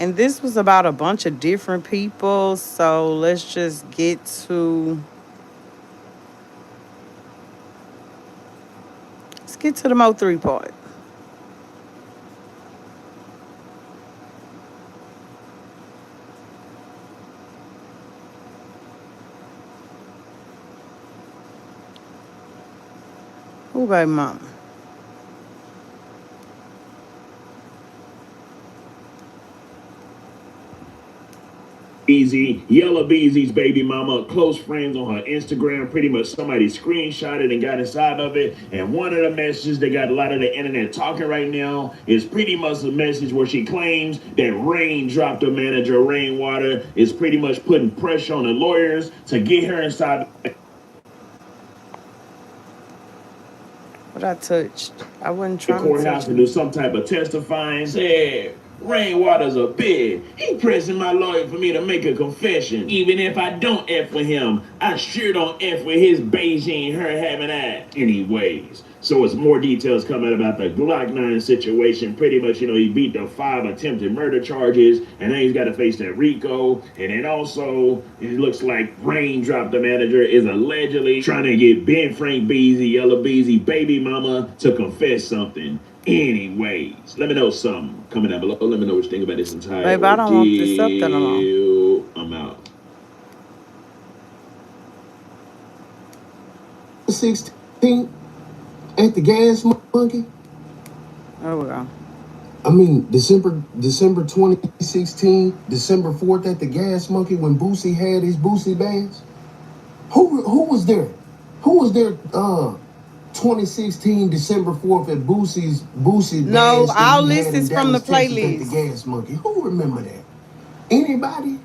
And this was about a bunch of different people. So let's get to the Mo3 part. Who baby mama? Easy, Yellow Beezy's baby mama, close friends on her Instagram. Pretty much somebody screenshotted and got inside of it. And one of the messages that got a lot of the internet talking right now is pretty much a message where she claims that Rain dropped her manager, Rainwater, is pretty much putting pressure on the lawyers to get her inside. What I touched? I wasn't The trying to courthouse touch to do anything. some type of testifying. Said Rainwater's a bitch. He pressing my lawyer for me to make a confession. Even if I don't F with him, I sure don't F with his Beijing her having that. Anyways. So it's more details coming about the Glock 9 situation. Pretty much, he beat the 5 attempted murder charges, and then he's got to face that RICO. And then also, it looks like Rain dropped the manager is allegedly trying to get Ben Frank Beezy, Yellow Beezy, baby mama to confess something. Anyways, let me know something coming down below. Let me know what you think about this entire Baby, I don't want this up there no more. ordeal. I'm out. 16 at the gas monkey. There we go. I mean, December 2016, December 4th at the gas monkey when Boosie had his Boosie bands. Who was there? Who was there 2016 December 4th at Boosie's Boosie No, bands all that he this had in is from the Dallas, Texas at the playlist. gas monkey? Who remember that? Anybody?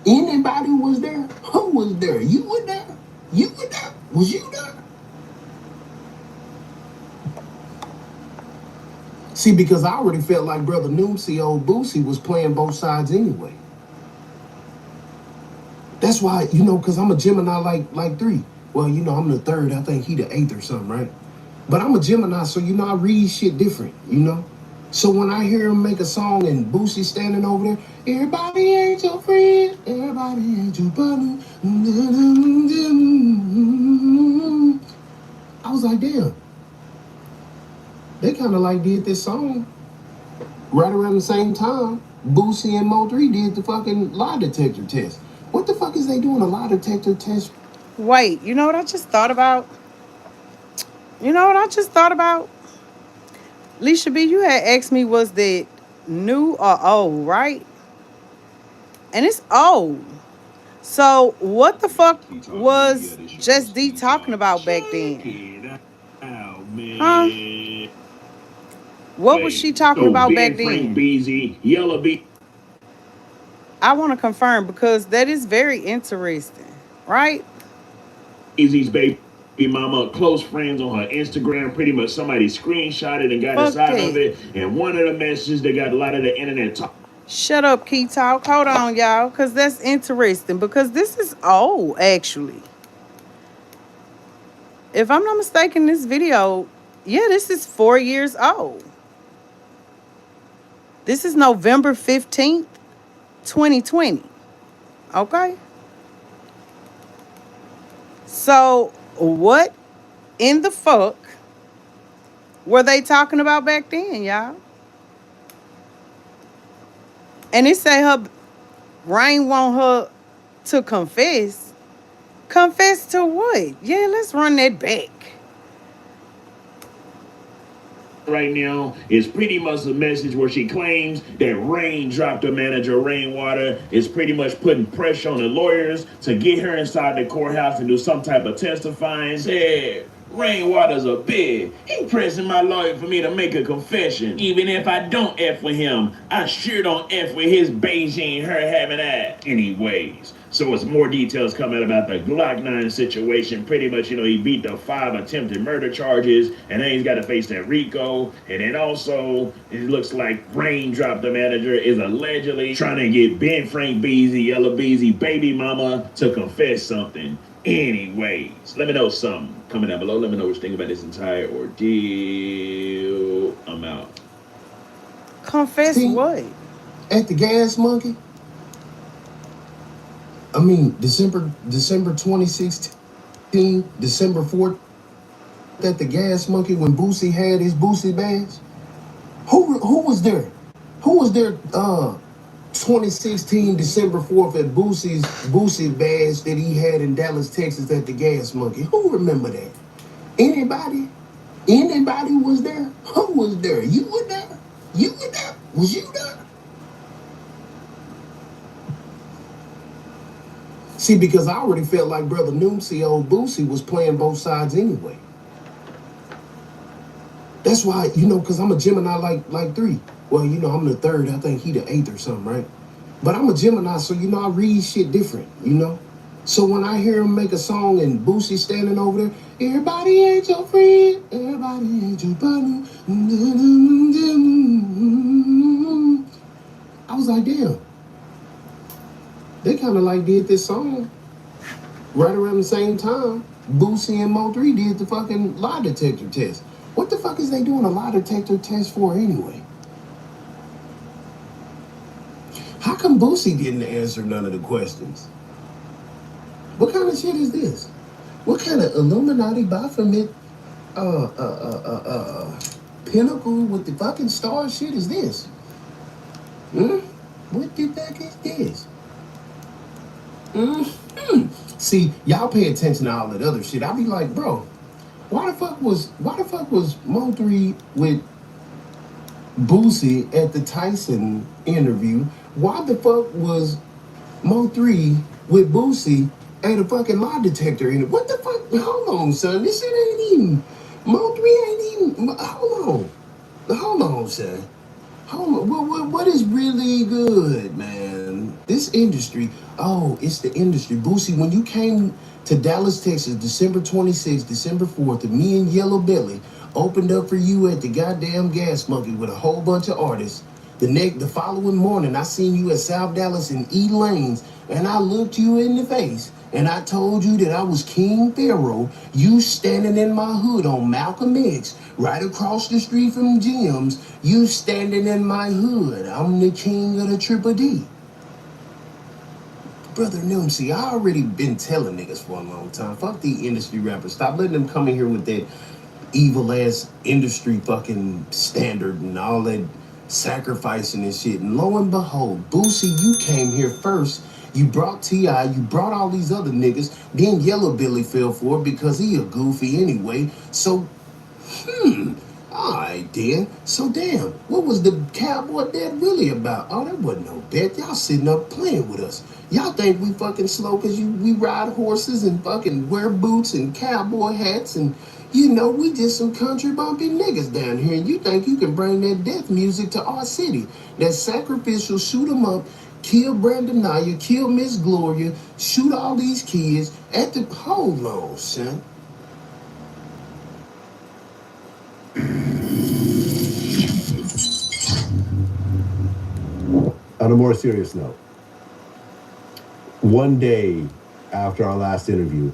Anybody was there? Who was there? You were there? You were there? Was you there? See, because I already felt like Brother Noomsy, old Boosie, was playing both sides anyway. That's why, because I'm a Gemini like 3. Well, I'm the 3rd. I think he the 8th or something, right? But I'm a Gemini, so, I read shit different, So when I hear him make a song and Boosie standing over there, everybody ain't your friend, everybody ain't your partner. I was like, damn. They kind of like did this song right around the same time Boosie and Mo3 did the fucking lie detector test. What the fuck is they doing a lie detector test? Wait, you know what I just thought about? You know what I just thought about? Leisha B, you had asked me, was that new or old, right? And it's old. So what the fuck was Just D talking about back then? Huh? What was she talking So about back Ben Frank then? Beezy, Yellow Beezy. I want to confirm because that is very interesting, right? Easy's baby mama, close friends on her Instagram. Pretty much somebody screenshotted and got Fuck inside of that. it. And one of the messages that got a lot of the internet talk. Shut up, Key Talk. Hold on, y'all, because that's interesting. Because this is old, actually. If I'm not mistaken, this video, yeah, this is 4 years old. This is November 15th, 2020. Okay? So, what in the fuck were they talking about back then, y'all? And it say her Rain want her to confess. Confess to what? Yeah, let's run that back. Right now is pretty much a message where she claims that Rain dropped her manager, Rainwater, is pretty much putting pressure on the lawyers to get her inside the courthouse and do some type of testifying. Said Rainwater's a bitch. He pressing my lawyer for me to make a confession. Even if I don't F with him, I sure don't F with his Beijing her having that. Anyways. So it's more details coming about the Glock 9 situation. Pretty much, he beat the 5 attempted murder charges, and then he's got to face that RICO. And then also, it looks like Rain dropped the manager is allegedly trying to get Ben Frank Beezy, Yellow Beezy, baby mama to confess something. Anyways, let me know something coming down below. Let me know what you think about this entire ordeal. I'm out. Confess what? at the Gas Monkey. I mean, December 2016, December 4th, at the Gas Monkey when Boosie had his Boosie bash. Who was there? Who was there? 2016 December 4th at Boosie bash that he had in Dallas, Texas at the Gas Monkey. Who remember that? Anybody? Anybody was there? Who was there? You were there? You were there? Was you there? See, because I already felt like Brother Noomsy, old Boosie, was playing both sides anyway. That's why, because I'm a Gemini like 3. Well, I'm the 3rd. I think he the 8th or something, right? But I'm a Gemini, so, I read shit different, So when I hear him make a song and Boosie standing over there, everybody ain't your friend, everybody ain't your partner. I was like, damn. They kind of like did this song right around the same time Boosie and Mo3 did the fucking lie detector test. What the fuck is they doing a lie detector test for anyway? How come Boosie didn't answer none of the questions? What kind of shit is this? What kind of Illuminati Baphomet pinnacle with the fucking star shit is this? What the fuck is this? See, y'all pay attention to all that other shit. I be like, bro, why the fuck was Mo3 with Boosie at the Tyson interview? Why the fuck was Mo3 with Boosie at a fucking lie detector interview? What the fuck? Hold on, son. This shit ain't even. Mo3 ain't even. Hold on, son. Hold on. What is really good, man? This industry. Oh, it's the industry. Boosie, when you came to Dallas, Texas, December 26th, December 4th, and me and Yellow Belly opened up for you at the goddamn Gas Monkey with a whole bunch of artists. The following morning, I seen you at South Dallas in E Lanes, and I looked you in the face, and I told you that I was King Pharaoh, you standing in my hood on Malcolm X, right across the street from Jim's, you standing in my hood. I'm the king of the Triple D. Brother Noomsy, I already been telling niggas for a long time, fuck the industry rappers. Stop letting them come in here with that evil ass industry fucking standard and all that sacrificing and shit. And lo and behold, Boosie, you came here first. You brought T.I., you brought all these other niggas. Then Yellow Billy fell for it because he a goofy anyway. So, alright then. So damn, what was the cowboy bet really about? Oh, that wasn't no bet. Y'all sitting up playing with us. Y'all think we fucking slow because we ride horses and fucking wear boots and cowboy hats and we just some country bumpy niggas down here, and you think you can bring that death music to our city? That sacrificial, shoot 'em up, kill Brandon Naya, kill Miss Gloria, shoot all these kids at the... Hold on, son. On a more serious note, one day after our last interview,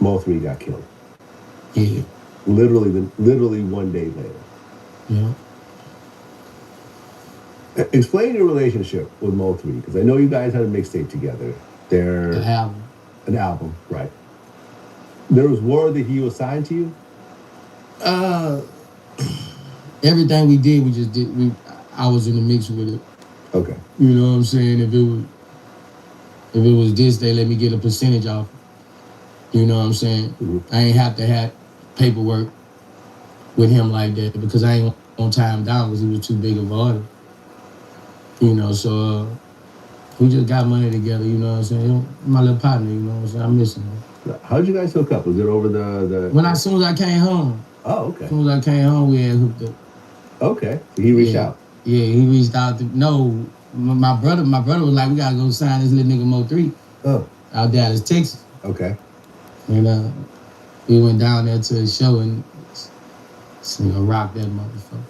Mo3 got killed. Yeah. Literally 1 day later. Yeah. Explain your relationship with Mo3, because I know you guys had a mixtape together. An album, right. There was word that he was signed to you? Everything we did, we just did. I was in the mix with it. Okay. You know what I'm saying? If it was this, they let me get a percentage off. You know what I'm saying? Mm-hmm. I ain't have to have paperwork with him like that because I ain't gonna tie him down because he was too big of an artist. So we just got money together, you know what I'm saying? My little partner, you know what I'm saying? I miss him. How'd you guys hook up? Was it over the... As soon as I came home. Oh, okay. As soon as I came home, we had hooked up. Okay. So he reached out? Yeah, he reached out to... No, my brother was like, we gotta go sign this little nigga Mo3. Oh. Out Dallas, Texas. Okay. And we went down there to a show and rocked that motherfucker.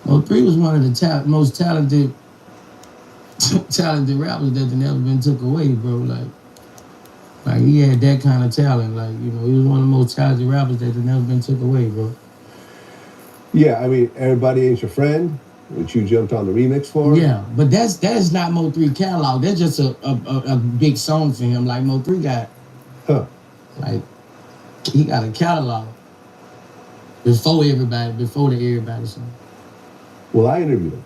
Mo3 was one of the most talented rappers that never been took away, bro. Like he had that kind of talent. He was one of the most talented rappers that never been took away, bro. Yeah, I mean, everybody ain't your friend, which you jumped on the remix for. Yeah, but that is not Mo3 catalog. That's just a big song for him. Like Mo3 got, like he got a catalog before the everybody song. Well, I interviewed him.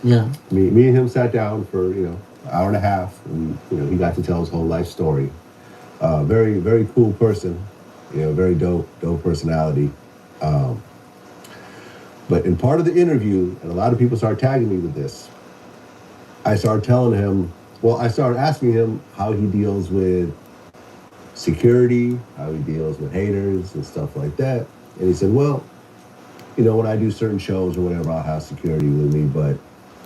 Yeah. Me and him sat down for an hour and a half, and he got to tell his whole life story. Very, very cool person, very dope personality. But in part of the interview, and a lot of people started tagging me with this, I started asking him how he deals with security, how he deals with haters and stuff like that. And he said, well, when I do certain shows or whatever, I'll have security with me, but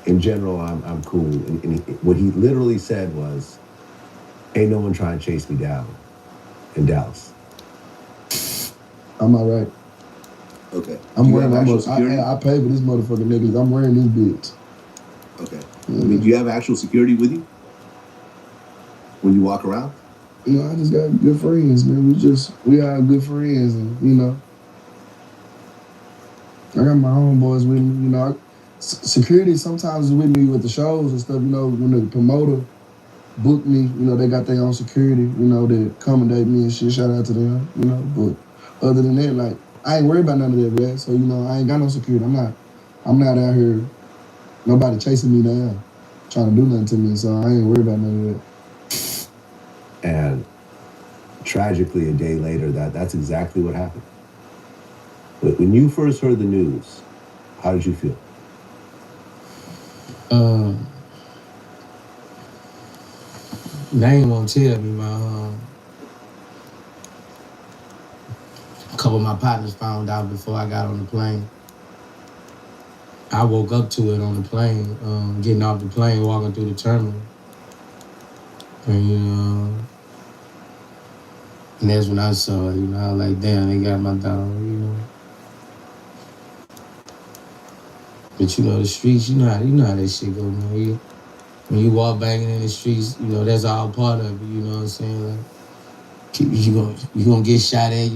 in general, I'm cool. And what he literally said was, ain't no one trying to chase me down in Dallas. I'm all right. Okay. I'm wearing actual security? I pay for this motherfucking niggas. I'm wearing this bitch. Okay. Mm-hmm. I mean, do you have actual security with you when you walk around? I just got good friends, man. We are good friends, and I got my homeboys with me. Security sometimes is with me with the shows and stuff. When the promoter book me, they got their own security. They accommodate me and shit. Shout out to them. But other than that, like, I ain't worried about none of that, man. So I ain't got no security. I'm not out here. Nobody chasing me down, trying to do nothing to me. So I ain't worried about none of that. And tragically, a day later, that's exactly what happened. But when you first heard the news, how did you feel? They ain't want to tell me. A couple of my partners found out before I got on the plane. I woke up to it on the plane, getting off the plane, walking through the terminal. And, and that's when I saw it, I was like, damn, they got my dog, But the streets, you know how that shit go, man. When you walk banging in the streets, that's all part of it, you know what I'm saying? Like, you gonna get shot at,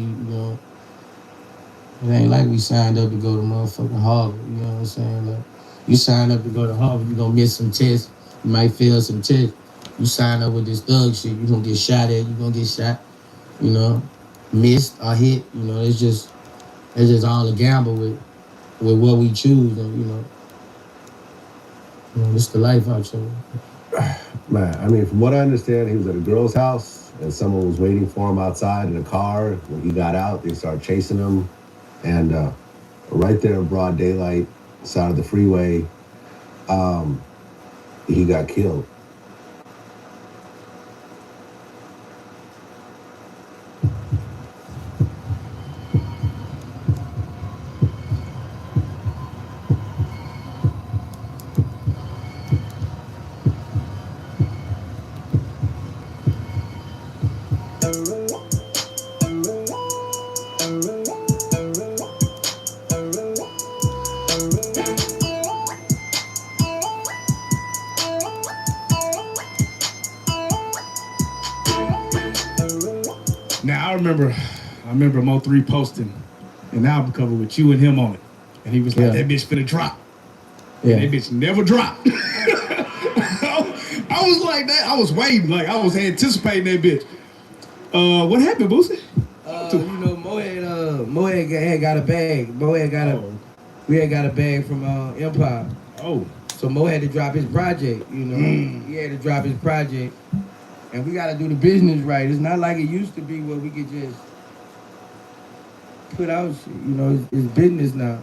It ain't like we signed up to go to motherfucking Harvard, you know what I'm saying? Like, you sign up to go to Harvard, you gonna miss some tests, you might fail some tests. You sign up with this thug shit, you gonna get shot at, you gonna get shot, missed or hit, it's just all a gamble with what we choose, and it's the life I chose. Man, I mean, from what I understand, he was at a girl's house and someone was waiting for him outside in a car. When he got out, they started chasing him. And right there in broad daylight, side of the freeway, he got killed. Now I remember Mo3 posting an album cover with you and him on it, and he was like, "That bitch finna drop." Yeah. And that bitch never dropped. I was like that. I was waiting, like I was anticipating that bitch. What happened, Boosie? Mo had got a bag. We had got a bag from Empire. Oh. So Mo had to drop his project, He had to drop his project. And we gotta do the business right. It's not like it used to be where we could just put out shit. It's business now.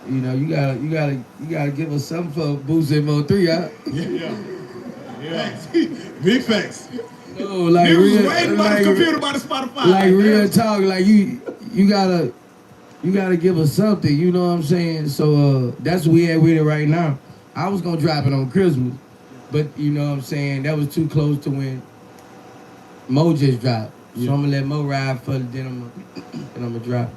You gotta give us something for Boosie and Mo3, huh? Yeah. Big facts. No, like real, was waiting by the computer by the Spotify. Like real talk, like you gotta give us something, you know what I'm saying? So that's what we had with it right now. I was gonna drop it on Christmas, but you know what I'm saying, that was too close to when Mo just dropped. So I'm gonna let Mo ride for it, then I'm gonna drop it.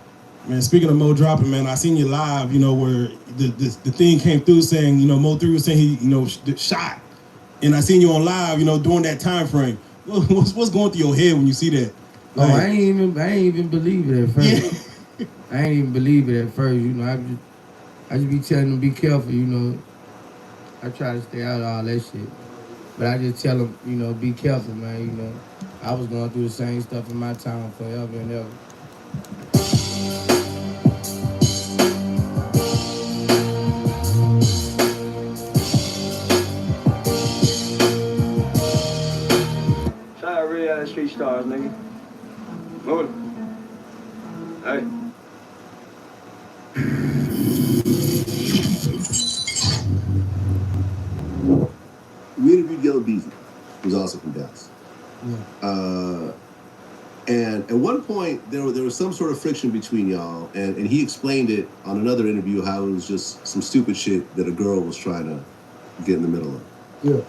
Man, speaking of Mo dropping, man, I seen you live, where the thing came through saying, Mo3 was saying he, shot. And I seen you on live, during that time frame. What's going through your head when you see that? Like, I ain't even believe it at first. I ain't even believe it at first, I just be telling them be careful, you know. I try to stay out of all that shit. But I just tell them, you know, be careful, man, you know. I was going through the same stuff in my town forever and ever. Shout out real ass street stars, nigga. Mo3. Hey. We interviewed Yellow Beezy, who's also from Dallas. Yeah. And at one point, there was some sort of friction between y'all, and he explained it on another interview how it was just some stupid shit that a girl was trying to get in the middle of. Yeah.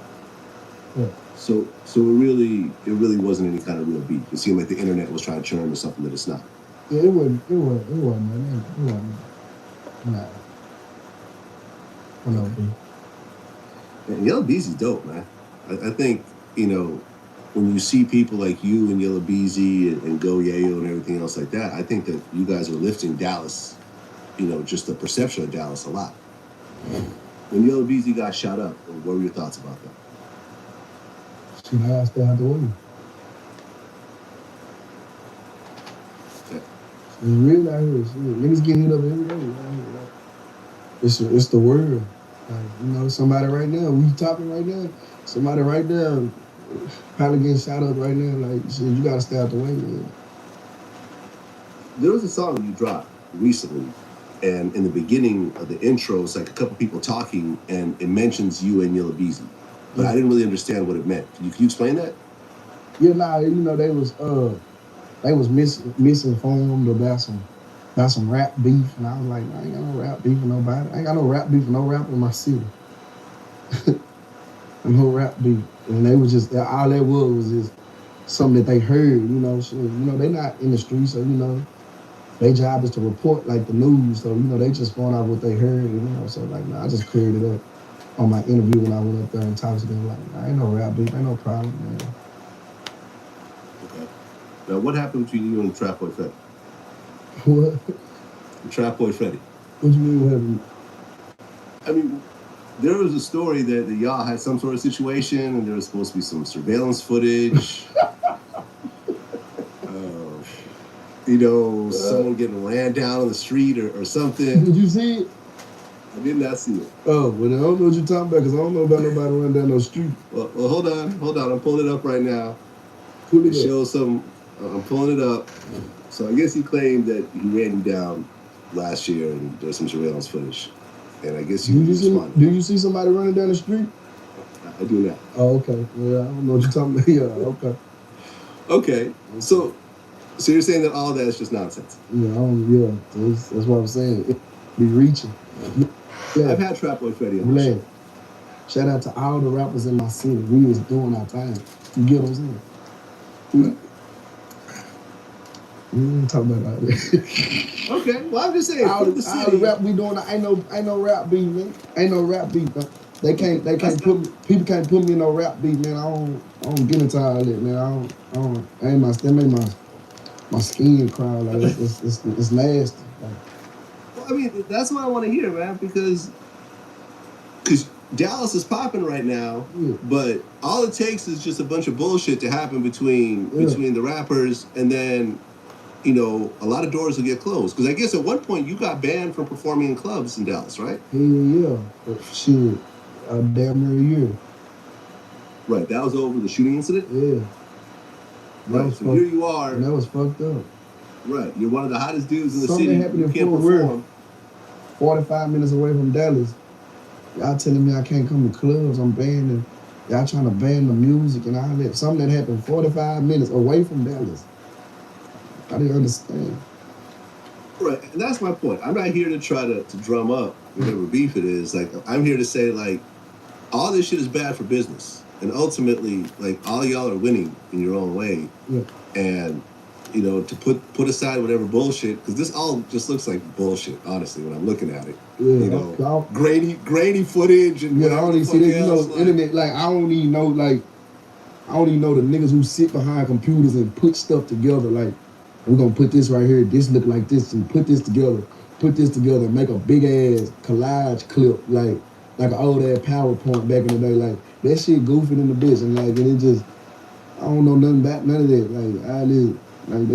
Yeah. So it really wasn't any kind of real beef. It seemed like the internet was trying to turn into something that it's not. Yeah, it wasn't, man. It wasn't. Nah. No beef. And Yellow Beezy's dope, man. I think, you know, when you see people like you and Yellow Beezy and Go Yayo and everything else like that, I think that you guys are lifting Dallas, you know, just the perception of Dallas a lot. When Yellow Beezy got shot up, what were your thoughts about that? Shit, I gotta stay out the way. Okay. It's real out here. Shit. Niggas getting hit up every day. Man. It's the world. Like, you know, somebody right now, we talking right now, somebody right now probably getting shot up right now. Like, shit, you gotta stay out the way, man. There was a song you dropped recently, and in the beginning of the intro, it's like a couple people talking, and it mentions you and Yellow Beezy. But I didn't really understand what it meant. Can you explain that? Yeah, nah, you know, they was misinformed about some rap beef, and I was like, I ain't got no rap beef with nobody. I ain't got no rap beef with no rapper in my city. No rap beef. And they was just, all that was just something that they heard, you know. So, you know, they not in the streets, so, you know, their job is to report, like, the news. So, you know, they just going out what they heard, you know. So, like, I just cleared it up on my interview when I went up there and talked to them. Like, I ain't no rap beef, ain't no problem, man. Okay. Now, what happened between you and Trap Boy Freddy? What? Trap Boy Freddy. What you mean, what happened? I mean, there was a story that y'all had some sort of situation, and there was supposed to be some surveillance footage. You know, someone getting ran down on the street or something. Did you see it? I did not see it. Oh, well, I don't know what you're talking about, because I don't know about nobody running down no street. Well, hold on. I'm pulling it up right now. Pull it It up. shows some. I'm pulling it up. So I guess he claimed that he ran you down last year, and there's some surveillance footage. And I guess you responded. Do you see somebody running down the street? I do not. Oh, okay. Yeah, I don't know what you're talking about. Yeah, okay. Okay. So you're saying that all that is just nonsense? Yeah, that's what I'm saying. It be reaching. Yeah. I've had Trap Boy Freddy on the show. Shout out to all the rappers in my city. We was doing our time. You get what I'm saying? We didn't talk about all that. Okay, well, I'm just saying. All the rap we doing, ain't no rap beef, man. Ain't no rap beef, man. People can't put me in no rap beef, man. I don't get into all that, man. That make my skin cry. Like it's nasty. Like, well, I mean, that's what I want to hear, man, because Dallas is popping right now, but all it takes is just a bunch of bullshit to happen between the rappers, and then, you know, a lot of doors will get closed. Because I guess at one point you got banned from performing in clubs in Dallas, right? Yeah. Shit, damn near a year. Right, that was over the shooting incident? Yeah. Right, so here you are. And that was fucked up. Right, you're one of the hottest dudes in the Something city. happened You can't Fort perform. 45 minutes away from Dallas. Y'all telling me I can't come to clubs, I'm banning. Y'all trying to ban the music and all that. Something that happened 45 minutes away from Dallas. I didn't understand. Right, and that's my point. I'm not here to try to drum up whatever beef it is. Like, I'm here to say, like, all this shit is bad for business. And ultimately, like, all y'all are winning in your own way. Yeah. And, you know, to put aside whatever bullshit, because this all just looks like bullshit, honestly, when I'm looking at it. Yeah, you know, grainy footage and I don't even see that. You know, like, internet. Like, I don't even know the niggas who sit behind computers and put stuff together. Like, we're gonna put this right here. This look like this, and put this together put this together and make a big ass collage clip like an old ass PowerPoint back in the day. Like that shit goofy in the bitch, and like and it just I don't know nothing about none of that. Like I live like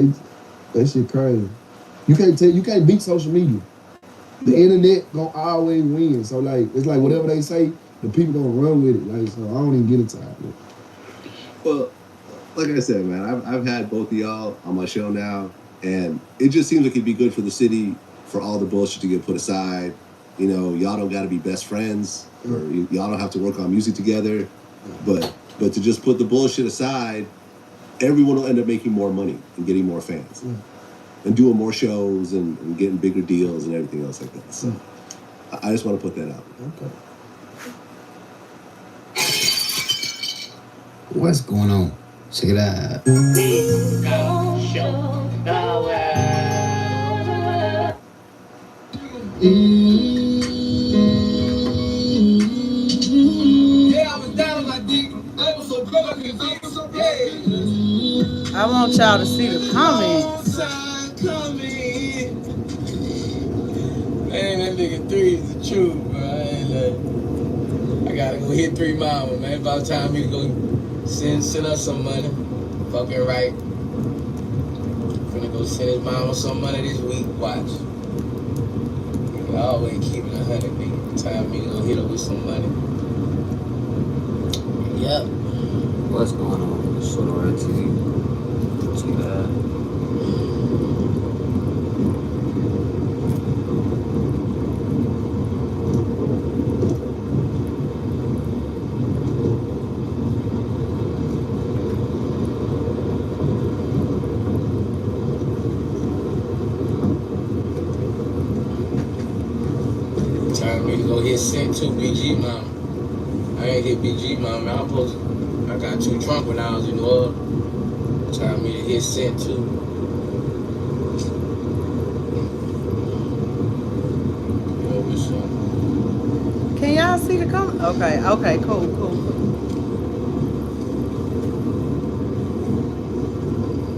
that shit crazy. You can't beat social media. The internet gonna always win. So like it's like whatever they say, the people gonna run with it. Like so I don't even get into it. Well, like I said, man, I've had both of y'all on my show now, and it just seems like it'd be good for the city for all the bullshit to get put aside. You know, y'all don't got to be best friends, or y'all don't have to work on music together, but to just put the bullshit aside, everyone will end up making more money and getting more fans, and doing more shows and getting bigger deals and everything else like that. So I just want to put that out. Okay. What's going on? Check it out. Yeah, I was down on my dick. I was so broke, I couldn't think of some day. I want y'all to see the comments. Man, that nigga 3 is the truth, bro. I gotta go hit 3 Mama, man. About time me to go send us some money. Fucking right. Finna go send his mama some money this week. Watch. Nigga always keeping 100, nigga. Time me to go hit her with some money. Yep. What's going on? Soda Red TV. Check it out. Sent to BG Mama. I ain't hit BG Mama. I got too drunk when I was in New Orleans. Time me to hit sent to. Can y'all see the comment? Okay, cool.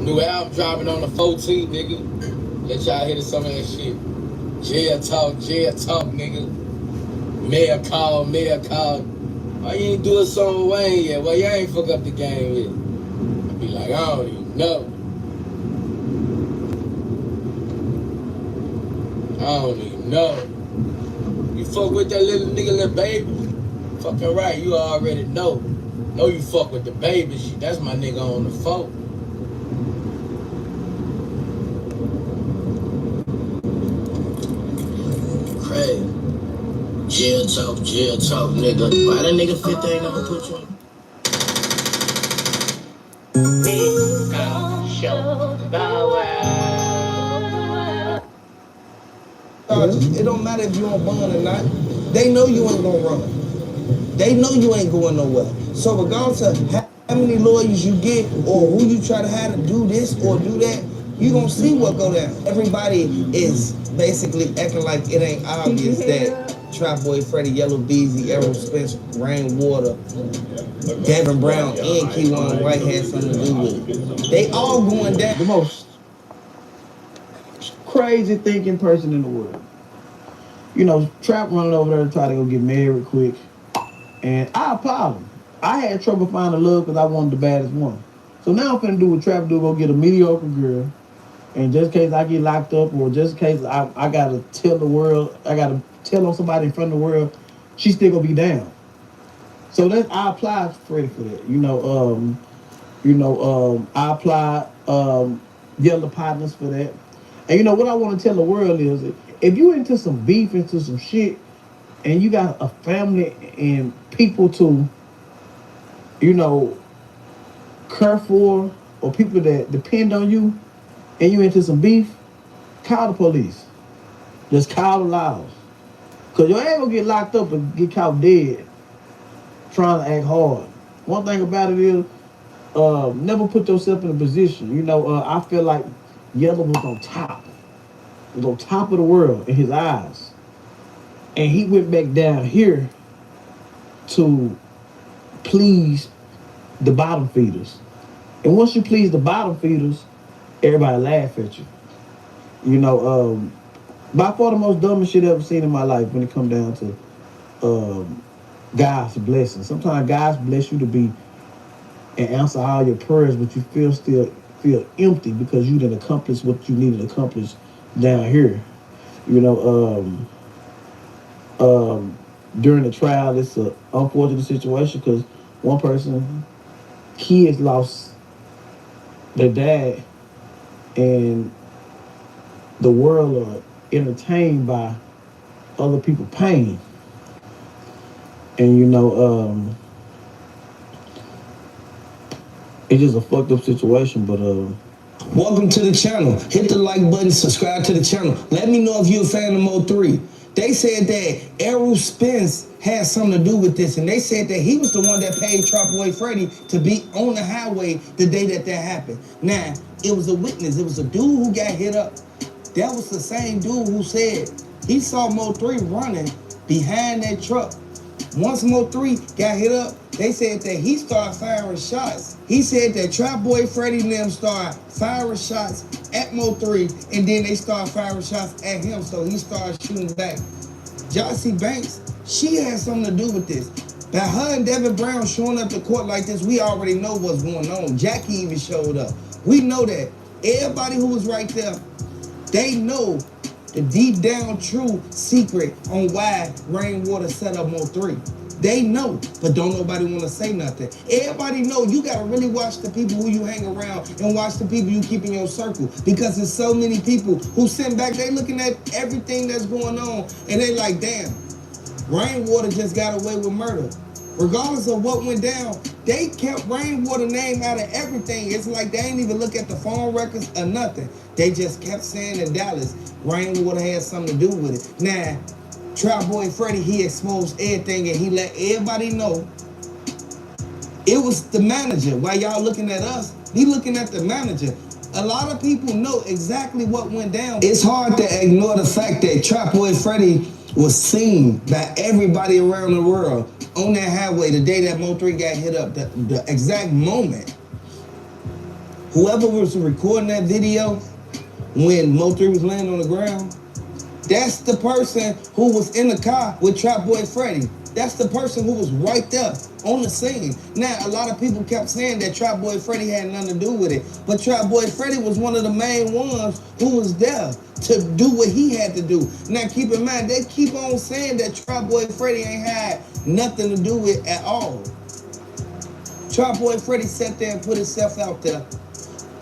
New album dropping on the 14th, nigga. Let y'all hear some of that shit. Jail talk, nigga. Mayor call. Why you ain't do a song with Wayne yet? Well, y'all ain't fuck up the game yet. I be like, I don't even know. You fuck with that little nigga, little baby? Fucking right, you already know. Know you fuck with the baby shit. That's my nigga on the phone. Crazy. Jail talk, nigga. Why that nigga 50 ain't never put you on? It don't matter if you on bond or not. They know you ain't gonna run. They know you ain't going nowhere. So regardless of how many lawyers you get or who you try to have to do this or do that, you gonna see what go down. Everybody is basically acting like it ain't obvious that Trap Boy, Freddie, Yellow Beezy, Errol Spence, Rainwater, Devin Brown, and Keyone White had something to do with it. They all going down. The most crazy thinking person in the world. You know, Trap running over there to try to go get married quick. And I applaud him. I had trouble finding love because I wanted the baddest one. So now I'm finna do what Trap do, go get a mediocre girl. And just in case I get locked up or just in case I gotta tell the world, I gotta tell on somebody in front of the world, she still gonna be down. So I applaud Freddie for that. I applaud Yellow Partners for that. And you know what I want to tell the world is, if you into some beef, into some shit, and you got a family and people to, care for, or people that depend on you, and you into some beef, call the police. Just call the laws. Because you ain't gonna get locked up and get caught dead trying to act hard. One thing about it is, never put yourself in a position. I feel like Yellow was on top. Was on top of the world in his eyes. And he went back down here to please the bottom feeders. And once you please the bottom feeders, everybody laugh at you. By far the most dumbest shit I ever seen in my life when it come down to God's blessing. Sometimes God bless you to be and answer all your prayers, but you still feel empty because you didn't accomplish what you needed to accomplish down here. You know, during the trial, it's an unfortunate situation because one person, kids lost their dad, and the world are entertained by other people's pain. And it's just a fucked up situation, but Welcome to the channel. Hit the like button, subscribe to the channel. Let me know if you're a fan of Mo3. They said that Errol Spence had something to do with this, and they said that he was the one that paid Trap Boy Freddy to be on the highway the day that happened. Now, it was a witness. It was a dude who got hit up. That was the same dude who said he saw Mo3 running behind that truck. Once Mo3 got hit up, they said that he started firing shots. He said that Trap Boy Freddy and them started firing shots at Mo3, and then they started firing shots at him, so he started shooting back. Jossie Banks, she had something to do with this. By her and Devin Brown showing up to court like this, we already know what's going on. Jackie even showed up. We know that. Everybody who was right there, they know the deep down true secret on why Rainwater set up Mo3. They know, but don't nobody want to say nothing. Everybody know you got to really watch the people who you hang around and watch the people you keep in your circle, because there's so many people who sit back, they looking at everything that's going on, and they like, damn, Rainwater just got away with murder. Regardless of what went down, they kept Rainwater name out of everything. It's like they ain't even look at the phone records or nothing. They just kept saying in Dallas, Rainwater had something to do with it. Now, Trap Boy Freddy, he exposed everything and he let everybody know it was the manager. While y'all looking at us, he looking at the manager. A lot of people know exactly what went down. It's hard to ignore the fact that Trap Boy Freddy was seen by everybody around the world on that highway the day that Mo3 got hit up. The exact moment. Whoever was recording that video when Mo3 was laying on the ground, that's the person who was in the car with Trap Boy Freddy. That's the person who was right there on the scene. Now, a lot of people kept saying that Trap Boy Freddy had nothing to do with it, but Trap Boy Freddy was one of the main ones who was there to do what he had to do. Now, keep in mind, they keep on saying that Trap Boy Freddy ain't had nothing to do with it at all. Trap Boy Freddy sat there and put himself out there.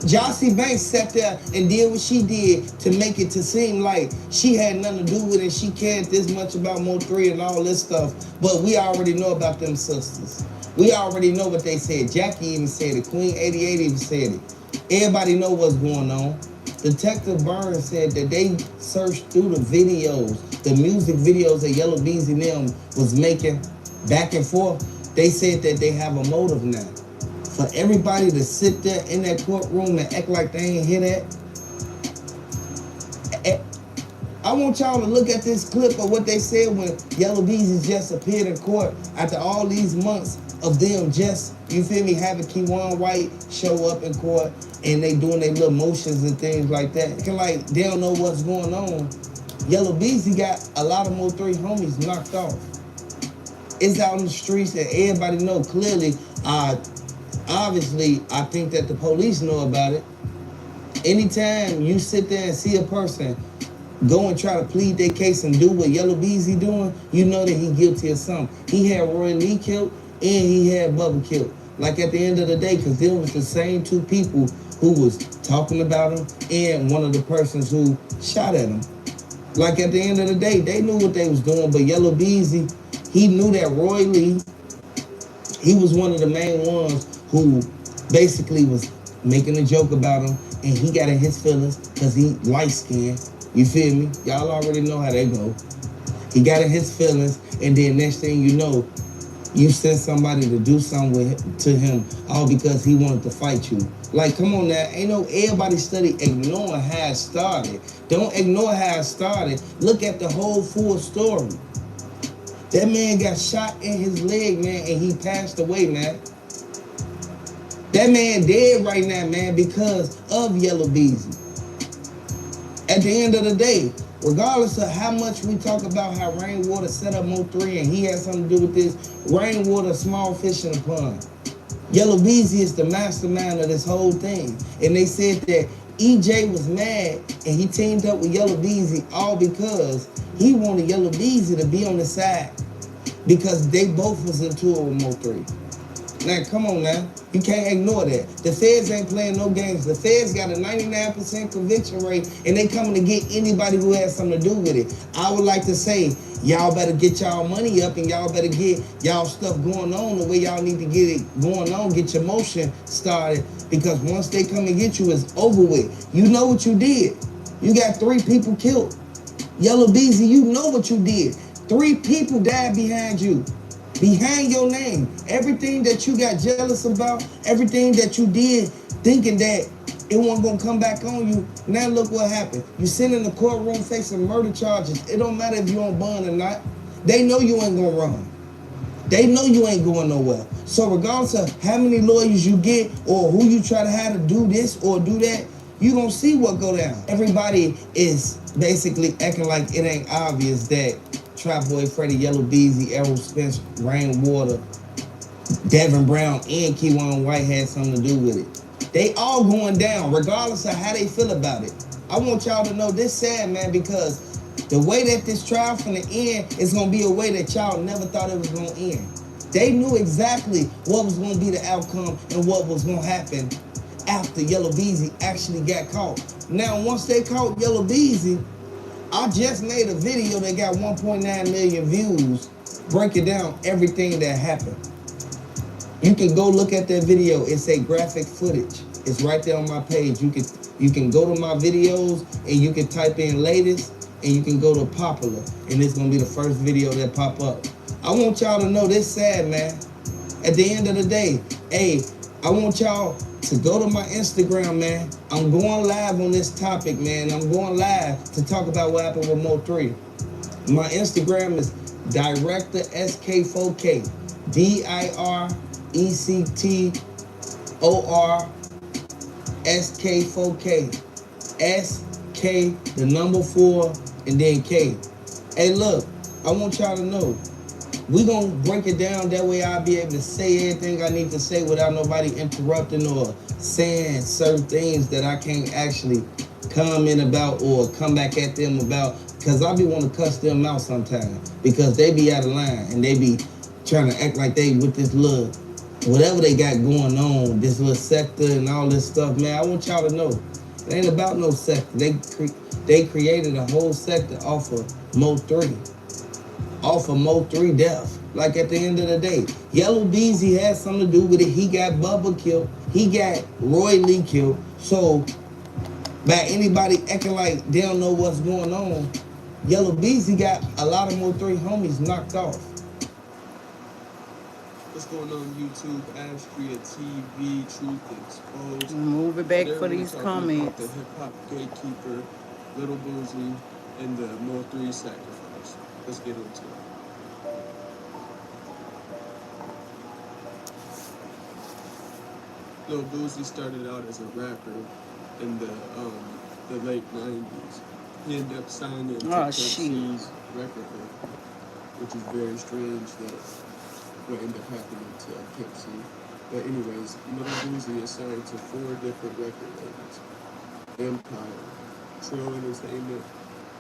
Jossie Banks sat there and did what she did to make it to seem like she had nothing to do with it. She cared this much about Mo3 and all this stuff. But we already know about them sisters. We already know what they said. Jackie even said it. Queen 88 even said it. Everybody know what's going on. Detective Burns said that they searched through the videos, the music videos that Yellow Beezy and them was making back and forth. They said that they have a motive now. For everybody to sit there in that courtroom and act like they ain't hear that. I want y'all to look at this clip of what they said when Yellow Beezy just appeared in court after all these months of them just, you feel me, having Keywan White show up in court and they doing their little motions and things like that. Like, they don't know what's going on. Yellow Beezy got a lot of Mo3 homies knocked off. It's out in the streets and everybody know clearly, obviously, I think that the police know about it. Anytime you sit there and see a person go and try to plead their case and do what Yellow Beezy doing, you know that he guilty of something. He had Roy Lee killed and he had Bubba killed. Like at the end of the day, because there was the same two people who was talking about him and one of the persons who shot at him. Like at the end of the day, they knew what they was doing, but Yellow Beezy, he knew that Roy Lee, he was one of the main ones who basically was making a joke about him, and he got in his feelings because he light-skinned. You feel me? Y'all already know how they go. He got in his feelings, and then next thing you know, you sent somebody to do something to him all because he wanted to fight you. Like, come on now, ain't no everybody study ignoring how it started. Don't ignore how it started. Look at the whole full story. That man got shot in his leg, man, and he passed away, man. That man dead right now, man, because of Yellow Beezy. At the end of the day, Regardless of how much we talk about how Rainwater set up Mo3 and he has something to do with this, Rainwater, small fish in the pond. Yellow Beezy is the mastermind of this whole thing. And they said that EJ was mad and he teamed up with Yellow Beezy all because he wanted Yellow Beezy to be on the side because they both was in tour with Mo3. Now, come on now. You can't ignore that. The feds ain't playing no games. The feds got a 99% conviction rate, and they coming to get anybody who has something to do with it. I would like to say, y'all better get y'all money up, and y'all better get y'all stuff going on the way y'all need to get it going on, get your motion started, because once they come and get you, it's over with. You know what you did. You got 3 people killed. Yellow Beezy, you know what you did. 3 people died behind you. Behind your name. Everything that you got jealous about, everything that you did thinking that it wasn't gonna come back on you. Now look what happened. You sit in the courtroom facing murder charges. It don't matter if you on bond or not. They know you ain't gonna run. They know you ain't going nowhere. So regardless of how many lawyers you get or who you try to have to do this or do that, you gonna see what go down. Everybody is basically acting like it ain't obvious that Trap Boy, Freddie, Yellow Beezy, Errol Spence, Rainwater, Devin Brown, and Keywan White had something to do with it. They all going down, regardless of how they feel about it. I want y'all to know this sad, man, because the way that this trial finna end is gonna be a way that y'all never thought it was gonna end. They knew exactly what was gonna be the outcome and what was gonna happen after Yellow Beezy actually got caught. Now, once they caught Yellow Beezy, I just made a video that got 1.9 million views breaking down everything that happened. You can go look at that video. It's a graphic footage. It's right there on my page. You can go to my videos and you can type in latest and you can go to popular and it's gonna be the first video that pop up. I want y'all to know this sad, man. At the end of the day, hey, I want y'all to go to my Instagram, man. I'm going live on this topic, man. I'm going live to talk about what happened with Mo3. My Instagram is Director SK4K. DIRECTOR SK4K. SK, the number 4, and then K. Hey, look, I want y'all to know, we gonna break it down. That way I'll be able to say everything I need to say without nobody interrupting or saying certain things that I can't actually comment about or come back at them about. Because I be want to cuss them out sometimes because they be out of line and they be trying to act like they with this little, whatever they got going on, this little sector and all this stuff, man. I want y'all to know, it ain't about no sector. They created a whole sector off of Mo3. Off of Mo3 death. Like at the end of the day, Yellow Beezy had something to do with it. He got Bubba killed. He got Roy Lee killed. So by anybody acting like they don't know what's going on, Yellow Beezy got a lot of Mo3 homies knocked off. What's going on YouTube? Astria TV, Truth Exposed. Move it back Today for we're these talking comments. about the hip hop gatekeeper, Little Boozy, and the Mo3 sacrifice. Let's get into it. Lil Boozy started out as a rapper in the late 90s. He ended up signing to Pepsi's record label, which is very strange that what ended up happening to Pepsi. But anyways, Lil Boozy is signed to 4 different record labels: Empire, Trill Entertainment,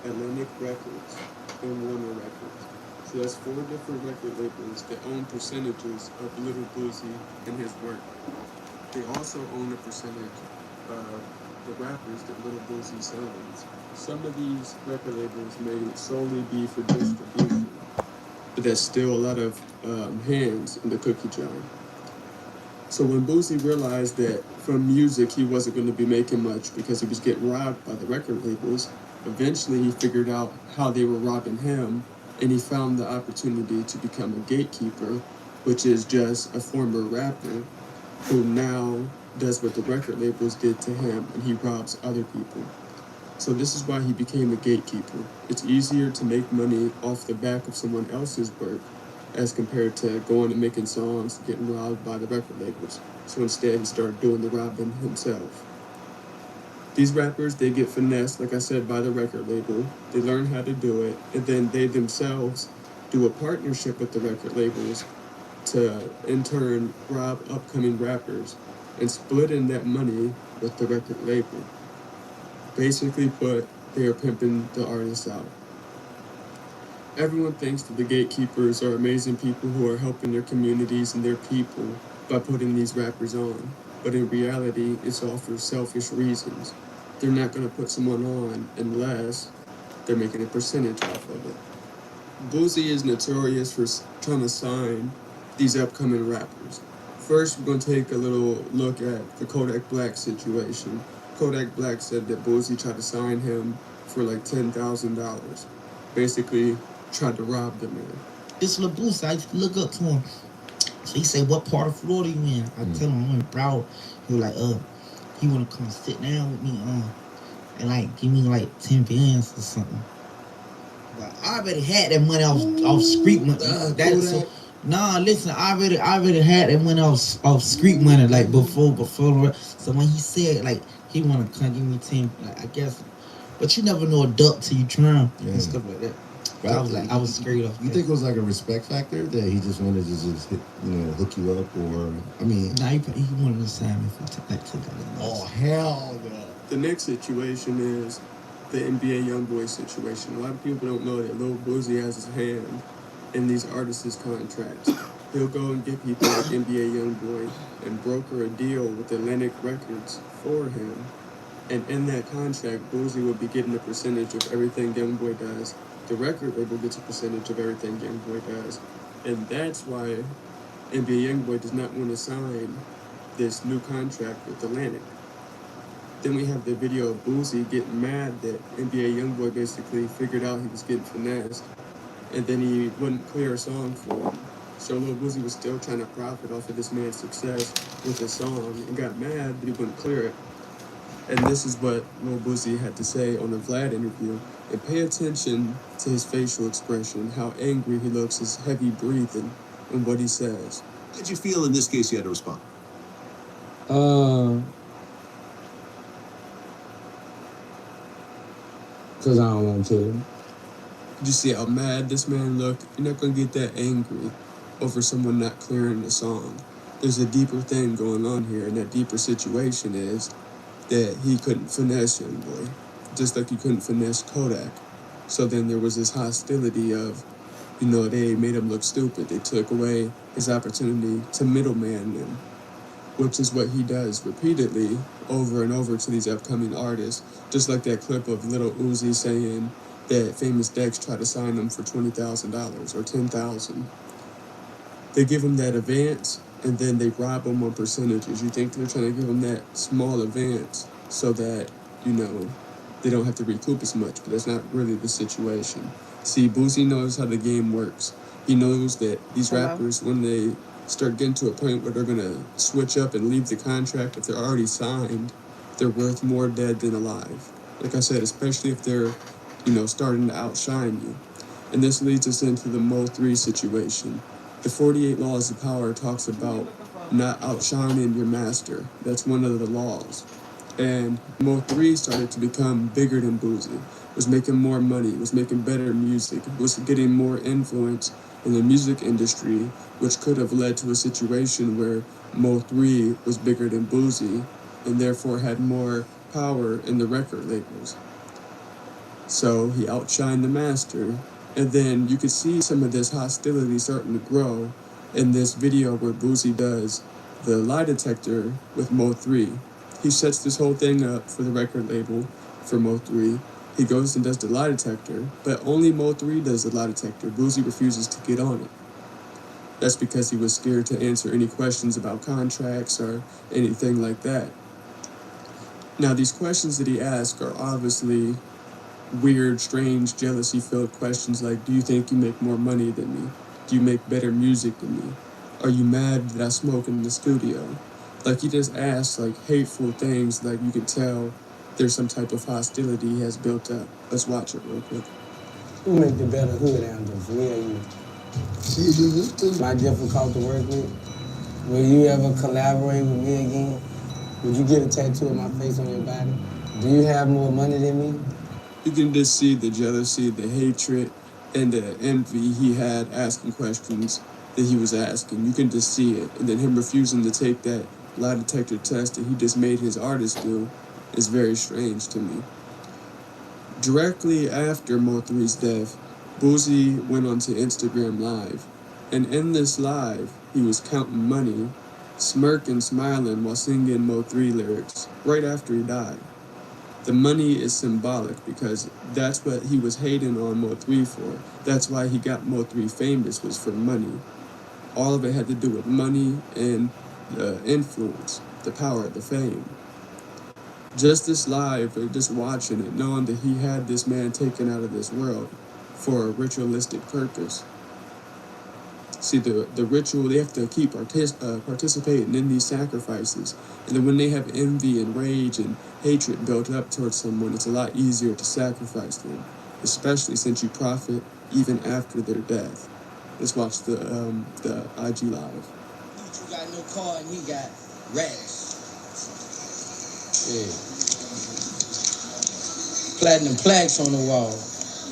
Atlantic Records, and Warner Records. So that's 4 different record labels that own percentages of Little Boozy and his work. They also own a percentage of the rappers that Little Boozy signs. Some of these record labels may solely be for distribution, but there's still a lot of hands in the cookie jar. So when Boozy realized that from music he wasn't going to be making much because he was getting robbed by the record labels, eventually he figured out how they were robbing him, and he found the opportunity to become a gatekeeper, which is just a former rapper who now does what the record labels did to him, and he robs other people. So this is why he became a gatekeeper. It's easier to make money off the back of someone else's work as compared to going and making songs, getting robbed by the record labels. So instead he started doing the robbing himself. These rappers, they get finessed, like I said, by the record label. They learn how to do it, and then they themselves do a partnership with the record labels to, in turn, rob upcoming rappers and split in that money with the record label. Basically put, they are pimping the artists out. Everyone thinks that the gatekeepers are amazing people who are helping their communities and their people by putting these rappers on. But in reality, it's all for selfish reasons. They're not going to put someone on unless they're making a percentage off of it. Boosie is notorious for trying to sign these upcoming rappers. First, we're going to take a little look at the Kodak Black situation. Kodak Black said that Boosie tried to sign him for like $10,000. Basically, tried to rob the man. This little Boosie, I used to look up to him. So he said, "What part of Florida you in?" I tell him I'm in Broward. He was like, he wanna come sit down with me, and like give me like 10 bands or something. But I already had that money off street money. Listen, I already had that money off street money like before. So when he said like he wanna come give me 10, like I guess, but you never know a duck till you try and stuff like that. But I was scared of. You think it was like a respect factor that he just wanted to just hit, hook you up, or I mean? Nah, he wanted to sign me for like $10,000. Oh hell no! The next situation is the NBA YoungBoy situation. A lot of people don't know that Lil Boosie has his hand in these artists' contracts. He'll go and get people like NBA YoungBoy and broker a deal with Atlantic Records for him. And in that contract, Boosie will be getting a percentage of everything YoungBoy does. The record label gets a percentage of everything YoungBoy does. And that's why NBA YoungBoy does not want to sign this new contract with Atlantic. Then we have the video of Boosie getting mad that NBA YoungBoy basically figured out he was getting finessed, and then he wouldn't clear a song for him. So Lil Boosie was still trying to profit off of this man's success with a song and got mad that he wouldn't clear it. And this is what Lil Boosie had to say on the Vlad interview. And pay attention to his facial expression, how angry he looks, his heavy breathing, and what he says. How did you feel in this case you had to respond? Because I don't want to. Did you see how mad this man looked? You're not going to get that angry over someone not clearing the song. There's a deeper thing going on here, and that deeper situation is that he couldn't finesse YoungBoy, just like he couldn't finesse Kodak. So then there was this hostility of, they made him look stupid. They took away his opportunity to middleman them, which is what he does repeatedly over and over to these upcoming artists. Just like that clip of Lil Uzi saying that Famous Dex tried to sign him for $20,000 or $10,000. They give him that advance, and then they rob him on percentages. You think they're trying to give him that small advance so that, they don't have to recoup as much, but that's not really the situation. See, Boosie knows how the game works. He knows that these rappers, when they start getting to a point where they're going to switch up and leave the contract, if they're already signed, they're worth more dead than alive. Like I said, especially if they're, starting to outshine you. And this leads us into the Mo3 situation. The 48 Laws of Power talks about not outshining your master. That's one of the laws. And Mo3 started to become bigger than Boosie, was making more money, was making better music, was getting more influence in the music industry, which could have led to a situation where Mo3 was bigger than Boosie and therefore had more power in the record labels. So he outshined the master. And then you could see some of this hostility starting to grow in this video where Boosie does the lie detector with Mo3. He sets this whole thing up for the record label for Mo3. He goes and does the lie detector, but only Mo3 does the lie detector. Boosie refuses to get on it. That's because he was scared to answer any questions about contracts or anything like that. Now, these questions that he asked are obviously weird, strange, jealousy-filled questions like, do you think you make more money than me? Do you make better music than me? Are you mad that I smoke in the studio? Like, he just asks, hateful things, like you can tell there's some type of hostility he has built up. Let's watch it real quick. Who make the better hood anthem, me or you? My difficult to work with? Will you ever collaborate with me again? Would you get a tattoo of my face on your body? Do you have more money than me? You can just see the jealousy, the hatred, and the envy he had asking questions that he was asking. You can just see it. And then him refusing to take that lie detector test that he just made his artist do is very strange to me. Directly after Mo3's death, Boosie went onto Instagram Live. And in this live, he was counting money, smirking, smiling while singing Mo3 lyrics right after he died. The money is symbolic because that's what he was hating on Mo3 for. That's why he got Mo3 famous, was for money. All of it had to do with money and the influence, the power, the fame. Just this live, or just watching it, knowing that he had this man taken out of this world for a ritualistic purpose. See, the ritual, they have to keep participating in these sacrifices. And then when they have envy and rage and hatred built up towards someone, it's a lot easier to sacrifice them, especially since you profit even after their death. Let's watch the IG Live. You got no car and he got racks. Yeah. Platinum plaques on the wall.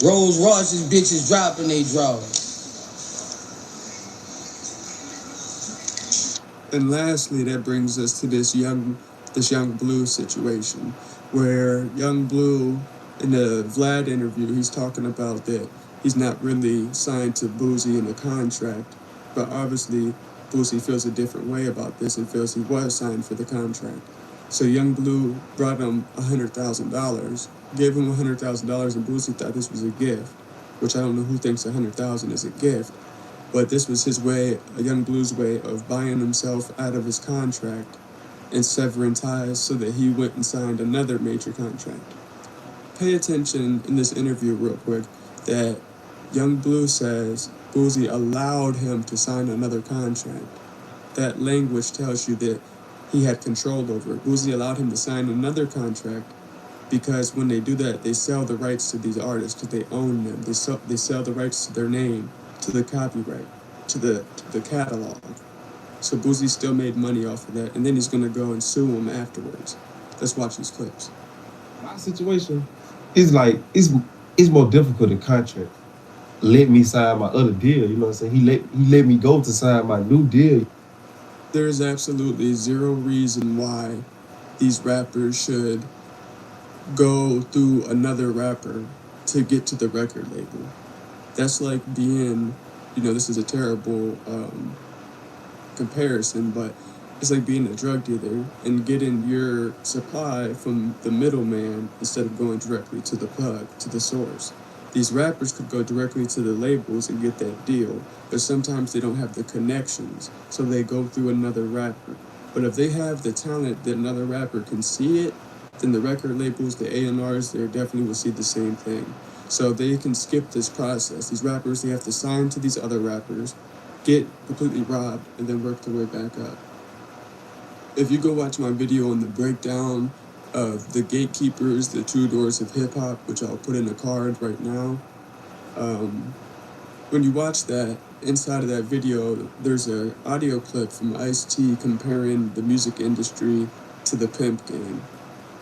Rolls Royces bitches dropping they drawers. And lastly, that brings us to this young Blue situation, where young Blue, in the Vlad interview, he's talking about that he's not really signed to Boosie in a contract, but obviously Boosie feels a different way about this and feels he was signed for the contract. So young Blue brought him $100,000, gave him $100,000, and Boosie thought this was a gift, which I don't know who thinks $100,000 is a gift. But this was his way, a young Blue's way of buying himself out of his contract and severing ties so that he went and signed another major contract. Pay attention in this interview real quick that young Blue says Boosie allowed him to sign another contract. That language tells you that he had control over it. Boosie allowed him to sign another contract because when they do that, they sell the rights to these artists because they own them. They sell the rights to their name, to the copyright, to the catalog. So Boosie still made money off of that, and then he's gonna go and sue him afterwards. Let's watch these clips. My situation is like it's more difficult than contract. Let me sign my other deal, you know what I'm saying? He let me go to sign my new deal. There is absolutely zero reason why these rappers should go through another rapper to get to the record label. That's like being, this is a terrible comparison, but it's like being a drug dealer and getting your supply from the middleman instead of going directly to the plug, to the source. These rappers could go directly to the labels and get that deal, but sometimes they don't have the connections, so they go through another rapper. But if they have the talent that another rapper can see it, then the record labels, the A&Rs, they definitely will see the same thing. So they can skip this process. These rappers, they have to sign to these other rappers, get completely robbed, and then work their way back up. If you go watch my video on the breakdown of the gatekeepers, the true doors of hip-hop, which I'll put in a card right now, when you watch that, inside of that video, there's an audio clip from Ice-T comparing the music industry to the pimp game.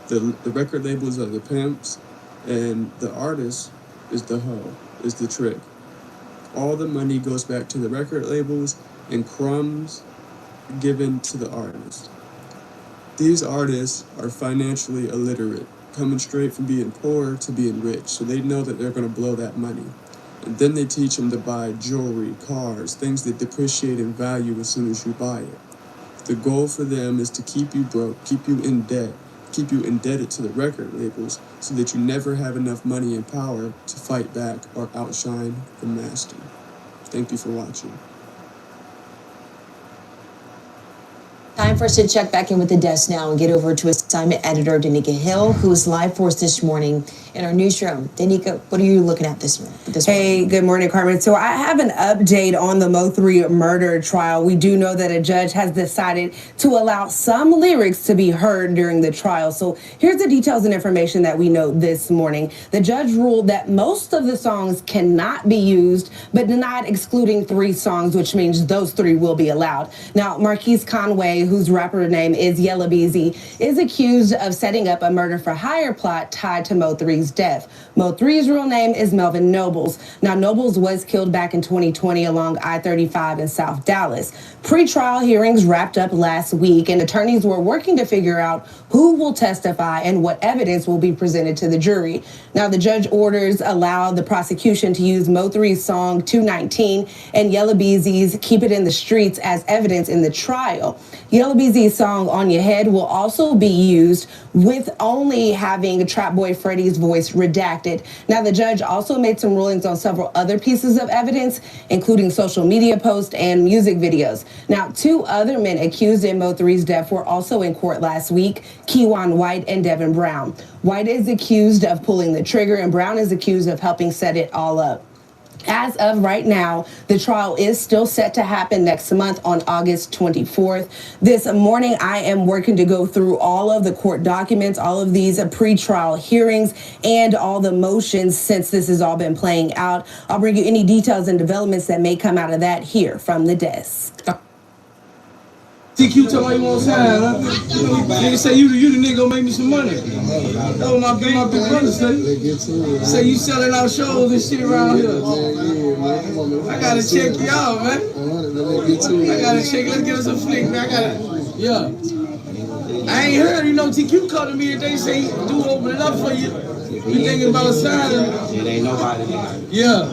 The record labels are the pimps, and the artist is the hoe, is the trick. All the money goes back to the record labels and crumbs given to the artist. These artists are financially illiterate, coming straight from being poor to being rich, so they know that they're going to blow that money. And then they teach them to buy jewelry, cars, things that depreciate in value as soon as you buy it. The goal for them is to keep you broke, keep you in debt, keep you indebted to the record labels so that you never have enough money and power to fight back or outshine the master. Thank you for watching. Time for us to check back in with the desk now and get over to assignment editor Danica Hill, who is live for us this morning in our newsroom. Danica, what are you looking at this morning? Hey, good morning, Carmen. So I have an update on the Mo3 murder trial. We do know that a judge has decided to allow some lyrics to be heard during the trial. So here's the details and information that we know this morning. The judge ruled that most of the songs cannot be used, but denied excluding 3 songs, which means those 3 will be allowed. Now, Marquise Conway, who's rapper name is Yella Beezy, is accused of setting up a murder-for-hire plot tied to Mo3's death. Mo3's real name is Melvin Nobles. Now, Nobles was killed back in 2020 along I-35 in South Dallas. Pre-trial hearings wrapped up last week, and attorneys were working to figure out who will testify and what evidence will be presented to the jury. Now, the judge orders allow the prosecution to use Mo3's song 219 and Yella Beezy's Keep It in the Streets as evidence in the trial. Yella Beezy's song On Your Head will also be used, with only having Trap Boy Freddy's voice redacted. Now, the judge also made some rulings on several other pieces of evidence, including social media posts and music videos. Now, 2 other men accused in Mo3's death were also in court last week, Keywan White and Devin Brown. White is accused of pulling the trigger, and Brown is accused of helping set it all up. As of right now, the trial is still set to happen next month on August 24th. This morning, I am working to go through all of the court documents, all of these pre-trial hearings, and all the motions since this has all been playing out. I'll bring you any details and developments that may come out of that here from the desk. TQ tell me you want sign, huh? Nigga say you the nigga gonna make me some money. That's what my big brother say. Say you selling out shows and shit around here. I gotta check you out, man. I gotta check. Let's get us a flick, man. Yeah. I ain't heard, TQ called to me and they say do open it up for you. You thinking about signing? It ain't nobody. Yeah.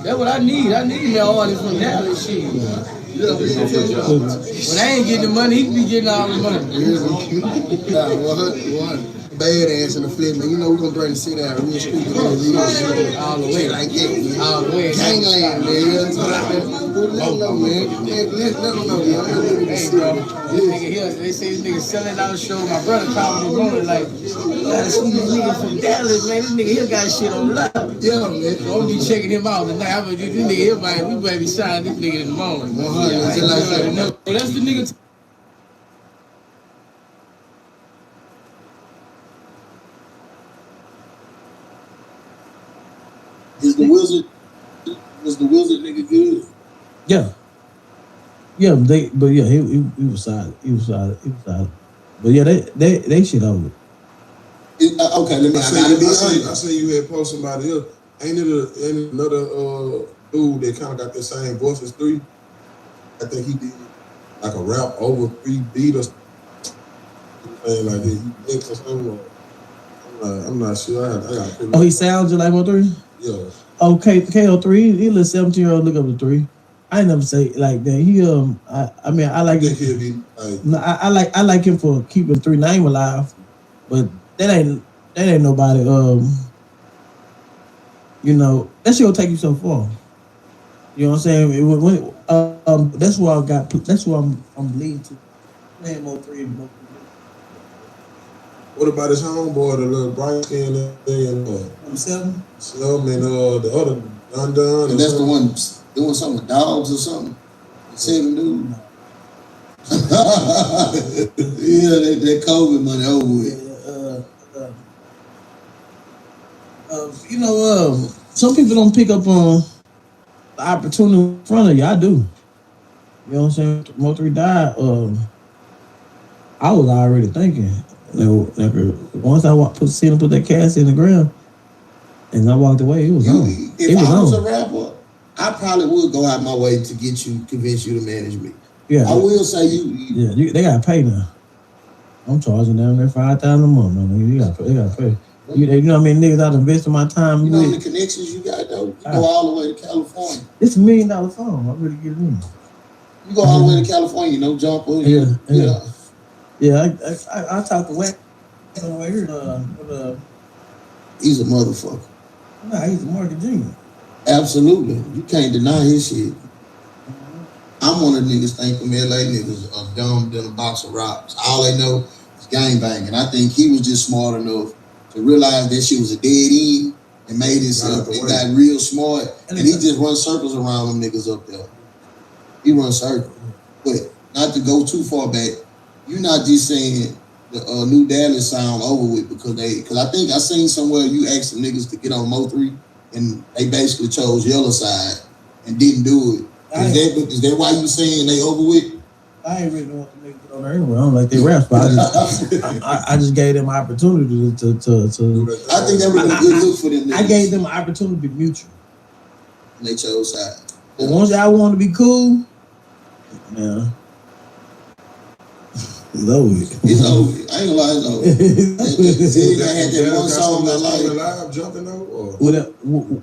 That's what I need. I need me all this from Dallas shit. When I ain't getting the money, he be getting all the money. Badass in the flip, man. We're gonna bring the city out real street. All the way. Like that. All the way. Gangland, man. Let them know, man. Let them know, man. Hey, bro. This nigga here, they say this nigga selling out a show. My brother called me morning like, you gotta see this nigga from Dallas, man. This nigga here got shit on lock. Yeah, man. So I'm be checking him out tonight. This nigga here, man, we better be signing this nigga in the morning. 100. So that's the nigga. Was the wizard nigga good? Yeah. Yeah, he was solid. He was solid. But yeah, they shit over. Okay, let me. I say you had posted somebody else. Ain't it another dude that kind of got the same voice as 3? I think he did like a rap over 3 beat or something like that. He mixed or something. I'm not sure. I got. He sounds just like Mo3? Yeah. Okay, KO3, he little 17-year-old look up to 3. I ain't never say it like that. He I like him. I like him for keeping 3 name alive, but that ain't nobody. That shit will take you so far. You know what I'm saying? That's where I'm leading to. Playing Mo3. What about his homeboy, the little bright skin and 7? Slum and the other Dun? And that's the one doing something with dogs or something? 7 dude? Yeah, that COVID money over with. Some people don't pick up on the opportunity in front of you. I do. You know what I'm saying? Mo3 died. I was already thinking. Once I seen him put that cast in the ground, and I walked away, it was on. If I was a rapper, I probably would go out my way to convince you to manage me. Yeah, I will say you. Yeah, they gotta pay now. I'm charging down there $5,000 a month, man. They gotta pay. You know what I mean? Niggas out investing my time. You know the connections you got though. You go all the way to California. It's $1 million song. I really get it in. You go all the way to California, jump over. Yeah, I talked to Wack over here. He's a motherfucker. Nah, he's a market genius. Absolutely. You can't deny his shit. I'm one of the niggas think them LA niggas are dumb than a box of rocks. All they know is gangbanging. I think he was just smart enough to realize that shit was a dead end and made himself. He got real smart. And he just runs circles around them niggas up there. He runs circles. But not to go too far back, you're not just saying the New Dallas sound over with because I think I seen somewhere you asked some niggas to get on Mo3 and they basically chose Yellow side and didn't do it. Is that why you saying they over with? I ain't really want to make it on there anyway. I don't like they rap, but I just gave them opportunity to. I think that was a good look for them. I gave them an opportunity to be mutual. And they chose side. But once y'all want to be cool, yeah. It's over. It's over. I ain't gonna lie, it's over. See, I had that one song I like. Live jumping over, or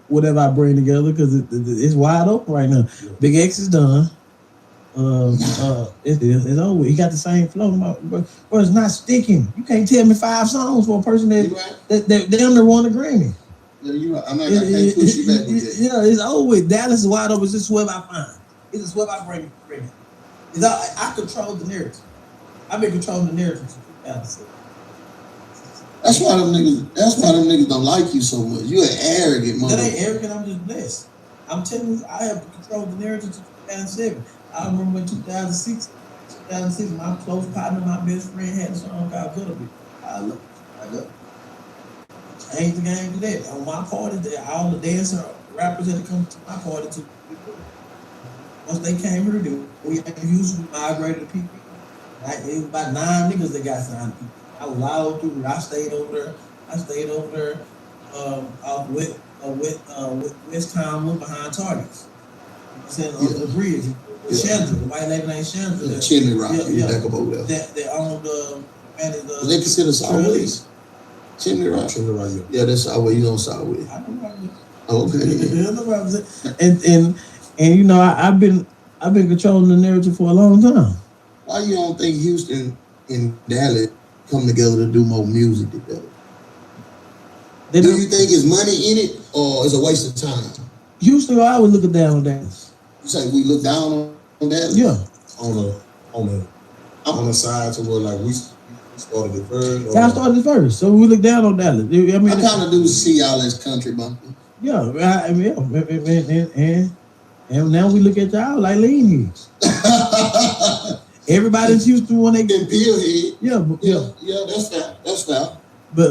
whatever I bring together, because it's wide open right now. Yeah. Big X is done. It's over. He got the same flow, but it's not sticking. You can't tell me 5 songs for a person that damn near won a Grammy. Yeah, you right. I can't push you back with that. Yeah, it's over with. Dallas is wide open. It's just whoever I find. It's just whoever I bring. I control the narrative. I've been controlling the narrative since 2006. That's why them niggas don't like you so much. You an arrogant mother. That ain't arrogant. I'm just blessed. I'm telling you, I have controlled the narrative since 2007. I remember in 2006, my close partner, my best friend, had a song called "Good Bit." I look. Changed the game to that. On my party, all the dancers, rappers that come to my party to. Once they came here, we usually migrated to people. It was about 9 niggas that got signed. I was loud through. I stayed over there. With West Town behind Targets. On the bridge. Chandra, the white lady named Chandra. Chimney Rock. Back up over there. That owned they consider Southwest. Chimney Rock. Yeah, that's Southwest. You know Southwest. I know. Okay. And you know I've been controlling the narrative for a long time. Why you don't think Houston and Dallas come together to do more music together? Do you think it's money in it, or is it a waste of time? Houston, I always look down on Dallas. You say we look down on Dallas? Yeah. On the side to where like we started it first. I started it first, so we look down on Dallas. I kind of do see y'all as country bumping. Yeah, and now we look at y'all like lean heads. Everybody's Houston when they get Pillhead. Yeah, that's fair. But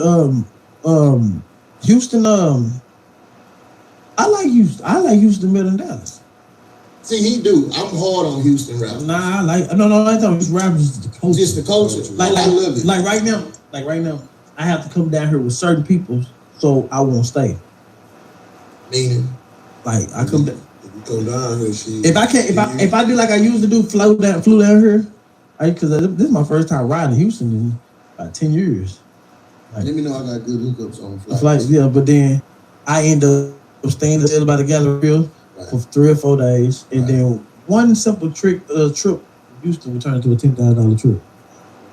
Houston, I like Houston better than Dallas. See, he do. I'm hard on Houston rappers. Nah, I ain't talking just rappers, just the culture. Just the culture. I love it. Like right now, I have to come down here with certain people so I won't stay. Meaning? Like I come down. Come down here, if I do like I used to do, flew down here, because this is my first time riding Houston in about 10 years. Like, let me know I got good hookups on flights. Yeah, but then I end up staying by the Galleria for 3 or 4 days, and then one simple trip Houston will turn into a $10,000 trip. You know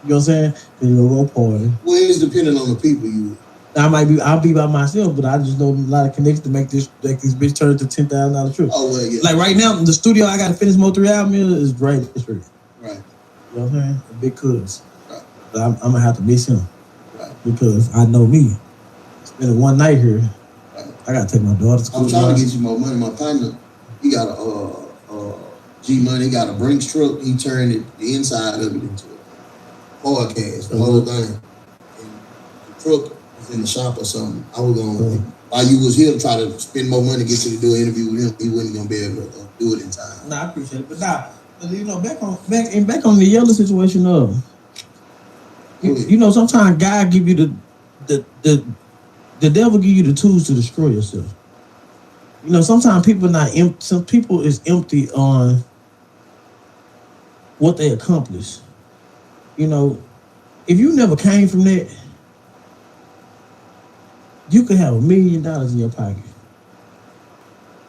what I'm saying? Then you'll go party. Well, it's depending on the people you with. I'll be by myself, but I just know a lot of connections to make this bitch turn to $10,000 trip. Oh well, yeah. Like right now, the studio I got to finish Mo3 album is great. It's free. Right. You know what I'm saying? A big cuz. Right. But I'm gonna have to miss him. Right. Because I know me. Spending one night here, right. I gotta take my daughter to school. I'm trying to get you more money. My partner, he got a G Money. He got a Brinks truck. He turned the inside of it into a podcast, the whole thing. And the truck in the shop or something. I was gonna while you was here to try to spend more money to get you to do an interview with him, he wasn't gonna be able to do it in time. Nah, I appreciate it, but you know, back on the yellow situation you know, sometimes God give you the devil give you the tools to destroy yourself. You know, sometimes people not empty. Some people is empty on what they accomplish. You know, if you never came from that, you could have $1 million in your pocket.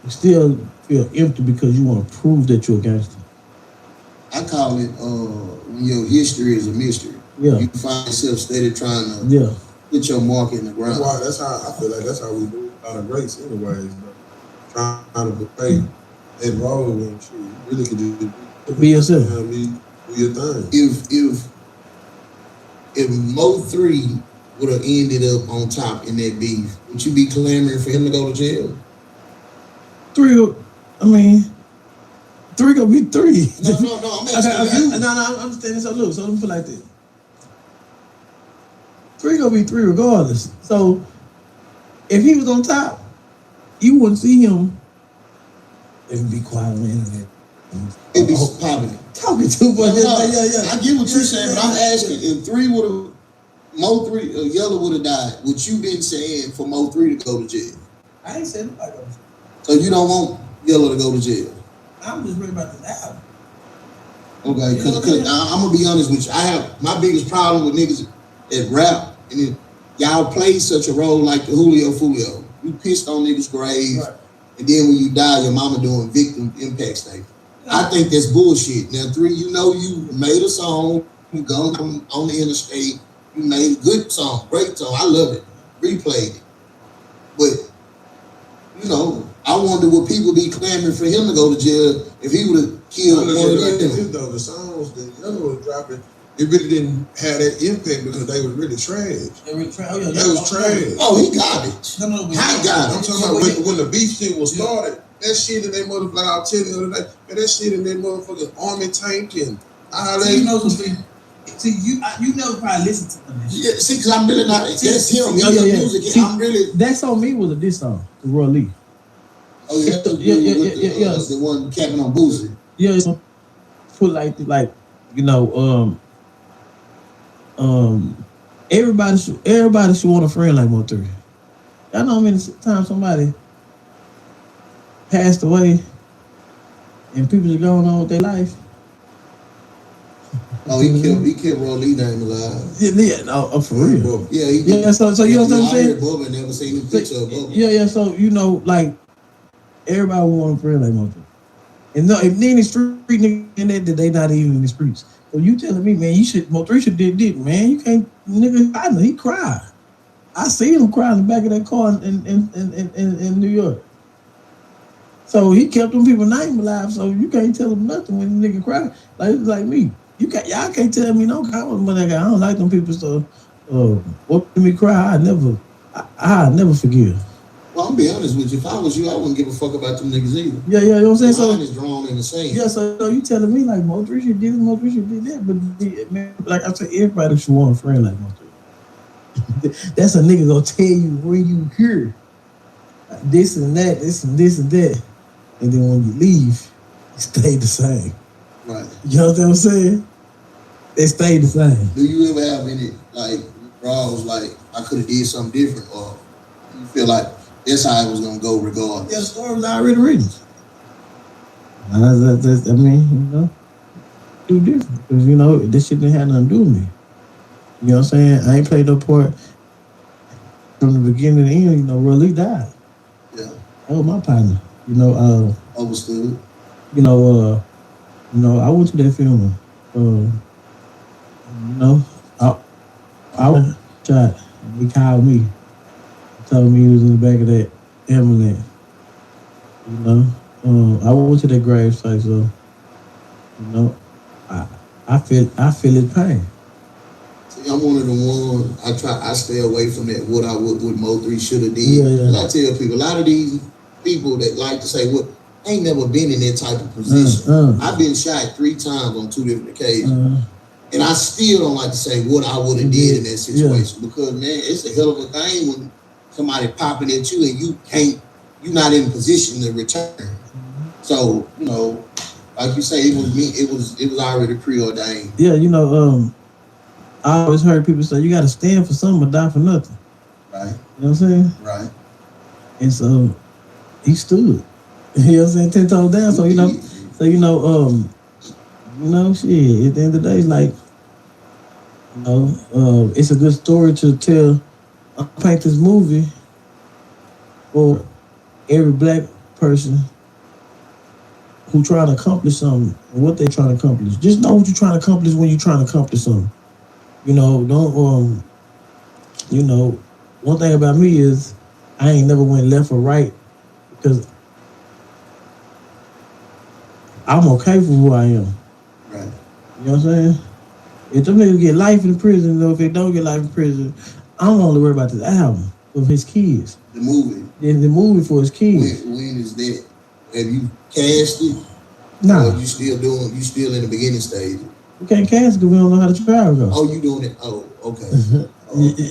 You still feel empty because you want to prove that you're a gangster. I call it when your history is a mystery. Yeah. You find yourself steady trying to put your mark in the ground. That's how I feel like that's how we do a lot of greats anyways. Trying to play that role and shit. You really could just be yourself. Do your thing. If Mo3 would have ended up on top in that beef, would you be clamoring for him to go to jail? 3 gonna be 3. No, I'm asking you. No, I'm understanding. So look, let me put like this. 3 gonna be 3 regardless. So if he was on top, you wouldn't see him. If he be quiet on the internet. It be popping. Talking too much. Yeah. I get what you're saying, but I'm asking if Mo3, Yellow would have died, would you been saying for Mo3 to go to jail? I ain't said nobody go to jail. So you don't want Yellow to go to jail? I'm just worried about this album. Okay, because I'm gonna be honest with you. I have my biggest problem with niggas at rap, and then y'all play such a role like the Julio Fulio. You pissed on niggas' grave, and then when you die, your mama doing victim impact statement. I think that's bullshit. Now, 3, you know you made a song, you gone on the interstate, you made a good song, great song, I love it, replayed it. But, you know, I wonder would people be clamoring for him to go to jail if he would have killed one of them? Though the songs that Yellow was dropping, it really didn't have that impact because they was really trash. They was trash. Oh, he garbage. How garbage? I'm talking about when the beef shit was started. That shit in that motherfucker, like I was telling you the other day, man, that shit in that motherfucking army tank and you know something. See, you never probably listen to them. Yeah, see, because I'm really not. That's him. Music. See, I'm really. That song me was a diss song to Roy Lee. Oh yeah, the one capping on Boosie. Yeah, put like you know, everybody should want a friend like Mo3. I know how many times somebody passed away and people are going on with their life. Oh, he kept Roy Lee name alive. Yeah, no, for real. Yeah, so you know what I'm saying? Bubba never seen the picture of Bubba. Yeah, so you know, like everybody want a friend like Mo3. And no, if they in the street nigga in there, they not even in the streets. So you telling me, man, Mo3 should did it, man. You can't, nigga, I know he cried. I seen him cry in the back of that car in New York. So he kept them people's name alive, so you can't tell them nothing when the nigga cry. Like me. Y'all can't tell me no comment, but I don't like them people, so what me cry, I never forgive. Well, I'm be honest with you. If I was you, I wouldn't give a fuck about them niggas either. Yeah, you know what I'm saying? So is drawn in the same. Yeah, so you telling me like Mo3 should did this, Mo3 should did that, but man, like I said, everybody should want a friend like Mo3. That's a nigga gonna tell you when you hear this and that, this and this and that, and then when you leave, it stay the same. Right. You know what I'm saying? They stay the same. Do you ever have any like draws like I could have did something different, or you feel like that's how it was gonna go regardless? Yeah, the story was already written. I mean, you know, do different because you know this shit didn't have nothing to do with me. You know what I'm saying? I ain't played no part from the beginning to the end. You know, Roy Lee died. Yeah. That was my partner. You know, understood. You know, I went to that funeral. You know, I was shot. He called me, told me he was in the back of that ambulance. You know, I went to that grave site, so you know, I feel his pain. See, I'm one of the ones I stay away from that. What Mo3 should have did. Yeah. And I tell people, a lot of these people that like to say, "What I ain't never been in that type of position." I've been shot 3 times on 2 different occasions. And I still don't like to say what I would have did in that situation because, man, it's a hell of a thing when somebody popping at you and you're not in a position to return. So, you know, like you say, it was already preordained. Yeah, you know, I always heard people say you got to stand for something or die for nothing. Right. You know what I'm saying? Right. And so he stood. You know what I'm saying? 10 toes down. So you know, shit, at the end of the day, it's like, you know, it's a good story to tell. I paint this movie for every black person who trying to accomplish something, and what they trying to accomplish. Just know what you're trying to accomplish when you're trying to accomplish something. You know, don't, you know, one thing about me is I ain't never went left or right because I'm okay for who I am. Right. You know what I'm saying? If them niggas get life in prison, or if they don't get life in prison, I'm only worried about this album of his kids. The movie. The movie for his kids. When is that? Have you cast it? Nah. Or you still in the beginning stage? We can't cast it because we don't know how the trial goes. Oh, you doing it? Oh, okay.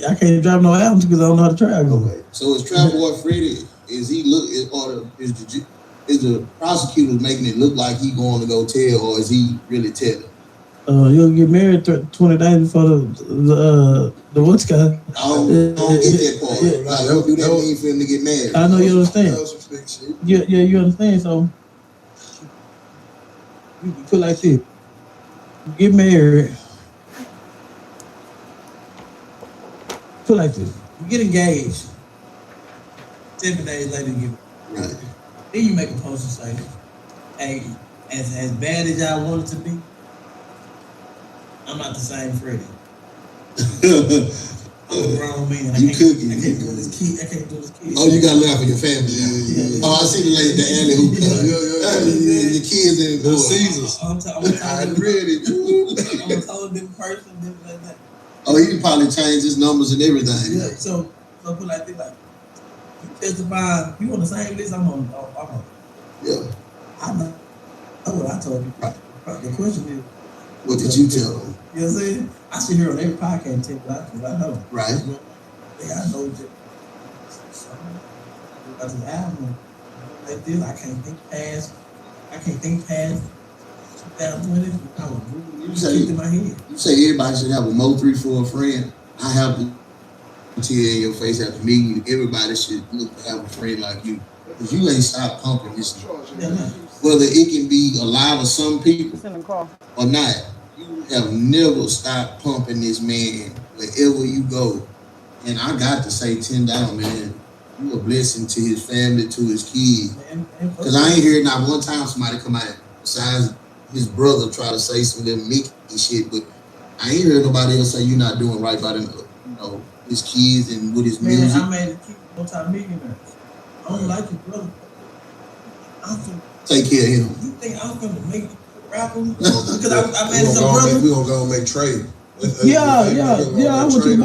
I can't drop no albums because I don't know how the trial goes. Okay. So is Trap Boy Freddy? Is he is is the prosecutor making it look like he going to go tell, or is he really telling? You'll get married 20 days before the what's guy. I don't get that part. Like, what do that mean for him to get married? I know you understand. Yeah, you understand. So you put like this: you get married. Put like this: you get engaged. 7 days later, you get married. Right. Then you make a post and say, "Hey, as bad as y'all want it to be, I'm not the same Freddie. I'm a grown man. I can't do this kid. Oh, you got to laugh for your family. Yeah. Oh, I see the lady, the alley who your kids in the Caesars. I'm ready. I'm a totally different person. Like that. Oh, he probably changed his numbers and everything. Yeah. So put like this, like you testify. You on the same list? I'm on. Yeah. I know what I told you. The question is, what did you tell them? You know what I'm saying? I sit here on every podcast and tell you what I know. Right. Yeah, I know that. As an album like this, I can't think past 2020. I was really in my head. You say everybody should have a Mo3 for a friend. I have to tell you in your face after meeting you, everybody should look to have a friend like you. Because you ain't stopped pumping this. Whether it can be alive or some people or not, you have never stopped pumping this man wherever you go. And I got to say 10 down, man. You a blessing to his family, to his kids. Because I ain't heard not one time somebody come out besides his brother try to say some little Mickey shit, but I ain't heard nobody else say you're not doing right by them, his kids and with his music. Man, I made a kid multi-millionaire. I don't like your brother. Take care of him. You think I'm gonna make a rapper? Because I made some brother. We gonna go and make trade. Yeah. I want you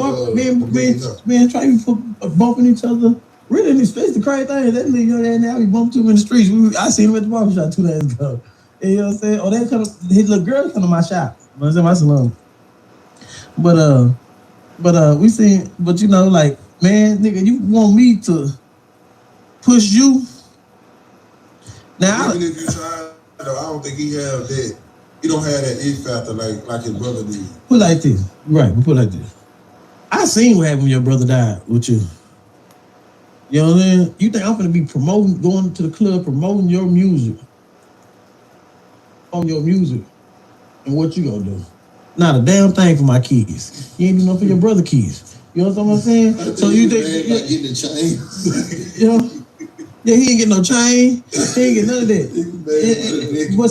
man, trying to put bumping each other. Really, especially the crazy thing, that little young now we bumped him in the streets. I seen him at the barbershop 2 days ago. And you know what I'm saying? Or that kind of his little girl come to my shop. You know what I'm saying? My salon. But we seen, but like, man, nigga, you want me to push you? Now, even if you try, I don't think he have that. He don't have that it factor like his brother did. Put like this, right? Put like this. I seen what happened when your brother died with you. You know what I'm saying? You think I'm gonna be going to the club, promoting your music, on your music, and what you gonna do? Not a damn thing for my kids. You ain't do nothing for your brother kids. You know what I'm saying? So you think getting the chain? Yeah, he ain't getting no chain. He ain't getting none of that. But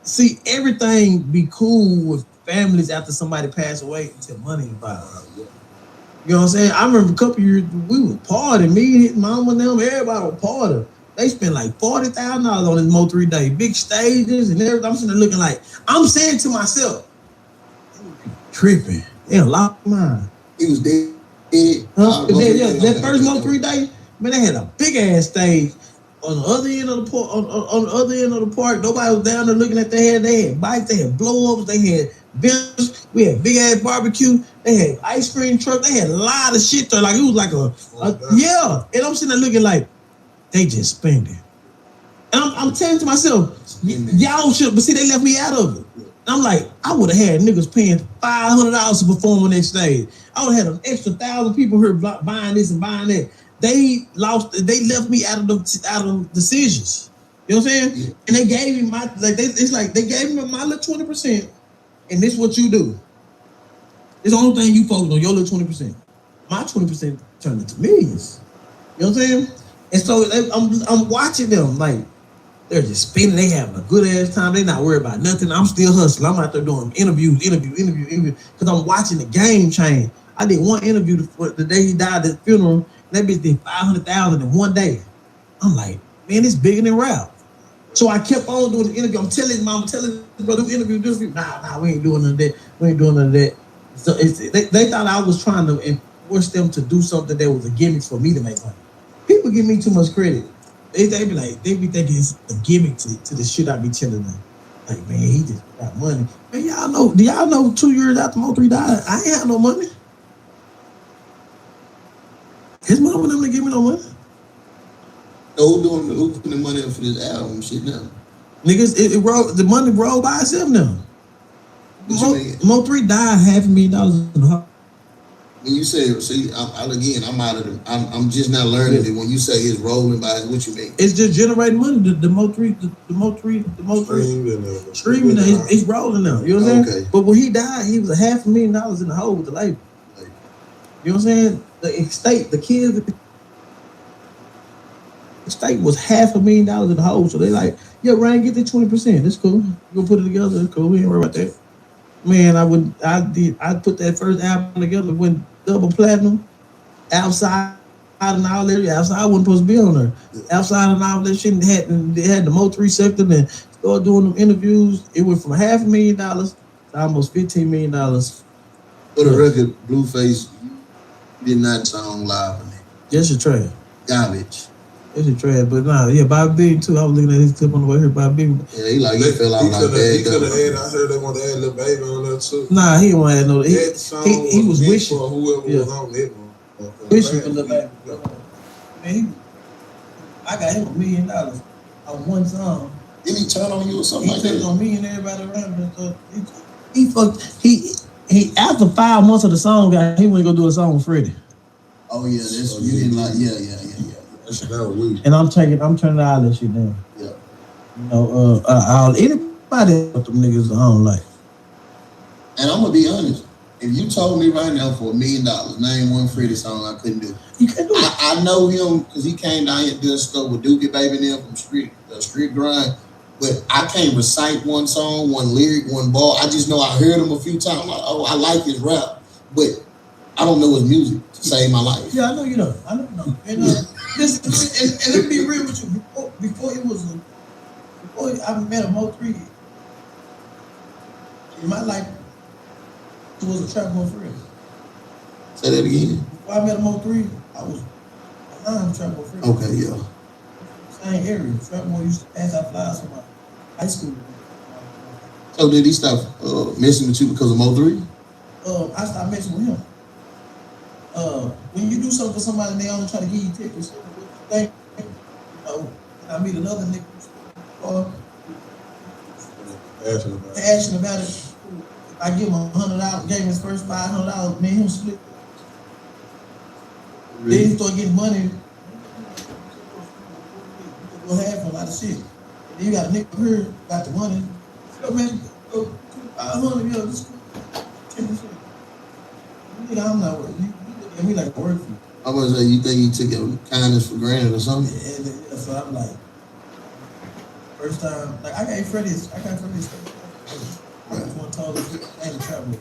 see, everything be cool with families after somebody pass away until money involved. You know what I'm saying? I remember a couple years we was partying. Me, his mama, and them, everybody was partying. They spent like $40,000 on this Mo3 day, big stages and everything. I'm sitting there looking like, I'm saying to myself, tripping. They a lot of mine. He was dead. That first Mo3 day, man, they had a big ass stage on the other end of the park. On the other end of the park, nobody was down there looking at their head. They had bikes, they had blow ups, they had benches. We had big ass barbecue. They had ice cream truck. They had a lot of shit there. Like it was like yeah. And I'm sitting there looking like they just spend it. And I'm telling to myself, y'all should. But see, they left me out of it. I'm like, I would have had niggas paying $500 to perform on that stage. I would have had an extra 1,000 people here buying this and buying that. They left me out of the decisions. You know what I'm saying? Yeah. And they gave me they gave me my little 20%, and this what you do. It's the only thing you focus on, your little 20%. My 20% turned into millions. You know what I'm saying? And so I'm watching them like they're just spending. They having a good ass time. They not worried about nothing. I'm still hustling. I'm out there doing interviews because I'm watching the game change. I did one interview the day he died at the funeral. That bitch did 500,000 in one day. I'm like, man, it's bigger than rap. So I kept on doing the interview. I'm telling his mom, telling his brother, interview. Nah, we ain't doing none of that. We ain't doing none of that. So they thought I was trying to enforce them to do something that was a gimmick for me to make money. People give me too much credit. They be thinking it's a gimmick to the shit I be telling them. Like, man, he just got money. Man, do y'all know 2 years after Mo3 died, I ain't had no money. His mama never give me no money. No, who putting the money up for this album shit now? Niggas, it rolled, the money rolled by itself now. Mo3 died $500,000 in the hole. When you say, see, I'm out of I'm just now learning it. When you say it's rolling by, what you mean? It's just generating money. The Mo3 streaming, it's rolling now. You know what I'm saying? But when he died, he was $500,000 in the hole with the label. You know what I'm saying? The estate, the kids, the estate was $500,000 in the hole. So they like, yo, Ryan, get the 20%. That's cool. We'll put it together. It's cool. We ain't worry about that. Man, I put that first album together, went double platinum, outside and all that. Outside, I wasn't supposed to be on there. Outside and all that shit, they had the Mo3 sector and started doing them interviews. It went from $500,000 to almost $15 million. For the record, Blueface did not sound live in it. That's your trash. Garbage. That's your trash. But nah, yeah, Bobby B too. I was looking at his clip on the way here. Bobby B. Yeah, he fell out like that. He could have had. I heard they want to add Lil Baby on there too. Nah, he didn't want to add no. He was wishing for whoever was on it. Wishing for Lil Baby. Man, I got him $1 million on one song. Didn't he turn on you or something like that? He turned on me and everybody around me. He fucked. He after 5 months of the song, he went to go do a song with Freddie. Oh yeah, that's you didn't like. Yeah. That was weird. And I'm turning all that shit down. Yeah. You know, anybody with them niggas I don't like. And I'm gonna be honest. If you told me right now for $1 million, name one Freddie song, I couldn't do it. You can't do it. I know him because he came down here and did stuff with Dookie Baby and them from Street Grind. But I can't recite one song, one lyric, one bar. I just know I heard him a few times. I'm like, oh, I like his rap, but I don't know his music to save my life. Yeah, I know you don't. I know you don't. And let me be real with you. Before I met a Mo3, in my life, it was a trap Mo for real. Say that again. Before I met a Mo3, I was trap Mo for real. Okay, yeah. Same area. Trap Mo used to pass out flyers from my high school. So did he stop messing with you because of Mo3? I stopped messing with him. When you do something for somebody and they only try to give you tips, I meet another nigga passionate about it. I give him $100, gave him his first $500, man, him split. Really? Then he start getting money. Go half a lot of shit. And then you got a nigga here, got the money. Yo, man, go 500, yo, this 10%. Nigga, I'm not working. And we like work for you. I was like, you think he took your kindness for granted or something? Yeah, so I'm like, first time, like I got Freddie's. I just want to tell them I ain't travel.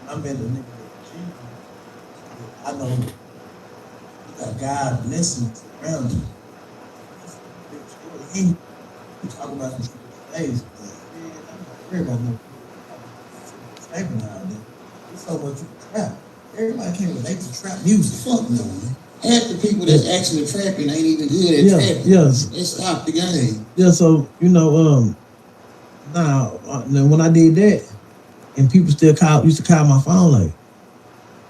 I met a nigga. I know you got God blessings around you. He talk about some days. Man, I'm not worried about no. It's so much trap. Everybody can relate to trap music. Fuck no, man. Half the people that's actually trapping ain't even good at trapping. Yes. They stopped the game. Yeah, so you know, now when I did that, and people still used to call my phone like,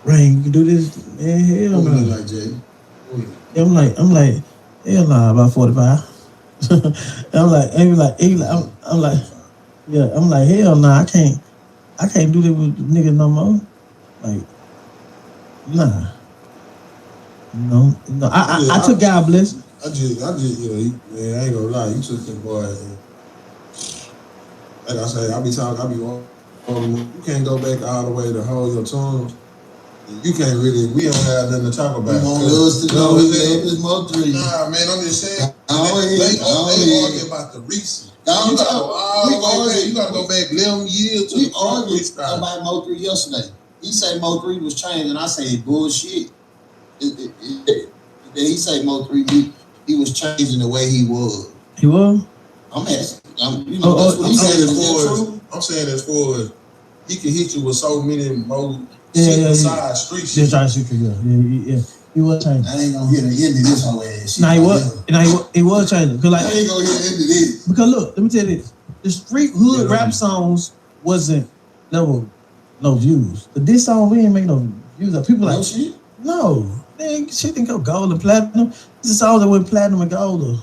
Rain, you can do this? Man, hell no. Like Jay. I'm like, hell nah, about 45. I'm like, hell nah, I can't do that with niggas no more. Like, nah. No. I took God blessing. I just, man, I ain't gonna lie, you took that boy. Like I say, I be wrong. You can't go back all the way to hold your tongue. You can't really, we don't have nothing to talk about. You want us to know his Mo3. Nah, man, I'm just saying. They argue about the recent. You gotta go back 11 years to we argued about Mo3 yesterday. He said Mo3 was changed, and I said bullshit. He said Mo3 he was changing the way he was. He was? I'm asking. That's what he said. I'm saying as far as he can hit you with so many more side street shit. Yeah. He was changing. I ain't gonna hear the end of this whole ass shit. Nah, he was changing. Cause like, I ain't gonna hear the end of this. Because look, let me tell you this. The street hood rap songs wasn't no views. But this song, we ain't make no views. People like, shit? no. Man, shit didn't go gold and platinum. This is all that went platinum and gold.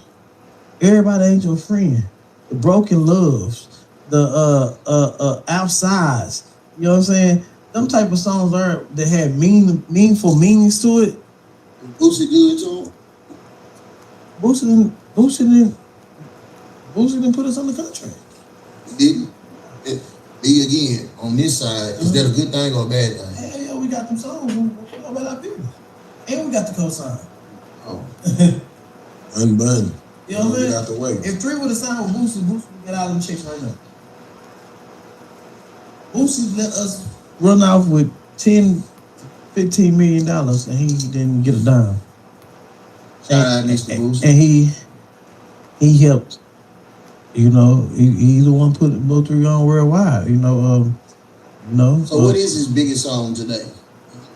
Everybody ain't your friend. The Broken Loves, the Outsides. You know what I'm saying? Them type of songs are that had meaningful meanings to it. Boosie good to him? Boosie didn't put us on the contract. Didn't. Me again, on this side, is that a good thing or a bad thing? Hell yeah, we got them songs. We know about our business. And we got the cosign. Oh. Unbuttoned. You know what I mean? Out the way. If 3 would have signed with Boosie would get out of them chicks right now. Boosie let us run off with $10, $15 million and he didn't get a dime. Shout out Mr. Boosie. And he helped. You know, he's the one put Mo3 on worldwide. So what is his biggest song today?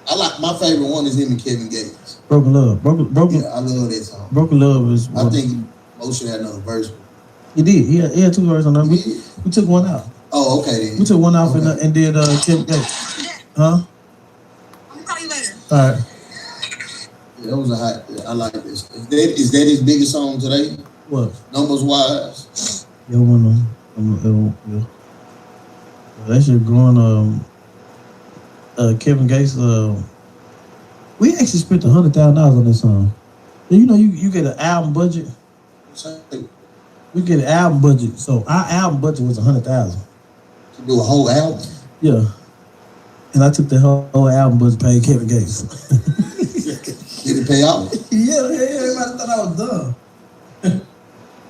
I like my favorite one is him and Kevin Gates. Broken Love. Broken. Yeah, I love that song. Broken Love is. I think Mo should have another verse. He did. He had 2 verses on that. We took one out. Oh, okay. Then. We took one out and did Kevin Gates. Huh? I'm gonna call you later. All right. Yeah, that was a hot. I like this. Is that his biggest song today? What? Numbers wise. Yeah. That shit going. Kevin Gates. We actually spent $100,000 on this song. You know, you get an album budget. We get an album budget, so our album budget was $100,000. To do a whole album. Yeah. And I took the whole album budget, paid Kevin Gates. Did it pay out? Yeah. Everybody thought I was dumb.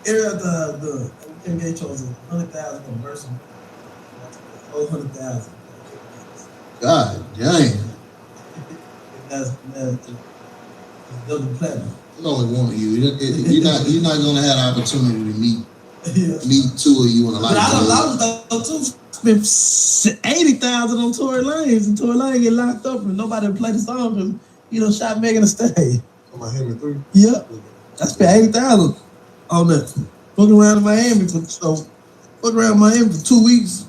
Everybody thought I was dumb. Kevin Gates chose $100,000 for a verse. Oh, $100,000. God dang. That's double platinum. There's only one of you. You're not gonna have the opportunity to meet 2 of you in a lifetime. I was too. Spent $80,000 on Tory Lanez, and Tory Lanez get locked up, and nobody would play the song because shot Megan Thee Stallion. On him and 3. Yep. I spent $80,000 on that. Fucking around in Miami for 2 weeks.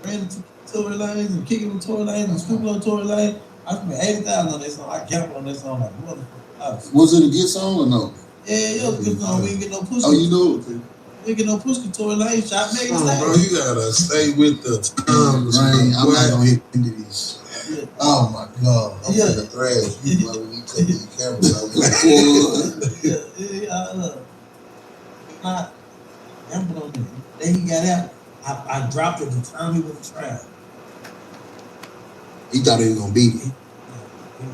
Ran into Tory Lanez and kicking with Tory Lanez and scooping on Tory Lanez. I spent $80,000 on that song. I gambled on that song like motherfucker. Was it a good song or no? Yeah, it was a good song. We didn't get no pussy. Oh, you know it. We didn't get no pussy. Tory Lanez shot Megan Thee Stallion. Bro, you gotta stay with the times. Right, I'm not gonna hit into these. Yeah. Oh my God. I'm gonna thrash you when you take the camera out. I gambled on it. Then he got out. I dropped it the time he was in trial. He thought he was gonna beat it.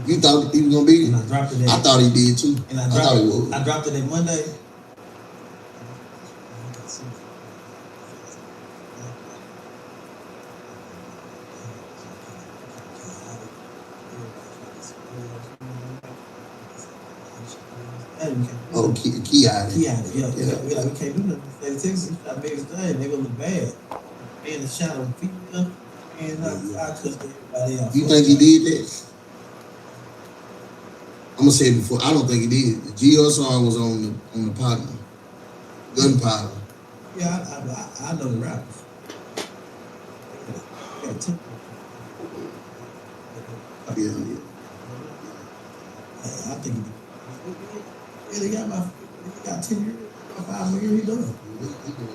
You thought he was gonna beat it? And I dropped it. I thought he did too. And I thought he would. I dropped it that Monday. Oh, key out of it. Yeah. We can't do nothing. They Texas shot Megan Thee Stallion. They gonna look bad. Man, the shot on female. And I cussed everybody out. You think he did that? I'm gonna say it before. I don't think he did. The GL song was on the partner. Gunpowder. Yeah, I know the rappers. Yeah. I think he got 10 years, 5 years, he done.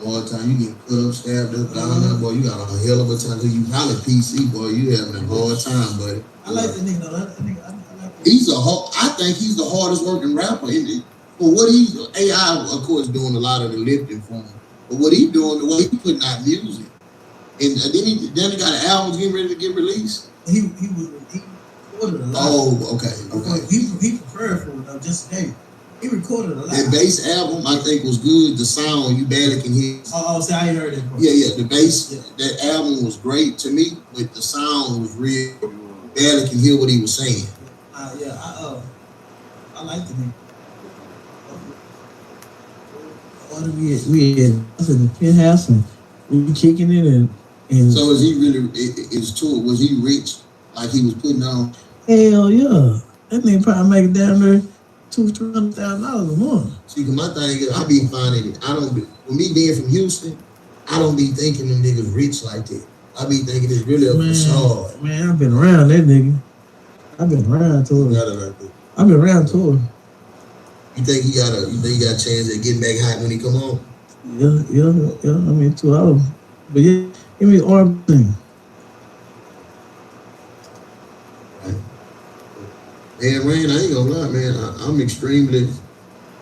All the time you get cut up, stabbed up, down there, boy. You got a hell of a time. Cause you probably PC, boy. You having a hard time, buddy. I like that nigga though. I like I think he's the hardest working rapper. For what he's AI, of course, doing a lot of the lifting for him. But what he doing, the way he putting out music, and then he got an album getting ready to get released. He recorded a lot. Oh, okay. He prepared for it though, just today. He recorded a lot. That bass album, I think, was good. The sound, you barely can hear. Oh, see, I ain't heard it. Yeah. The bass, that album was great to me, but the sound was real. Barely can hear what he was saying. I like the nigga. We had in the penthouse and we were kicking it and so is he really? Was he rich? Like he was putting on? Hell yeah, that nigga probably make it down there $200,000-$300,000 a month. See, cause my thing is, I be finding it. With me being from Houston, I don't be thinking them niggas rich like that. I be thinking it's really a facade. Man, I've been around that nigga. I've been around to him. Got it like that. I've been around tour. You think he got a chance at getting back hot when he come home? Yeah. I mean, too. But yeah, give me the arm thing. Man, Rain, I ain't gonna lie, man.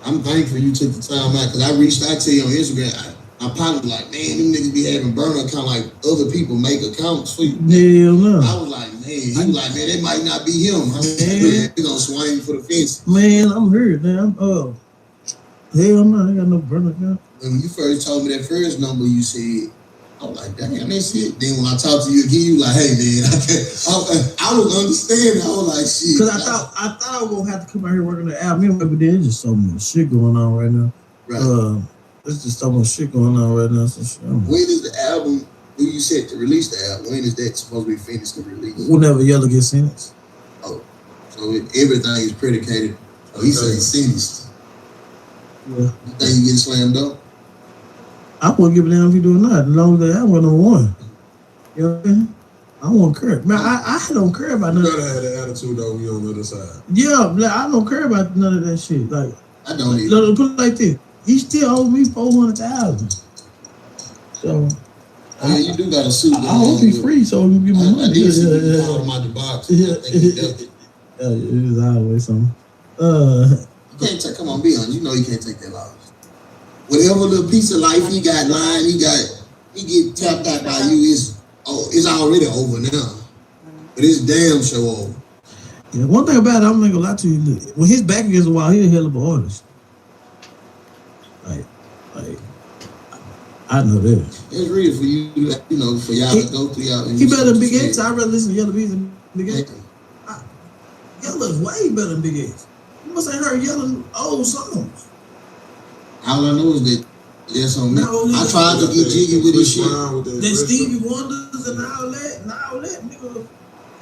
I'm thankful you took the time out because I reached out to you on Instagram. My partner was like, man, them niggas be having burner account like other people make accounts for you. Hell no. I was like, man, he was like, man, that might not be him. I was like, he gonna swing for the fence. Man, I'm hurt, man. Hell no, I ain't got no burner account. When you first told me that first number, you said, I was like, damn, that's it. Then when I talked to you again, you like, hey man, I was understanding. I was like, shit. Cause I thought I was gonna have to come out here working the album, but there's just so much shit going on right now. Right. There's just so much shit going on right now. So when is the album? Who you set to release the album? When is that supposed to be finished to release? Whenever Yellow gets sentenced. Oh, so everything is predicated. Oh, he said sentenced. Yeah. You think you get slammed up? I won't give a damn if you do or not, as long as the album number one. You know what I mean? I won't care. Man, I don't care about none of that. You gotta have the attitude though when you're on the other side. Yeah, like, I don't care about none of that shit. Like, I don't either. Put it like this. He still owes me $400,000. So you do got a suit. I hope he's free so he can give me money. I did see you called him out the box. It is always something. You can't take. Come on, be honest. You know you can't take that loss. Whatever little piece of life he got lying, he get tapped out by you. It's already over now. But it's damn sure over. Yeah, one thing about it, I'm not gonna lie to you. When his back against the wall, he's a hell of an artist. Like, I know that. It's real for you, you know, for y'all to go through y'all. He better than Big X. I'd rather listen to Yellow Bees than Big X. Yellow's way better than Big X. You must have heard Yellow old songs. All I know is that there's some. I tried to get jiggy with this shit. Then Stevie Wonders and all that, nigga.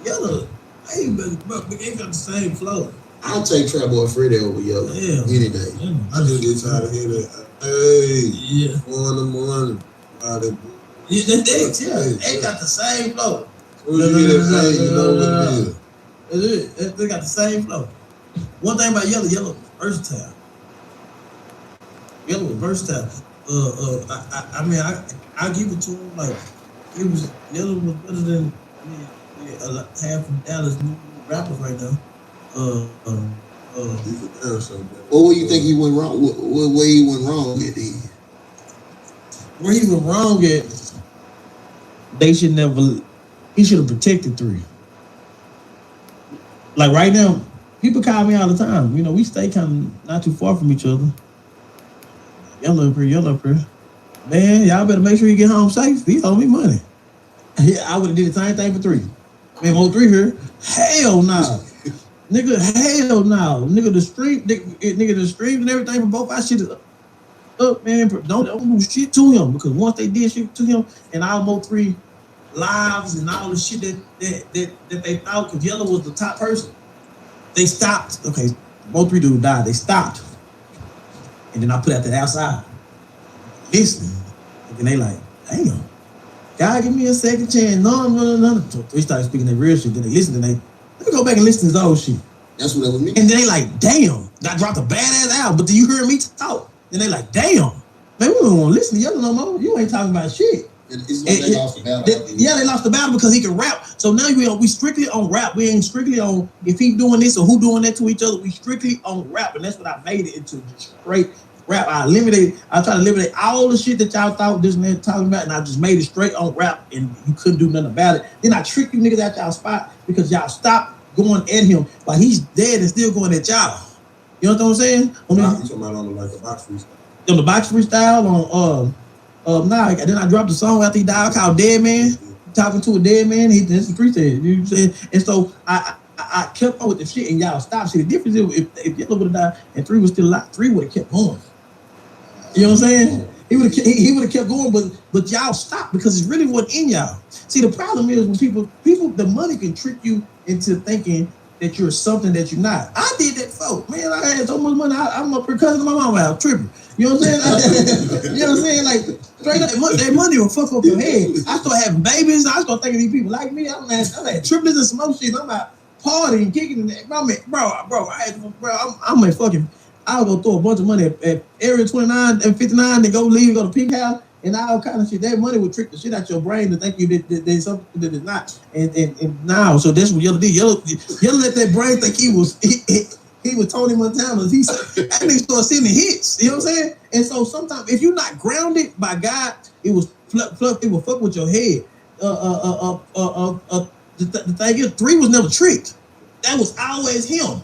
Yellow, hey, but Big X got the same flow. I'll take Trap Boy Freddy over Yellow any day. I just get tired of hearing that. Hey, 4 in the morning. That's X, yeah. They got the same flow. When you hear that thing, you know what it is. They got the same flow. One thing about Yellow versatile. Yellow was versatile. I mean, I give it to him. Like, Yellow was better than half of Dallas new rappers right now. What do you think he went wrong? What way he went wrong at then? Where he went wrong at, he should have protected 3. Like right now, people call me all the time. You know, we stay kind of not too far from each other. Yellow up here. Man, y'all better make sure you get home safe. He owe me money. I would have did the same thing for 3. Man, Mo3 here. Hell no. Nigga, hell no. Nigga, the streams and everything from both our shit is up, man. Don't do shit to him, because once they did shit to him and all Mo3 lives and all the shit that they thought, because Yellow was the top person, they stopped. Okay, Mo3 dude died. They stopped. And then I put out that outside listening. And then they like, damn, God, give me a second chance. No. So they started speaking that real shit. Then they listened and let me go back and listen to this old shit. That's what that was me. And then they like, damn, I dropped a badass album, but do you hear me talk? Then they like, damn, man, we don't want to listen to Yellow no more. You ain't talking about shit. It's like they lost the battle. They lost the battle because he can rap. So now we strictly on rap. We ain't strictly on if he doing this or who doing that to each other. We strictly on rap, and that's what I made it into, just straight rap. I try to eliminate all the shit that y'all thought this man talking about, and I just made it straight on rap, and you couldn't do nothing about it. Then I tricked you niggas out y'all spot because y'all stopped going at him while he's dead and still going at y'all. You know what I'm saying? You talking about on like a box freestyle? On the box freestyle then I dropped a song after he died called Dead Man. Talking to a dead man, this is freestyle. You know what I'm saying? And so I kept on with the shit and y'all stopped. See, the difference is if Yellow would have died and 3 was still alive, 3 would have kept going. You know what I'm saying? He would have kept going, but y'all stopped because it really wasn't in y'all. See, the problem is when people, the money can trick you into thinking that you're something that you're not. I did that before. Man, I had so much money. I'm up here cousin of my mama out tripping. You know what I'm saying? You know what I'm saying? Like, straight up, that money will fuck up your head. I start having babies. I start thinking these people like me. I'm had triplets and some other shit. I'm out. partying, kicking, bro. I'm a fucking. I'll go throw a bunch of money at Area 29 and 59 to go leave, go to Pink House, and all kind of shit. That money would trick the shit out your brain to think you did something that is not. And now, so that's what Yellow did. Yellow let that brain think he was Tony Montana. He said, that nigga started sending hits. You know what I'm saying? And so sometimes if you're not grounded by God, it was it will fuck with your head. The thing is, 3 was never tricked. That was always him.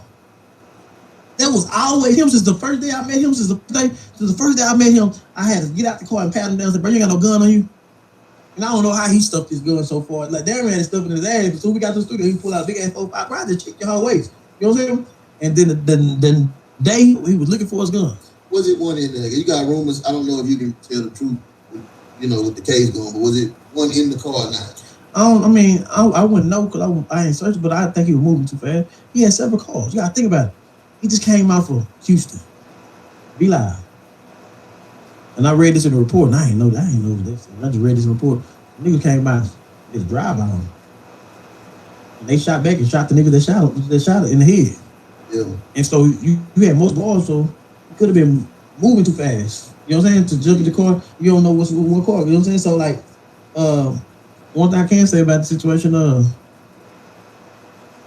That was always him since the first day I met him. Since the first day I met him, I had to get out the car and pat him down and say, bro, you ain't got no gun on you? And I don't know how he stuffed his gun so far. Like, that man is stuffing his ass. So we got to the studio, he pulled out a big ass 4.5 round to check your whole waist. You know what I'm saying? And then the day he was looking for his gun. Was it one in there? You got rumors. I don't know if you can tell the truth, you know, with the case going, but was it one in the car or not? I wouldn't know because I ain't searching, but I think he was moving too fast. He had several cars. You got to think about it. He just came out from Houston. Be live. And I read this in the report, and I ain't know this. I just read this report. The nigga came by, his drive on him. And they shot back and shot the nigga that shot it in the head. Yeah. And so you had most balls, so you could have been moving too fast. You know what I'm saying? To jump in the car, you don't know what's what car. You know what I'm saying? So like, one thing I can say about the situation,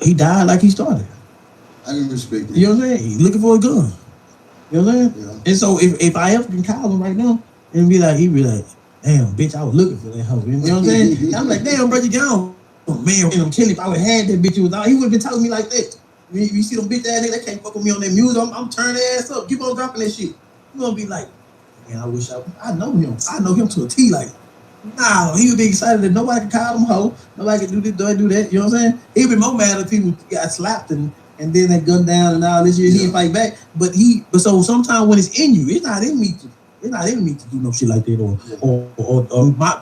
he died like he started. I can respect it. You know what I'm saying? He's looking for a gun. You know what I'm saying? Yeah. And so if I ever can call him right now and be like, he'd be like, damn, bitch, I was looking for that hoe. You know what I'm saying? I'm like, damn, bro, you gone. Oh, man, I'm telling you, if I would have had that bitch, he would have been talking to me like that. You see them bitch ass niggas, they can't fuck with me on their music. I'm turning their ass up. Keep on dropping that shit. You gonna be like, man, I wish I know him. I know him to a T. Like, nah, he would be excited that nobody can call him hoe. Nobody can do this, do that. You know what I'm saying? He'd be more mad if people got slapped and then they gunned down and all this shit. Yeah. He didn't fight back. But so sometimes when it's in you, it's not in me to do no shit like that or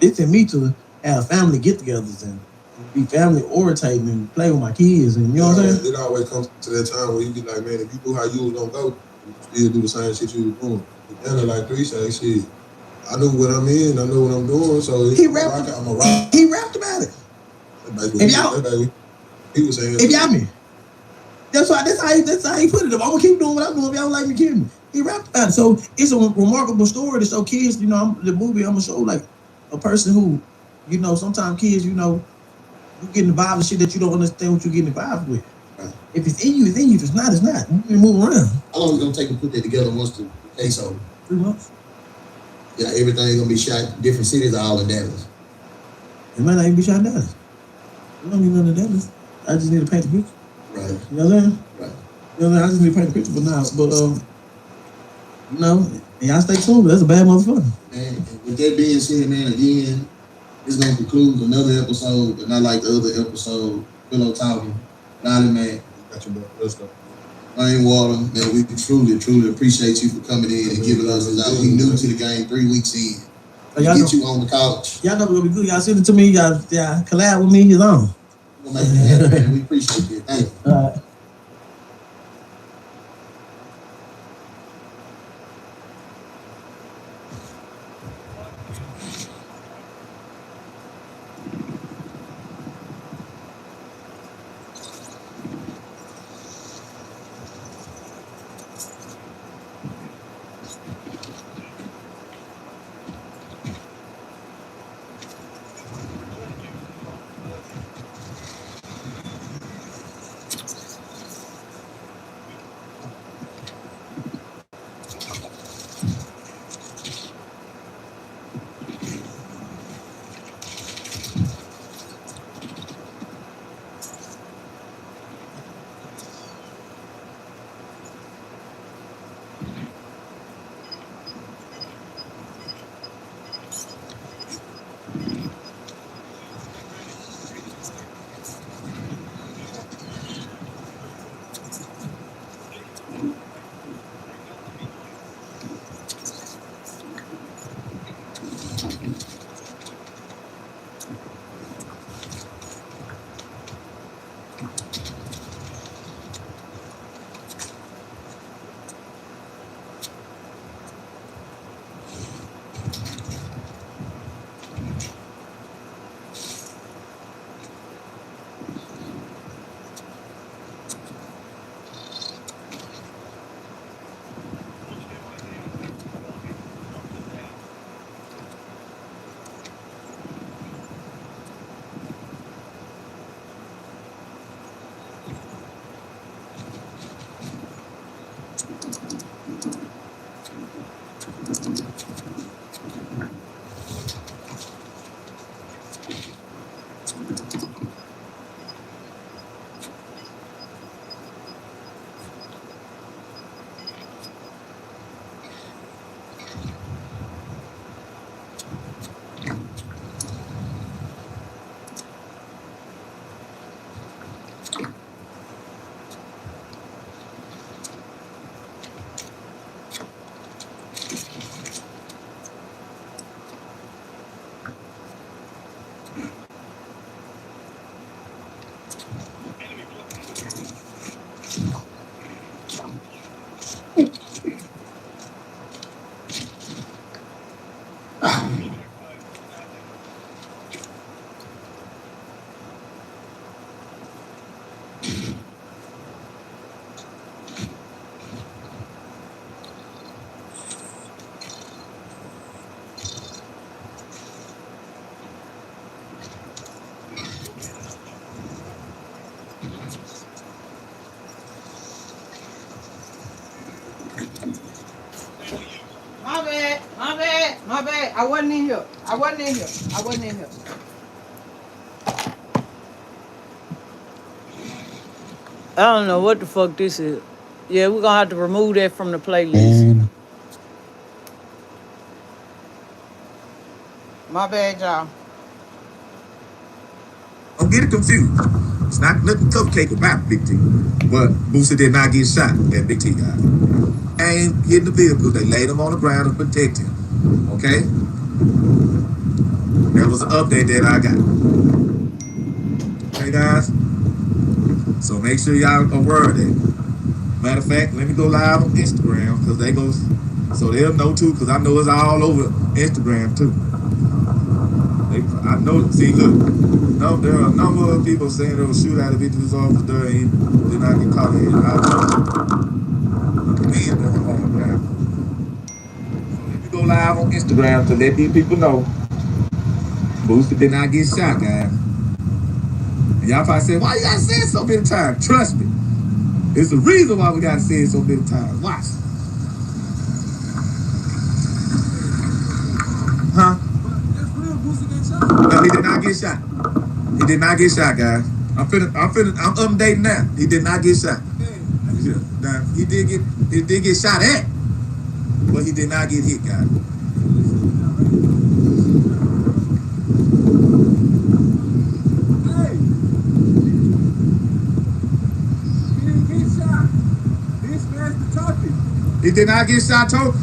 it's in me to have family get-togethers and be family orientating and play with my kids and you know what I'm saying? It always comes to that time where you be like, man, if you do how you was gonna go, you still do the same shit you was doing. And like 3 say, shit, I know what I'm in, I know what I'm doing, so he rapped about it. He was saying if y'all me. That's how he put it. I'm gonna keep doing what I'm doing if y'all like me, kill me. He rapped about it. So it's a remarkable story to show kids, you know, the movie I'm gonna show like a person who, you know, sometimes kids, you know, you get involved in shit that you don't understand what you're getting involved with. Right. If it's in you, it's in you. If it's not, it's not. You can move around. How long is it gonna take to put that together once the case over? 3 months. Yeah, everything's gonna be shot in different cities, all in Dallas. It might not even be shot in Dallas. I don't need none of Dallas. I just need to paint the picture. Right. You know what I'm saying? Right. You know what I'm saying? I just need to paint the picture for now. But you know, y'all stay tuned. That's a bad motherfucker. And with that being said, man, again, it's gonna conclude another episode, but not like the other episode. Pillow talking, Nolly man. Got your boy. Let's go. Rainwater, man, we truly appreciate you for coming in and giving us this out. We new to the game 3 weeks in. Y'all get you on the couch. Y'all know we're gonna be good. Y'all send it to me. Y'all collab with me. He's on. We'll make that happen, man. We appreciate it. Thank you. All right. My bad. My bad. My bad. I wasn't in here. I wasn't in here. I wasn't in here. I don't know what the fuck this is. Yeah, we're gonna have to remove that from the playlist. Man, My bad, y'all. Don't get it confused. It's not nothing cupcake about Big T. But Boosie did not get shot at Big T, guys. Ain't hitting the vehicle. They laid him on the ground to protect him. Okay? That was an update that I got. Okay, guys? So make sure y'all aware of that. Matter of fact, let me go live on Instagram because they go, so they'll know too, because I know it's all over Instagram too. I know, see, look, no, there are a number of people saying there was a shootout at Victor's office there and he did not get caught in. Men on the ground. So let me go live on Instagram to let these people know Booster did not get shot, guys. And y'all probably say, why you gotta say it so many times? Trust me. It's the reason why we gotta say it so many times. Watch. Huh? No, he did not get shot. He did not get shot, guys. I'm updating now. He did not get shot. Yeah. Now, he did get shot at, but he did not get hit, guys. Hey, he didn't get shot. He smashed the turkey. He did not get shot, too.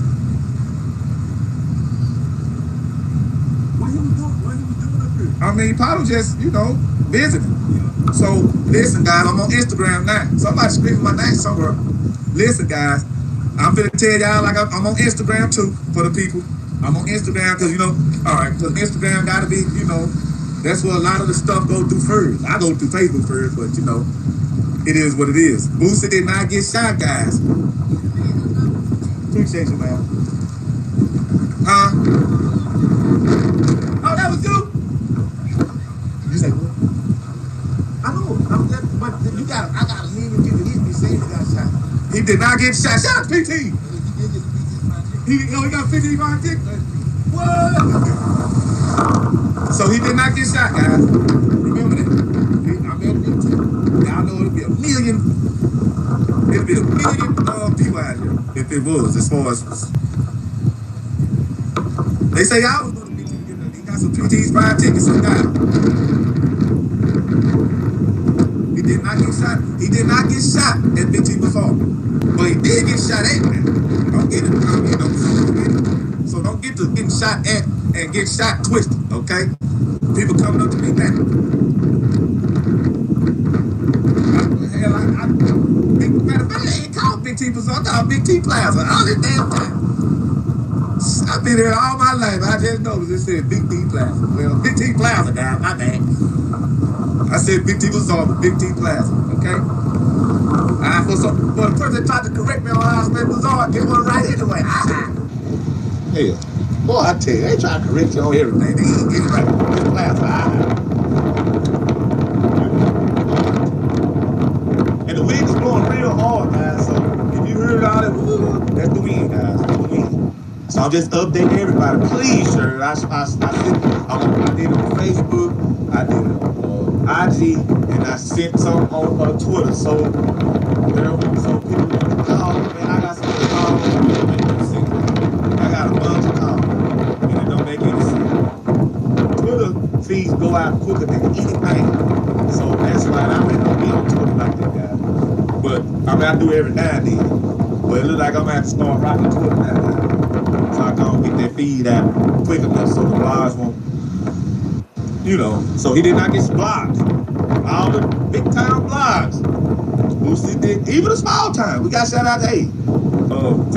What he was doing up here? I mean, he probably just, visiting. So, listen, guys, I'm on Instagram now. Somebody screaming my name somewhere. Listen, guys, I'm finna tell y'all like I'm on Instagram too for the people. I'm on Instagram because, all right, because Instagram gotta be, that's where a lot of the stuff go through first. I go through Facebook first, but, it is what it is. Boosie did not get shot, guys. Appreciate you, man. Huh? Oh, that was you? You say what? I know, but I got a million people hit me saying he got shot. He did not get shot. Shout out to PT. He got 50 round ticket. What? So he did not get shot, guys. Remember that. Y'all know it'll be a million people out here if it was, as far as they say y'all was going to PT. He got some PT's prime tickets, so guys. He did not get shot. He did not get shot at Big T before. But he did get shot at, man. Don't get it. So don't get to getting shot at and get shot twisted, okay? People coming up to me now. Matter of fact, I ain't called Big T before. I called Big T Plaza all this damn time. I've been here all my life. I just noticed it said Big T Plaza. Well, Big T Plaza, guys, my bad. I said Big T was on Big T Plaza, okay? For the person that tried to correct me on how I spelled Bazaar, get one right anyway. Hell, boy, I tell you, they try to correct you on everything. They ain't get it right. Big Plaza, And the wind is blowing real hard, guys. So if you heard all that, that's the wind, guys. That's the wind. So I'm just updating everybody. Please, sir. I did it on Facebook. I did it on IG, and I sent some on Twitter. So people want to call, man. I got some calls. I got a bunch of calls, and it don't make any sense. Twitter feeds go out quicker than anything. So that's why I really don't be on Twitter like that, guys. But I'm gonna do it every now and then. But it looks like I'm gonna have to start rocking Twitter now, guys. So I can get that feed out quick enough so the blogs won't, So he did not get blocked. All the big time blogs. Boosie did, even the small time. We got shout out to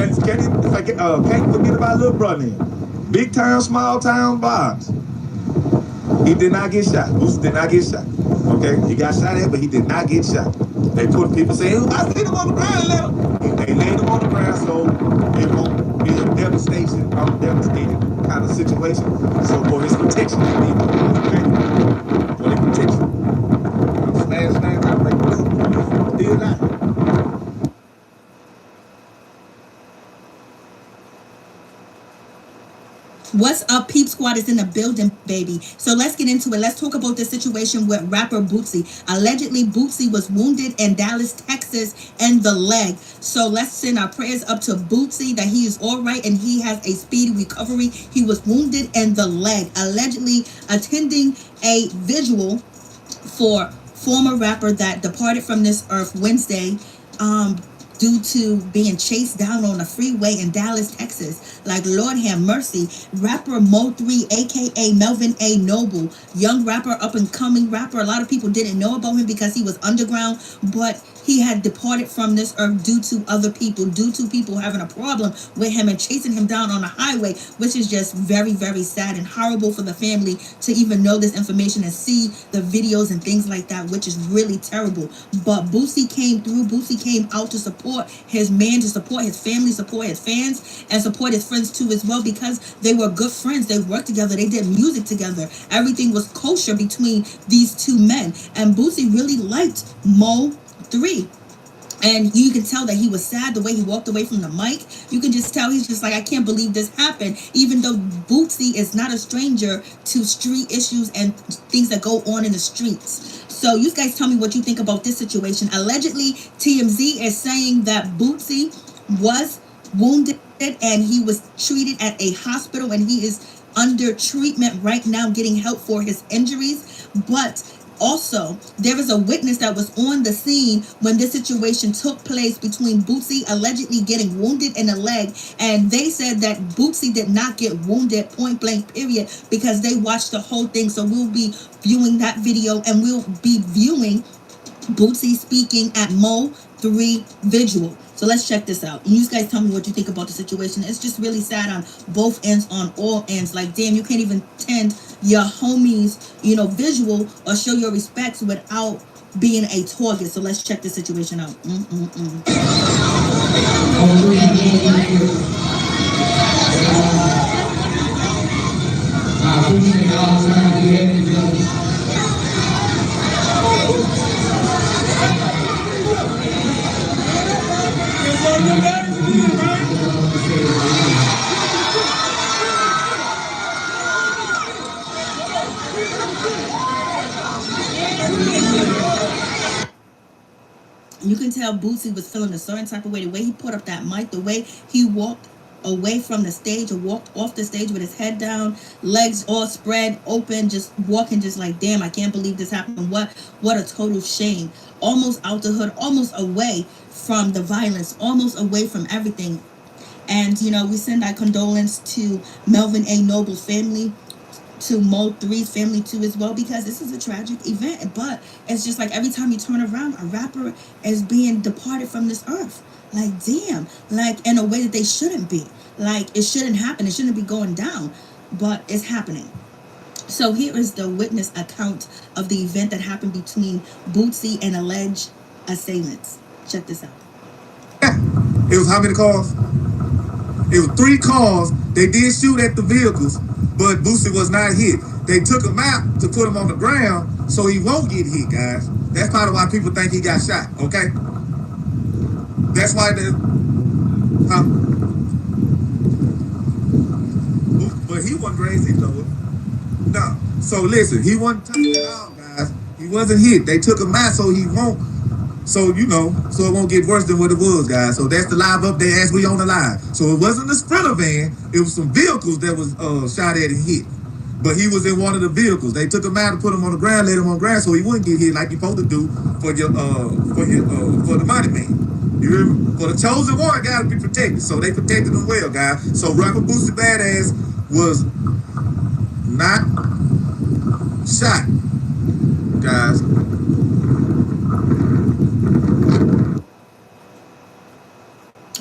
can't forget about little brother. Big time, small town blogs. He did not get shot. Boosie did not get shot. Okay, he got shot at, but he did not get shot. They put people saying, I seen him on the ground, they laid him on the ground so it won't be a devastated kind of situation. So for his protection, okay? For his protection. I'm smashing things out like this. Still not. What's up, Peep Squad is in the building, baby. So let's get into it. Let's talk about the situation with rapper Bootsy. Allegedly, Bootsy was wounded in Dallas, Texas, in the leg. So let's send our prayers up to Bootsy that he is all right and he has a speedy recovery. He was wounded in the leg, allegedly attending a visual for former rapper that departed from this earth Wednesday, due to being chased down on a freeway in Dallas, Texas. Like, Lord have mercy. Rapper Mo3, aka Melvin A. Noble, young rapper, up and coming rapper. A lot of people didn't know about him because he was underground, but he had departed from this earth due to other people, due to people having a problem with him and chasing him down on the highway, which is just very, very sad and horrible for the family to even know this information and see the videos and things like that, which is really terrible. But Boosie came through. Boosie came out to support his man, to support his family, support his fans, and support his friends too as well, because they were good friends. They worked together. They did music together. Everything was kosher between these two men. And Boosie really liked Mo3. And you can tell that he was sad the way he walked away from the mic. You can just tell he's just like, I can't believe this happened. Even though Bootsy is not a stranger to street issues and things that go on in the streets. So you guys tell me what you think about this situation. Allegedly, TMZ is saying that Bootsy was wounded and he was treated at a hospital and he is under treatment right now, getting help for his injuries. But also, there is a witness that was on the scene when this situation took place between Bootsy allegedly getting wounded in the leg, and they said that Bootsy did not get wounded, point blank period, because they watched the whole thing. So we'll be viewing that video and we'll be viewing Bootsy speaking at Mo3 visual. So let's check this out. And you guys tell me what you think about the situation. It's just really sad on both ends, on all ends. Like, damn, you can't even tend your homies, visual or show your respects without being a target. So let's check the situation out. You can tell Bootsy was feeling a certain type of way. The way he put up that mic, the way he walked away from the stage or walked off the stage with his head down, legs all spread open, just walking, just like, damn, I can't believe this happened. What a total shame. Almost out the hood, almost away from the violence, almost away from everything. And we send our condolence to Melvin A. Noble's family, to Mo3's family too as well, because this is a tragic event. But it's just like every time you turn around, a rapper is being departed from this earth. Like, damn, like, in a way that they shouldn't be. Like, it shouldn't happen. It shouldn't be going down, but it's happening. So here is the witness account of the event that happened between Bootsy and alleged assailants. Check this out. It was how many cars? It was 3 cars. They did shoot at the vehicles, but Boosie was not hit. They took him out to put him on the ground so he won't get hit, guys. That's part of why people think he got shot, okay? That's why but he wasn't crazy, though. No. So listen, he wasn't touched at all, guys. He wasn't hit. They took him out so he won't. So, so it won't get worse than what it was, guys. So that's the live update as we on the live. So it wasn't a Sprinter van. It was some vehicles that was shot at and hit. But he was in one of the vehicles. They took him out and put him on the ground, laid him on the ground so he wouldn't get hit like you're supposed to do for for the money man. You hear me? For the chosen one, gotta be protected. So they protected him well, guys. So rapper Boosie Badass was not shot, guys.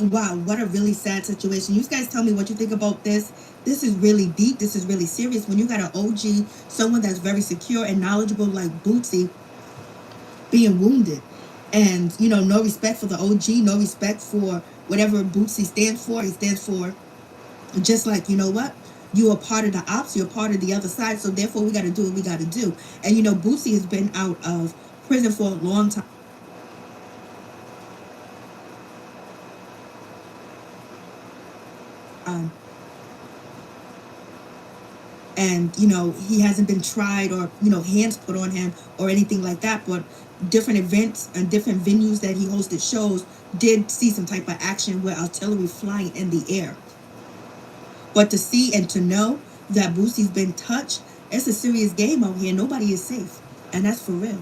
Wow, what a really sad situation. You guys tell me what you think about this. This is really deep. This is really serious. When you got an OG, someone that's very secure and knowledgeable like Bootsy, being wounded. And, no respect for the OG, no respect for whatever Bootsy stands for. He stands for just like, you know what? You are part of the ops. You're part of the other side. So therefore, we got to do what we got to do. And, Bootsy has been out of prison for a long time. and he hasn't been tried or hands put on him or anything like that, but different events and different venues that he hosted shows did see some type of action with artillery flying in the air. But to see and to know that Boosie's been touched, it's a serious game out here. Nobody is safe, and that's for real.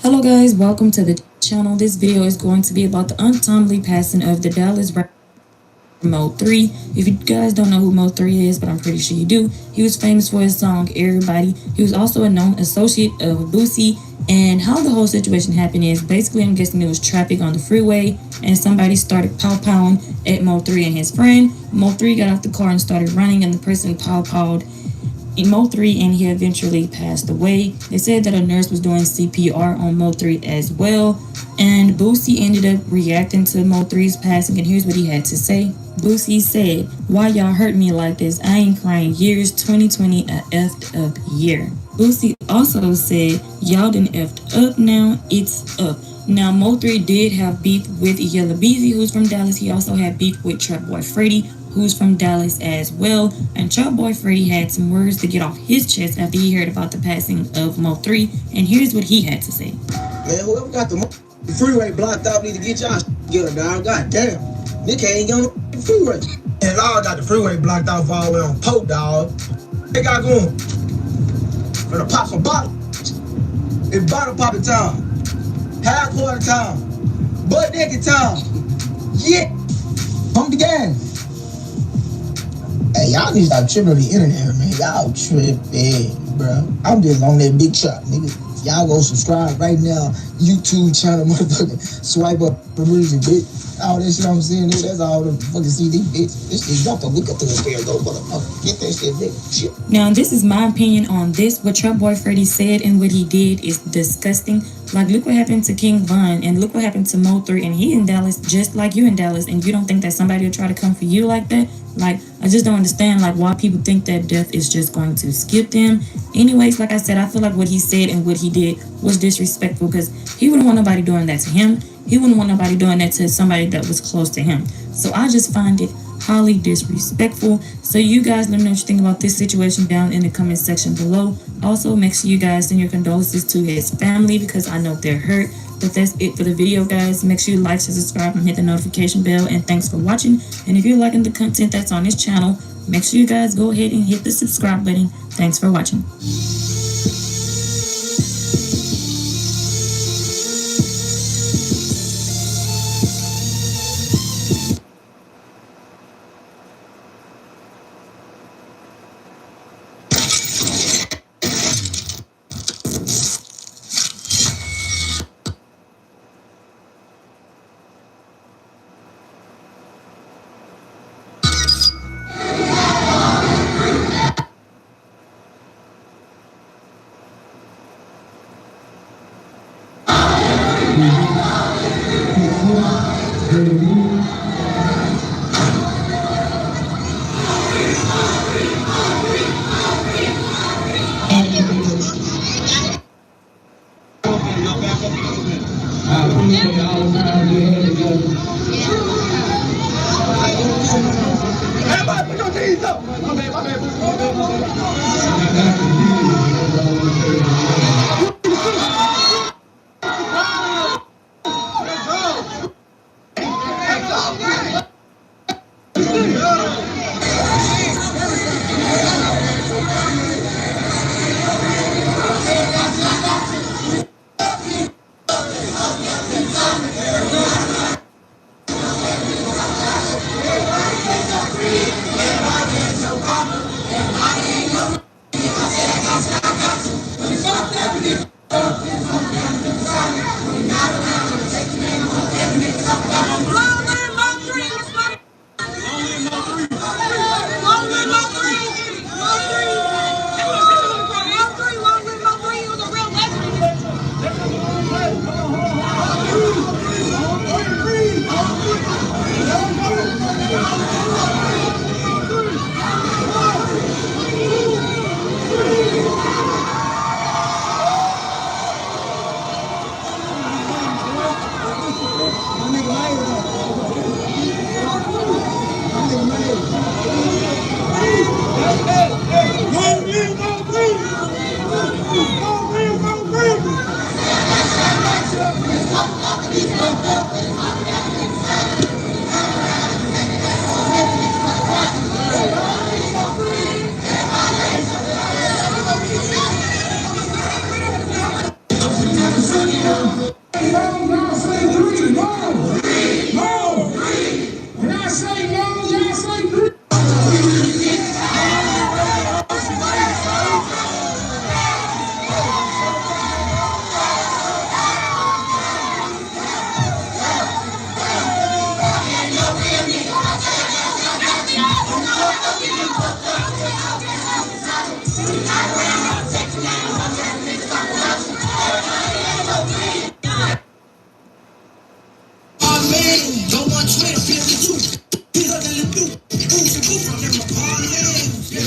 Hello guys, welcome to the channel. This video is going to be about the untimely passing of the Dallas rapper Mo3. If you guys don't know who Mo3 is, but I'm pretty sure you do, he was famous for his song Everybody. He was also a known associate of Boosie, and how the whole situation happened is basically I'm guessing it was traffic on the freeway and somebody started pow-powing at Mo3 and his friend. Mo3 got out the car and started running, and the person pow-powed Mo3 and he eventually passed away. They said that a nurse was doing CPR on Mo3 as well, and Boosie ended up reacting to Mo3's passing, and here's what he had to say. Boosie said, "Why y'all hurt me like this? I ain't crying years, 2020 a effed up year." Boosie also said, "Y'all done effed up now, it's up." Now, Mo3 did have beef with Yella Beezy, who's from Dallas. He also had beef with Trap Boy Freddy, who's from Dallas as well. And Trap Boy Freddy had some words to get off his chest after he heard about the passing of Mo3, and here's what he had to say. Man, whoever got the freeway blocked out need to get y'all together, dog. God damn. Nick ain't going on the freeway. And all got the freeway blocked off all the way on Pope, dog. They got going. Gonna pop some bottles. It's bottle popping time. Half quarter time. Butt naked time. Yeah. Pump the gas. Hey, y'all need to stop tripping on the internet, man. Y'all tripping, bro. I'm just on that big truck, nigga. Y'all go subscribe right now. YouTube channel, motherfucker. Swipe up for reason, bitch. All that shit I'm saying, nigga, that's all the fucking CD, bitch. This shit jumped up. We got to the fair, go, motherfucker. Get that shit, nigga. Shit. Now, this is my opinion on this. What Trap Boy Freddy said and what he did is disgusting. Like, look what happened to King Von, and look what happened to Mo3, and he in Dallas just like you in Dallas, and you don't think that somebody will try to come for you like that? Like, I just don't understand, like, why people think that death is just going to skip them. Anyways, like I said, I feel like what he said and what he did was disrespectful, because he wouldn't want nobody doing that to him. He wouldn't want nobody doing that to somebody that was close to him. So I just find it highly disrespectful. So you guys let me know what you think about this situation down in the comment section below. Also, make sure you guys send your condolences to his family, because I know they're hurt. But that's it for the video, guys. Make sure you like, share, subscribe, and hit the notification bell. And thanks for watching. And if you're liking the content that's on this channel, make sure you guys go ahead and hit the subscribe button. Thanks for watching. Everybody put your knees up. My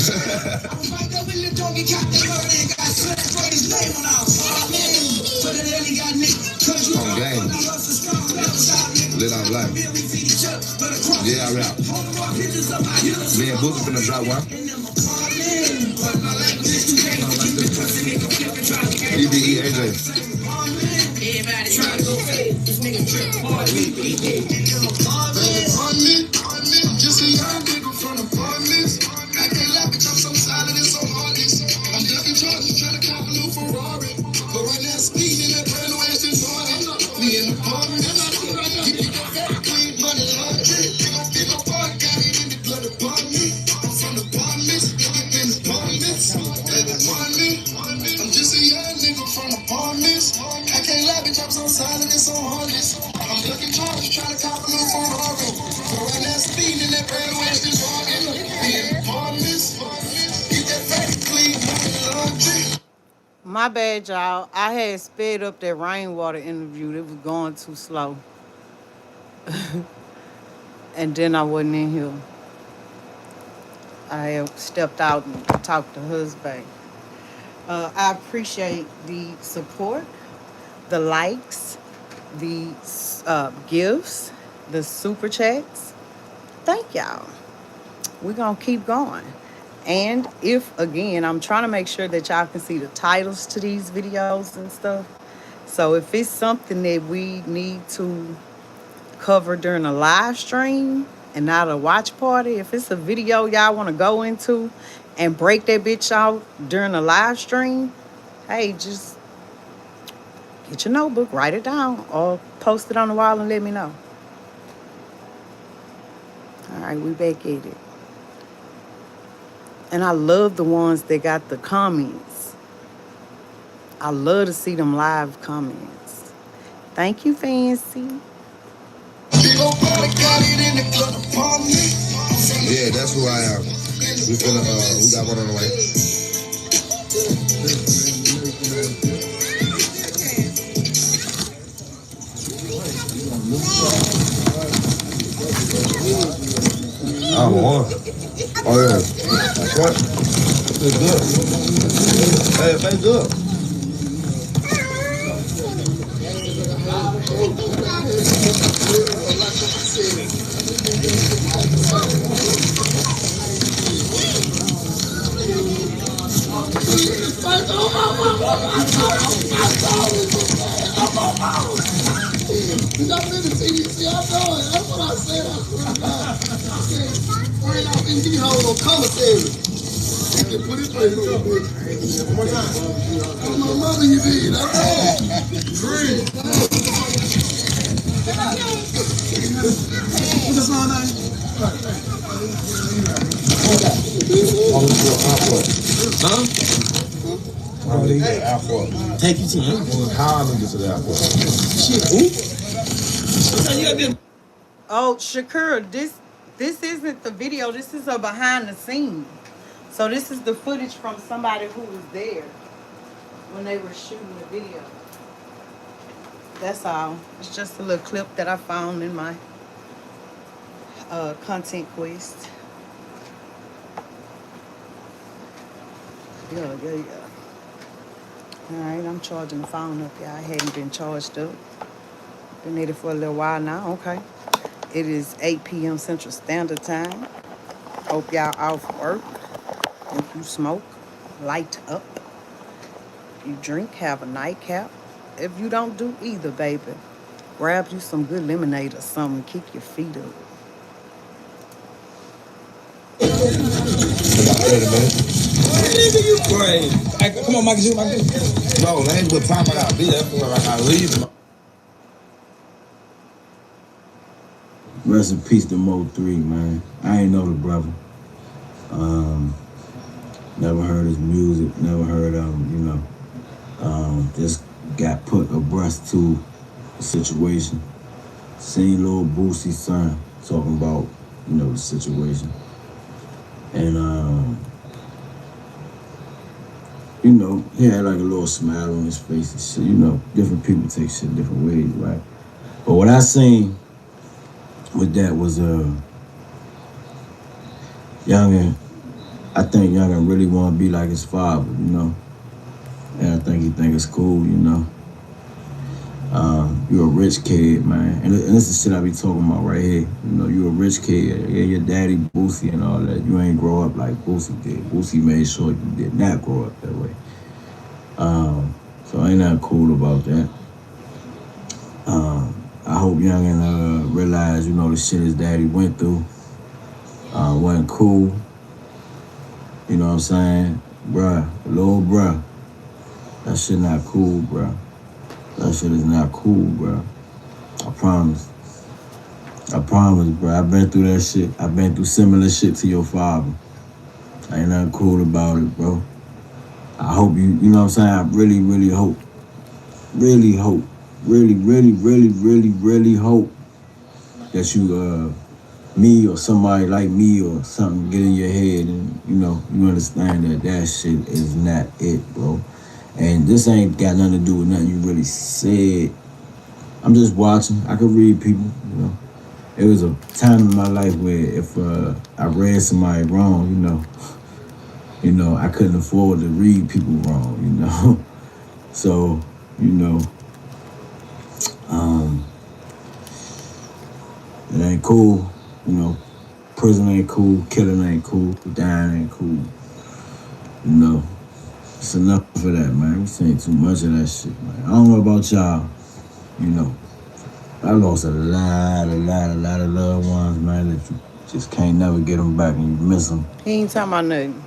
On game. Lit out life. Yeah, I rap. Me and Boosie finna drop one. EBE AJ. Everybody trying to go fade. This nigga trip. Just a young nigga from the apartments. I can't laugh at I'm so silent and so heartless. I'm ducking charges, trying to cop a new Ferrari. But right now, speeding that brand new ass is party. Me in the apartment. Clean money laundry. Big old party, got it in the blood apartment. I'm from the apartments, living in the apartments. I'm just a young nigga from the apartments. I can't laugh at I'm so silent and so heartless. I'm ducking charges, trying to cop a new Ferrari. But right now, speeding that brand new ass is party. Me in the apartments. Get that fatty clean money laundry. My bad, y'all. I had sped up that rainwater interview. It was going too slow. And then I wasn't in here. I had stepped out and talked to husband. I appreciate the support, the likes, the gifts, the super chats. Thank y'all. We're going to keep going. And if, again, I'm trying to make sure that y'all can see the titles to these videos and stuff. So if it's something that we need to cover during a live stream and not a watch party, if it's a video y'all want to go into and break that bitch out during a live stream, hey, just get your notebook, write it down, or post it on the wall and let me know. All right, we back at it. And I love the ones that got the comments. I love to see them live comments. Thank you, Fancy. Yeah, that's who I am. We finna, we got one on the way. I'm on. Oh yeah. What? It's good. Hey, it's good. That's what I said. Bring out these hoes on commissary. Put his face on the bitch. One more time. That's my mother you did. That's all. Green. What's the song name? Huh? Take you to the airport. How I'm gonna get to the airport? Shit, Oh, Shakira, this isn't the video. This is a behind the scenes. So this is the footage from somebody who was there when they were shooting the video. That's all. It's just a little clip that I found in my content quest. Yeah. All right, I'm charging the phone up, y'all. I hadn't been charged up. Been at it for a little while now. Okay. It is 8 p.m. Central Standard Time. Hope y'all off work. If you smoke, light up. If you drink, have a nightcap. If you don't do either, baby, grab you some good lemonade or something. Kick your feet up. Nigga, you crazy. Hey, come on, Michael. No, that ain't what time I gotta be. That's where I gotta leave. Rest in peace to Mo3, man. I ain't know the brother. Never heard his music, never heard of him, you know. Just got put abreast to the situation. Seen Lil Boosie's son talking about, you know, the situation. And, you know, he had like a little smile on his face and shit. You know, different people take shit different ways, right? But what I seen with that was youngin I think Youngin really want to be like his father, you know. And I think he think it's cool, you know. You're a rich kid, man. And this is shit I be talking about right here. You know, you're a rich kid. Yeah, your daddy Boosie and all that. You ain't grow up like Boosie did. Boosie made sure you did not grow up that way. So ain't nothing cool about that. I hope Youngin realize, you know, the shit his daddy went through wasn't cool. You know what I'm saying? Bruh, little bruh. That shit not cool, bruh. That shit is not cool, bruh. I promise. I promise, bruh. I've been through that shit. I've been through similar shit to your father. Ain't nothing cool about it, bro. I hope you know what I'm saying? I really, really hope. Really hope. Really, really, really, really, really hope that you, me or somebody like me or something get in your head and, you know, you understand that that shit is not it, bro. And this ain't got nothing to do with nothing you really said. I'm just watching. I could read people, you know. It was a time in my life where if I read somebody wrong, you know, I couldn't afford to read people wrong, you know. So, you know, it ain't cool, you know. Prison ain't cool, killing ain't cool, dying ain't cool. You know, it's enough for that, man. We saying too much of that shit, man. I don't know about y'all, you know. I lost a lot of loved ones, man, that you just can't never get them back and you miss them. He ain't talking about nothing.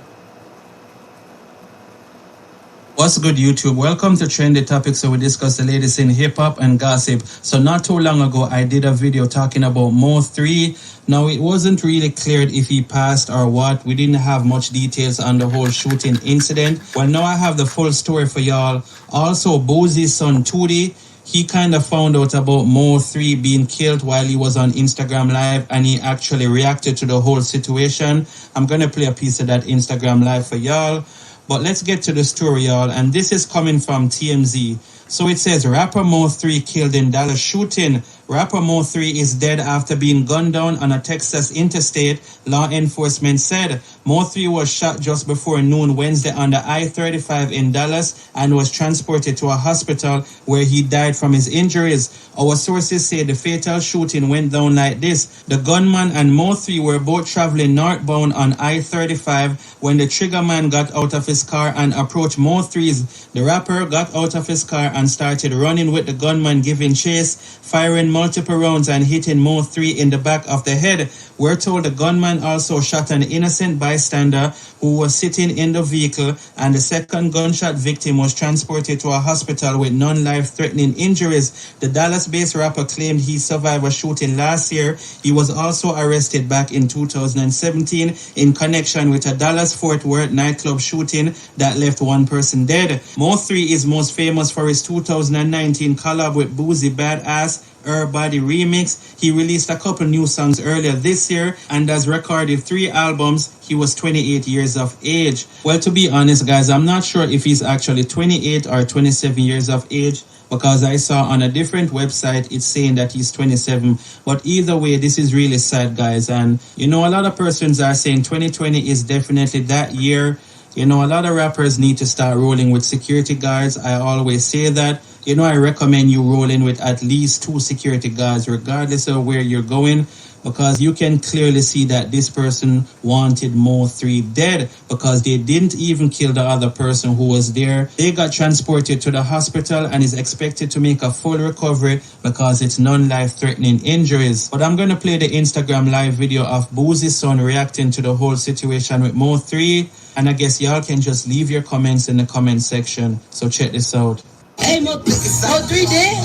What's good, YouTube? Welcome to Trendy Topics, where we discuss the latest in hip-hop and gossip. So not too long ago, I did a video talking about Mo3. Now, it wasn't really cleared if he passed or what. We didn't have much details on the whole shooting incident. Well, now I have the full story for y'all. Also, Boosie's son, Tootie, he kind of found out about Mo3 being killed while he was on Instagram Live, and he actually reacted to the whole situation. I'm going to play a piece of that Instagram Live for y'all. But let's get to the story, y'all. And this is coming from TMZ. So it says, rapper Mo3 killed in Dallas shooting. Rapper Mo3 is dead after being gunned down on a Texas interstate, law enforcement said. Mo3 was shot just before noon Wednesday on the I-35 in Dallas and was transported to a hospital where he died from his injuries. Our sources say the fatal shooting went down like this. The gunman and Mo3 were both traveling northbound on I-35 when the triggerman got out of his car and approached Mo3's. The rapper got out of his car and started running with the gunman giving chase, firing multiple rounds and hitting Mo3 in the back of the head. We're told the gunman also shot an innocent bystander who was sitting in the vehicle, and the second gunshot victim was transported to a hospital with non-life-threatening injuries. The Dallas-based rapper claimed he survived a shooting last year. He was also arrested back in 2017 in connection with a Dallas-Fort Worth nightclub shooting that left one person dead. Mo3 is most famous for his 2019 collab with Boosie Badass Her Body remix. He released a couple new songs earlier this year and has recorded 3 albums. He was 28 years of age. Well, to be honest, guys, I'm not sure if he's actually 28 or 27 years of age, because I saw on a different website it's saying that he's 27. But either way, this is really sad, guys. And you know, a lot of persons are saying 2020 is definitely that year. You know, a lot of rappers need to start rolling with security guards. I always say that. You know, I recommend you rolling with at least 2 security guards, regardless of where you're going, because you can clearly see that this person wanted Mo3 dead, because they didn't even kill the other person who was there. They got transported to the hospital and is expected to make a full recovery because it's non-life-threatening injuries. But I'm going to play the Instagram live video of Boosie's son reacting to the whole situation with Mo3. And I guess y'all can just leave your comments in the comment section. So check this out. Hey, Mo3 dead?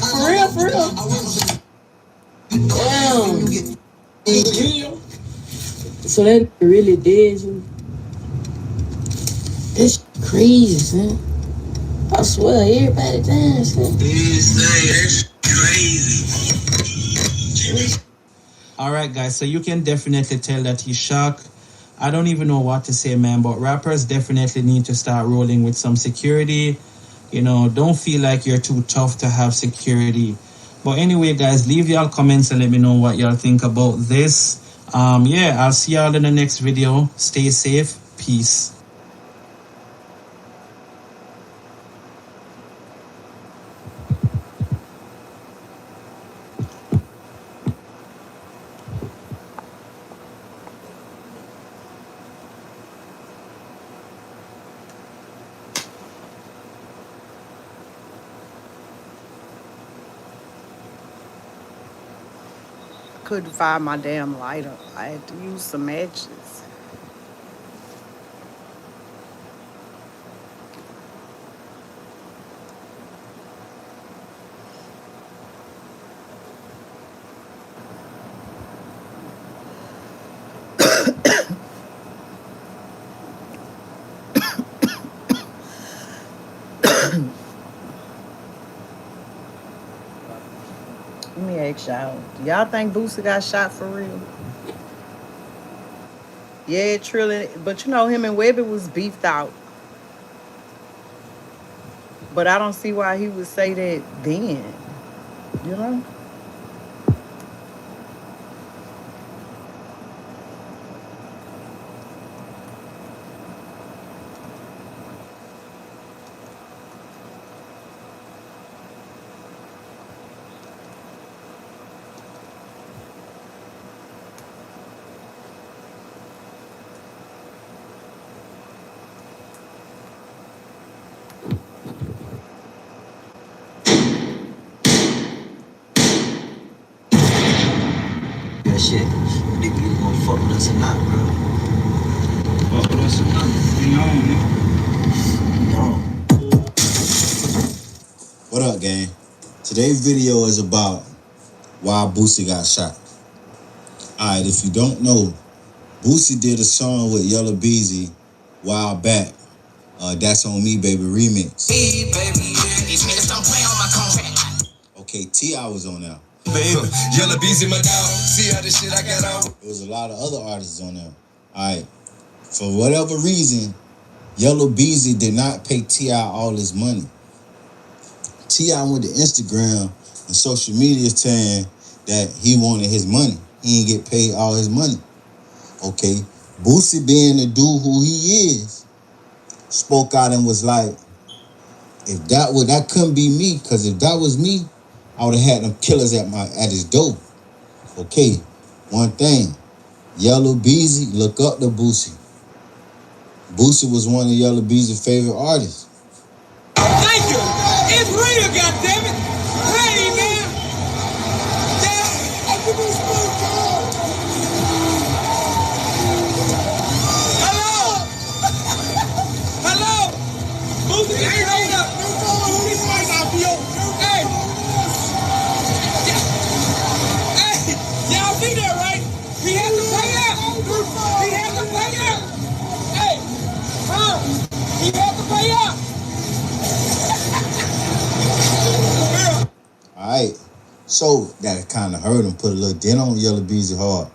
For real? Damn. So that really dead? That's crazy, man. I swear, everybody dying, son. That's crazy. Alright, guys, so you can definitely tell that he's shocked. I don't even know what to say, man, but rappers definitely need to start rolling with some security. You know, don't feel like you're too tough to have security. But anyway, guys, leave y'all comments and let me know what y'all think about this. Yeah, I'll see y'all in the next video. Stay safe. Peace. Couldn't find my damn lighter. I had to use some matches. Let me ask y'all. Y'all think Boosie got shot for real? Yeah, Trillin', but you know him and Webby was beefed out. But I don't see why he would say that then. You know? That shit. Nigga, you gonna fuck with us or not, bro? Fuck with us or not? What up, gang? Today's video is about why Boosie got shot. Alright, if you don't know, Boosie did a song with Yella Beezy a while back. That's On Me, Baby remix. Hey, baby, these niggas don't play on my contract. Okay, T.I. was on there. Baby, Yella Beezy, my dog. See how this shit I got on? There was a lot of other artists on there. Alright, for whatever reason, Yella Beezy did not pay T.I. all his money. T.I. went to Instagram and social media saying that he wanted his money. He didn't get paid all his money. Okay, Boosie, being the dude who he is, spoke out and was like, if that couldn't be me, because if that was me, I would have had them killers at his door. Okay, one thing, Yella Beezy, look up to Boosie. Boosie was one of Yella Beezy's favorite artists. Thank you. It's real, goddammit. Hey, man. Hello. Hello. Boosie, hey, hold up. This might not be over. Hey. Hey, y'all see that, right? He had to pay up. He had to pay up. Hey. He had to pay up. Alright, so that kind of hurt him, put a little dent on Yella Beezy heart.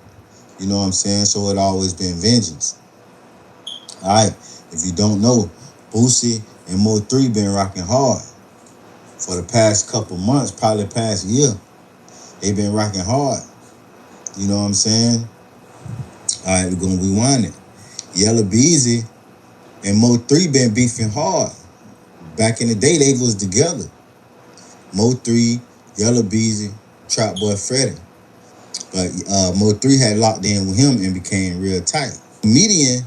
You know what I'm saying? So it always been vengeance. Alright, if you don't know, Boosie and Mo3 been rocking hard for the past couple months, probably past year. They been rocking hard. You know what I'm saying? Alright, we're gonna rewind it. Yella Beezy and Mo3 been beefing hard. Back in the day, they was together. Mo3, Yella Beezy, Trap Boy Freddy. But Mo3 had locked in with him and became real tight. Comedian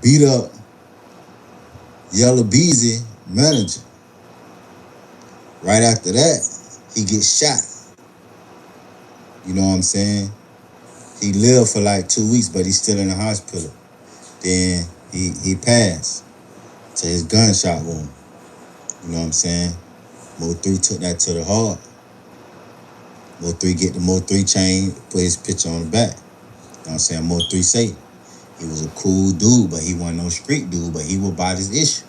beat up Yella Beezy manager. Right after that, he gets shot. You know what I'm saying? He lived for like 2 weeks, but he's still in the hospital. Then he passed to his gunshot wound. You know what I'm saying? Mo3 took that to the heart. Mo3 get the Mo3 chain, put his picture on the back. You know what I'm saying? Mo3 say he was a cool dude, but he wasn't no street dude, but he was about his issue.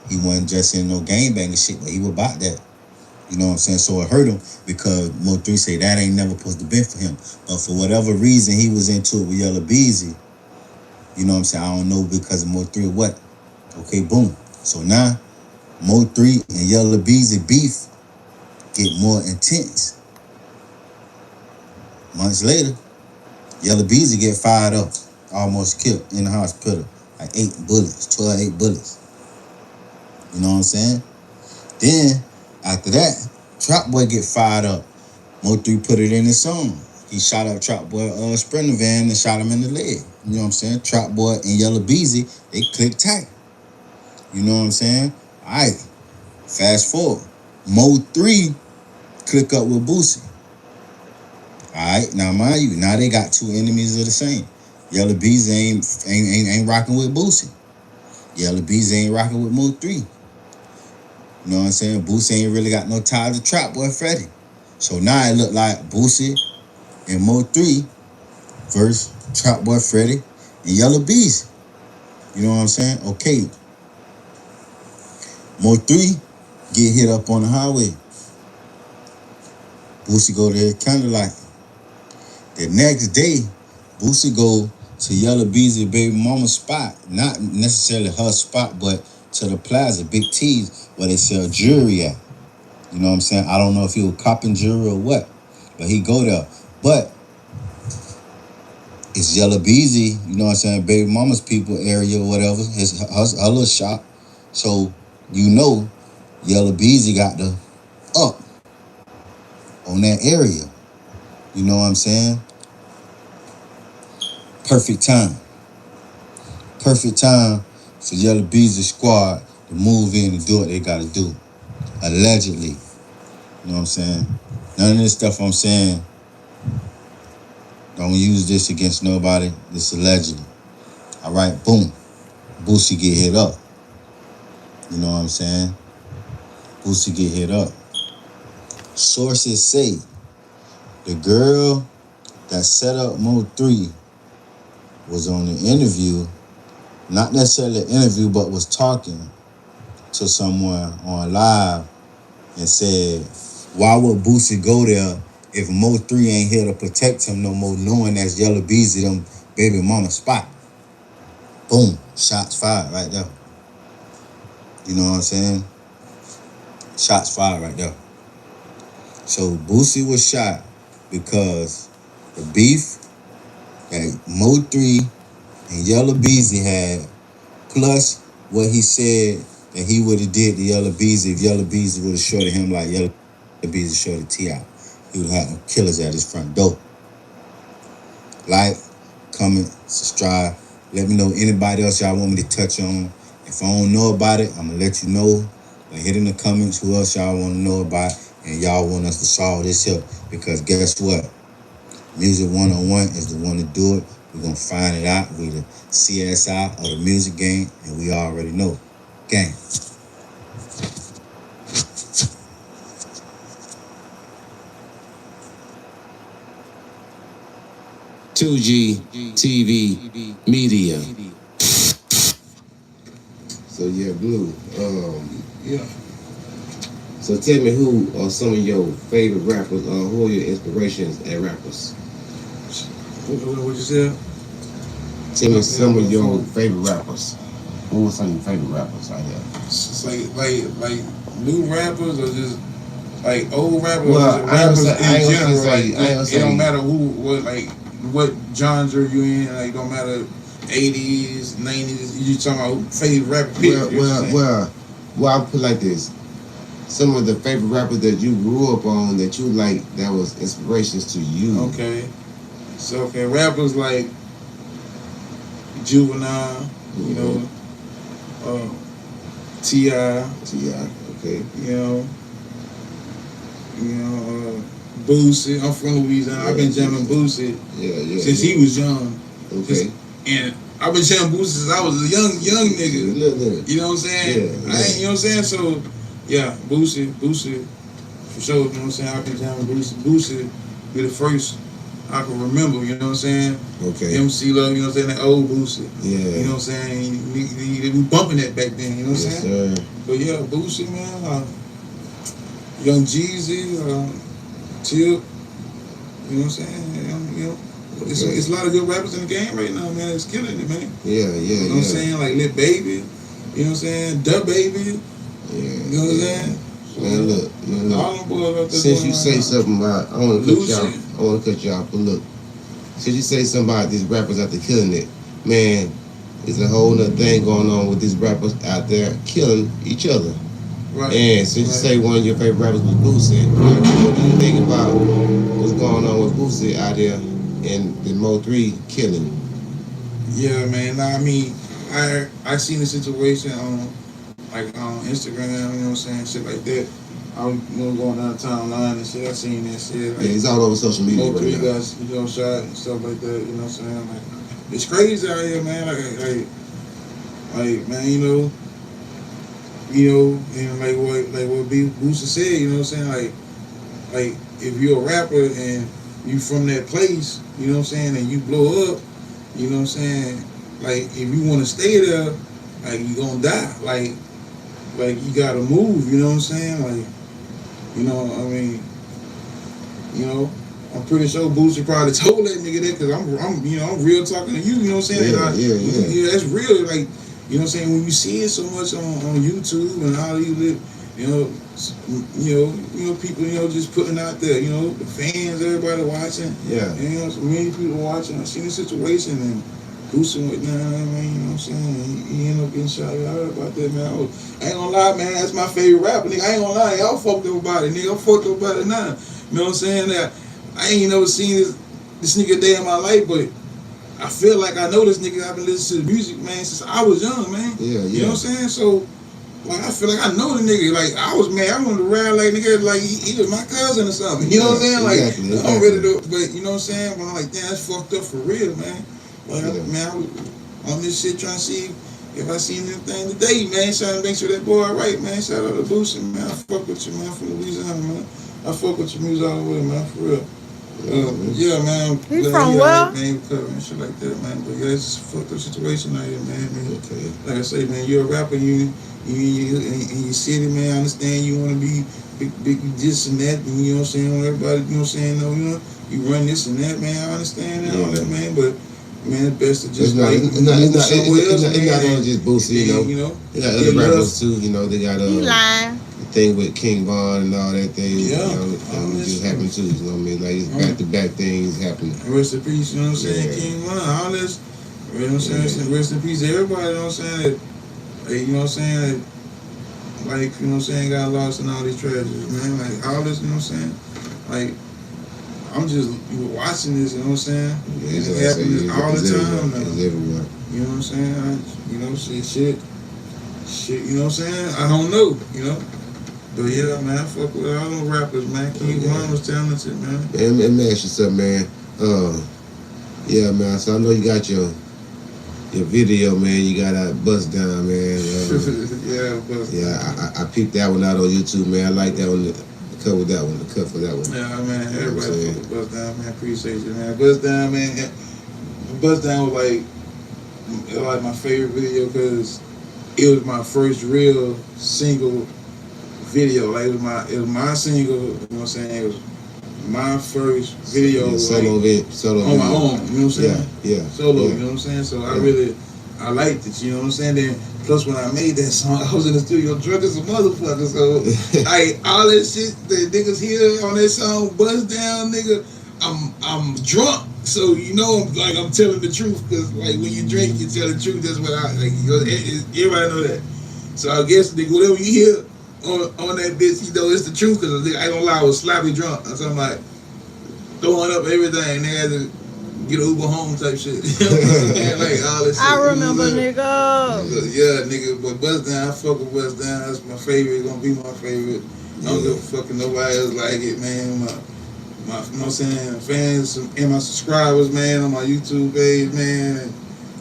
He wasn't just in no gangbanging shit, but he was about that. You know what I'm saying? So it hurt him because Mo3 say that ain't never supposed to be for him. But for whatever reason, he was into it with Yella Beezy. You know what I'm saying? I don't know because of Mo3 or what. Okay, boom. So now, Mo3 and Yella Beezy beef get more intense. Months later, Yella Beezy get fired up, almost killed in the hospital like 8 bullets, 8 bullets. You know what I'm saying? Then, after that, Trap Boy get fired up. Mo3 put it in his song. He shot up Trap Boy Sprinter van and shot him in the leg. You know what I'm saying? Trap Boy and Yellow Beezy, they click tight. You know what I'm saying? All right, fast forward. Mo3 click up with Boosie. All right, now mind you, now they got 2 enemies of the same. Yellow Beezy ain't rocking with Boosie. Yellow Beezy ain't rocking with Mo3. You know what I'm saying? Boosie ain't really got no ties to Trap Boy Freddy. So now it look like Boosie and Mo3 versus Trap Boy Freddy and Yellow Beezy. You know what I'm saying? Okay. Mo3 get hit up on the highway. Boosie go to his candlelight. The next day, Boosie go to Yellow Beezy baby mama's spot. Not necessarily her spot, but to the plaza, Big T's, where they sell jewelry at. You know what I'm saying? I don't know if he was copping jewelry or what, but he go there. But it's Yellow Beezy, you know what I'm saying, baby mama's people area or whatever, her little shop. So, you know, Yellow Beezy got the up on that area. You know what I'm saying? Perfect time. Perfect time for Yellow Beezy squad to move in and do what they gotta do. Allegedly. You know what I'm saying? None of this stuff I'm saying, don't use this against nobody. This allegedly. All right, boom. Boosie get hit up. You know what I'm saying? Boosie get hit up. Sources say the girl that set up Mo3 was on the interview, not necessarily an interview, but was talking to someone on live and said, why would Boosie go there if Mo3 ain't here to protect him no more, knowing that's Yellow Beezy, them baby mama spot? Boom, shots fired right there. You know what I'm saying? Shots fired right there. So Boosie was shot because the beef that Mo3 and Yellow Beezy had, plus what he said that he would have did to Yellow Beezy if Yellow Beezy would have shorted him like Yellow Beezy shorted T.I. He would have had them killers at his front door. Like, comment, subscribe. Let me know anybody else y'all want me to touch on. If I don't know about it, I'm going to let you know. Hit in the comments who else y'all want to know about and y'all want us to solve this here. Because guess what? Music 101 is the one to do it. We're going to find it out. We're the CSI of the music game, and we already know. Gang. TV Media. So yeah, Blue. Yeah. So tell me who are some of your favorite rappers, who are your inspirations as rappers? What you said? Tell me some of your favorite rappers. Who are some of your favorite rappers right here? It's like new rappers or just like old rappers? Well, Rappers in general. It don't matter what genre you in. Like, don't matter 80s, 90s. You talking about favorite rapper? Well, I'll put it like this. Some of the favorite rappers that you grew up on that you like that was inspirations to you. Okay. So rappers like Juvenile, you know, T.I. Okay. You know, Boosie. I'm from Louisiana. I've been jamming Boosie since he was young. Okay. And I've been jamming Boosie since I was a young nigga. You know what I'm saying? Yeah. You know what I'm saying? So, yeah, Boosie, for sure. You know what I'm saying? I've been jamming Boosie. Boosie be the first I can remember. You know what I'm saying? Okay. MC Love. You know what I'm saying? That old Boosie. Yeah. You know what I'm saying? We bumping that back then. You know what I'm saying? Sir. But yeah, Boosie, man. Young Jeezy, Tip, you know what I'm saying? It's a lot of good rappers in the game right now, man. It's killing it, man. Yeah. You know what I'm saying? Like Lil Baby, you know what I'm saying? Da Baby, you know what I'm saying? Man, look. All them boys out there. Since you say something about, I want to cut you off, but look. Since you say something about these rappers out there killing it, man, it's a whole other thing going on with these rappers out there killing each other. Right. And since you say one of your favorite rappers was Boosie, what do you think about what's going on with Boosie out there and the Mo3 killing? Yeah, man. Nah, I mean, I seen the situation on like on Instagram, you know what I'm saying, shit like that. I was going down the timeline and shit. I seen that shit. Like, Yeah, he's all over social media Mo3 right now. guys, shot and stuff like that. You know what I'm saying? Like, it's crazy out here, man. Like, man, and like what Booster said, you know what I'm saying? Like if you're a rapper and you from that place, you know what I'm saying, and you blow up, you know what I'm saying? Like if you want to stay there, like you gonna die. Like you gotta move. You know what I'm saying? Like, I mean, I'm pretty sure Boosie probably told that nigga that because I'm real talking to you. You know what I'm saying? Yeah, that's real. Like, you know what I'm saying? When you see it so much on YouTube and how you live, people, just putting out there, the fans, everybody watching. Yeah. And, so many people watching. I seen the situation and Boosie went down, man, you know what I'm saying? He ended up getting shot. I heard about that, man. I ain't gonna lie, man, that's my favorite rapper, nigga. I ain't gonna lie, y'all fucked up about it, nigga. I'm fucked up about it now. You know what I'm saying? That I ain't never seen this nigga a day in my life, but I feel like I know this nigga. I've been listening to the music, man, since I was young, man. Yeah. You know what I'm saying? So, like, I feel like I know the nigga. Like, I wanted to ride like nigga, like he was my cousin or something. You know what I'm saying? Like, exactly. I'm ready to, but you know what I'm saying? But I'm like, damn, that's fucked up for real, man. Like, man, I was on this shit trying to see if I seen anything today, man. Trying to make sure that boy right, man. Shout out to Boosie, man. I fuck with you, man, from Louisiana, man. I fuck with your music all the way, man, for real. Yeah, man. He from where? Man, and shit like that, man. But yeah, it's a fucked up situation out here, man. Okay. Like I say, man, you're a rapper, you in your city, man. I understand you want to be big this and that, and you know what I'm saying. Everybody, you know what I'm saying. No, you run this and that, man. I understand that, all that, man. But man, it's best to just it's not only just Boosie, you know. They got other rappers too, they got the thing with King Von and all that thing, just happened too, you know what I mean? Like it's back-to-back things happening. Rest in peace, you know what I'm saying, King Von, all this, you know what I'm saying, rest in peace everybody, you know what I'm saying, you know what I'm saying, like, you know what I'm saying, got lost in all these tragedies, man, like all this, you know what I'm saying, like, I'm just watching this, you know what I'm saying? It's happening all the time now. It's everywhere. You know what I'm saying? Shit, you know what I'm saying? I don't know, But yeah, man, I fuck with all them rappers, man. King Von was talented, man. Let me ask you something, man. Yeah, man, so I know you got your video, man. You got a Bust Down, man. Bust Down. Yeah, I peeped that one out on YouTube, man. I like that one. The cut for that one. Yeah, man, everybody fuck with Bust Down, man. Appreciate you, man. Bust Down, man. Bust Down was like my favorite video because it was my first real single video. Like it was my single, you know what I'm saying? It was my first video solo on my own, you know what I'm saying? Yeah. Solo, you know what I'm saying? So I liked it, you know what I'm saying? Then plus when I made that song, I was in the studio drunk as a motherfucker. So all that shit that niggas hear on that song, Bust Down, nigga, I'm drunk. So I'm telling the truth because like when you drink, you tell the truth. That's what everybody know that. So I guess nigga, whatever you hear on that bitch, it's the truth. Cause I ain't gonna lie, I was sloppy drunk. So I'm like throwing up everything. They had to get an Uber home type shit. You know what I'm saying? Like all this shit. I remember, nigga. Yeah, nigga. But Bust Down, I fuck with Bust Down. That's my favorite. It's gonna be my favorite. I don't give a fucking nobody else like it, man. My you know what I'm saying, fans and my subscribers, man, on my YouTube page, man, and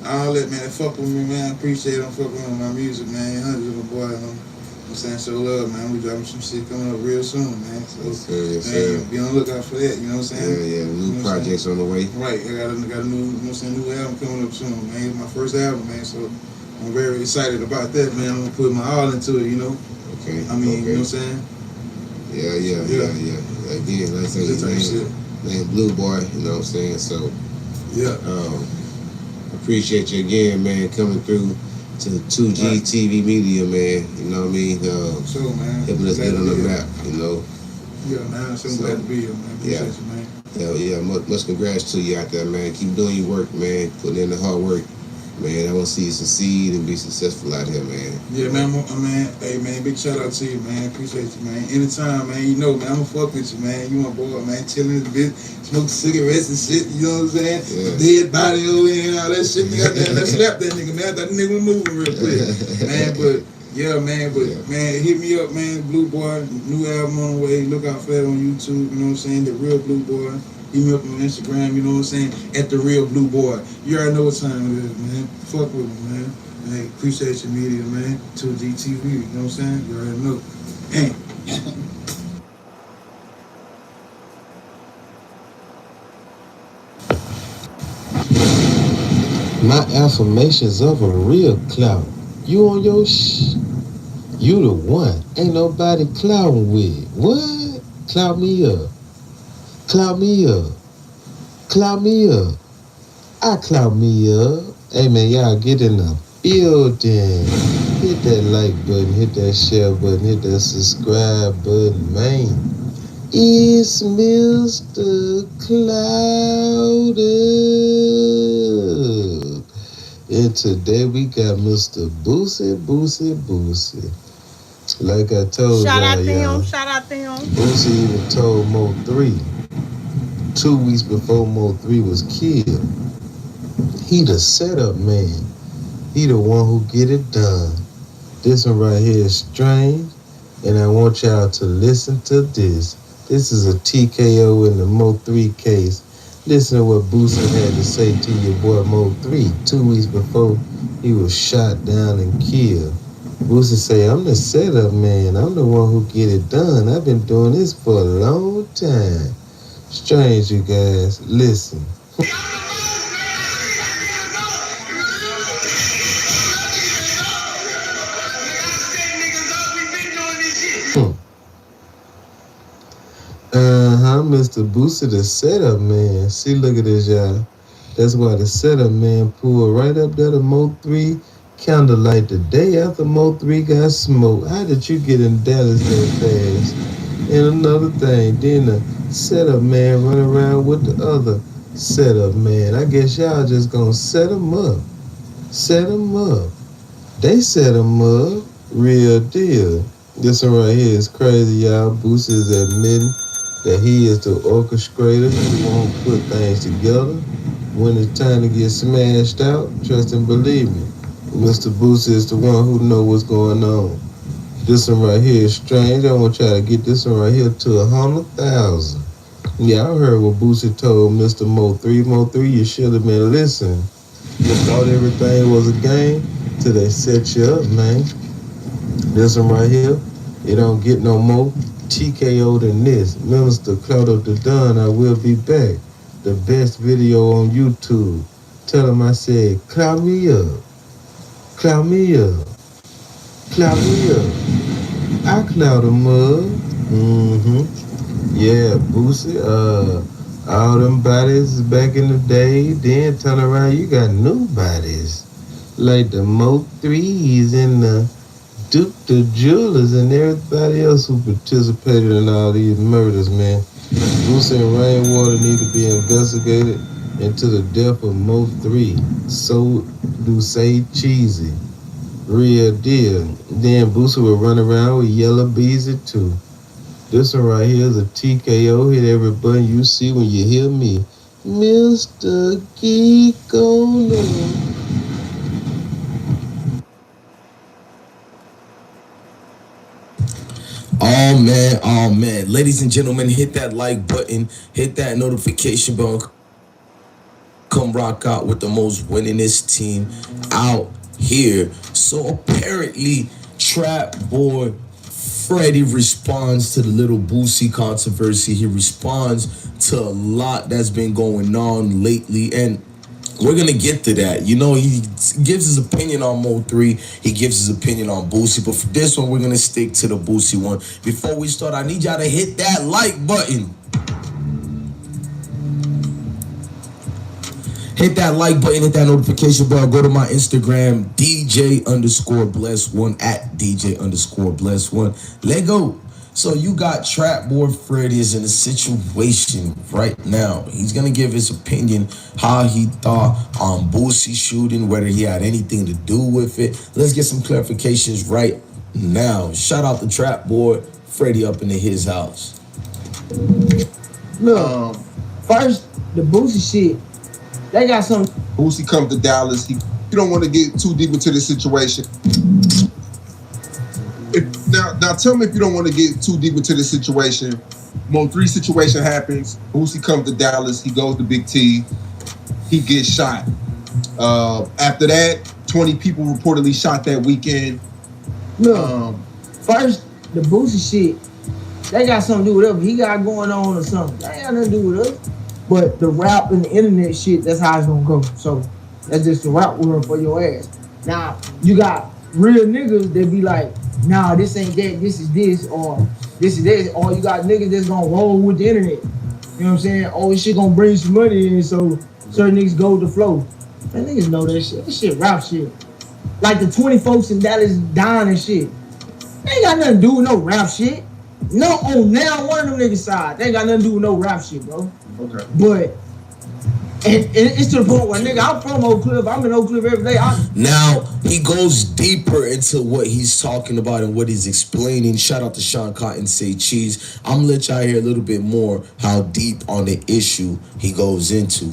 all that, man, fuck with me, man. I appreciate them fucking with my music, man. Hundreds of my boys, I'm saying, show love, man. We dropping some shit coming up real soon, man. So, man, be on the lookout for that, you know what I'm saying? Yeah, new projects on the way. Right, I got a new, you know what I'm saying, new album coming up soon, man. It's my first album, man, so I'm very excited about that, man. I'm gonna put my all into it, you know? Okay. I mean, you know what I'm saying? Yeah. Again, like I say, name Blue Boy, you know what I'm saying? So, yeah. Appreciate you again, man, coming through to 2G TV Media, man. You know what I mean? Sure, man. Helping us get on the map, you know? Yeah, man. So glad to be here, man. Appreciate you, man. Yeah. Much congrats to you out there, man. Keep doing your work, man. Putting in the hard work. man, I want to see you succeed and be successful out here, man. Yeah, man, hey, man, big shout out to you, man. Appreciate you, man. Anytime, man, you know, man, I'm gonna fuck with you, man. You my boy, man, chilling a bit, smoking cigarettes and shit, you know what I'm saying? Yeah. Dead body over here and all that shit, nigga. Let's slap that nigga, man. That nigga was moving real quick, man, but... Yeah, man, man, hit me up, man. Blue Boy, new album on the way. Look out for that on YouTube, you know what I'm saying? The Real Blue Boy. Hit me up on Instagram, you know what I'm saying? At The Real Blue Boy. You already know what time it is, man. Fuck with me, man. Hey, appreciate your media, man. 2GTV, you know what I'm saying? You already know. Hey. My affirmations of a real clout. You on your you the one. Ain't nobody clouting with. What? Clout me up. Clout me up. Clout me up. I clout me up. Hey man, y'all get in the building. Hit that like button, hit that share button, hit that subscribe button, man. It's Mr. Cloud Up. And today we got Mr. Boosie. Like I told shout y'all, out to him. Shout out to him. Boosie even told Mo3 2 weeks before Mo3 was killed. He the setup man. He the one who get it done. This one right here is strange, and I want y'all to listen to this. This is a TKO in the Mo3 case. Listen to what Boosie had to say to your boy Mo3 2 weeks before he was shot down and killed. Boosie say, I'm the setup man. I'm the one who get it done. I've been doing this for a long time. Strange, you guys. Listen. Mr. Boosie, the setup man. See, look at this, y'all. That's why the setup man pulled right up there to Mo3 candlelight the day after Mo3 got smoked. How did you get in Dallas that fast? And another thing, then the setup man run around with the other setup man. I guess y'all just gonna set him up. Set him up. They set him up. Real deal. This one right here is crazy, y'all. Boosie is admitting that he is the orchestrator. He won't put things together. When it's time to get smashed out, trust and believe me, Mr. Boosie is the one who know what's going on. This one right here is strange. I want y'all to get this one right here to 100,000. Yeah, I heard what Boosie told Mr. Mo3. Mo3, you should have been listening. You thought everything was a game till they set you up, man. This one right here, it don't get no more TKO than this. Minister Claudio the Don, I will be back. The best video on YouTube. Tell him I said, clout me up. Clout me up. Clout me up. I clout him up. Yeah, Boosie, all them bodies back in the day, then turn around, you got new bodies. Like the Mo3s and the Duke the Jewelers and everybody else who participated in all these murders, man. Boosie and Rainwater need to be investigated into the death of Mo3. So do say cheesy. Real deal. Then Boosie will run around with Yellow Beezy too. This one right here is a TKO. Hit every button you see when you hear me. Mr. Geeko. Oh man. Ladies and gentlemen, hit that like button, hit that notification bell. Come rock out with the most winningest team out here. So apparently, Trap Boy Freddie responds to the little Boosie controversy. He responds to a lot that's been going on lately, and we're gonna get to that. You know, he gives his opinion on Mo3. He gives his opinion on Boosie. But for this one, we're gonna stick to the Boosie one. Before we start, I need y'all to hit that like button. Hit that like button, hit that notification bell. Go to my Instagram, DJ_bless1 at DJ_bless1. Let go. So you got Trap Boy Freddy is in a situation right now. He's gonna give his opinion how he thought on Boosie shooting, whether he had anything to do with it. Let's get some clarifications right now. Shout out to Trap Boy Freddy up into his house. Look, first the Boosie shit. They got some. Boosie comes to Dallas. You don't want to get too deep into this situation. Now tell me if you don't want to get too deep into this situation. Mo3 situation happens. Boosie comes to Dallas. He goes to Big T. He gets shot. After that, 20 people reportedly shot that weekend. Look, first the Boosie shit. They got something to do with whatever he got going on or something. They ain't got nothing to do with us. But the rap and the internet shit, that's how it's gonna go. So that's just the rap word for your ass. Now, you got real niggas that be like, nah, this ain't that, this is this, or this is this. Or you got niggas that's gonna roll with the internet. You know what I'm saying? Oh, this shit gonna bring some money in, so certain niggas go with the flow. Man, niggas know that shit. That shit rap shit. Like the 20 folks in Dallas dying and shit. They ain't got nothing to do with no rap shit. No, on now one of them niggas side. They ain't got nothing to do with no rap shit, bro. Okay. But and it's to the point where, nigga, I'm from Oak Cliff. I'm in Oak Cliff every day. Now he goes deeper into what he's talking about and what he's explaining. Shout out to Sean Cotton, Say Cheese. I'm gonna let y'all hear a little bit more how deep on the issue he goes into.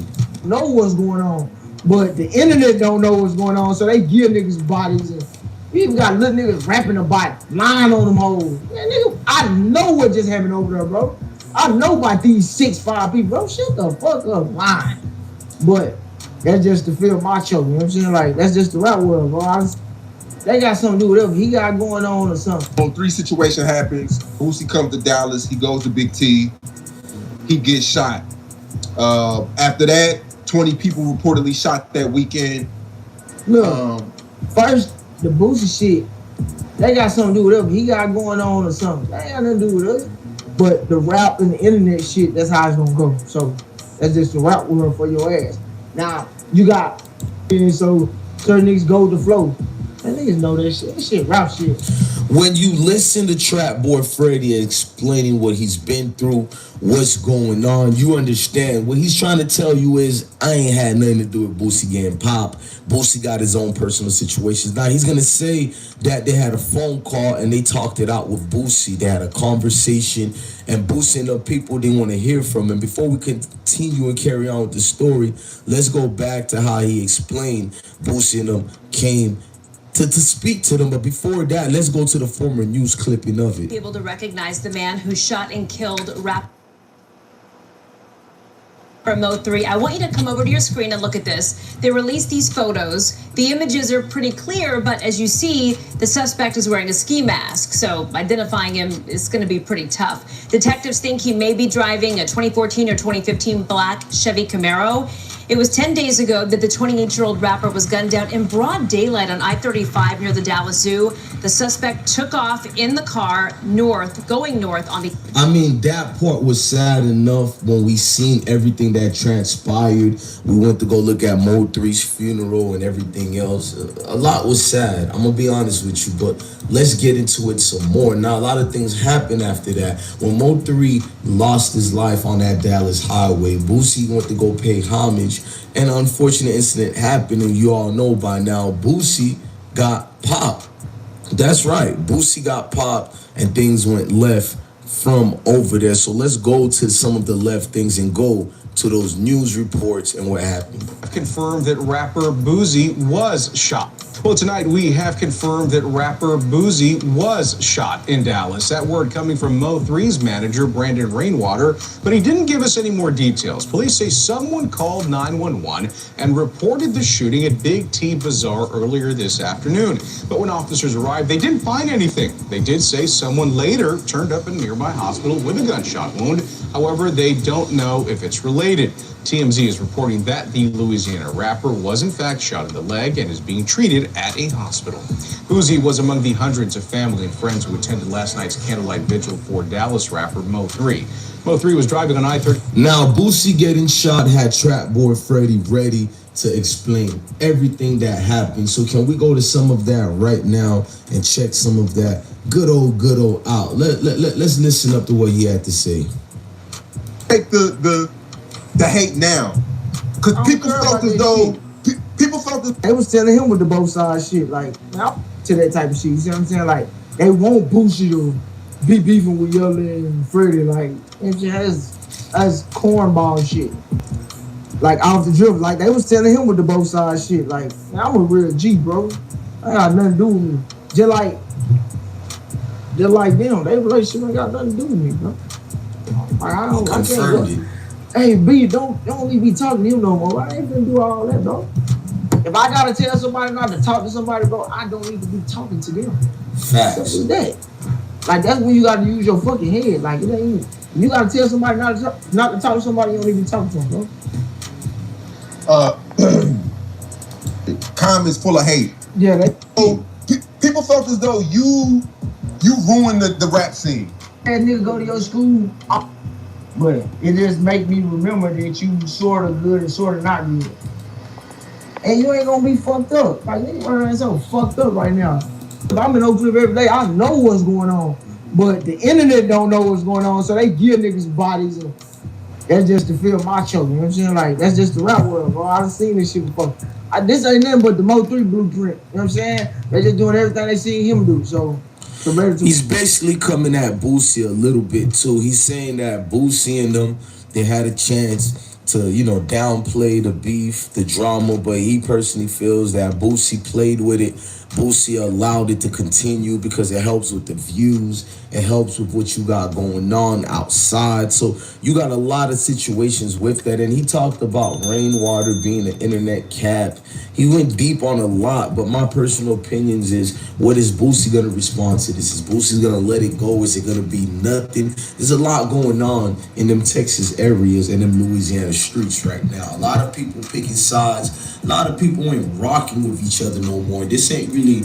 Know what's going on, but the internet don't know what's going on, so they give niggas bodies. And we even got little niggas rapping about lying on them hoes. Man, nigga, I know what just happened over there, bro. I know about these 6'5" people, bro. Shut the fuck up, lying. But that's just to feel macho, you know what I'm saying? Like, that's just the rap world, bro. They got something to do with whatever he got going on or something. Mo3 situation happens. Boosie comes to Dallas. He goes to Big T. He gets shot. After that, 20 people reportedly shot that weekend. Look, first, the Boosie shit, they got something to do with whatever he got going on or something. They ain't got nothing to do with us. But the rap and the internet shit, that's how it's gonna go. So that's just the rap word for your ass. Now, you got, and so certain niggas go with the flow. And niggas know that shit. That shit rap shit. When you listen to Trap Boy Freddy explaining what he's been through, what's going on, you understand. What he's trying to tell you is, I ain't had nothing to do with Boosie getting popped. Boosie got his own personal situations. Now, he's going to say that they had a phone call and they talked it out with Boosie. They had a conversation and Boosie and the people didn't want to hear from him. Before we continue and carry on with the story, let's go back to how he explained Boosie and them came to speak to them. But before that, let's go to the former news clipping of it. Be able to recognize the man who shot and killed rapper Mo3. I want you to come over to your screen and look at this. They released these photos. The images are pretty clear, but as you see, the suspect is wearing a ski mask, so identifying him is going to be pretty tough. Detectives think he may be driving a 2014 or 2015 black Chevy Camaro. It was 10 days ago that the 28-year-old rapper was gunned down in broad daylight on I-35 near the Dallas Zoo. The suspect took off in the car going north on the... I mean, that part was sad enough when we seen everything that transpired. We went to go look at Mo3's funeral and everything else. A lot was sad, I'm gonna be honest with you, but let's get into it some more. Now, a lot of things happened after that. When Mo3 lost his life on that Dallas highway, Boosie went to go pay homage, and an unfortunate incident happened, and you all know by now, Boosie got popped. That's right, Boosie got popped, and things went left from over there. So let's go to some of the left things and go to those news reports and what happened. Confirmed that rapper Boosie was shot. Well, tonight we have confirmed that rapper Boosie was shot in Dallas. That word coming from Mo3's manager, Brandon Rainwater, but he didn't give us any more details. Police say someone called 911 and reported the shooting at Big T Bazaar earlier this afternoon. But when officers arrived, they didn't find anything. They did say someone later turned up in a nearby hospital with a gunshot wound. However, they don't know if it's related. TMZ is reporting that the Louisiana rapper was in fact shot in the leg and is being treated at a hospital. Boosie was among the hundreds of family and friends who attended last night's candlelight vigil for Dallas rapper Mo3. Mo3 was driving on I-30. Now, Boosie getting shot had Trap Boy Freddy ready to explain everything that happened. So can we go to some of that right now and check some of that good old out? Let's listen up to what he had to say. Take the hate now, because people felt as though people felt as they was telling him with the both sides shit, like to that type of shit. You see what I'm saying? Like they want Boosie to be beefing with Yella and Freddie, like and that's cornball shit. Like off the drip, like they was telling him with the both sides shit. Like man, I'm a real G, bro. I got nothing to do with me. Just like them, they relationship ain't got nothing to do with me, bro. Like, I confirmed it. Hey B, don't even be talking to him no more. I ain't gonna do all that, bro. If I gotta tell somebody not to talk to somebody, bro, I don't need to be talking to them. Facts. So that. Like that's when you gotta use your fucking head. Like it ain't you gotta tell somebody not to talk to somebody, you don't even talk to them, bro. comments full of hate. Yeah, so people felt as though you ruined the rap scene. That nigga go to your school, but it just make me remember that you sort of good and sort of not good. And you ain't gonna be fucked up. Like nigga running so fucked up right now. I'm in Oak Cliff every day. I know what's going on, but the internet don't know what's going on, so they give niggas bodies. And that's just to feel macho. You know what I'm saying? Like that's just the rap world, bro. I've seen this shit before. This ain't nothing but the Mo3 blueprint. You know what I'm saying? They just doing everything they see him do. So he's basically coming at Boosie a little bit too. He's saying that Boosie and them, they had a chance to, downplay the beef, the drama, but he personally feels that Boosie played with it. Boosie allowed it to continue because it helps with the views. It helps with what you got going on outside. So you got a lot of situations with that. And he talked about rainwater being an internet cap. He went deep on a lot, but my personal opinions is, what is Boosie going to respond to this? Is Boosie going to let it go? Is it going to be nothing? There's a lot going on in them Texas areas and them Louisiana streets right now. A lot of people picking sides. A lot of people ain't rocking with each other no more. This ain't really...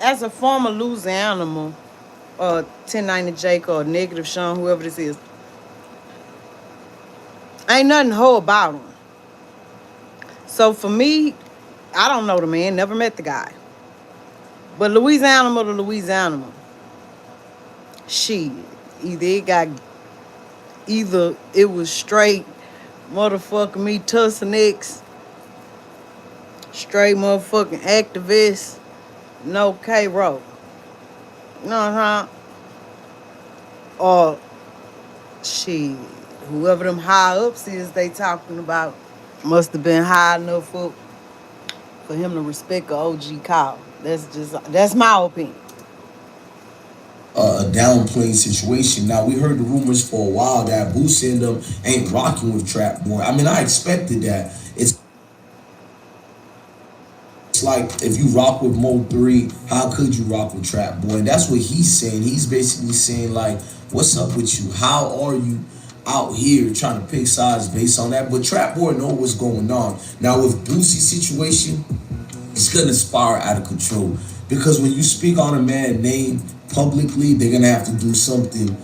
As a former Louisiana animal, 1090 Jake or Negative Sean, whoever this is, ain't nothing hoe about him. So for me, I don't know the man, never met the guy. But Louisiana to Louisiana, shit, either it was straight motherfucking me Tussanex, straight motherfucking activist, no K-Roll. You know what I'm saying? Or shit, whoever them high ups is they talking about must have been high enough for him to respect a OG call. That's my opinion. A downplaying situation. Now, we heard the rumors for a while that Boosie and them ain't rocking with Trap Boy. I mean, I expected that. It's like, if you rock with Mo3, how could you rock with Trap Boy? And that's what he's saying. He's basically saying, like, what's up with you? How are you out here trying to pick sides based on that? But Trap Boy know what's going on. Now, with Boosie's situation, it's gonna spiral out of control. Because when you speak on a man's name publicly, they're gonna have to do something,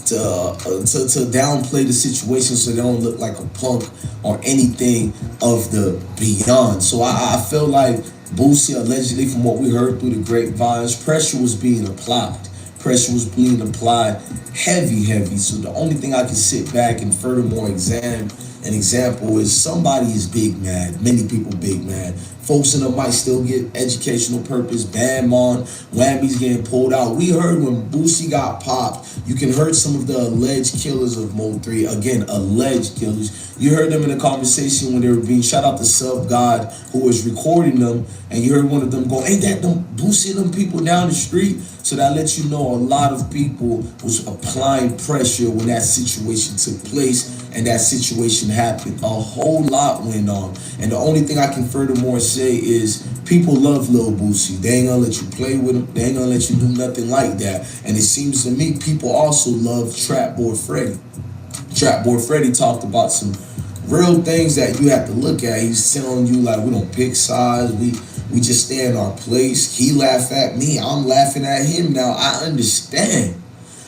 to downplay the situation so they don't look like a punk or anything of the beyond. So I feel like Boosie, allegedly, from what we heard through the grapevines, pressure was being applied. Pressure was being applied heavy. So the only thing I can sit back and furthermore examine an example is somebody is big mad. Many people big mad. Folks in them might still get educational purpose. Bam on, Whammy's getting pulled out. We heard when Boosie got popped, you can heard some of the alleged killers of Mo3. Again, alleged killers. You heard them in a conversation when they were being shout out to Sub God who was recording them, and you heard one of them go, ain't that them Boosie them people down the street? So that lets you know a lot of people was applying pressure when that situation took place and that situation happened. A whole lot went on. And the only thing I can furthermore say is people love Lil Boosie. They ain't gonna let you play with him. They ain't gonna let you do nothing like that. And it seems to me people also love Trap Boy Freddy. Trap Boy Freddy talked about some real things that you have to look at. He's telling you, like, we don't pick sides. We just stay in our place. He laugh at me. I'm laughing at him now. I understand.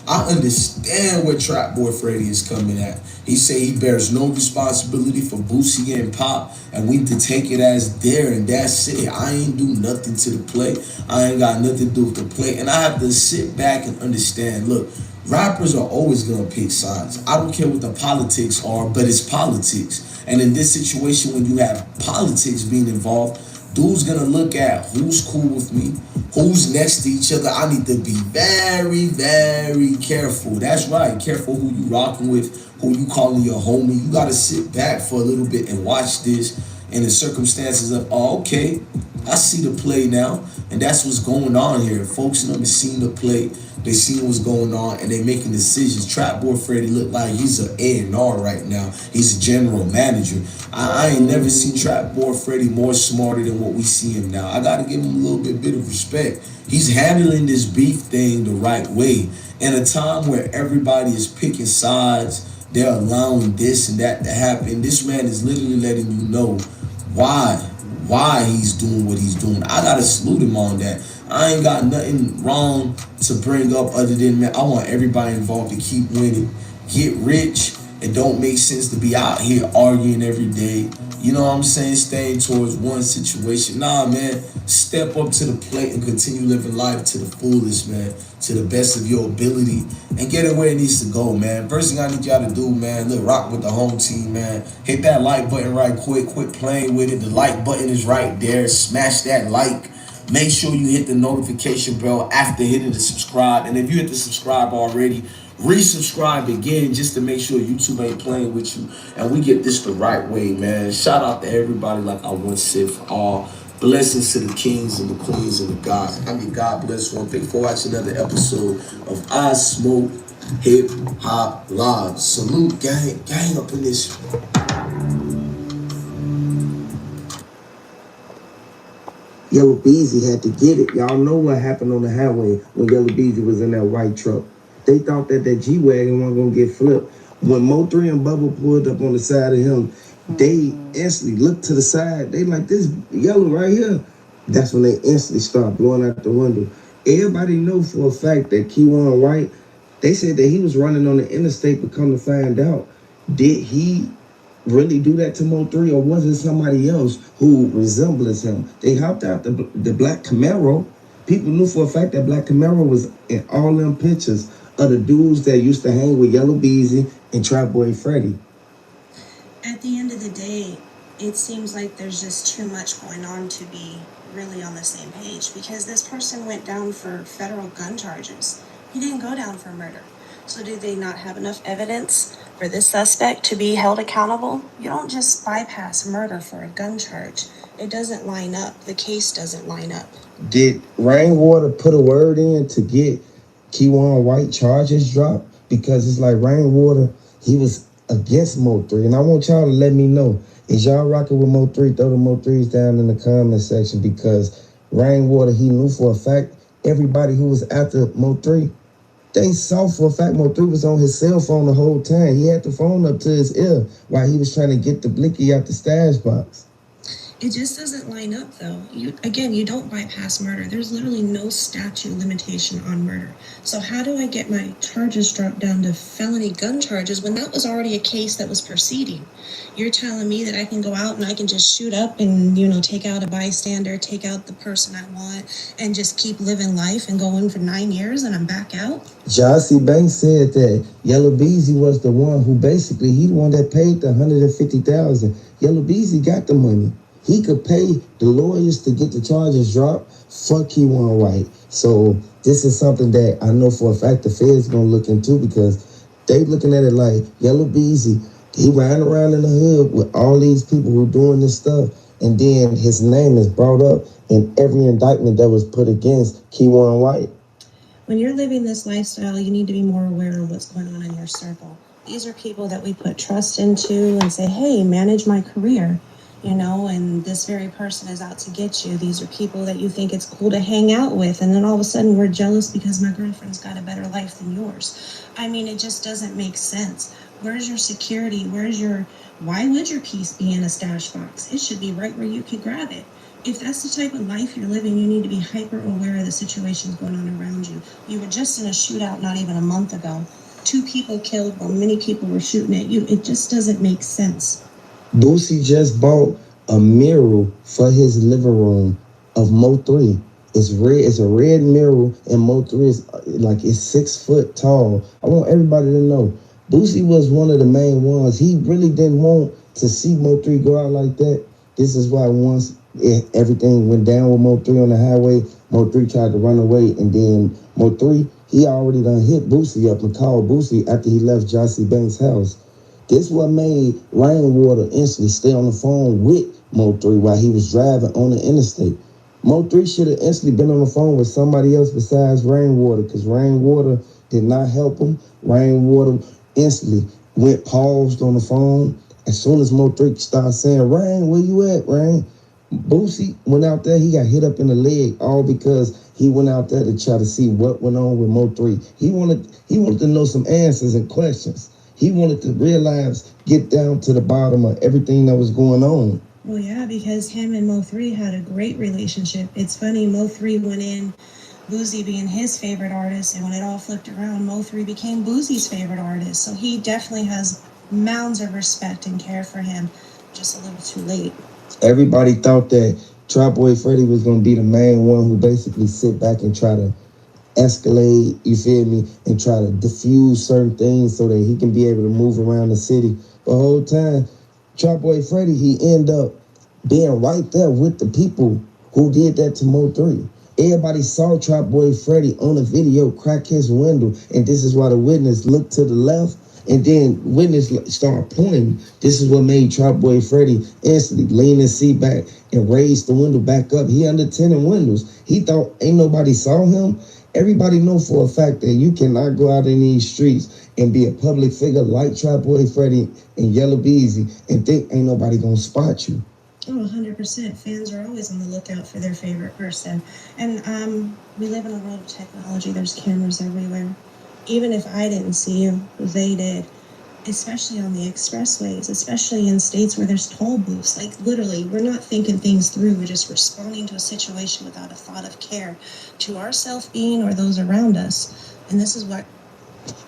I understand where Trap Boy Freddy is coming at. He say he bears no responsibility for Boosie and Pop, and we need to take it as there, and that's it. I ain't do nothing to the play. I ain't got nothing to do with the play, and I have to sit back and understand. Look, rappers are always gonna pick sides. I don't care what the politics are, but it's politics. And in this situation, when you have politics being involved, dude's gonna look at who's cool with me, who's next to each other. I need to be very, very careful. That's right, careful who you rocking with, who you calling your homie. You gotta sit back for a little bit and watch this in the circumstances of, oh, okay, I see the play now, and that's what's going on here. Folks in them have seen the play, they see what's going on, and they making decisions. Trap Boy Freddy look like he's an A&R right now. He's a general manager. I ain't never seen Trap Boy Freddy more smarter than what we see him now. I gotta give him a little bit of respect. He's handling this beef thing the right way. In a time where everybody is picking sides, they're allowing this and that to happen. This man is literally letting you know why he's doing what he's doing. I gotta salute him on that. I ain't got nothing wrong to bring up other than, man, I want everybody involved to keep winning, get rich. It don't make sense to be out here arguing every day. You know what I'm saying? Staying towards one situation. Nah, man, step up to the plate and continue living life to the fullest, man, to the best of your ability, and get it where it needs to go, man. First thing I need y'all to do, man, look, rock with the home team, man. Hit that like button right quick. Quit playing with it. The like button is right there. Smash that like. Make sure you hit the notification bell after hitting the subscribe. And if you hit the subscribe already, resubscribe again just to make sure YouTube ain't playing with you. And we get this the right way, man. Shout out to everybody, like I once said, for all. Blessings to the kings and the queens and the gods. I mean, God bless one. Thank you for watching another episode of I Smoke Hip Hop Live. Salute, gang up in this. Yellow Beezy had to get it. Y'all know what happened on the highway when Yellow Beezy was in that white truck. They thought that G-Wagon wasn't going to get flipped. When Mo3 and Bubba pulled up on the side of him, they instantly looked to the side. They like, this yellow right here. That's when they instantly started blowing out the window. Everybody know for a fact that Keywan White, they said that he was running on the interstate, but come to find out, did he really do that to Mo3, or was it somebody else who resembles him? They hopped out the black Camaro. People knew for a fact that black Camaro was in all them pictures of the dudes that used to hang with Yellow Beezy and Trap Boy Freddy. At the end of the day, it seems like there's just too much going on to be really on the same page, because this person went down for federal gun charges. He didn't go down for murder. So do they not have enough evidence for this suspect to be held accountable? You don't just bypass murder for a gun charge. It doesn't line up. The case doesn't line up. Did Rainwater put a word in to get Keywan White charges dropped? Because it's like Rainwater, he was against Mo3. And I want y'all to let me know, is y'all rocking with Mo3? Throw the Mo3s down in the comment section, because Rainwater, he knew for a fact everybody who was after Mo3, they saw for a fact Mo3 was on his cell phone the whole time. He had the phone up to his ear while he was trying to get the blicky out the stash box. It just doesn't line up, though. You don't bypass murder. There's literally no statute limitation on murder. So how do I get my charges dropped down to felony gun charges when that was already a case that was proceeding? You're telling me that I can go out and I can just shoot up and, take out a bystander, take out the person I want, and just keep living life and go in for 9 years and I'm back out? Jossie Banks said that Yellow Beezy was the one who basically, he the one that paid the $150,000. Yellow Beezy got the money. He could pay the lawyers to get the charges dropped. Fuck Keywan White. So this is something that I know for a fact the Fed's gonna look into, because they looking at it like Yellow Beezy, he riding around in the hood with all these people who doing this stuff, and then his name is brought up in every indictment that was put against Keywan White. When you're living this lifestyle, you need to be more aware of what's going on in your circle. These are people that we put trust into and say, hey, manage my career. And this very person is out to get you. These are people that you think it's cool to hang out with, and then all of a sudden we're jealous because my girlfriend's got a better life than yours. It just doesn't make sense. Where's your security? Why would your piece be in a stash box? It should be right where you can grab it. If that's the type of life you're living, you need to be hyper aware of the situations going on around you. You were just in a shootout not even a month ago. 2 people killed while many people were shooting at you. It just doesn't make sense. Boosie just bought a mural for his living room of Mo3. It's red. It's a red mural, and Mo3 is like it's 6 foot tall. I want everybody to know Boosie was one of the main ones. He really didn't want to see Mo3 go out like that. This is why once everything went down with Mo3 on the highway, Mo3 tried to run away, and then Mo3 he already done hit Boosie up and called Boosie after he left Jossie Banks' house. This what made Rainwater instantly stay on the phone with Mo3 while he was driving on the interstate. Mo3 should have instantly been on the phone with somebody else besides Rainwater, because Rainwater did not help him. Rainwater instantly went paused on the phone. As soon as Mo3 started saying, "Rain, where you at, Rain?" Boosie went out there. He got hit up in the leg, all because he went out there to try to see what went on with Mo3. He wanted to know some answers and questions. He wanted to realize, get down to the bottom of everything that was going on. Well, yeah, because him and Mo3 had a great relationship. It's funny, Mo3 went in, Boosie being his favorite artist, and when it all flipped around, Mo3 became Boosie's favorite artist. So he definitely has mounds of respect and care for him, just a little too late. Everybody thought that Trap Boy Freddy was going to be the main one who basically sit back and try to escalate, you feel me, and try to diffuse certain things so that he can be able to move around the city. The whole time, Trap Boy Freddy, he end up being right there with the people who did that to Mo3. Everybody saw Trap Boy Freddy on the video crack his window, and this is why the witness looked to the left, and then witness started pointing. This is what made Trap Boy Freddy instantly lean his seat back and raise the window back up. He under tinted windows. He thought ain't nobody saw him. Everybody know for a fact that you cannot go out in these streets and be a public figure like Trap Boy Freddy and Yellow Beezy and think ain't nobody gonna spot you. Oh, 100%. Fans are always on the lookout for their favorite person. And we live in a world of technology. There's cameras everywhere. Even if I didn't see you, they did. Especially on the expressways, especially in states where there's toll booths. Like, literally, we're not thinking things through. We're just responding to a situation without a thought of care to our self-being or those around us. And this is what...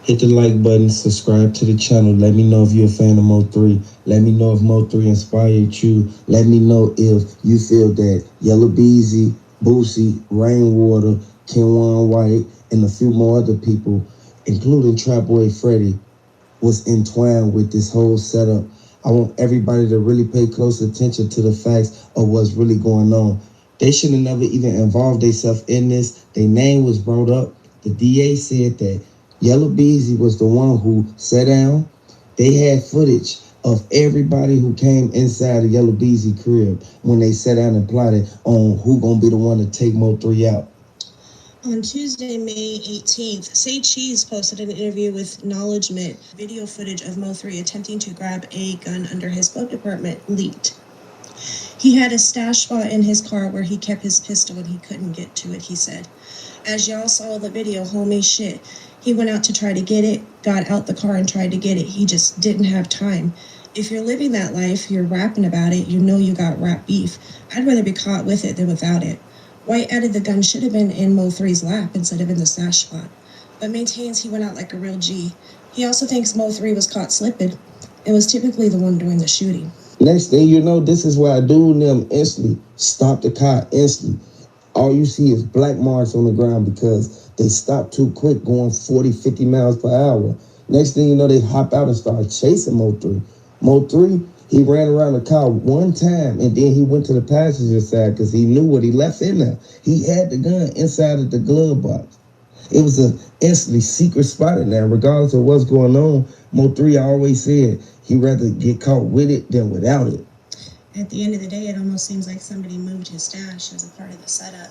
Hit the like button, subscribe to the channel. Let me know if you're a fan of Mo3. Let me know if Mo3 inspired you. Let me know if you feel that Yellow Beezy, Boosie, Rainwater, Kenwan White, and a few more other people, including Trap Boy Freddy, was entwined with this whole setup. I want everybody to really pay close attention to the facts of what's really going on. They should have never even involved themselves in this. Their name was brought up. The DA said that Yellow Beezy was the one who sat down. They had footage of everybody who came inside the Yellow Beezy crib when they sat down and plotted on who gonna be the one to take Mo3 out. On Tuesday, May 18th, Say Cheese posted an interview with Knowledgement. Video footage of Mo3 attempting to grab a gun under his glove department leaked. He had a stash spot in his car where he kept his pistol and he couldn't get to it, he said. As y'all saw the video, homie shit. He went out to try to get it, got out the car and tried to get it. He just didn't have time. If you're living that life, you're rapping about it, you know you got rap beef. I'd rather be caught with it than without it. White added the gun should have been in Mo3's lap instead of in the stash spot, but maintains he went out like a real G. He also thinks Mo3 was caught slipping. It was typically the one doing the shooting. Next thing you know, this is why I do them instantly. Stop the car instantly. All you see is black marks on the ground because they stopped too quick going 40, 50 miles per hour. Next thing you know, they hop out and start chasing Mo3. Mo3, he ran around the car one time and then he went to the passenger side because he knew what he left in there. He had the gun inside of the glove box. It was an instantly secret spot in there. Regardless of what's going on, Mo3 always said he'd rather get caught with it than without it. At the end of the day, it almost seems like somebody moved his stash as a part of the setup.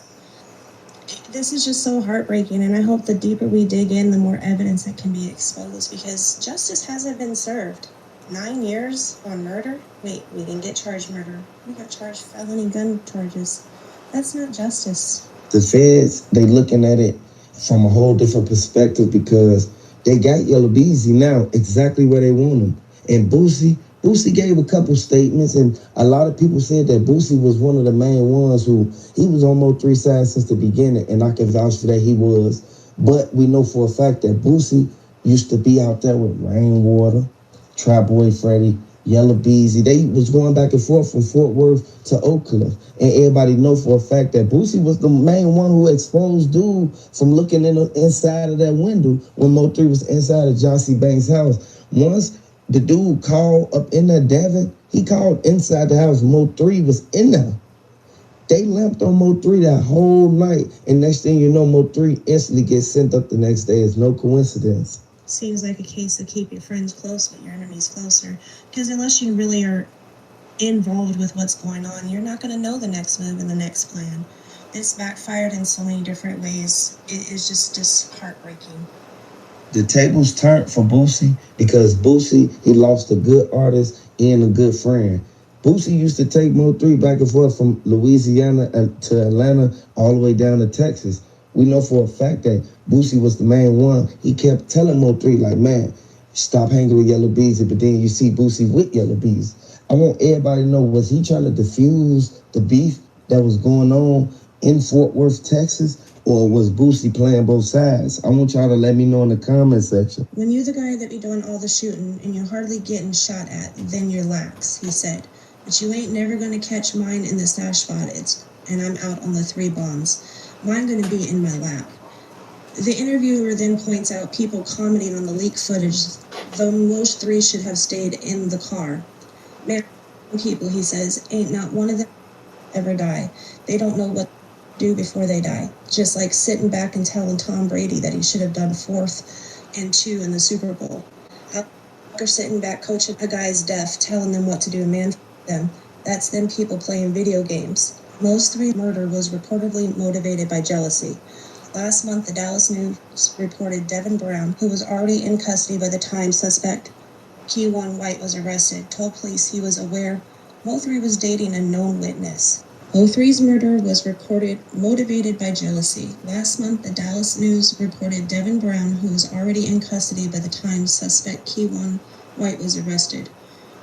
This is just so heartbreaking, and I hope the deeper we dig in, the more evidence that can be exposed, because justice hasn't been served. 9 years on murder? Wait, we didn't get charged murder. We got charged felony gun charges. That's not justice. The feds, they looking at it from a whole different perspective because they got Yellow Beezy now exactly where they want him. And Boosie, Boosie gave a couple statements, and a lot of people said that Boosie was one of the main ones who, he was on Mo3's side since the beginning, and I can vouch for that, he was. But we know for a fact that Boosie used to be out there with Rainwater, Trap Boy Freddy, Yellow Beezy. They was going back and forth from Fort Worth to Oak Cliff. And everybody know for a fact that Boosie was the main one who exposed dude from looking inside of that window when Mo3 was inside of Jossie Banks' house. Once the dude called up in there, Devin, he called inside the house. Mo3 was in there. They lamped on Mo3 that whole night. And next thing you know, Mo3 instantly gets sent up the next day. It's no coincidence. Seems like a case of keep your friends close but your enemies closer. Because unless you really are involved with what's going on, you're not going to know the next move and the next plan. It's backfired in so many different ways. It is just heartbreaking. The tables turned for Boosie because Boosie, he lost a good artist and a good friend. Boosie used to take Mo3 back and forth from Louisiana to Atlanta all the way down to Texas. We know for a fact that Boosie was the main one. He kept telling Mo3, like, man, stop hanging with Yellow Beezy, but then you see Boosie with Yellow Beezy. I want everybody to know, was he trying to diffuse the beef that was going on in Fort Worth, Texas? Or was Boosie playing both sides? I want y'all to let me know in the comment section. When you're the guy that be doing all the shooting and you're hardly getting shot at, then you're lax, he said. But you ain't never gonna catch mine in the stash spot, and I'm out on the 3 bombs. Mine gonna be in my lap. The interviewer then points out people commenting on the leaked footage, though Mo3 should have stayed in the car. Man, people, he says, ain't not one of them ever die. They don't know what to do before they die. Just like sitting back and telling Tom Brady that he should have done 4th and 2 in the Super Bowl. Or sitting back coaching a guy's deaf, telling them what to do, man, them. That's them people playing video games. Mo3's murder was reportedly motivated by jealousy. Last month, the Dallas News reported Devin Brown, who was already in custody by the time suspect Keyone White was arrested, told police he was aware Mo3 was dating a known witness. Mo3's murder was reported motivated by jealousy. Last month, the Dallas News reported Devin Brown, who was already in custody by the time suspect Keyone White was arrested,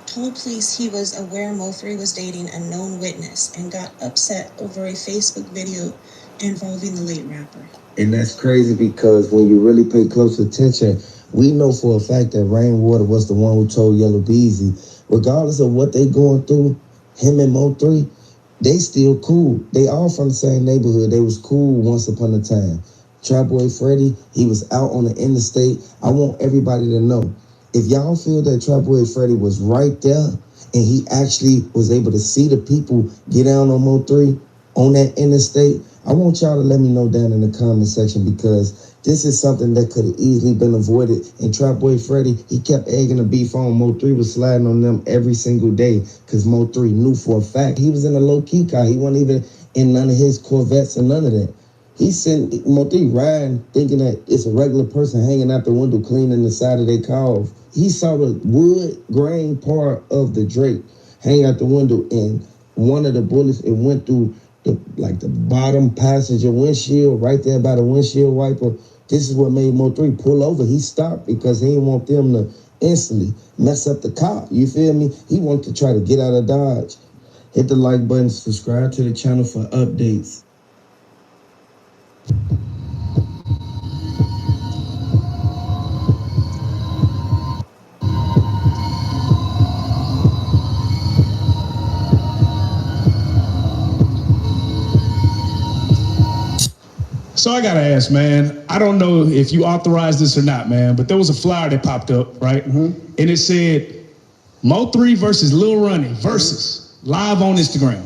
told police he was aware Mo3 was dating a known witness and got upset over a Facebook video involving the late rapper. And that's crazy because when you really pay close attention, we know for a fact that Rainwater was the one who told Yellow Beezy, regardless of what they going through, him and Mo3, they still cool. They all from the same neighborhood. They was cool once upon a time. Trap Boy Freddy, he was out on the interstate. I want everybody to know, if y'all feel that Trap Boy Freddy was right there and he actually was able to see the people get down on Mo3 on that interstate, I want y'all to let me know down in the comment section because this is something that could have easily been avoided. And Trap Boy Freddy, he kept egging the beef on. Mo3 was sliding on them every single day because Mo3 knew for a fact he was in a low-key car. He wasn't even in none of his Corvettes or none of that. He sent Mo3 riding thinking that it's a regular person hanging out the window cleaning the side of their car. He saw the wood grain part of the Drake hang out the window, and one of the bullets, it went through the bottom passenger windshield, right there by the windshield wiper. This is what made Mo3 pull over. He stopped because he didn't want them to instantly mess up the car. You feel me? He wanted to try to get out of Dodge. Hit the like button, subscribe to the channel for updates. So I gotta ask, man, I don't know if you authorized this or not, man, but there was a flyer that popped up, right? And it said, Mo3 versus Lil Ronnie versus live on Instagram.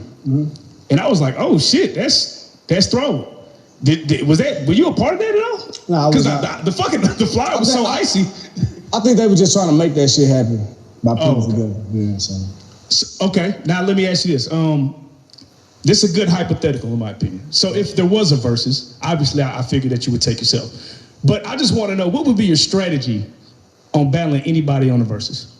And I was like, oh shit, that's throw. Were you a part of that at all? No, I was not. The flyer was so icy. I think they were just trying to make that shit happen by putting it together. Yeah, so. Okay, now let me ask you this. This is a good hypothetical in my opinion. So if there was a versus, obviously I figured that you would take yourself. But I just want to know, what would be your strategy on battling anybody on the versus?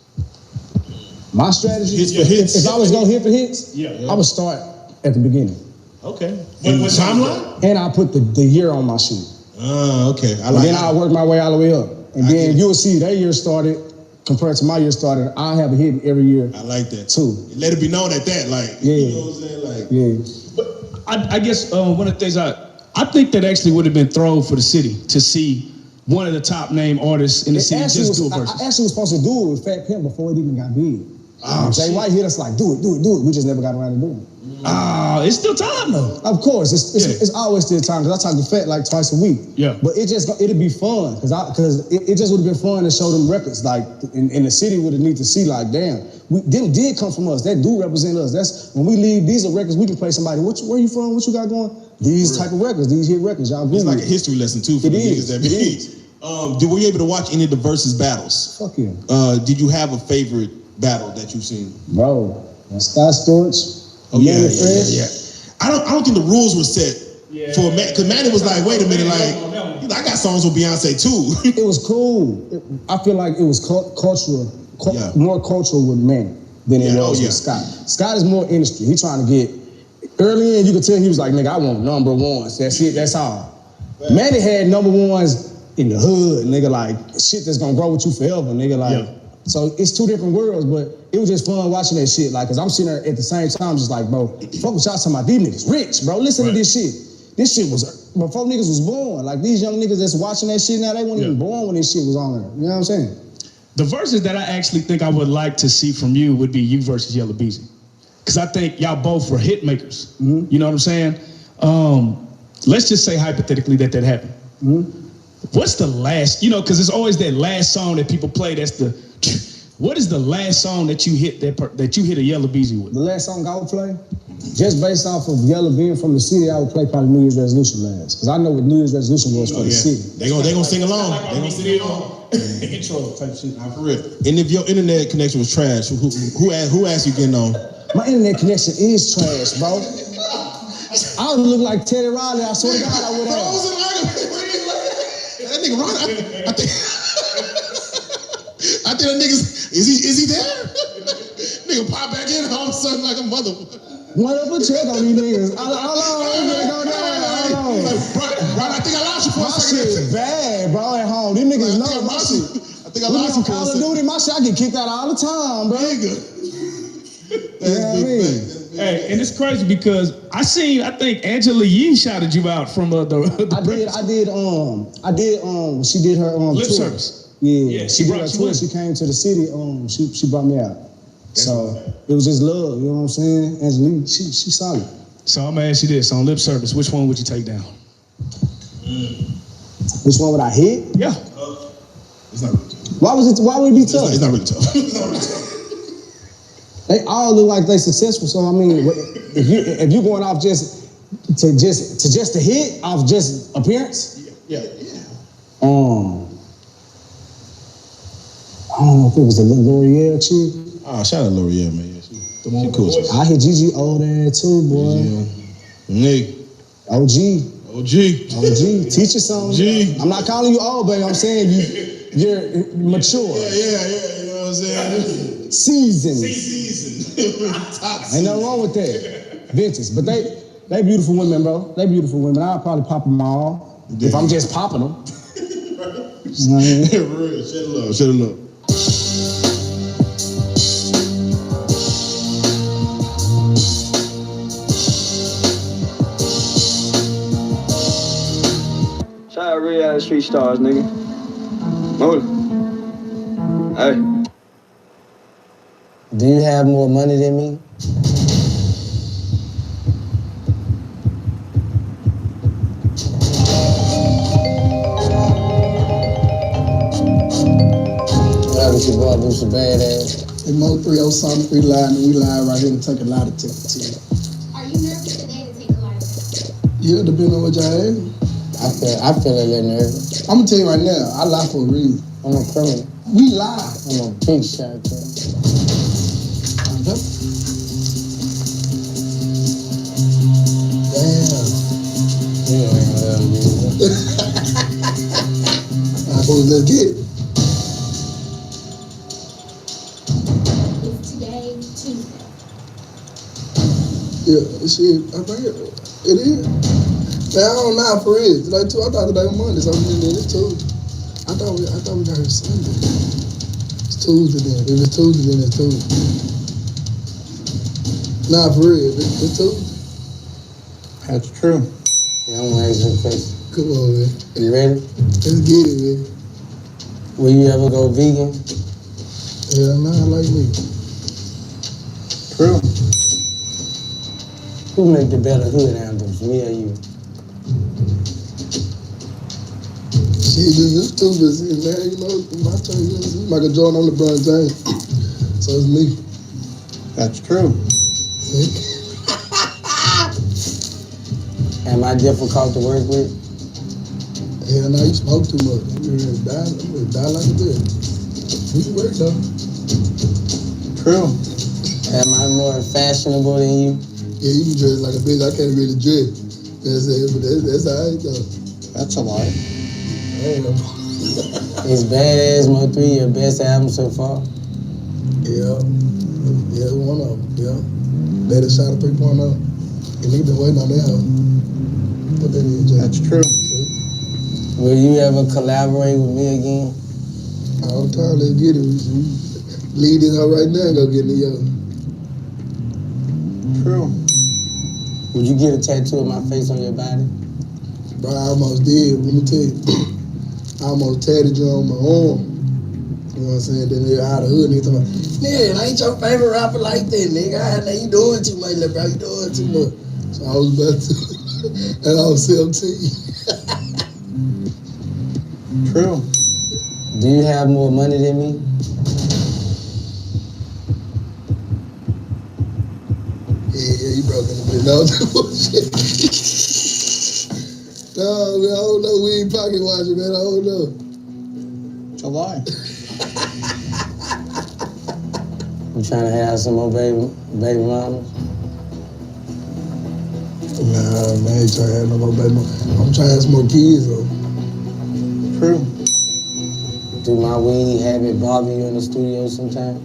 My strategy? If I was going to hit for hits, I would start at the beginning. Okay. What timeline? And I put the year on my shit. Okay. And then I'll work my way all the way up. And then you'll see that year started compared to my year started, I have a hit every year. I like that too. Let it be known at that, like, yeah. you know what I'm saying, like, yeah. But I guess one of the things I think that actually would have been thrown for the city to see one of the top name artists in the city just do a verse. I actually was supposed to do it with Fat Pimp before it even got big. Jay White hit us like, do it. We just never got around to doing it. It's still time though. Of course, it's always still time because I talk to Fat like twice a week. Yeah. But it'd be fun because it just would have been fun to show them records like in the city would have need to see like damn them did come from us. That do represent us. That's when we leave these are records we can play somebody. Where you from? What you got going? These type of records. These hit records. Y'all. It's like a history lesson too for the niggas that be. Were you able to watch any of the versus battles? Fuck yeah. Did you have a favorite battle that you've seen? Bro, Scott Storch. Yeah. I don't think the rules were set for Manny, because Manny was like, wait a minute, like, I got songs with Beyonce too. It was cool. I feel like it was cultural, more cultural with Manny than it was with Scott. Scott is more industry. He trying to get, early in you could tell he was like, nigga, I want number ones. That's it, that's all. Manny had number ones in the hood, nigga, like, shit that's gonna grow with you forever, nigga, like. So it's two different worlds, but it was just fun watching that shit. Like, cause I'm sitting there at the same time, just like, bro, fuck what y'all talking about. These niggas rich, bro. Listen to this shit. This shit was before niggas was born. Like these young niggas that's watching that shit now, they weren't even born when this shit was on there. You know what I'm saying? The verses that I actually think I would like to see from you would be you versus Yella Beezy, cause I think y'all both were hit makers. Mm-hmm. You know what I'm saying? Let's just say hypothetically that happened. Mm-hmm. What's the last? You know, cause it's always that last song that people play. That's the. What is the last song that you hit that you hit a Yella Beezy with? The last song I would play, just based off of Yella being from the city, I would play probably New Year's Resolution last, because I know what New Year's Resolution was for the city. They gonna sing along. They gonna sing along. Intro type shit. For real. And if your internet connection was trash, who asked you getting on? My internet connection is trash, bro. I would look like Teddy Riley. I swear to God, I would have. That nigga Ron, I think that nigga's, is he there? Nigga pop back in all of a sudden like a mother. One up a check on these niggas. Hold on. Ron, I think I lost you for a second. My shit bad, bro, at home. These niggas know my shit. I think I lost you for a second. Call of Duty, my shit, I get kicked out all the time, bro. Nigga. You know what I mean? Hey, and it's crazy because I think Angela Yee shouted you out from the I did she did her tour. Lip service. Yeah, she did her tour. She came to the city. She brought me out. So it was just love. You know what I'm saying? Angela, she solid. So I'm gonna ask you this: on Lip Service, which one would you take down? Which one would I hit? Yeah. It's not really tough. Why would it be tough? It's not really tough. They all look like they successful. So I mean, if you going off just to hit off just appearance. Yeah. I don't know if it was a L'Oreal chick. Oh, shout out L'Oreal, man. Yeah, she cool. I hit Gigi old ass too, boy. Nigga. OG. Teach you something. I'm not calling you old, baby. I'm saying you're mature. Yeah. You know what I'm saying? Seasoned. Ain't nothing wrong with that. Vintage. But they beautiful women, bro. They beautiful women. I'll probably pop them all if I'm just popping them. You know what I mean? Shut it up. Shout out real out street stars, nigga. Mo3. Hey. Do you have more money than me? Your boy do some badass. And Mo3 on something, we live right here to take a lot of temperature. Are you nervous today to take a lot of temperature? Yeah, depending on what y'all have. I feel a little nervous. I'm gonna tell you right now, I lie for a reason. I'm a criminal. We lie. I'm a big shot, too. Damn. You ain't gonna let me do that. I suppose let's get it. Yeah, shit, I think it is. Man, I don't know for real. Today too, I thought today was Monday, so we did it too. I thought we got here Sunday. Tuesday then. If it's Tuesday, then it's Tuesday. Nah, for real. It's Tuesday. That's true. Yeah, I'm gonna ask you a question. Come on, man. You ready? Let's get it, man. Will you ever go vegan? Yeah, nah, like me. True. Who make the better hood anthems, me or you? Shit, you stupid. See, man, you know, my turn, you Michael Jordan on LeBron James. So it's me. That's true. See? Am I difficult to work with? Hell no, you smoke too much. I'm gonna die like a bitch. You can work though. True. Am I more fashionable than you? Yeah, you can dress like a bitch. I can't really dress. That's it, but that's how it goes. That's a lie. Is Badass Mo3 your best album so far? Yeah. Yeah, one of them. Yeah. Better shot of 3.0. And nigga been waiting on that hoe. Put that in, Jay. That's true. Will you ever collaborate with me again? All the time, let's get it. Lead this hoe right now and go get in the yo. True. Would you get a tattoo of my face on your body? Bro, I almost did. Let me tell you. I almost tatted you on my arm. You know what I'm saying? Then they're out of the hood. Nigga talking about, nigga, I ain't your favorite rapper like that, nigga. Now you doing too much, bro. You doing too much. So I was about to. And I was 17. True. Do you have more money than me? Yeah, you broke in the bit. No, bullshit. No, man, I don't know. We ain't pocket watching, man. I don't know. It's a lie. You trying to have some more baby mamas? Nah, man, I ain't trying to have no more baby mama. I'm trying to have some more kids, though. True. Do my weed habit bother you in the studio sometime?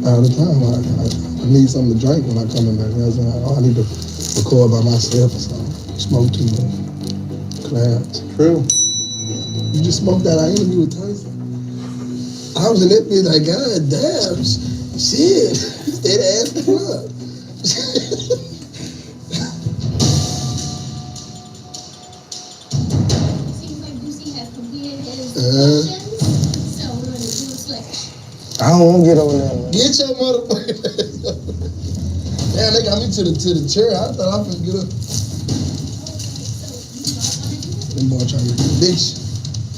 All the time. I need something to drink when I come in there. You know what I'm saying? I need to record by myself or something. Smoke too much. Clouds. True. You just smoked that interview with Tyson. I was in that bitch like, God damn, shit. That ass club. Seems like Boosie has completed his functions, so we're gonna do a switch. I don't want to get on there, man. Get your motherfucker. Damn, they got me to the chair. I thought I was get up. Them boy trying to get the bitch.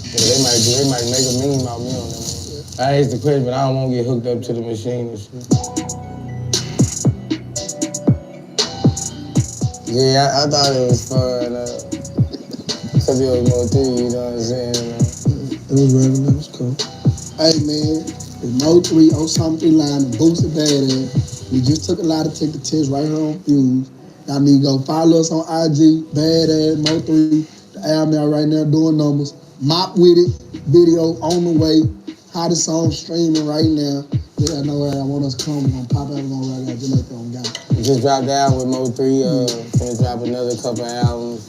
Yeah, they might make a meme about me on there. I asked the question, but I don't want to get hooked up to the machine and shit. Yeah, I thought it was fun. Cause it was Mo3, you know what I'm saying? It was regular, it was cool. Hey man, it's Mo3 on something line and Boosie Badass. We just took a lot to take the test right here on Fuse. Y'all need to go follow us on IG, Badass Mo3. The album out right now doing numbers. Mop with it, video on the way. Hottest song streaming right now. Yeah, I know where I want us to come. We're gonna pop out, we're gonna rock out just like that on God. Just dropped out with Mo3, finna drop another couple albums.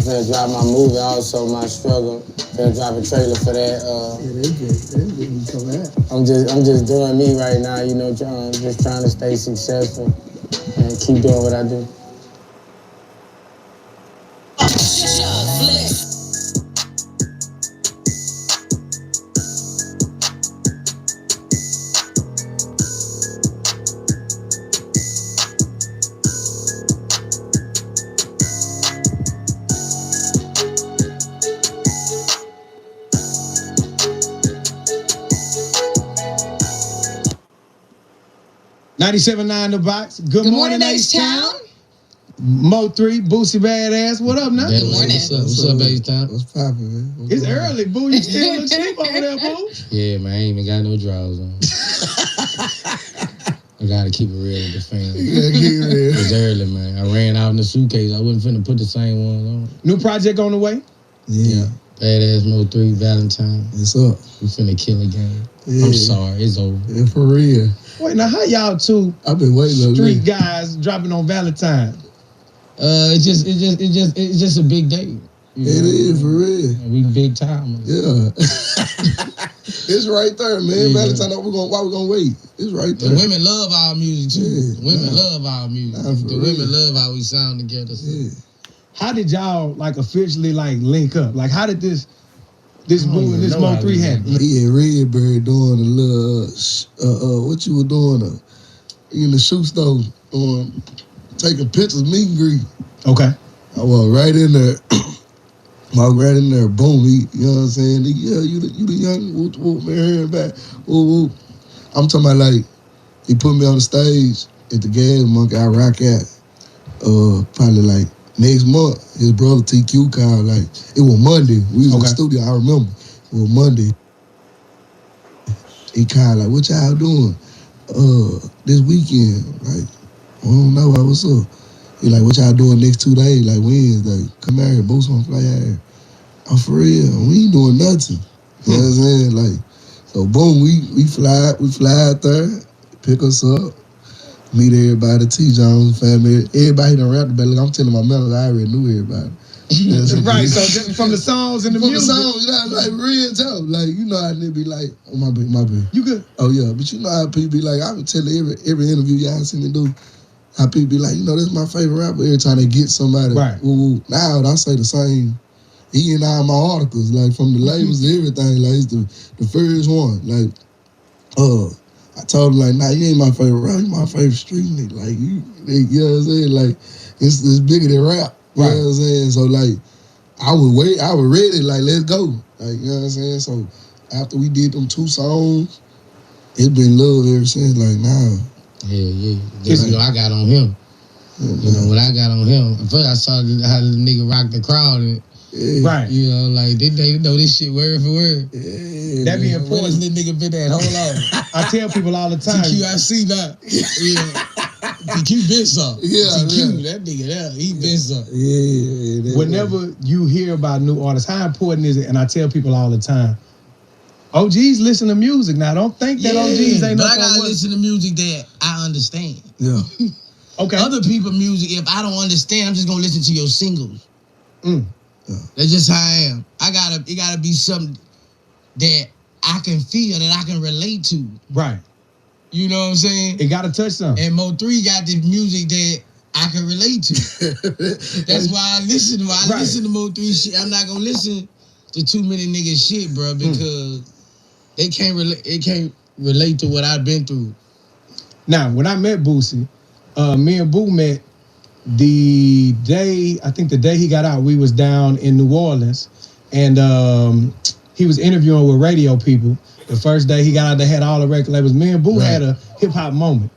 Finna drop my movie also, My Struggle. Finna drop a trailer for that. Yeah, that's good come out. I'm just doing me right now, you know, just trying to stay successful and keep doing what I do. $97.9 The Box. Good morning, H-Town. Mo3, Boosie Badass. What up, now? Good morning. What's up, H-Town? What's poppin', man? It's early, Boo. You still look sleep over there, Boo. Yeah, man, I ain't even got no drawers on. I gotta keep it real with the fans. Yeah, keep it real. It's early, man. I ran out in the suitcase. I wasn't finna put the same ones on. New project on the way? Yeah. Badass Mo3, Valentine. What's up? We finna kill a game. Yeah. I'm sorry, it's over. Yeah, for real. Wait, now how y'all two I've been waiting on street this. guys dropping on Valentine? It's just a big day. It is for real. We big time. Yeah. It's right there, man. Yeah. Valentine, why we gonna wait? It's right there. The women love our music too. Yeah, Women love our music. The women love how we sound together. So. Yeah. How did y'all like officially like link up? Like how did this Boo and this Mo3 happen? He and Redbird doing a little what you were doing in the shoe store taking pictures, meet and greet. Okay. I walked right in there. Boom, you know what I'm saying? You the young, whoop, man, back, whoop. I'm talking about like, he put me on the stage at the Gas Monkey, I rock out. Probably like next month, his brother TQ called, like, it was Monday. We was in the studio, I remember. It was Monday. He called like, what y'all doing this weekend? Like, I don't know, what's up? He like, what y'all doing next 2 days? Like Wednesday. Come out here, boost on fly out. Oh, for real? We ain't doing nothing. You know what I'm saying? Like, so boom, we fly out there, pick us up, meet everybody, T. Jones family, everybody done rap the battle. I'm telling my melody, I already knew everybody. Right, so just from the songs and the music. From the songs, you know, like real talk. Like, you know how they be like, oh my bad. You good? Oh yeah, but you know how people be like, I would tell every interview y'all see me do. How people be like, you know, this is my favorite rapper. Every time they get somebody, right? Now I say the same. He and I my articles, like from the labels and everything. Like it's the first one. Like, I told him like, nah, you ain't my favorite rapper. You my favorite street nigga. Like you know what I'm saying? Like it's bigger than rap. You know what I'm saying? So like, I was ready. Like let's go. Like you know what I'm saying? So after we did them 2 songs, it's been love ever since. Like nah. Yeah. You know, I got on him. You know, when I got on him, first I saw how the nigga rocked the crowd. And, right. You know, like, they know this shit word for word. Yeah, that be important. Where this nigga been at? Hold on. I tell people all the time. TQIC now. Yeah. TQ been some. Yeah. TQ, that nigga there, he been some. Yeah. Whenever you hear about new artists, how important is it? And I tell people all the time, OGs listen to music. Now, don't think that OGs ain't but I gotta listen to music that I understand. Yeah. Okay. Other people music, if I don't understand, I'm just gonna listen to your singles. Yeah. That's just how I am. It gotta be something that I can feel, that I can relate to. Right. You know what I'm saying? It gotta touch something. And Mo3 got the music that I can relate to. That's why I listen to listen to Mo3 shit. I'm not gonna listen to too many niggas shit, bro, because it can't relate to what I've been through. Now, when I met Boosie, me and Boo met the day he got out. We was down in New Orleans, and he was interviewing with radio people. The first day he got out, they had all the record labels. Me and Boo had a hip hop moment.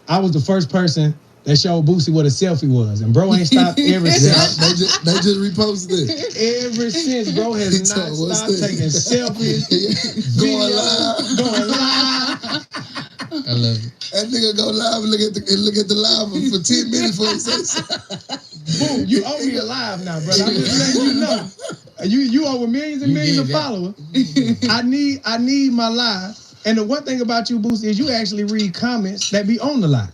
I was the first person that showed Boosie what a selfie was, and bro ain't stopped ever since. They just reposted it. Ever since, bro has not stopped taking selfies, going live. I love it. That nigga go live and look at the live for 10 minutes before he says Boom, you owe me a live now, brother. I'm just letting you know. You owe millions and millions of followers. I need my live. And the one thing about you, Boosie, is you actually read comments that be on the live.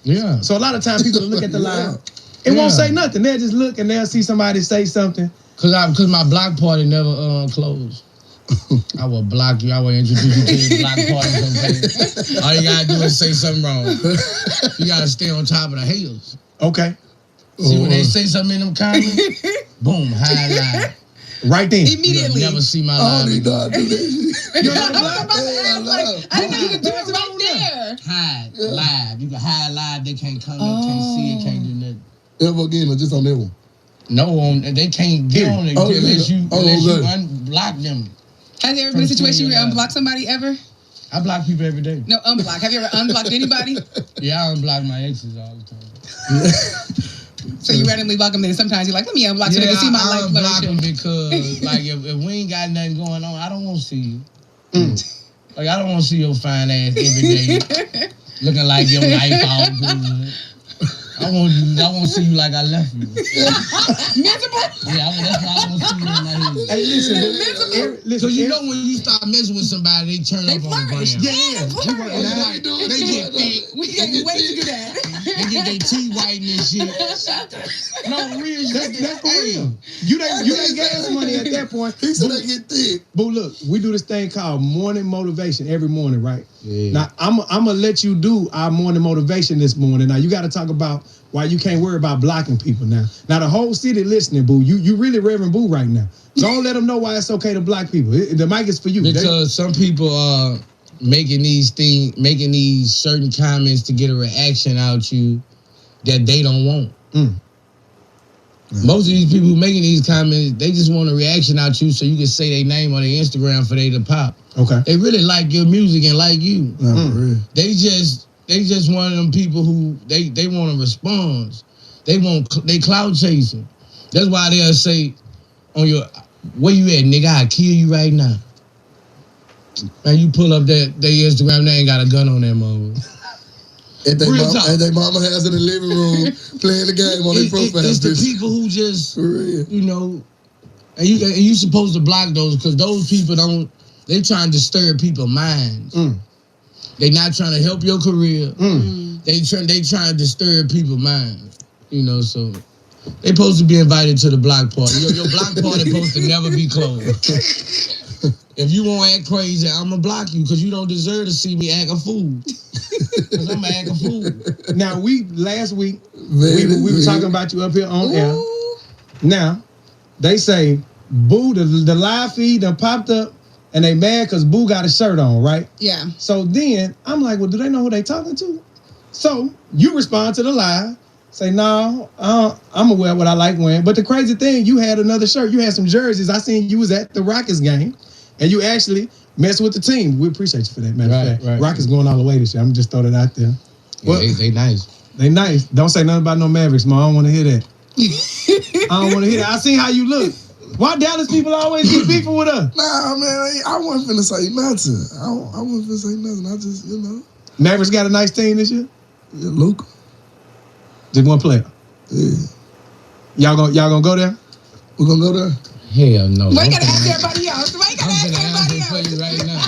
Yeah. So a lot of times people look at the live, it won't say nothing. They'll just look and they'll see somebody say something. Cause my block party never closed. I will block you. I will introduce you to the block party. All you gotta do is say something wrong. You gotta stay on top of the haters. Okay. See when they say something in them comments, boom, highlight. Right then. Immediately. You'll never see my live. You know I do that. You know what I didn't know you could do it right there. Hide live. You can hide live. They can't come. They can't see it. Can't do nothing. Ever again or just on that one? No, they can't get on it unless you unblock them. Has there ever been a situation where you unblock somebody ever? I block people every day. No, unblock. Have you ever unblocked anybody? Yeah, I unblock my exes all the time. So you randomly block them, then sometimes you're like, let me unblock so they can see my life. I unblock them because, like, if we ain't got nothing going on, I don't want to see you. Like, I don't want to see your fine ass every day looking like your life all good. I want to see you like I left you. Miserable? Yeah, that's why I want to see you in my head. Hey, listen. So you know when you start messing with somebody, they turn up on the ground. Yeah. They get big. We can't wait to do that. They get their teeth whitened and shit. No, real shit. That's for real. You ain't gas money at that point. He said they get thick. Boo, look, we do this thing called morning motivation every morning, right? Yeah. Now, I'm gonna let you do our morning motivation this morning. Now, you got to talk about why you can't worry about blocking people now. Now, the whole city listening, Boo. You really Reverend Boo right now. Don't let them know why it's okay to block people. The mic is for you. Because some people are making these certain comments to get a reaction out you that they don't want. Most of these people who making these comments, they just want a reaction out you so you can say their name on their Instagram for they to pop. Okay. They really like your music and like you. For real. They just one of them people who they want a response. They cloud chasing. That's why they'll say on your, where you at, nigga? I'll kill you right now. And you pull up their Instagram, they ain't got a gun on their mother. And they mama has in the living room playing the game on their profile. It's the people who just, you know, and you supposed to block those because those people they trying to disturb people's minds. They not trying to help your career. They trying to disturb people's minds. You know, so they supposed to be invited to the block party. Your block party supposed to never be closed. If you won't act crazy, I'm going to block you because you don't deserve to see me act a fool. Because I'm act a fool. Now, last week, we were talking about you up here on air. Now, they say, Boo, the live feed done popped up and they mad because Boo got a shirt on, right? Yeah. So then, I'm like, well, do they know who they talking to? So, you respond to the live. Say, no, I'm gonna wear what I like wearing. But the crazy thing, you had another shirt. You had some jerseys. I seen you was at the Rockets game. And you actually messed with the team. We appreciate you for that, matter of fact. Right. Rockets going all the way this year. I'm just throwing it out there. Yeah, they nice. They nice. Don't say nothing about no Mavericks, man. I don't want to hear that. I don't want to hear that. I seen how you look. Why Dallas people always get beefing with us? Nah, man, I wasn't finna say nothing. I wasn't finna say nothing. I just, you know. Mavericks got a nice team this year? Yeah, Luka. Just one player? Yeah. Y'all gonna go there? We're gonna go there? Hell no. Why you gotta ask everybody else? Why you gotta ask everybody else? For you right now.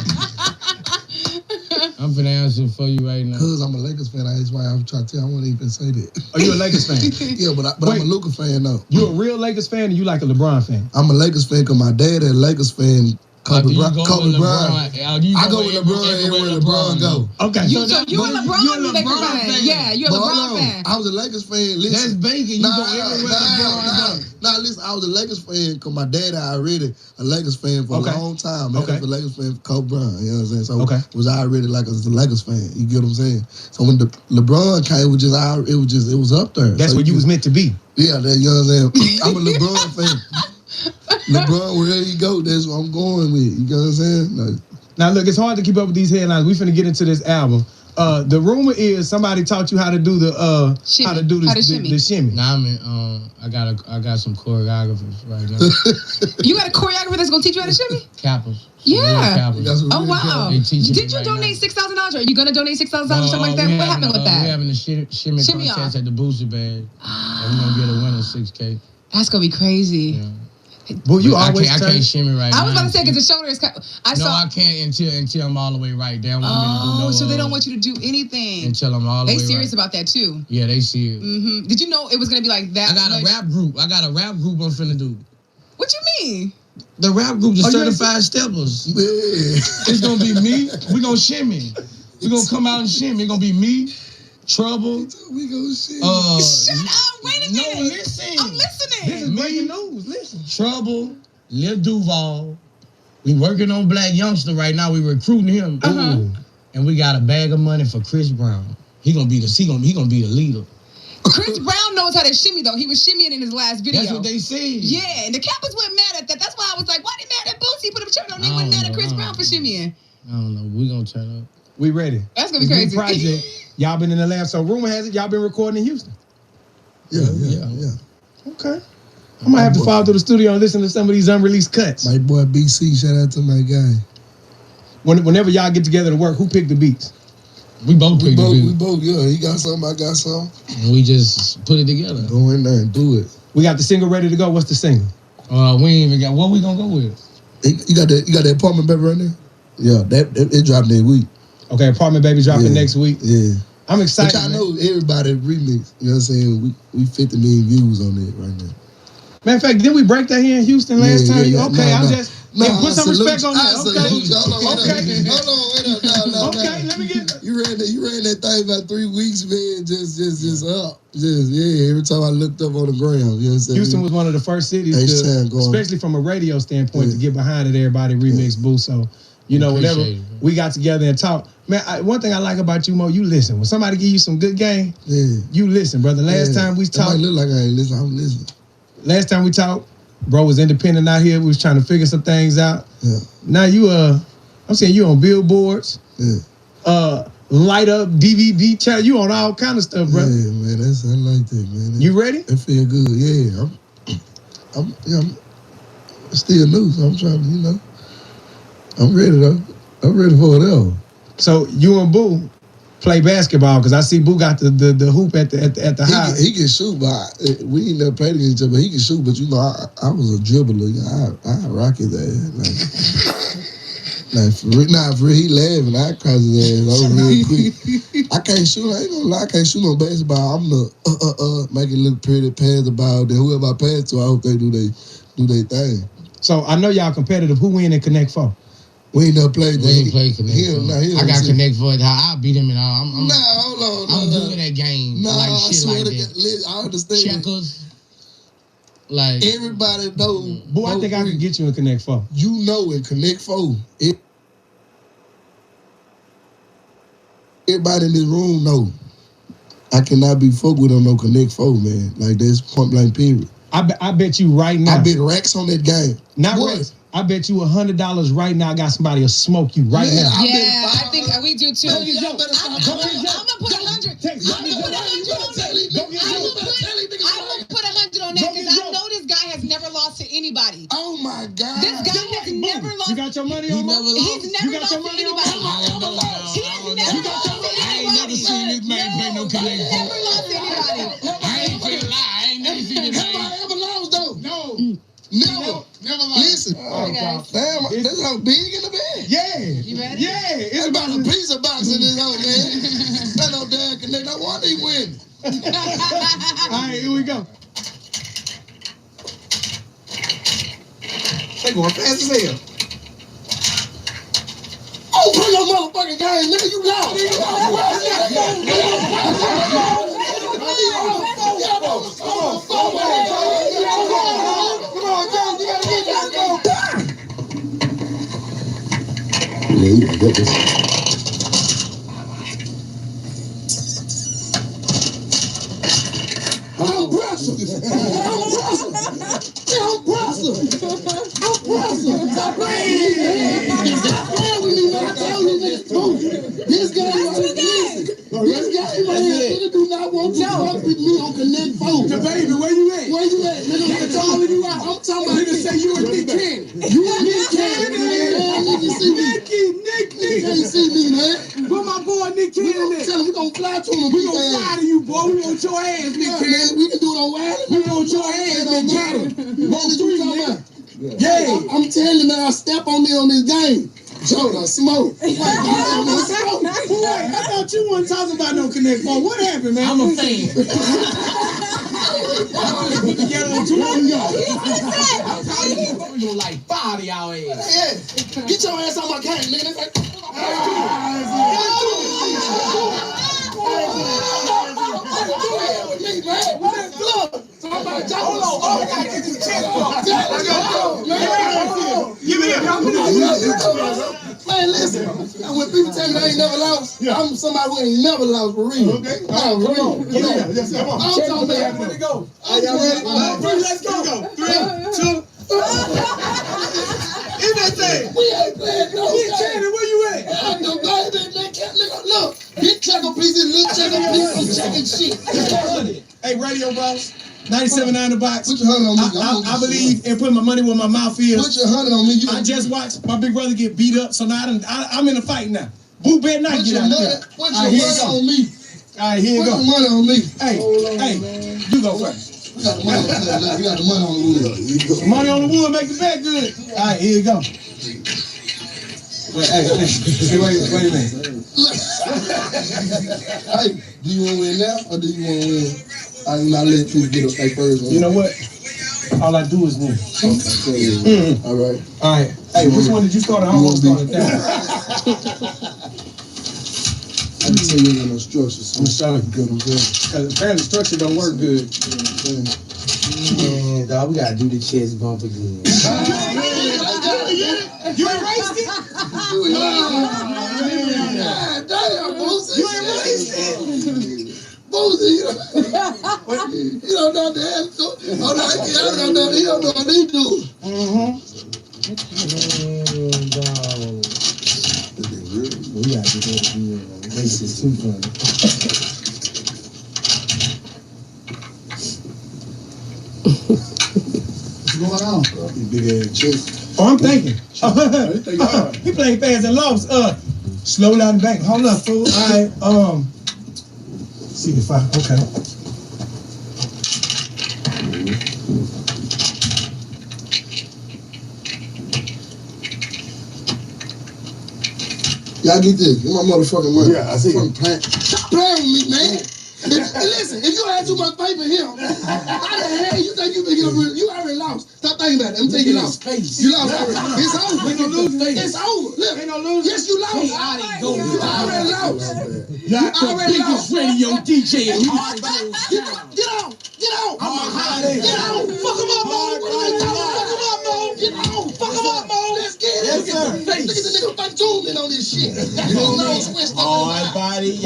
I'm finna answer for you right now. Cause I'm a Lakers fan. That's why I'm trying to tell you. I won't even say that. Are you a Lakers fan? Yeah, but I'm a Luka fan though. You a real Lakers fan or you like a LeBron fan? I'm a Lakers fan because my dad is a Lakers fan. Kobe Bryant. I go with LeBron everywhere LeBron go. Okay. You a LeBron fan? Yeah, you a LeBron fan. I was a Lakers fan. Listen, that's bacon. You go everywhere LeBron go. Nah, listen, I was a Lakers fan because my dad already a Lakers fan for a long time. Man. I was a Lakers fan for Kobe Bryant. You know what I'm saying? So was I already like a Lakers fan? You get what I'm saying? So when the LeBron came, it was up there. That's where you was meant to be. Yeah, you know what I'm saying? I'm a LeBron fan. LeBron, wherever you go, that's what I'm going with. You know what I'm saying? No. Now, look, it's hard to keep up with these headlines. We finna get into this album. The rumor is somebody taught you how to do the shimmy. Nah, man, I got some choreographers right now. You got a choreographer that's gonna teach you how to shimmy? Cappers. Yeah. Oh wow. Did you donate $6,000? Are you gonna donate $6,000 or something like that? What happened with that? We're having a shimmy contest at the Booster Bag. And we're gonna get a winner $6K. That's gonna be crazy. Yeah. Well, you I can't shimmy right now. I was about to say because the shoulder is. I can't until I'm all the way right. They don't want me to do so they don't want you to do anything until I'm all the way right. They serious about that too. Yeah, they serious. Mm-hmm. Did you know it was gonna be like that? I got a rap group I'm finna do. What you mean? The rap group, the Certified Steppers. Yeah. It's gonna be me. We gonna shimmy. We gonna come out and shimmy. It's gonna be me. Trouble. We gonna shimmy. Shut up! Wait a minute. No, listen. I'm listening. This is breaking news. Listen. Trouble, Lil Duval. We working on Black Youngster right now. We recruiting him. And we got a bag of money for Chris Brown. He gonna be the leader. Chris Brown knows how to shimmy though. He was shimmying in his last video. That's what they said. Yeah, and the Cappers weren't mad at that. That's why I was like, why they mad at Boosie? Put a shirt on. They weren't mad at Chris Brown for shimmying. I don't know. We gonna turn up. We ready. That's gonna be crazy. Project. Y'all been in the lab. So rumor has it y'all been recording in Houston. Yeah. Okay. I might have to follow through the studio and listen to some of these unreleased cuts. My boy BC, shout out to my guy. Whenever y'all get together to work, who picked the beats? We both picked the beats. We both, yeah. He got some, I got some. And we just put it together. Go in there and do it. We got the single ready to go. What's the single? We ain't even got. What we gonna go with? You got that apartment baby right there? Yeah, it dropped next week. Okay, apartment baby dropping next week. Yeah. I'm excited. But y'all know everybody remix. You know what I'm saying? We 50 million views on it right now. Matter of fact, did we break that here in Houston last time? Yeah. Okay, No. Put some respect on that. Okay. Hold on. Okay, let me get. You ran that thing about 3 weeks, man. Just up. Every time I looked up on the ground, you know what I'm saying? Houston was one of the first cities, especially from a radio standpoint, to get behind it. Everybody remix Boo. So, whenever we got together and talked, man. One thing I like about you, Mo, you listen. When somebody give you some good game, you listen, brother. Last time we talked, it might look like I ain't listening. I'm listening. Last time we talked, bro was independent out here. We was trying to figure some things out. Yeah. Now you I'm saying you on billboards. Yeah. Light up DVD channel. You on all kind of stuff, bro. Yeah, man. I like that, man. You ready? It feel good. Yeah. I'm still new, so I'm trying to, I'm ready though. I'm ready for it all. So you and Boo play basketball, because I see Boo got the hoop at the high. He can shoot, but we ain't never played against each other. But he can shoot, but I was a dribbler. I rock his ass. For real, he laughing. I cross his ass over real quick. I can't shoot. I ain't gonna lie. I can't shoot no basketball. I'm the make it look pretty, pass the ball. Then whoever I pass to, I hope they do their thing. So I know y'all competitive. Who win in Connect 4? We ain't never played that. We ain't played Connect 4. I got Connect 4. I'll beat him and all. Hold on. I'm good at that game. Like shit like that. I understand. Checkers. Like everybody know. Boo, I think I can get you in Connect 4. You know in Connect 4. Everybody in this room know. I cannot be fucked with on no Connect 4, man. Like that's point blank period. I bet you right now. I bet racks on that game. Not racks. I bet you $100 right now. Got somebody will smoke you right now. I think we do too. I'm gonna put 100. I'm gonna put 100 on that. I will put 100 on that because I know this guy has never lost to anybody. Oh my God! This guy has never lost. You got your money on? He's never lost to anybody. He has never lost to anybody. I ain't never seen this man play no Connect 4. Never lost to anybody. I ain't finna lie. I ain't never seen this man. Have I ever lost though? No. Never lost. Listen, damn, that's how big in the bed. Yeah. You ready? Yeah. It's about a pizza box in this hole, man. That no damn Connect. No wonder he win. All right, here we go. They going fast as hell. Oh, play your motherfucking game, nigga. You lost. Yeah, you can get this. I'm pressure. Stop playing with me, man. I told you niggas. This guy right here do not want to fuck with me on Connect 4. The baby, where you at? Where you at? Nigga, I'm calling you out. I'm talking about nigga say you a Nick Cannon. You a Nick Cannon, man. Nigga see me. Nicky. You can't see me, man. Where my boy Nick Cannon at? Tell him we gonna fly to him. We gonna fly to you, boy. We want your ass, Nick Cannon. We can do it on wireless. We want your ass, Nick Cannon. What you talking about? Yeah, I'm telling you, man, I step on me on this game. Joda, smoke. I thought you weren't talking about no Connect 4. What happened, man? I'm a fan. We gonna like body y'all ass. Yeah, get your ass on my game, nigga. Look, somebody hold on. I gotta get this chest off. Give me a man, listen. When people tell me I ain't never lost, I'm somebody who ain't never lost for real. Okay. No, for real. Come on. I'm talking about where to go. Are y'all ready? Let's go. 3, 2. In that thing. We ain't playing no game. Cannon, where you at? I know, baby. Look. Big checker pieces, little checker pieces. I'm checking shit. Hey, Radio Boss. 97.9 The Box. Put your 100 on me. I believe in putting my money where my mouth is. Put your 100 on me. I just watched my big brother get beat up, so now I'm in a fight now. Boo better not get out there. Put your money on me. All right, here you go. Put your money on me. Hey, you go first. We got the money on the wood. We got the money on the wood. Money on the wood make the bet good. All right, here you go. Wait a minute. Hey, do you want to win now or do you want to win? I'm not letting people get up their first one. You know what? All I do is win. All right. All right. Hey, which one did you start? I don't want to start at that. I can tell you ain't no structure. So I'm sorry. Good, I'm good. Because apparently structure don't work good. Man, dog, we gotta do the chest bump again. You erased it? Damn, Boosie. You erased it. Boosie, you don't know the answer. He don't know what he do. We gotta do that again. This is too funny. What's going on? Big ass chest. Oh, I'm thinking. He playing fast and lost. Slow down the back. Hold up, fool. All right. See if I. Okay. Y'all get this. Get my motherfucking money. Yeah, I see. Stop playing with me, man. Listen, if you had too much faith in him, how the hell you think you been getting You already lost. Stop thinking about it. Let me tell you, you lost. You lost already. It's over. Ain't no losing. It's over. Look. Ain't no losing. Yes, you lost. You already lost. You already lost. Radio DJ. Get on. Get on. Get on. Fuck him up, Mo. Fuck him up, Mo. Get on. Fuck him up, Mo. Let's get it. Yes, sir. Look at the nigga like zooming on this shit. All body,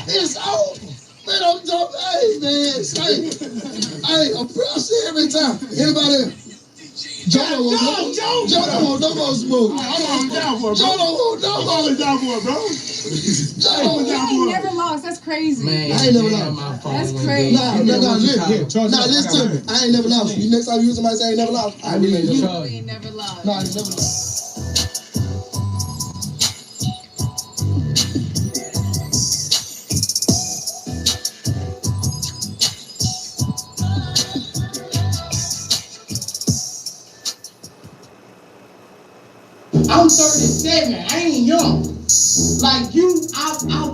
It's over. Man, I'm talking. Hey, man. Hey, I'm say every time. Anybody else? Joe don't want no more smoke. I'm down for it, bro. Joe don't want no more. I'm down for it, bro. Joe I ain't never lost. That's crazy. Man, I ain't never lost. That's crazy. Listen to me. I ain't never lost. You next time you hear somebody say I ain't never lost, I You ain't never lost. No, I ain't never lost. I'm 37. I ain't young. Like you, I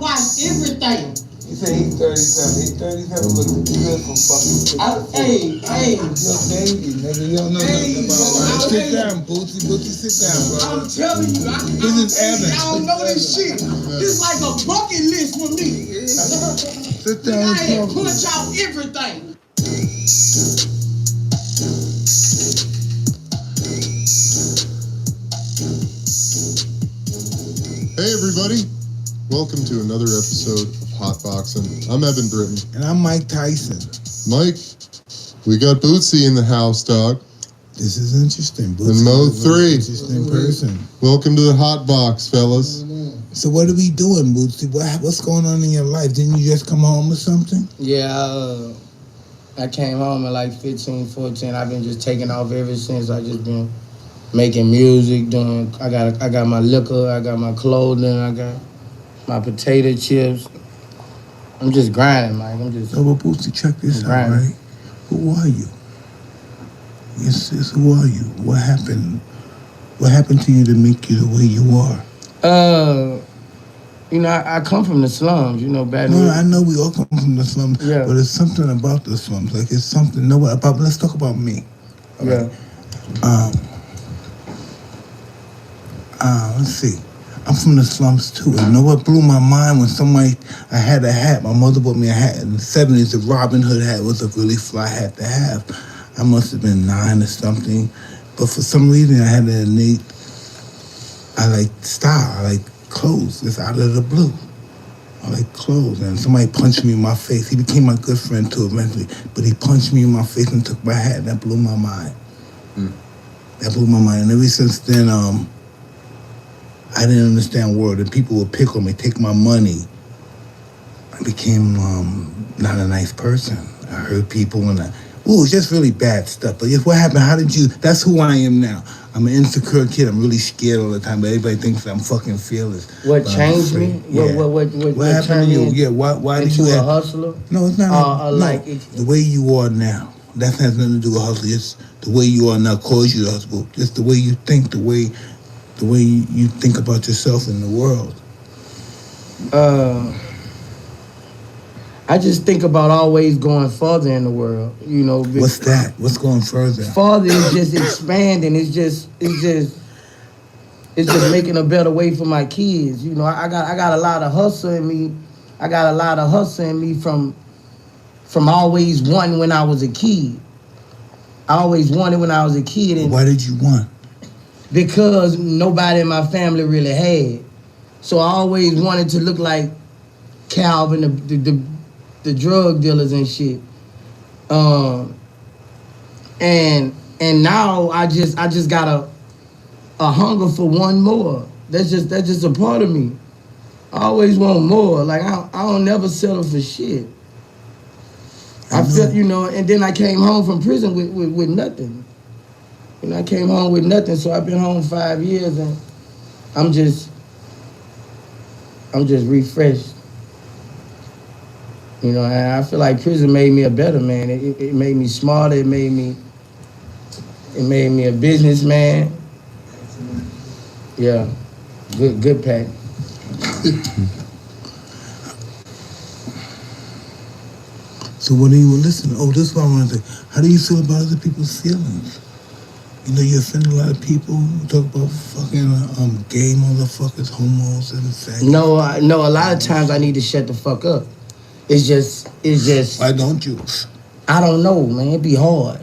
watched everything. You say he's 37. He's 37 looking good from fucking. Hey. Your baby, nigga. You don't know nothing about it. Sit down, Boosie. Boosie, sit down, bro. I'm telling you, This is Evan. I don't know this shit. This is like a bucket list for me. Sit down I and had talk. punch out everything. Hey everybody, welcome to another episode of Hotboxing. I'm Evan Britton. And I'm Mike Tyson. Mike, we got Bootsy in the house, dog. This is interesting. Bootsy and Mo3. Interesting person. Welcome to the Hotbox, fellas. So what are we doing, Bootsy? What's going on in your life? Didn't you just come home or something? Yeah, I came home at like 15, 14. I've been just taking off ever since. I just been making music, I got my liquor, I got my clothing, I got my potato chips. I'm just grinding, Mike. I'm just. No, but Bootsy, check this out, right? Who are you? Yes, who are you? What happened? What happened to you to make you the way you are? I come from the slums, bad. No, I know we all come from the slums, yeah. But it's something about the slums. Like it's something. Let's talk about me. Yeah. Let's see. I'm from the slums too. And you know what blew my mind when I had a hat. My mother bought me a hat in the 70s. The Robin Hood hat was a really fly hat to have. I must have been 9 or something. But for some reason, I had an innate, I like style. I like clothes. It's out of the blue. I like clothes. And somebody punched me in my face. He became my good friend too eventually. But he punched me in my face and took my hat. And that blew my mind. That blew my mind. And ever since then, I didn't understand world, and people would pick on me, take my money. I became not a nice person. I hurt people, and it's just really bad stuff. But what happened? That's who I am now. I'm an insecure kid. I'm really scared all the time, but everybody thinks I'm fucking fearless. What changed me? Yeah. What happened to you? Yeah, why did you a hustler? No, it's not. The way you are now. That has nothing to do with hustling. It's the way you are now caused you to hustle. Just the way you think, the way the way you think about yourself in the world? I just think about always going further in the world. You know. What's that? What's going further? Further is just expanding. It's just making a better way for my kids. You know, I got a lot of hustle in me. I got a lot of hustle in me from always wanting when I was a kid. I always wanted when I was a kid. And why did you want? Because nobody in my family really had. So I always wanted to look like Calvin, the drug dealers and shit. And now I just got a hunger for one more. That's just a part of me. I always want more. Like I don't never settle for shit. I feel, you know, and then I came home from prison with nothing. You know, I came home with nothing, so I've been home 5 years and I'm just refreshed. You know, and I feel like prison made me a better man. It made me smarter. It made me a businessman. Yeah, good pack. So what do you listen? Oh, this is what I want to say. How do you feel about other people's feelings? You know, you offend a lot of people. You talk about fucking gay motherfuckers, homos, and faggots. No, a lot of times I need to shut the fuck up. It's just. Why don't you? I don't know, man. It be hard.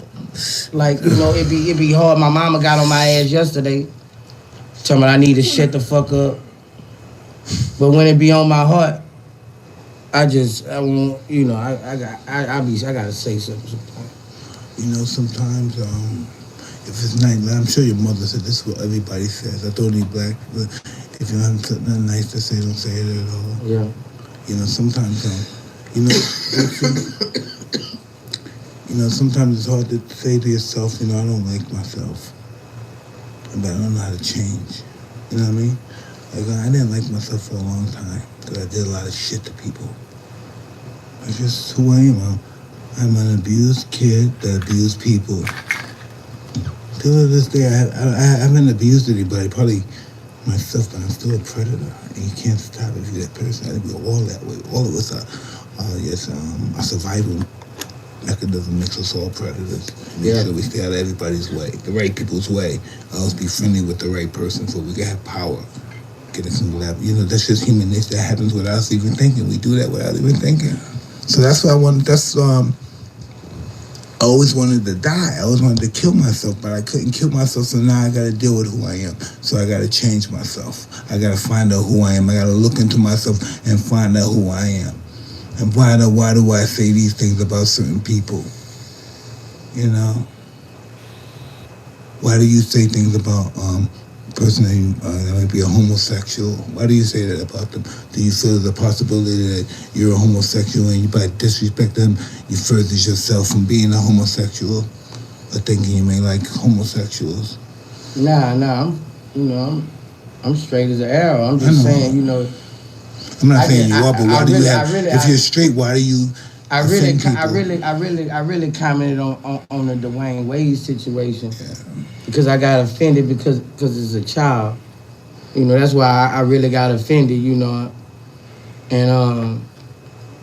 Like, you know, it be hard. My mama got on my ass yesterday, telling me I need to shut the fuck up. But when it be on my heart, I won't. You know, I gotta say something. You know, sometimes if it's night, I'm sure your mother said this is what everybody says. I told you black, but if you don't have something nice to say, don't say it at all. Yeah. You know, sometimes, you know, you know, sometimes it's hard to say to yourself, you know, I don't like myself, but I don't know how to change. You know what I mean? Like, I didn't like myself for a long time because I did a lot of shit to people. That's just who I am. I'm an abused kid that abused people. Till this day, I haven't abused anybody, probably myself, but I'm still a predator. And you can't stop if you're that person. I think we're all that way. All of us are, a survival mechanism makes us all predators. Make sure we stay out of everybody's way, the right people's way. Always be friendly with the right person so we can have power. Get it some lab. You know, that's just human nature. That happens without us even thinking. We do that without even thinking. So that's what I wanted. I always wanted to die. I always wanted to kill myself, but I couldn't kill myself, so now I got to deal with who I am. So I got to change myself. I got to find out who I am. I got to look into myself and find out who I am. And why do I say these things about certain people? You know? Why do you say things about person that might be a homosexual? Why do you say that about them? Do you feel the possibility that you're a homosexual and you by disrespect them, you further yourself from being a homosexual or thinking you may like homosexuals? Nah, I'm straight as an arrow. I'm just saying, you know. I'm not saying you are, but why do you have? If you're straight, why do you? I really commented on the Dwayne Wade situation because I got offended because it's a child. You know, that's why I really got offended. You know, and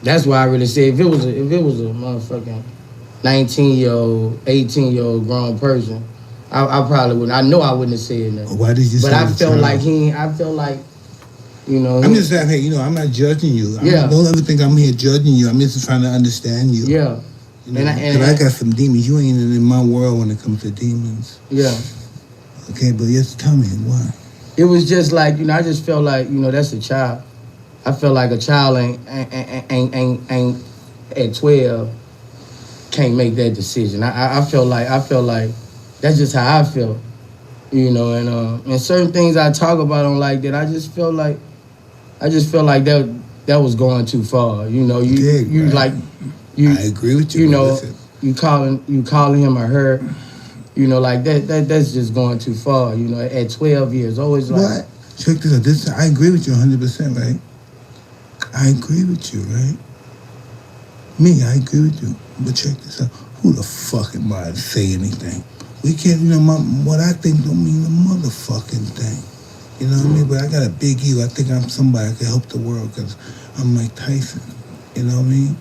that's why I really said if it was a motherfucking 19-year-old, 18-year-old grown person, I probably wouldn't. I know I wouldn't have said nothing. Why did you? But I felt like you know, I'm just saying, hey, you know, I'm not judging you. Don't ever think I'm here judging you. I'm just trying to understand you. Yeah. You know, and I got some demons. You ain't in my world when it comes to demons. Yeah. Okay, but just tell me why. It was just like, you know, I just felt like, you know, that's a child. I felt like a child ain't at 12 can't make that decision. I felt like that's just how I felt. You know, and certain things I talk about on like that, I just felt like that was going too far. You know, I agree with you. You know, you calling him or her, you know, like that's just going too far. You know, at 12 years old, it's like what? Check this out. I agree with you 100%, right? I agree with you, right? Me, I agree with you. But check this out. Who the fuck am I to say anything? We can't, you know, what I think don't mean a motherfucking thing. You know what I mean? But I got a big ego. I think I'm somebody that can help the world because I'm Mike Tyson. You know what I mean?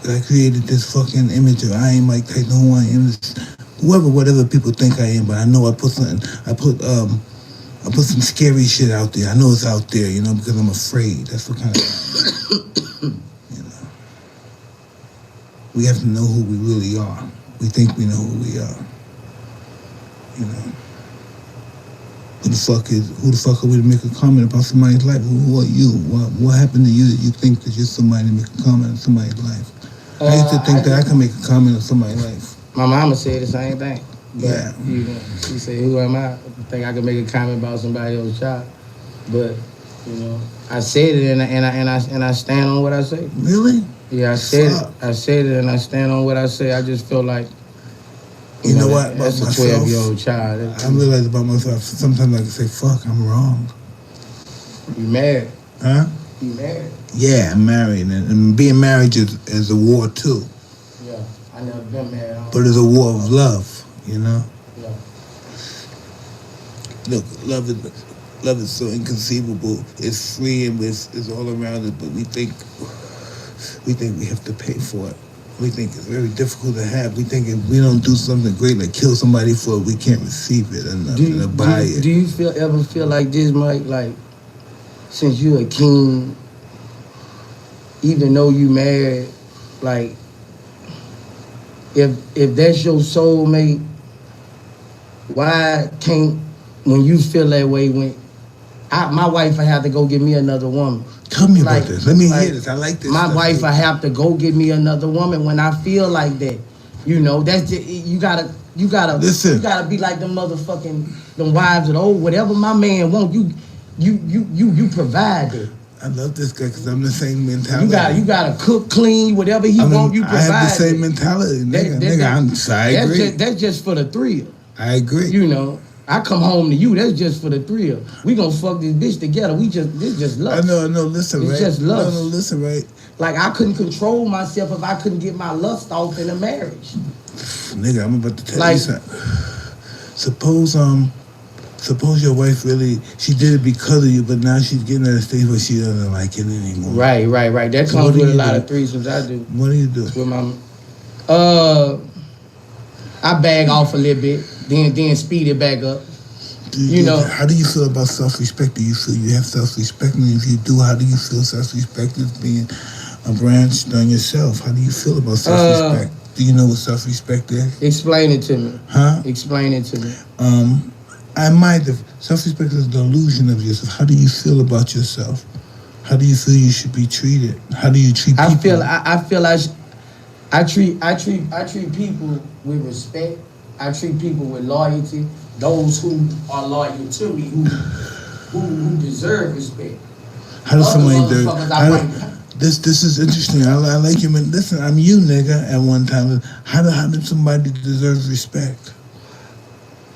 I created this fucking image of I ain't Mike Tyson, who I am, whatever people think I am. But I know I put some scary shit out there. I know it's out there, you know, because I'm afraid. That's what kind of, you know. We have to know who we really are. We think we know who we are. You know. Who the fuck are we to make a comment about somebody's life? Who are you? What happened to you that you think that you're somebody to make a comment on somebody's life? I used to think that I can make a comment on somebody's life. My mama said the same thing. But, yeah. You know, she said, who am I? I think I can make a comment about somebody else's child. But, you know, I said it and I stand on what I say. Really? Yeah, I said it. I said it and I stand on what I say. I just feel like, you know what? That's a 12-year-old child. I realize about myself, sometimes I can say, fuck, I'm wrong. You married? Huh? You married? Yeah, I'm married. And being married is a war too. Yeah, I never been married. But it's a war of love, you know? Yeah. Look, love is so inconceivable. It's free and it's all around us, but we think we have to pay for it. We think it's very difficult to have. We think if we don't do something great, like kill somebody for it, we can't receive it or buy it. Do you ever feel like this, Mike? Like, since you a king, even though you married, like, if that's your soulmate, why can't, when you feel that way, my wife, I have to go get me another woman. Tell me about this. Let me hear this. I like this. My wife, I have to go get me another woman when I feel like that. You know, that's just, you gotta listen. You gotta be like them motherfucking them wives of the old. Whatever my man want, you provide it. I love this guy because I'm the same mentality. You gotta cook, clean, whatever he want, you provide. I have the same mentality, nigga. I agree. That's just for the thrill. I agree. You know. I come home to you, that's just for the thrill. We gonna fuck this bitch together. This just lust. I know, listen, it's right? Just lust. No, listen, right? Like, I couldn't control myself if I couldn't get my lust off in a marriage. Nigga, I'm about to tell you something. Suppose your wife really, she did it because of you, but now she's getting at a stage where she doesn't like it anymore. Right. That comes with a lot of threesomes I do. What do you do? With my, I bag off a little bit, then speed it back up. You know. How do you feel about self-respect? Do you feel you have self-respect? And if you do, how do you feel self-respect is being branched on yourself? How do you feel about self-respect? Do you know what self-respect is? Explain it to me. Huh? Explain it to me. Self-respect is the illusion of yourself. How do you feel about yourself? How do you feel you should be treated? How do you treat people? I treat people with respect. I treat people with loyalty. Those who are loyal to me, who deserve respect. How does somebody do? This is interesting. I like you, man. Listen, I'm you, nigga. At one time, how did somebody deserve respect?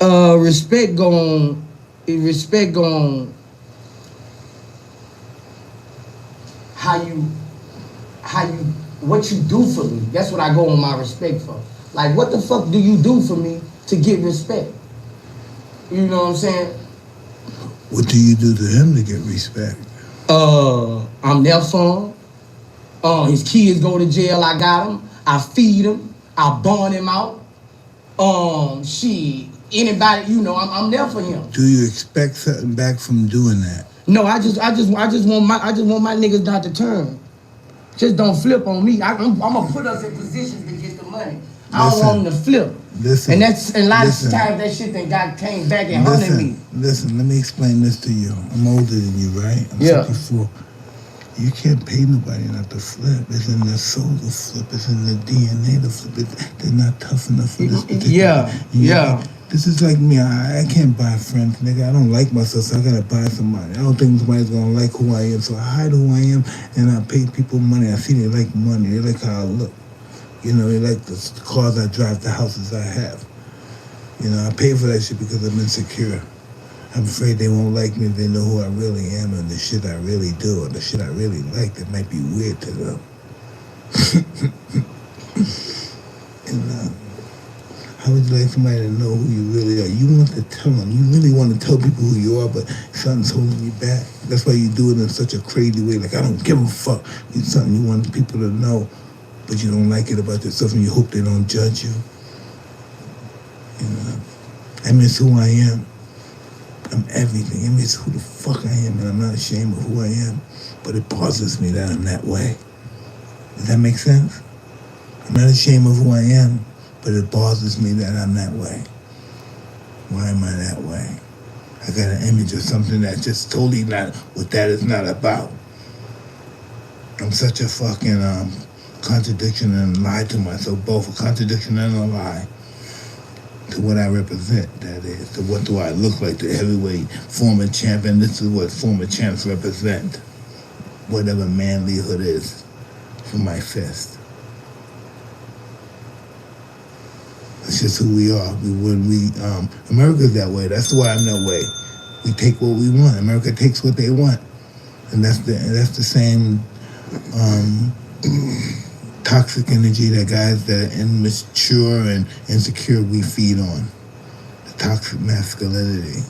Respect gone. What you do for me. That's what I go on my respect for. Like, what the fuck do you do for me to get respect? You know what I'm saying? What do you do to him to get respect? I'm there for him. His kids go to jail, I got him. I feed him. I bond him out. Anybody, you know, I'm there for him. Do you expect something back from doing that? No, I just want my niggas not to turn. Just don't flip on me. I'm gonna put us in positions to get the money. I don't want them to flip. Listen, and a lot of times that shit that came back and hunted me. Listen, let me explain this to you. I'm older than you, right? I'm 54. You can't pay nobody not to flip. It's in their soul to flip. It's in their DNA to flip. They're not tough enough for this particular. Yeah. This is like me. I can't buy friends, nigga. I don't like myself, so I gotta buy somebody. I don't think somebody's gonna like who I am, so I hide who I am, and I pay people money. I see they like money. They like how I look. You know, they like the cars I drive, the houses I have. You know, I pay for that shit because I'm insecure. I'm afraid they won't like me if they know who I really am and the shit I really do or the shit I really like that might be weird to them. And How would you like somebody to know who you really are? You want to tell them. You really want to tell people who you are, but something's holding you back. That's why you do it in such a crazy way. Like, I don't give a fuck. It's something you want people to know, but you don't like it about yourself, and you hope they don't judge you. You know, I miss who I am. I'm everything. I miss who the fuck I am, and I'm not ashamed of who I am. But it bothers me that I'm that way. Does that make sense? I'm not ashamed of who I am, but it bothers me that I'm that way. Why am I that way? I got an image of something that's just totally not what that is not about. I'm such a fucking contradiction and lie to myself, both a contradiction and a lie to what I represent, that is, to what do I look like, the heavyweight former champion. This is what former champs represent, whatever manlyhood is from my fist. It's just who we are. America's that way. That's why I'm that way. We take what we want. America takes what they want, and that's the same toxic energy that guys that are immature and insecure we feed on. The toxic masculinity,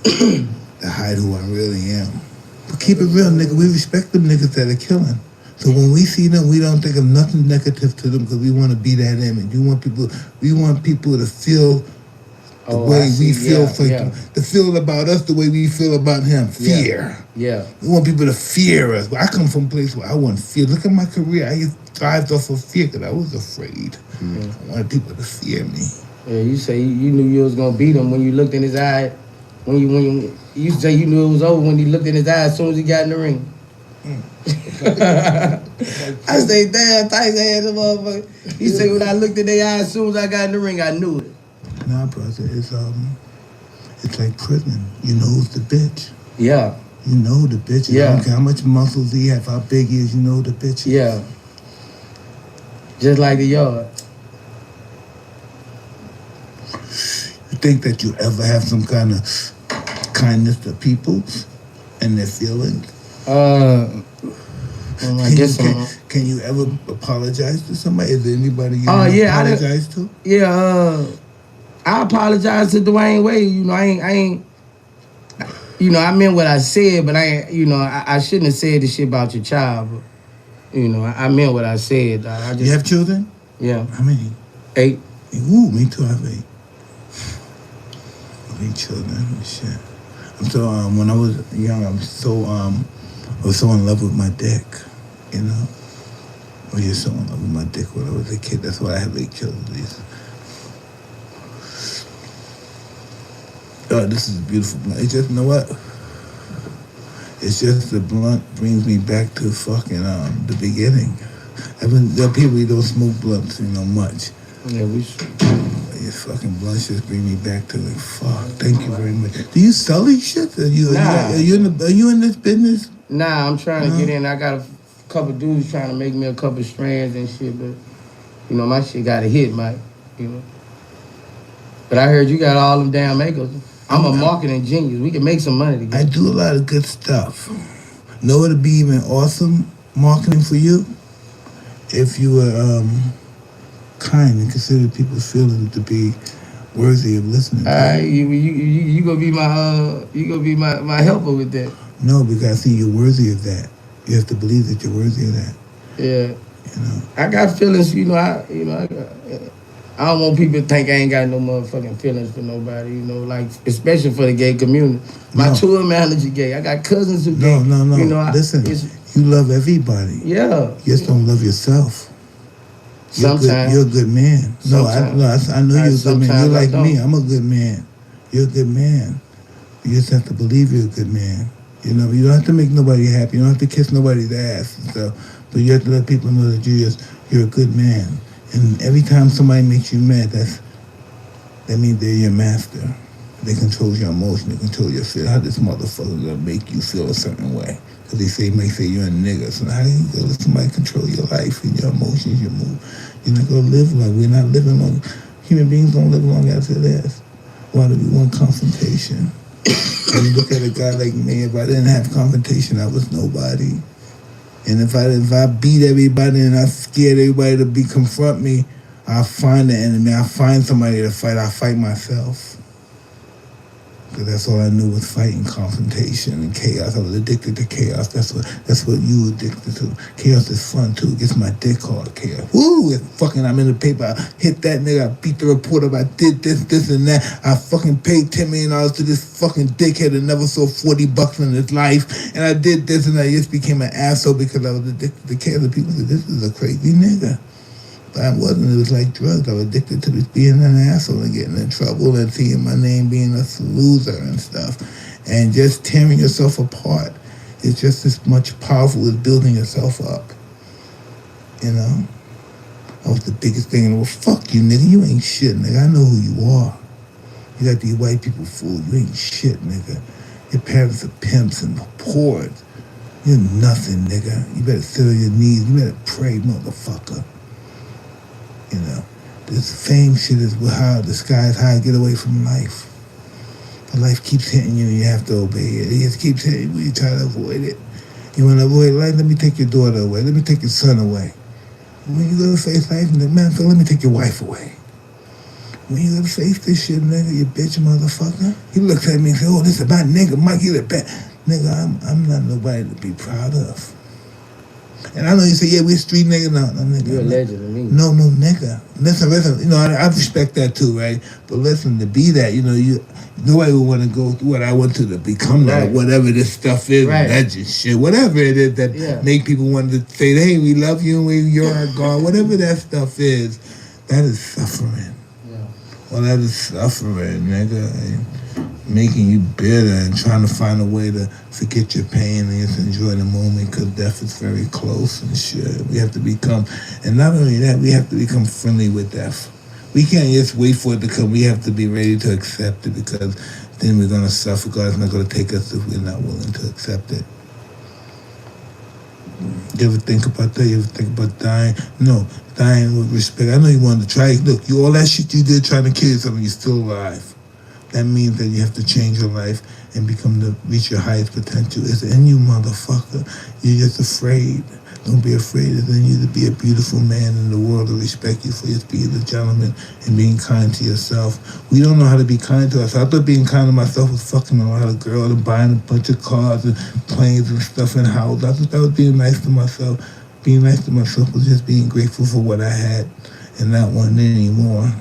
to hide who I really am. But keep it real, nigga. We respect them niggas that are killing. So when we see them, we don't think of nothing negative to them because we want to be that image. We want people to feel the way we feel, to feel about us the way we feel about him. Fear. Yeah. We want people to fear us. But I come from a place where I want fear. Look at my career. I thrived off of fear because I was afraid. I wanted people to fear me. Yeah, you say you knew you was gonna beat him when you looked in his eye. When you say you knew it was over when he looked in his eye as soon as he got in the ring. I say, damn, Tyson had the motherfucker. He said, when I looked in their eyes, as soon as I got in the ring, I knew it. Nah, brother, it's like prison. You know who's the bitch. Yeah. You know the bitch. I don't care how much muscles he have, how big he is, you know the bitch. Yeah. Just like the yard. You think that you ever have some kind of kindness to people and their feelings? I guess can you ever apologize to somebody? Is there anybody you apologize to? Yeah, I apologize to Dwayne Wade. You know, I ain't. You know, I meant what I said, but I ain't. You know, I shouldn't have said this shit about your child. But you know, I meant what I said. I just, you have children? Yeah. How many? 8. Ooh, me too. I have 8. 8 children. Shit. So when I was young, I was so in love with my dick, you know. I was just so in love with my dick when I was a kid. That's why I have 8 children. Oh, this is a beautiful blunt. It's just, you know what? It's just the blunt brings me back to fucking the beginning. There are people who don't smoke blunts, you know, much. Yeah, we should. These fucking blunts just bring me back to like, fuck. Thank you very much. Do you sell these shit? Are you in this business? Nah, I'm trying to get in. I got a couple dudes trying to make me a couple strands and shit, but you know my shit got a hit, Mike. You know. But I heard you got all them damn makers. I'm a marketing genius. We can make some money together. I do a lot of good stuff. Know it'd be even awesome marketing for you if you were kind and consider people's feelings to be worthy of listening. You gonna be my helper with that. No, because I see you're worthy of that. You have to believe that you're worthy of that. Yeah. You know. I got feelings. You know. I don't want people to think I ain't got no motherfucking feelings for nobody. You know, like especially for the gay community. My tour manager gay. I got cousins who gay. No. You know, listen, you love everybody. Yeah. You just don't love yourself. Sometimes. You're a good man. No, I know you're a good man. You're like me. I'm a good man. You're a good man. You just have to believe you're a good man. You know, you don't have to make nobody happy. You don't have to kiss nobody's ass and stuff. But you have to let people know that you're a good man. And every time somebody makes you mad, that means they're your master. They control your emotion. They control your feel. How this motherfucker gonna make you feel a certain way? Because they may say you're a nigga. So how do you go let somebody control your life and your emotions, your mood? You're not gonna live long. We're not living long. Human beings don't live long after this. Why do we want confrontation? And you look at a guy like me, if I didn't have confrontation, I was nobody. And if I beat everybody and I scared everybody to confront me, I find the enemy. I find somebody to fight. I fight myself. Because that's all I knew was fighting, confrontation, and chaos. I was addicted to chaos. That's what you addicted to. Chaos is fun too. It gets my dick hard. Chaos. Woo! It's fucking. I'm in the paper. I hit that nigga. I beat the reporter. I did this, and that. I fucking paid $10 million to this fucking dickhead that never saw $40 in his life. And I did this, and I just became an asshole because I was addicted to chaos. And people said, "This is a crazy nigga." But I wasn't. It was like drugs. I was addicted to just being an asshole and getting in trouble and seeing my name being a loser and stuff. And just tearing yourself apart is just as much powerful as building yourself up. You know? That was the biggest thing in the world. Fuck you, nigga. You ain't shit, nigga. I know who you are. You got these white people fooled. You ain't shit, nigga. Your parents are pimps and whores. You're nothing, nigga. You better sit on your knees. You better pray, motherfucker. You know, this fame shit is how the sky is high. Get away from life. But life keeps hitting you and you have to obey it. It just keeps hitting you. You try to avoid it. You want to avoid life? Let me take your daughter away. Let me take your son away. When you go to face life, man, so let me take your wife away. When you go to face this shit, nigga, you bitch motherfucker. He looks at me and says, "Oh, this is my nigga, Mike. He's a bad nigga." I'm not nobody to be proud of. And I know you say, "Yeah, we're street nigga." No, nigga. You're a legend to me. No, nigga. Listen. You know, I respect that too, right? But listen, to be that, you know, nobody would want to go through what I went to become that, whatever this stuff is, legend shit, whatever it is that make people want to say, "Hey, we love you, you're our God," whatever that stuff is. That is suffering. Yeah. Well, that is suffering, nigga. And making you bitter and trying to find a way to forget your pain and just enjoy the moment because death is very close and shit. We have to become, and not only that, we have to become friendly with death. We can't just wait for it to come. We have to be ready to accept it because then we're going to suffer. God's not going to take us if we're not willing to accept it. You ever think about that? You ever think about dying? No, dying with respect. I know you wanted to try. Look, all that shit you did trying to kill yourself and you're still alive. That means that you have to change your life and reach your highest potential. It's in you, motherfucker. You're just afraid. Don't be afraid. It's in you to be a beautiful man in the world, to respect you for just being a gentleman and being kind to yourself. We don't know how to be kind to ourselves. I thought being kind to myself was fucking a lot of girls and buying a bunch of cars and planes and stuff and houses. I thought that was being nice to myself. Being nice to myself was just being grateful for what I had and not wanting anymore.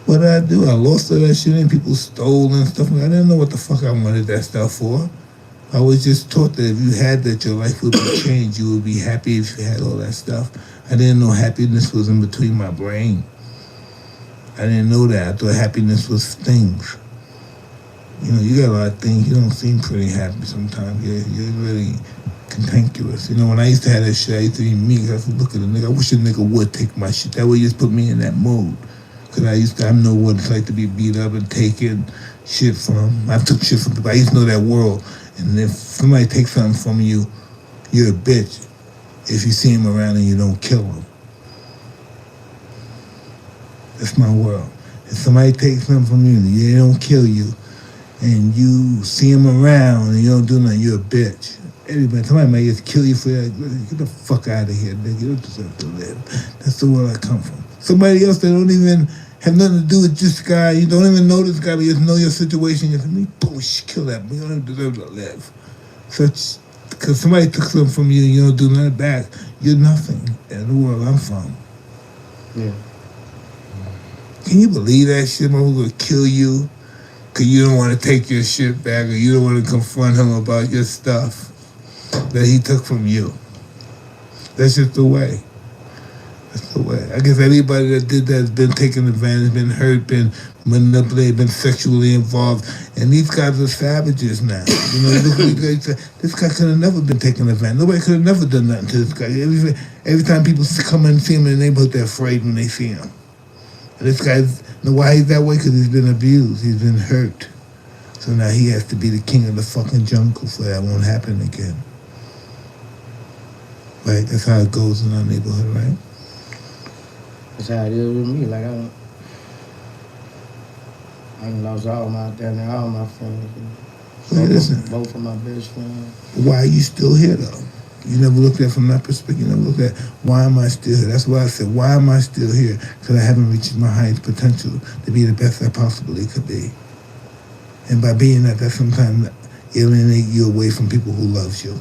What did I do? I lost all that shit and people stole and stuff. I didn't know what the fuck I wanted that stuff for. I was just taught that if you had that, your life would be changed. You would be happy if you had all that stuff. I didn't know happiness was in between my brain. I didn't know that. I thought happiness was things. You know, you got a lot of things. You don't seem pretty happy sometimes. You're really cantankerous. You know, when I used to have that shit, I used to be mean. I used to look at a nigga. I wish a nigga would take my shit. That way, just put me in that mood. Because I know what it's like to be beat up and taken shit from. I took shit from people. I used to know that world. And if somebody takes something from you, you're a bitch. If you see him around and you don't kill him. That's my world. If somebody takes something from you, they don't kill you, and you see him around and you don't do nothing, you're a bitch. Somebody might just kill you for that. Get the fuck out of here, nigga. You don't deserve to live. That's the world I come from. Somebody else that don't even have nothing to do with this guy. You don't even know this guy, but you just know your situation. You say, bullshit, kill that. You don't even deserve to live. Because somebody took something from you and you don't do nothing back, you're nothing in the world I'm from. Yeah. Can you believe that shit? I'm going to kill you because you don't want to take your shit back or you don't want to confront him about your stuff that he took from you. That's just the way. That's the way. I guess anybody that did that has been taken advantage, been hurt, been manipulated, been sexually involved. And these guys are savages now. You know, this guy could have never been taken advantage. Nobody could have never done nothing to this guy. Every time people come in and see him in the neighborhood, they're afraid when they see him. And this guy's, you know why he's that way? Because he's been abused. He's been hurt. So now he has to be the king of the fucking jungle so that won't happen again. Right? That's how it goes in our neighborhood, right? That's how it is with me. Like, I lost all my friends. Well, listen. Both of my best friends. Why are you still here, though? You never looked at it from that perspective. You never looked at why am I still here? That's why I said, why am I still here? Because I haven't reached my highest potential to be the best I possibly could be. And by being that sometimes alienate you away from people who loves you.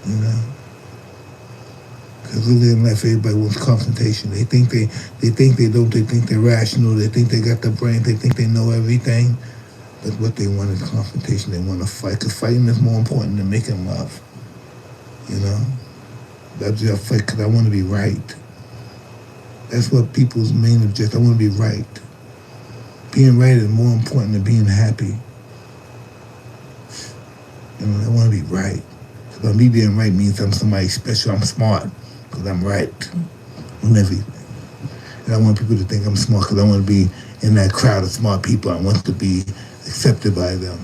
You know? Because we live in life, everybody wants confrontation. They think they think they're rational, they think they got the brain, they think they know everything. But what they want is confrontation. They want to fight. Because fighting is more important than making love. You know? That's just fight because I want to be right. That's what people's main objective. I want to be right. Being right is more important than being happy. You know, I want to be right. Because me being right means I'm somebody special. I'm smart because I'm right on everything. And I want people to think I'm smart because I want to be in that crowd of smart people. I want to be accepted by them.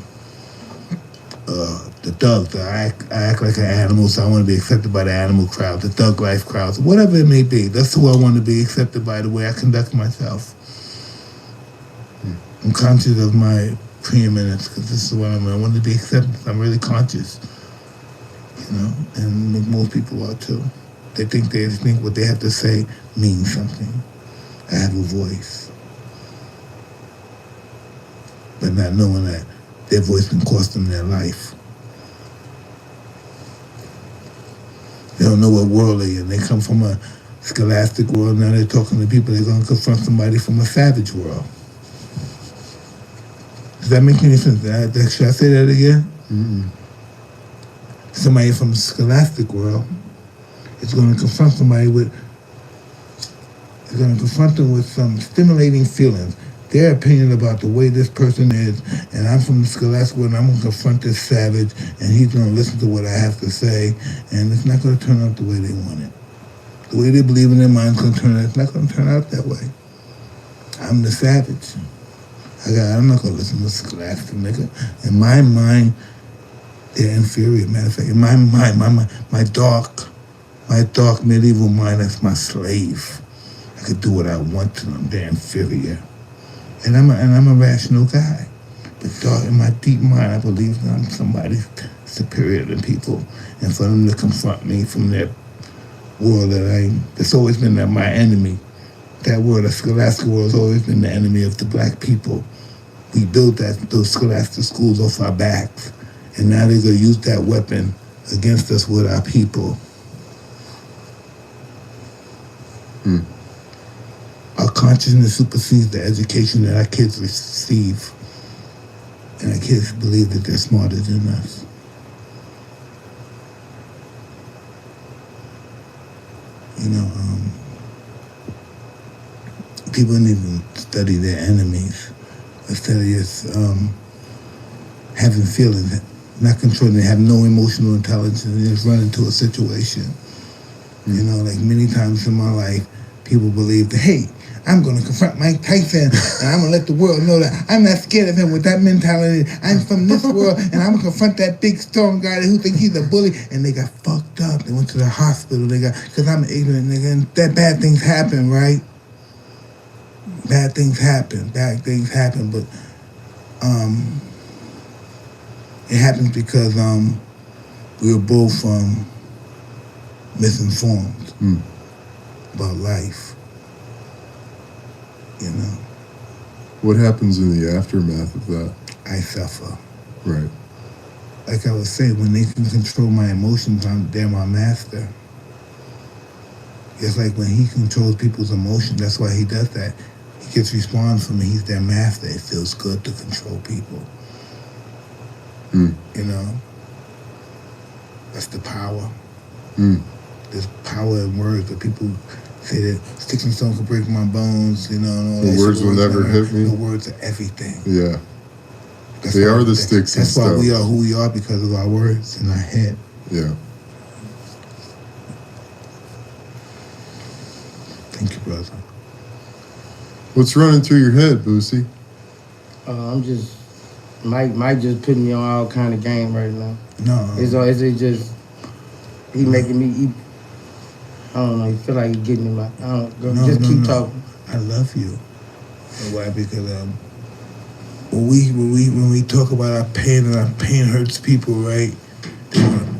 The thugs, I act like an animal, so I want to be accepted by the animal crowd, the thug life crowds, whatever it may be. That's who I want to be, accepted by the way I conduct myself. I'm conscious of my preeminence because this is what I want to be accepted. I'm really conscious, you know, and most people are too. They think what they have to say means something. I have a voice. But not knowing that their voice can cost them their life. They don't know what world they're in. They come from a scholastic world, now they're talking to people, they're going to confront somebody from a savage world. Does that make any sense? Should I say that again? Mm-mm. Somebody from the scholastic world is going to confront somebody with, is going to confront them with some stimulating feelings. Their opinion about the way this person is, and I'm from the scholastic world, and I'm going to confront this savage, and he's going to listen to what I have to say, and it's not going to turn out the way they want it. The way they believe in their mind's going to turn out, it's not going to turn out that way. I'm the savage. I'm not going to listen to scholastic nigga. In my mind, they're inferior. Matter of fact, in my mind, my dark medieval mind, that's my slave. I could do what I want to them. They're inferior. And I'm a rational guy. But dark, in my deep mind, I believe that I'm somebody superior to people. And for them to confront me from that world that's always been my enemy. That world, the scholastic world, has always been the enemy of the black people. We built those scholastic schools off our backs. And now they're going to use that weapon against us with our people. Our consciousness supersedes the education that our kids receive. And our kids believe that they're smarter than us. You know, people need to study their enemies. Instead of just having feelings, not controlling, they have no emotional intelligence, and just run into a situation. You know, like many times in my life, people believe that, hey, I'm going to confront Mike Tyson, and I'm going to let the world know that I'm not scared of him with that mentality. I'm from this world, and I'm going to confront that big, strong guy who thinks he's a bully. And they got fucked up. They went to the hospital. Because I'm an ignorant nigga, and that bad things happen, right? Bad things happen, but it happens because we were both misinformed about life. You know. What happens in the aftermath of that? I suffer. Right. Like I was saying, when they can control my emotions, they're my master. It's like when he controls people's emotions, that's why he does that. He gets response from me, he's their master. It feels good to control people. You know? That's the power. There's power in words, but people say that sticks and stones can break my bones, you know, and all the that. Words will never hit me. The words are everything. Yeah. They are the sticks and stones. That's why we are who we are, because of our words in our head. Yeah. Thank you, brother. What's running through your head, Boosie? I'm just Mike just putting me on all kind of game right now. No. Is it just he making me eat? I don't know. He feel like he getting in my. I don't know. Just keep talking. I love you. Why? Because when we talk about our pain and our pain hurts people, right?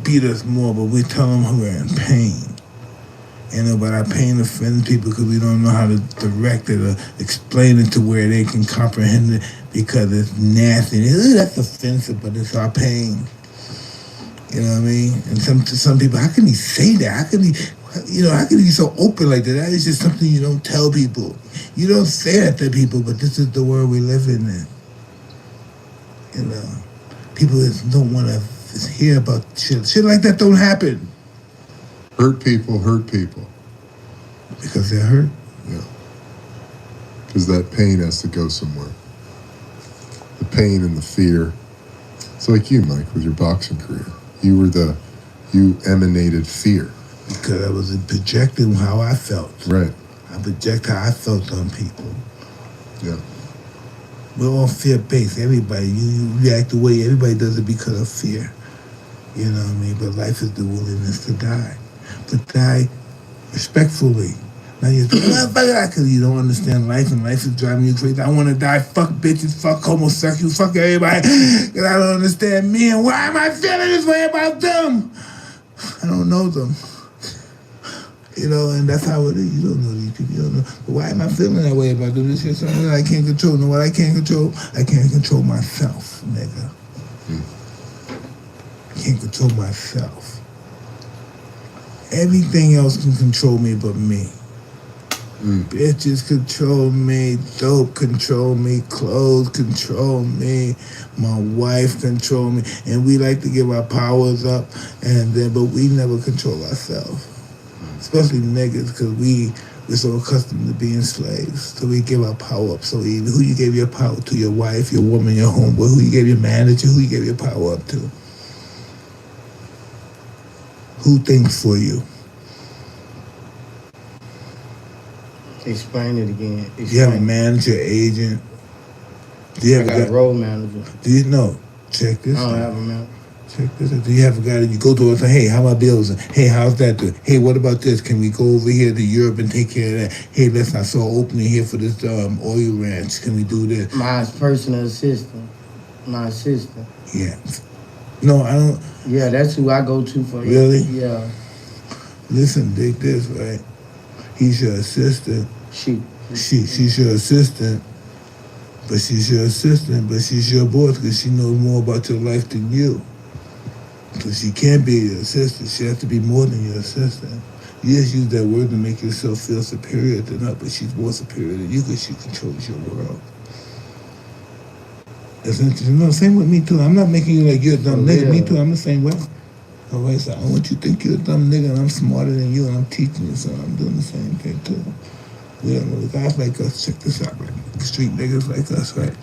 beat us more, but we tell them we're in pain. But our pain offends people because we don't know how to direct it or explain it to where they can comprehend it because it's nasty. That's offensive, but it's our pain. You know what I mean? And to some people, how can he say that? How can he be so open like that? That is just something you don't tell people. You don't say that to people, but this is the world we live in. People just don't want to hear about shit. Shit like that don't happen. Hurt people hurt people. Because they're hurt? Yeah. Because that pain has to go somewhere. The pain and the fear. It's like you, Mike, with your boxing career. You emanated fear. Because I was projecting how I felt. Right. I project how I felt on people. Yeah. We're all fear-based. Everybody, you react the way everybody does it because of fear. You know what I mean? But life is the willingness to die. But die respectfully. Now you're because you don't understand life and life is driving you crazy. I want to die. Fuck bitches. Fuck homosexuals. Fuck everybody. Because I don't understand me and why am I feeling this way about them? I don't know them. And that's how it is. You don't know these people. You don't know. But why am I feeling that way about them? This is something that I can't control. Know what I can't control? I can't control myself, nigga. I can't control myself. Everything else can control me but me. Bitches control me, dope control me, clothes control me, my wife control me, and we like to give our powers up, but we never control ourselves. Especially niggas, because we're so accustomed to being slaves, so we give our power up. So who you gave your power to? Your wife, your woman, your homeboy, who you gave your manager, who you gave your power up to? Who thinks for you? Explain it again. You have a manager, agent. I got a road manager. Do you know? Check this out. I don't have a manager. Check this out. Do you have a guy that you go to and say, hey, how my bills? Hey, how's that doing? Hey, what about this? Can we go over here to Europe and take care of that? Hey, I saw opening here for this oil ranch. Can we do this? My personal assistant. My assistant. Yeah. No, I don't. Yeah, that's who I go to for. Really? Yeah. Listen, dig this, right? He's your assistant. She's your assistant. But she's your assistant, but she's your boss because she knows more about your life than you. So she can't be your assistant. She has to be more than your assistant. You just use that word to make yourself feel superior to her, but she's more superior than you because she controls your world. That's interesting. No, same with me too. I'm not making you like you're a dumb nigga. Me too, I'm the same way. All right, so I don't want you to think you're a dumb nigga and I'm smarter than you and I'm teaching you, so I'm doing the same thing too. We don't know the guys like us. Check this out, right? Street niggas like us, right?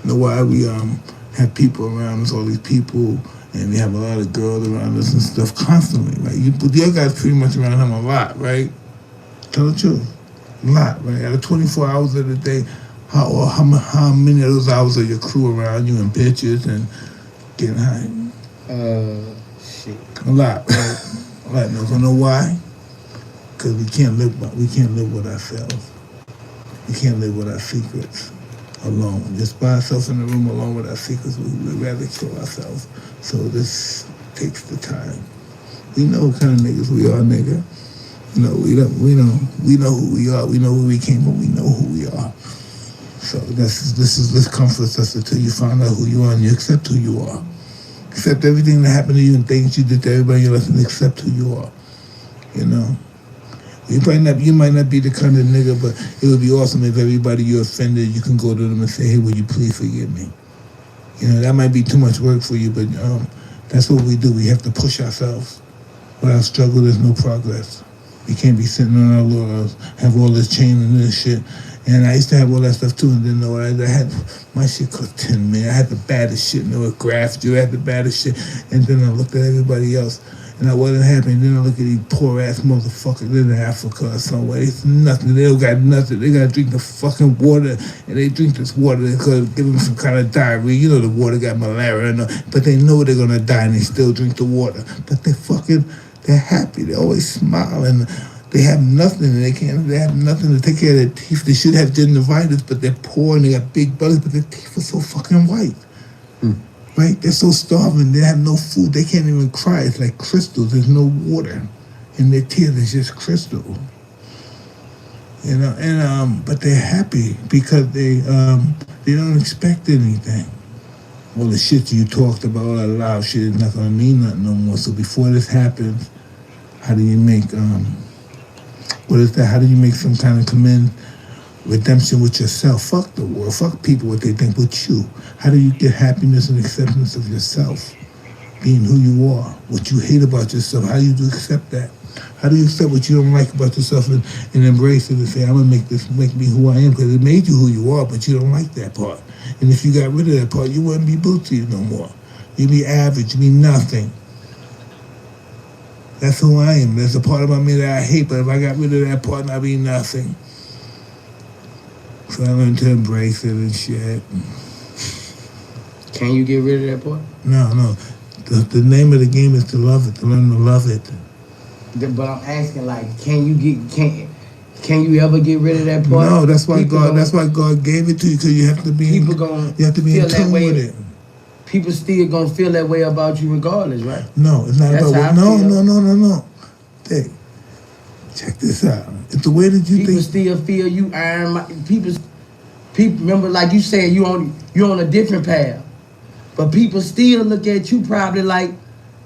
You know why we have people around us, all these people, and we have a lot of girls around us and stuff constantly, right? Your guys pretty much around him a lot, right? Tell the truth. A lot, right? Out of 24 hours of the day, how many of those hours are your crew around you and bitches and getting high? Shit. A lot, right? A lot. You know why? Because we can't live with ourselves. We can't live with our secrets alone. Just by ourselves in the room alone with our secrets, we'd rather kill ourselves. So this takes the time. We know what kind of niggas we are, nigga. We know who we are. We know where we came from. We know who we are. So this comforts us until you find out who you are and you accept who you are. Accept everything that happened to you and things you did to everybody in your life and accept who you are. You might not be the kind of nigga, but it would be awesome if everybody you offended, you can go to them and say, hey, would you please forgive me? That might be too much work for you, but that's what we do. We have to push ourselves. Without struggle, there's no progress. We can't be sitting on our laurels, have all this chain and this shit. And I used to have all that stuff too, and then I had, my shit cost 10 million. I had the baddest shit, it graphed you, I had the baddest shit. And then I looked at everybody else, and I wasn't happy. And then I look at these poor ass motherfuckers in Africa or somewhere. It's nothing. They don't got nothing. They gotta drink the fucking water, and they drink this water because give them some kind of diarrhea. The water got malaria, but they know they're gonna die, and they still drink the water. But they're happy. They always smile, and they have nothing, and they have nothing to take care of their teeth. They should have gingivitis, but they're poor and they got big bellies, but their teeth are so fucking white. right? They're so starving, they have no food, they can't even cry. It's like crystals, there's no water. In their tears, it's just crystal. You know, and but they're happy because they don't expect anything. All the shit you talked about, all that loud shit is not gonna mean nothing no more. So before this happens, how do you make what is that? How do you make some kind of redemption with yourself? Fuck the world, fuck people what they think with you. How do you get happiness and acceptance of yourself? Being who you are, what you hate about yourself, how do you accept that? How do you accept what you don't like about yourself and embrace it and say, I'm gonna make me who I am, because it made you who you are, but you don't like that part. And if you got rid of that part, you wouldn't be Bootsy no more. You'd be average, you'd be nothing. That's who I am. There's a part about me that I hate, but if I got rid of that part, I'd be nothing. So I learned to embrace it and shit. Can you get rid of that part? No. The name of the game is to love it, to learn to love it. But I'm asking, like, can you ever get rid of that part? No, that's why God gave it to you, because you have to be in tune with it. People still gonna feel that way about you regardless, right? No, it's not about no. Hey, check this out. It's the way that you people think. Still feel you people remember, like you said, you on a different path. But people still look at you probably like,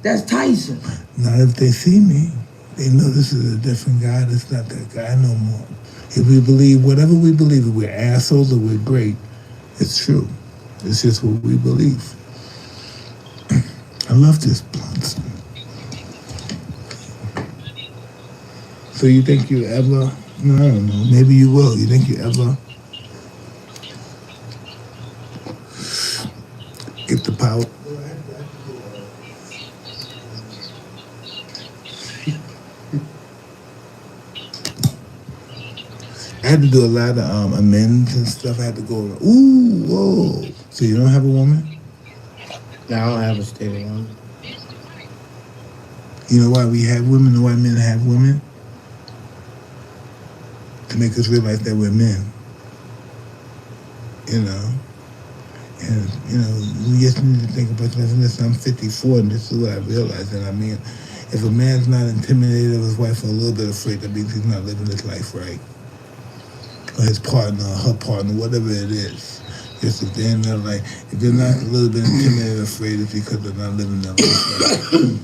that's Tyson. Not if they see me. They know this is a different guy. That's not that guy no more. If we believe whatever we believe, if we're assholes or we're great, it's true. It's just what we believe. I love this blunt. So you think you ever, no, I don't know, maybe you will. You think you ever get the power? I had to do a lot of amends and stuff. I had to go, ooh, whoa. So you don't have a woman? No, I don't have a steady woman. You know why we have women and why men have women? To make us realize that we're men. You know? And, you know, we just need to think about this. Listen, I'm 54 and this is what I realized. And I mean, if a man's not intimidated of his wife or a little bit afraid, that means he's not living his life right. Or his partner, or her partner, whatever it is. Just if they're not like, if they're not a little bit intimidated or afraid, it's because they're not living their life right.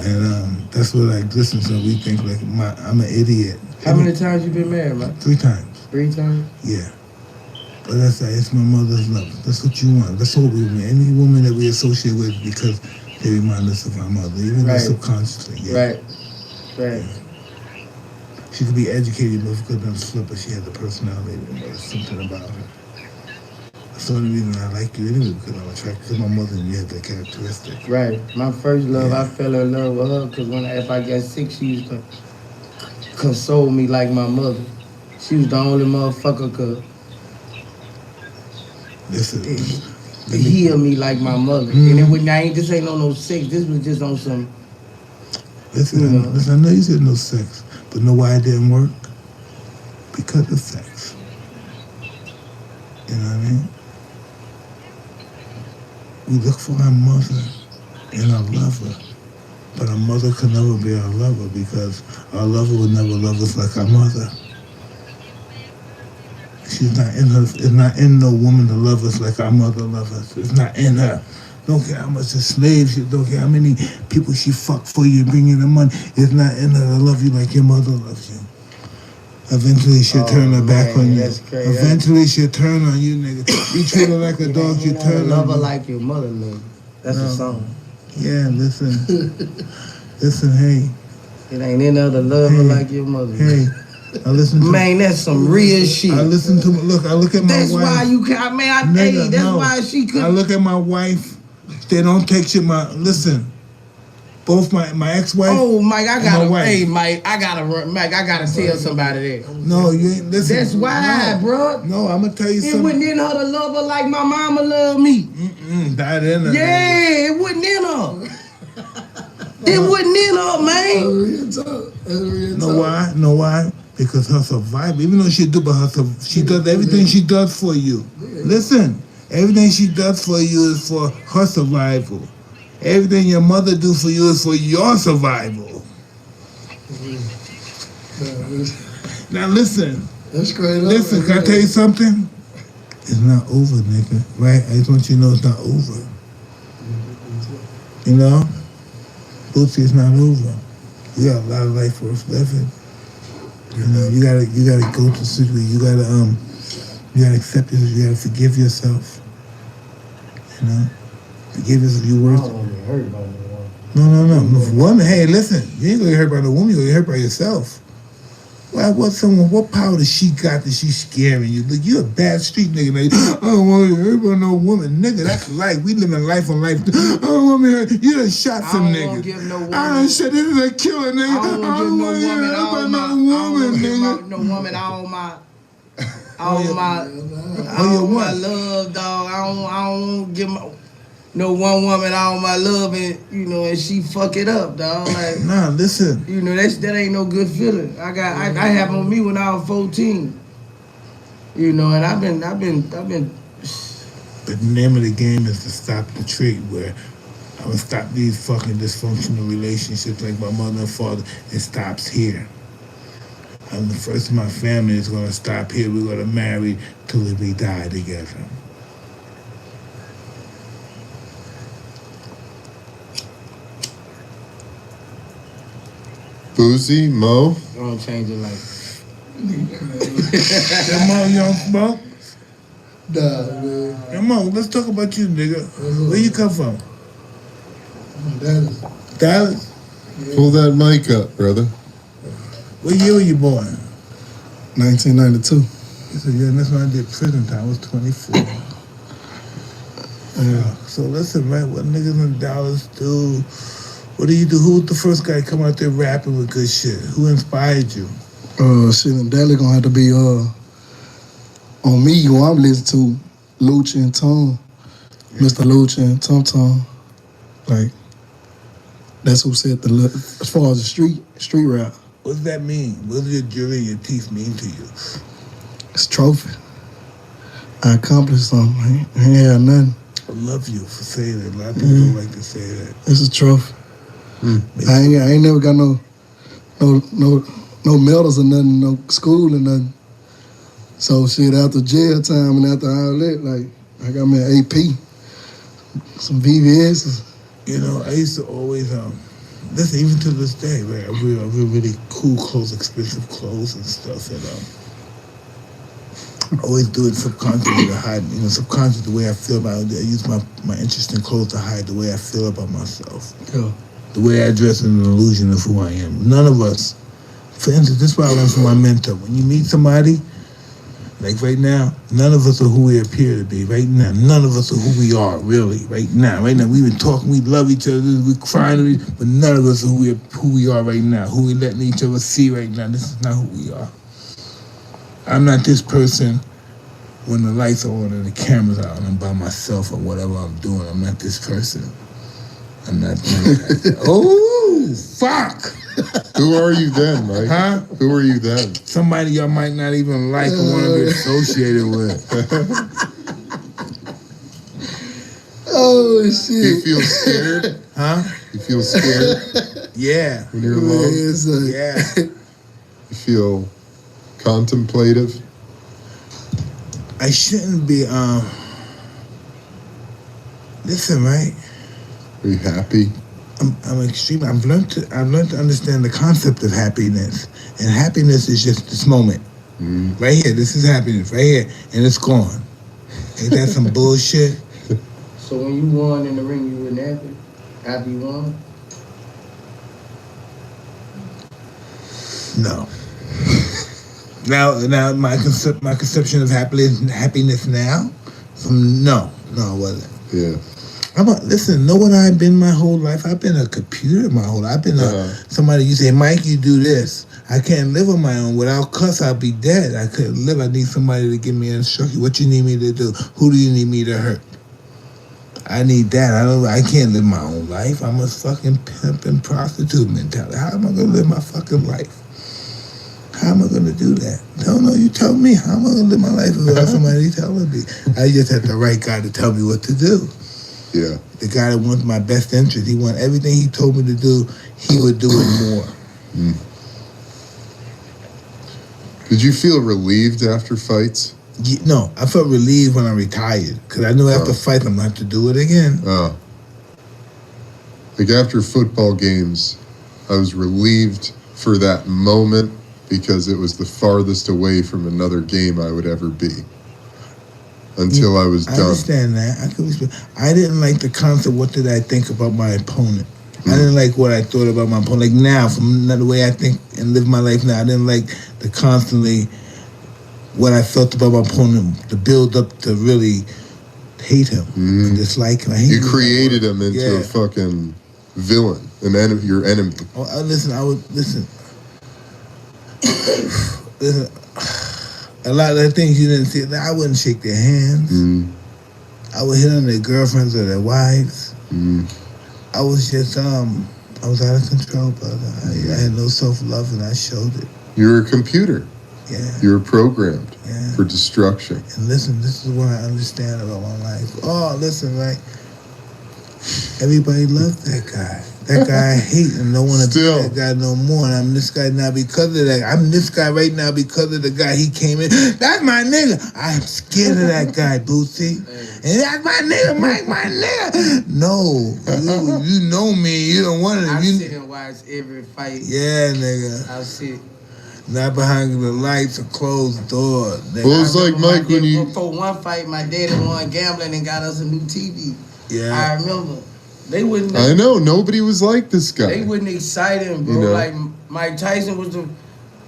And that's what I listen to. We think like I'm an idiot. How many times you been married, man? 3 times. 3 times? Yeah. But that's like, it's my mother's love. That's what you want. That's what we want. Any woman that we associate with because they remind us of our mother, even though subconsciously. Yeah. Right. Yeah. She could be educated, but because I'm slow, but she has a personality. There's something about her. That's the only reason I like you anyway, because I'm attracted to my mother and you have that characteristic. Right. My first love, I fell in love with her because if I got sick, she used to console me like my mother. She was the only motherfucker could heal me like my mother. And it wouldn't, this ain't no sex. This was just on some. Listen, I know you said no sex, but know why it didn't work? Because of sex. You know what I mean? We look for our mother and our lover, but our mother could never be our lover because our lover would never love us like our mother. She's not in her. It's not in no woman to love us like our mother loves us. It's not in her. Don't care how much a slave she, don't care how many people she fucked for you, bring you the money. It's not in her to love you like your mother loves you. Eventually she'll turn her back on you. Eventually she'll turn on you, nigga. You treat her like a dog, you turn on her. Love her like your mother, nigga. That's a song. Yeah, listen. Listen, hey. It ain't in her to love her like your mother. Hey. I listen to man, that's some real shit. I listen to I look at my that's wife. That's why you can't, man. That's why she could. I look at my wife. They don't take shit. Listen. Both my ex-wife. Oh, Mike, I gotta tell somebody that. No, you ain't listen. That's why, bro. No, I'm gonna tell you something. It wasn't in her to love her like my mama loved me. That in her. Yeah, it wasn't in her. It wasn't in her, man. Know why? Because her survival, even though she does everything she does for you. Listen, everything she does for you is for her survival. Everything your mother do for you is for your survival. Now listen. That's great. Listen, can I tell you something? It's not over, nigga. Right? I just want you to know it's not over. You know? Bootsy, it's not over. You got a lot of life worth living. You know, you gotta go to sleep. You gotta accept yourself. You gotta forgive yourself. You know, forgive yourself. You worth it. No. Woman, hey, listen. You ain't gonna get hurt by no woman. You gonna get hurt by yourself. What power does she got that she's scaring you? Look, you a bad street nigga. Like, I don't want to get hurt by no woman, nigga. That's life. We living life on life. I don't want me hurt. You done shot some niggas. I done shot. This is a killer, nigga. I don't want to get hurt by no woman, nigga. No woman, all my love, dog. I don't give no one woman all my love, and she fuck it up, dog. Like, nah, listen. That ain't no good feeling. I happened on me when I was 14. And I've been. The name of the game is to stop the trick where I'm gonna stop these fucking dysfunctional relationships like my mother and father. It stops here. I'm the first of my family is gonna stop here. We're gonna marry till we die together. Boozy, Mo. Don't change your life. Come on, young smoke. Nah, man. Come on, let's talk about you, nigga. Where you come from? Dallas. Dallas? Yeah. Pull that mic up, brother. What year were you born? 1992. So yeah, that's when I did prison time. I was 24. So listen, man, what niggas in Dallas do? What do you do? Who was the first guy come out there rapping with good shit? Who inspired you? Shit in Dallas gonna have to be on me who I'm listening to, Lucha and Tom. Yeah. Mr. Lucha and Tom. Like, that's who said as far as the street rap. What does that mean? What does your jewelry and your teeth mean to you? It's a trophy. I accomplished something. I ain't had nothing. I love you for saying that. A lot of people don't like to say that. It's a trophy. I ain't never got no medals or nothing, no school or nothing. So shit, after jail time and after all that, like, I got me an AP, some VVS's. I used to always listen, even to this day, right? I wear really cool clothes, expensive clothes and stuff, I always do it subconsciously to hide, subconsciously the way I feel about it. I use my interesting clothes to hide the way I feel about myself. Yeah. The way I dress is an illusion of who I am. None of us, for instance, this is what I learned from my mentor. When you meet somebody, like right now, none of us are who we appear to be. Right now, none of us are who we are, really. Right now, we've been talking, we love each other, we're crying, but none of us are who we are right now, who we're letting each other see right now. This is not who we are. I'm not this person when the lights are on and the camera's out and I'm by myself or whatever I'm doing. I'm not this person. I'm not doing that. Oh, fuck! Who are you then, Mike? Huh? Who are you then? Somebody y'all might not even like or want to be associated with. Oh, shit. You feel scared? Huh? You feel scared? Yeah. When you're alone? Yeah. You feel contemplative? I shouldn't be, listen, right? Are you happy? I'm extremely. I've learned to understand the concept of happiness, and happiness is just this moment, right here. This is happiness, right here, and it's gone. Ain't that some bullshit? So when you won in the ring, you wasn't happy after you won? No. Now my conception of happiness now, no, it wasn't. Yeah. Listen, know what I've been my whole life? I've been a computer my whole life. I've been somebody, you say, Mike, you do this. I can't live on my own. Without cuss, I'll be dead. I couldn't live. I need somebody to give me instruction. What you need me to do? Who do you need me to hurt? I need that. I can't live my own life. I'm a fucking pimp and prostitute mentality. How am I going to live my fucking life? How am I gonna do that? Don't know. You tell me. How am I gonna live my life without somebody telling me? I just had the right guy to tell me what to do. Yeah. The guy that wants my best interest. He wants everything he told me to do. He would do it more. Mm. Did you feel relieved after fights? No, I felt relieved when I retired because I knew after fights I'm gonna have to do it again. Oh. Like after football games, I was relieved for that moment because it was the farthest away from another game I would ever be. Until I was done. I understand that. I didn't like the concept. What did I think about my opponent? I didn't like what I thought about my opponent. Like now, from the way I think and live my life now, I didn't like the constantly what I felt about my opponent, the build up to really hate him and dislike him. You created him into a fucking villain, an enemy, your enemy. Oh, listen. A lot of the things you didn't see, I wouldn't shake their hands. I would hit on their girlfriends or their wives. I was just, I was out of control, brother. I had no self-love and I showed it. You were a computer. Yeah. You were programmed for destruction. And listen, this is what I understand about my life. Oh, listen, right? Everybody loved that guy. That guy I hate and don't want to be that guy no more. And I'm this guy now because of that. I'm this guy right now because of the guy he came in. That's my nigga. I'm scared of that guy, Boosie. And that's my nigga, Mike, my nigga. No, you know me. You don't want it. I sit and watch every fight. Yeah, nigga. I sit. Not behind the lights or closed doors. Well, it's like Mike when you... For one fight, my daddy won gambling and got us a new TV. Yeah. I remember. They wouldn't. I know, nobody was like this guy. They wouldn't excite him, bro. You know? Like Mike Tyson was the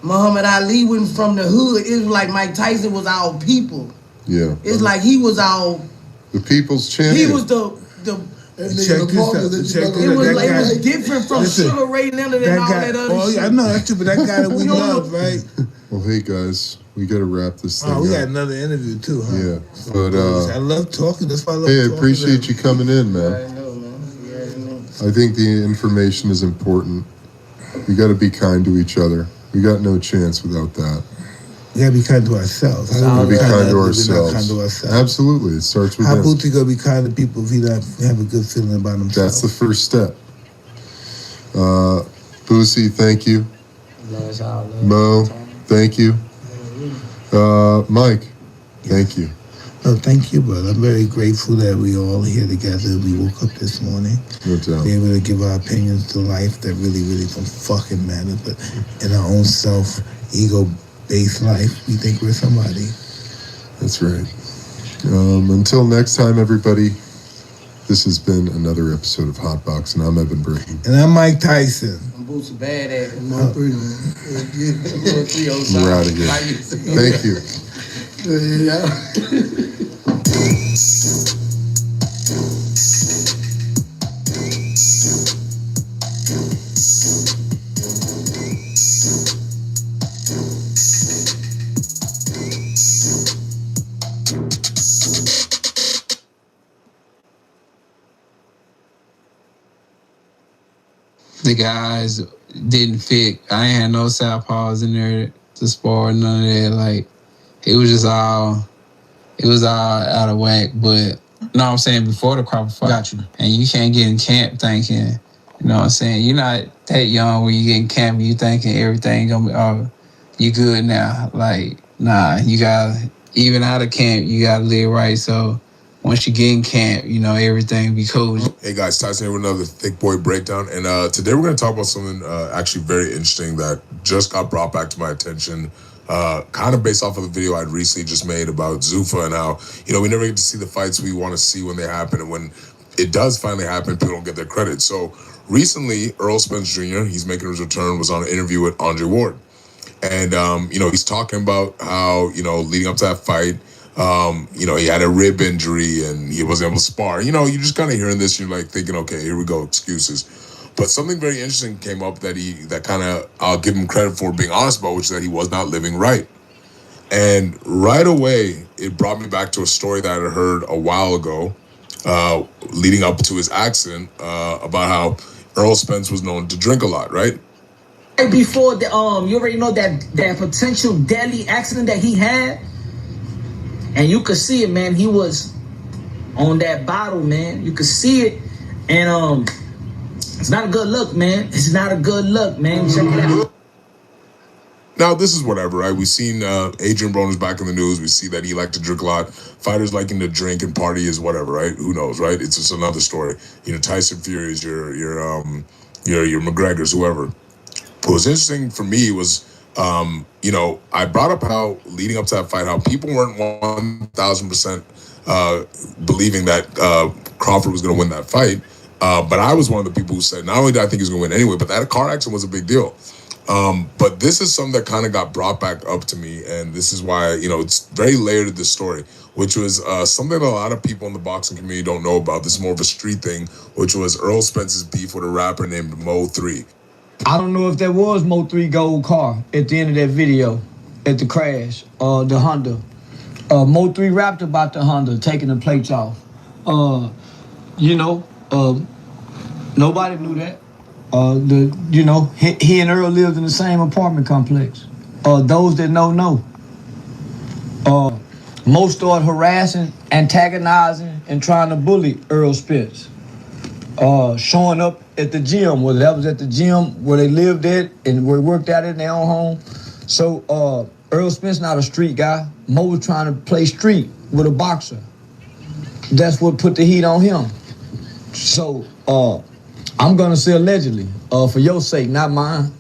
Muhammad Ali wasn't from the hood. It was like Mike Tyson was our people. Yeah. It's like he was our the people's champion. He was the it was different from Sugar Ray Leonard and all that other shit. I know that's true, but that guy that we love, right? Well, hey guys, we gotta wrap this thing up. We got another interview too, huh? Yeah, but I love talking. That's why I love talking. Hey, I appreciate you coming in, man. I think the information is important. We got to be kind to each other. We got no chance without that. We got to be kind to ourselves. We got to be kind to ourselves. Kind to ourselves. Absolutely. It starts with How him. Booty going to be kind to people if he don't have a good feeling about himself? That's the first step. Boosie, thank you. Mo, thank you. Mike, thank you. No, thank you, brother. I'm very grateful that we all here together. We woke up this morning. No doubt. Be able to give our opinions to life that really, really don't fucking matter. But in our own ego-based life, we think we're somebody. That's right. Until next time, everybody, this has been another episode of Hotbox, and I'm Evan Britton. And I'm Mike Tyson. I'm Boosie Badass. Mo3, We're out of here. Thank you. The guys didn't fit. I ain't had no southpaws in there to spar, none of that. Like, it was all out of whack. But, you know what I'm saying, before the Crawford fight. Got you. And you can't get in camp thinking, you know what I'm saying, you're not that young when you get in camp and you thinking everything gonna be, you good now. Like, nah, you gotta, even out of camp, you gotta live right. So once you get in camp, you know, everything be cool. Hey guys, Tyson here with another Thick Boy Breakdown. And today we're going to talk about something actually very interesting that just got brought back to my attention. Kind of based off of the video I'd recently just made about Zuffa and how, you know, we never get to see the fights we want to see when they happen. And when it does finally happen, people don't get their credit. So recently, Earl Spence Jr., he's making his return, was on an interview with Andre Ward. And, you know, he's talking about how, you know, leading up to that fight, you know, he had a rib injury and he wasn't able to spar. You know, you're just kind of hearing this, you're like thinking, okay, here we go, excuses. But something very interesting came up that kind of, I'll give him credit for being honest about, which is that he was not living right. And right away, it brought me back to a story that I had heard a while ago, leading up to his accident, about how Earl Spence was known to drink a lot, right? before the you already know that potential deadly accident that he had, and you could see it, man. He was on that bottle, man. You could see it, and it's not a good look, man. It's not a good look, man. Check it out. Now, this is whatever, right? We've seen Adrian Broner's back in the news. We see that he liked to drink a lot. Fighters liking to drink and party is whatever, right? Who knows, right? It's just another story. You know, Tyson Fury's, your McGregor's, whoever. What was interesting for me was, you know, I brought up how leading up to that fight, how people weren't 1,000% believing that Crawford was going to win that fight. But I was one of the people who said, not only did I think he was going to win anyway, but that car accident was a big deal. But this is something that kind of got brought back up to me, and this is why, you know, it's very layered to this story, which was something that a lot of people in the boxing community don't know about. This is more of a street thing, which was Earl Spence's beef with a rapper named Mo3. I don't know if there was Mo3 gold car at the end of that video, at the crash, the Honda. Mo3 rapped about the Honda taking the plates off. You know, nobody knew that. You know, he and Earl lived in the same apartment complex. Those that know. Mo started harassing, antagonizing, and trying to bully Earl Spence. Showing up at the gym, whether that was at the gym where they lived at and where they worked out in their own home. So Earl Spence not a street guy. Mo was trying to play street with a boxer. That's what put the heat on him. So I'm gonna say allegedly, for your sake, not mine.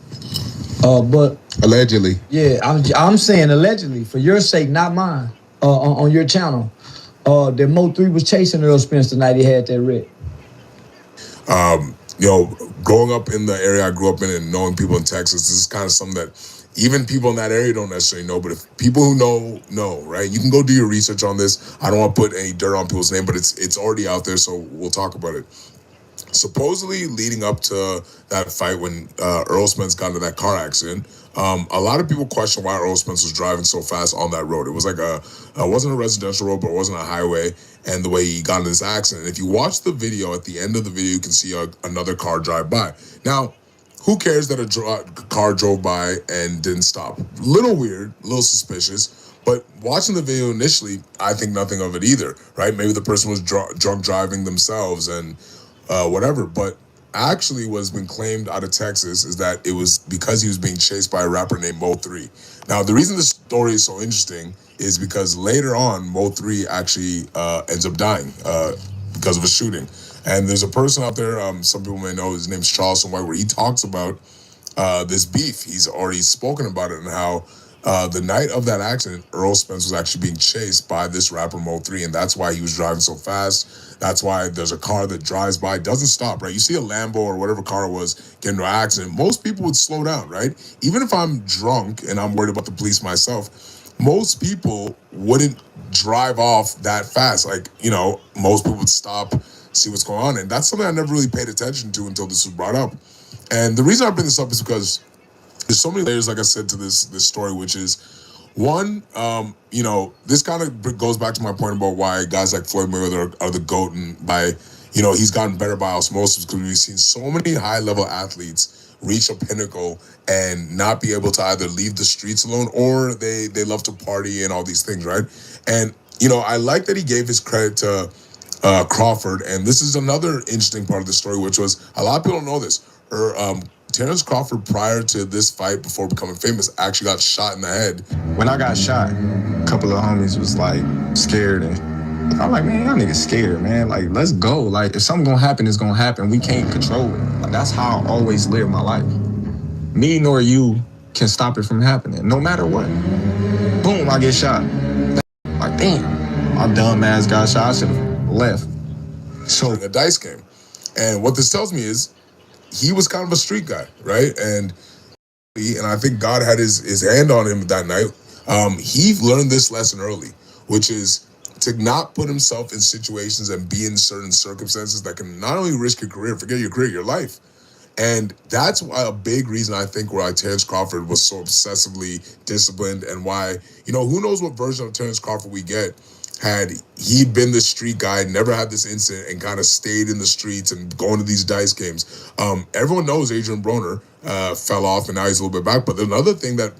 But allegedly. Yeah, I'm saying allegedly for your sake, not mine. On your channel, that Mo3 was chasing Earl Spence the night he had that wreck. You know, growing up in the area I grew up in and knowing people in Texas, this is kind of something that even people in that area don't necessarily know, but if people who know, right? You can go do your research on this. I don't want to put any dirt on people's name, but it's already out there, so we'll talk about it. Supposedly leading up to that fight when Earl Spence got into that car accident, a lot of people question why Earl Spence was driving so fast on that road. It was like it wasn't a residential road, but it wasn't a highway, and the way he got into this accident. And if you watch the video, at the end of the video, you can see another car drive by. Now, who cares that a car drove by and didn't stop? Little weird, little suspicious. But watching the video initially, I think nothing of it either, right? Maybe the person was drunk driving themselves and whatever. But actually what's been claimed out of Texas is that it was because he was being chased by a rapper named Mo3. Now, the reason this story is so interesting is because later on, Mo3 actually ends up dying because of a shooting. And there's a person out there, some people may know, his name's Charleston White, where he talks about this beef. He's already spoken about it and how the night of that accident, Earl Spence was actually being chased by this rapper Mo3, and that's why he was driving so fast. That's why there's a car that drives by, doesn't stop, right? You see a Lambo or whatever car it was get into an accident, most people would slow down, right? Even if I'm drunk and I'm worried about the police myself, most people wouldn't drive off that fast. Like, you know, most people would stop, see what's going on. And that's something I never really paid attention to until this was brought up. And the reason I bring this up is because there's so many layers, like I said, to this story, which is one, you know, this kind of goes back to my point about why guys like Floyd Mayweather are the GOAT, and by, you know, he's gotten better by osmosis, because we've seen so many high-level athletes reach a pinnacle and not be able to either leave the streets alone, or they love to party and all these things, right? And, you know, I like that he gave his credit to Crawford, and this is another interesting part of the story, which was, a lot of people don't know this, Terrence Crawford, prior to this fight, before becoming famous, actually got shot in the head. When I got shot, a couple of homies was like scared, and I'm like, man, y'all niggas scared, man. Like, let's go. Like, if something gonna happen, it's gonna happen. We can't control it. Like, that's how I always live my life. Me nor you can stop it from happening, no matter what. Boom, I get shot. Like, damn, my dumb ass got shot. I should have left. So a dice game. And what this tells me is, he was kind of a street guy, right? And I think God had his hand on him that night. He learned this lesson early, which is to not put himself in situations and be in certain circumstances that can not only risk your career, forget your career, your life. And that's why a big reason I think why Terrence Crawford was so obsessively disciplined, and why, who knows what version of Terrence Crawford we get had he been the street guy, never had this incident, and kind of stayed in the streets and going to these dice games. Everyone knows Adrian Broner fell off, and now he's a little bit back. But another thing that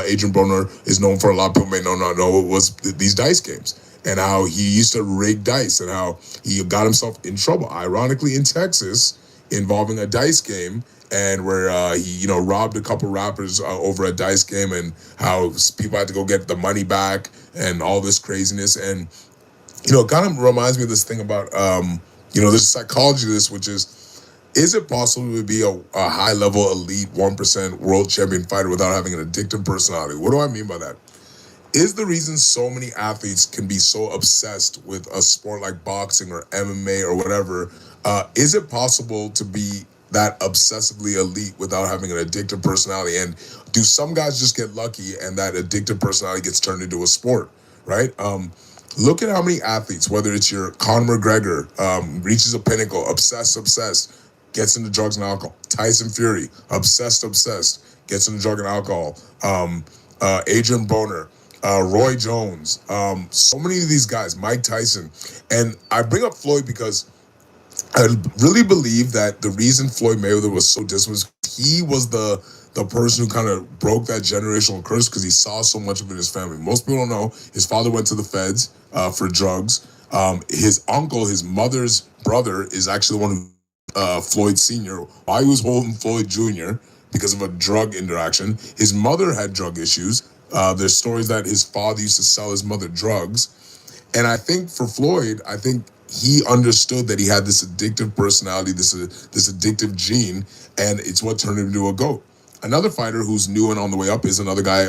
Adrian Broner is known for, a lot of people may not know, was these dice games, and how he used to rig dice, and how he got himself in trouble, ironically in Texas, involving a dice game, and where he robbed a couple rappers over a dice game, and how people had to go get the money back and all this craziness. And it kind of reminds me of this thing about there's psychology to this, which is it possible to be a high level elite 1% world champion fighter without having an addictive personality? What do I mean by that? Is the reason so many athletes can be so obsessed with a sport like boxing or MMA or whatever, is it possible to be that obsessively elite without having an addictive personality? And do some guys just get lucky and that addictive personality gets turned into a sport, right? Look at how many athletes, whether it's your Conor McGregor, reaches a pinnacle, obsessed, gets into drugs and alcohol. Tyson Fury, obsessed, gets into drug and alcohol. Adrian Broner, Roy Jones, so many of these guys, Mike Tyson. And I bring up Floyd because I really believe that the reason Floyd Mayweather was so disciplined was he was the person who kind of broke that generational curse, because he saw so much of it in his family. Most people don't know his father went to the feds for drugs. His uncle, his mother's brother, is actually the one who Floyd Sr., while he was holding Floyd Jr. because of a drug interaction. His mother had drug issues. There's stories that his father used to sell his mother drugs. And I think for Floyd, I think he understood that he had this addictive personality, this addictive gene, and it's what turned him into a GOAT. Another fighter who's new and on the way up is another guy,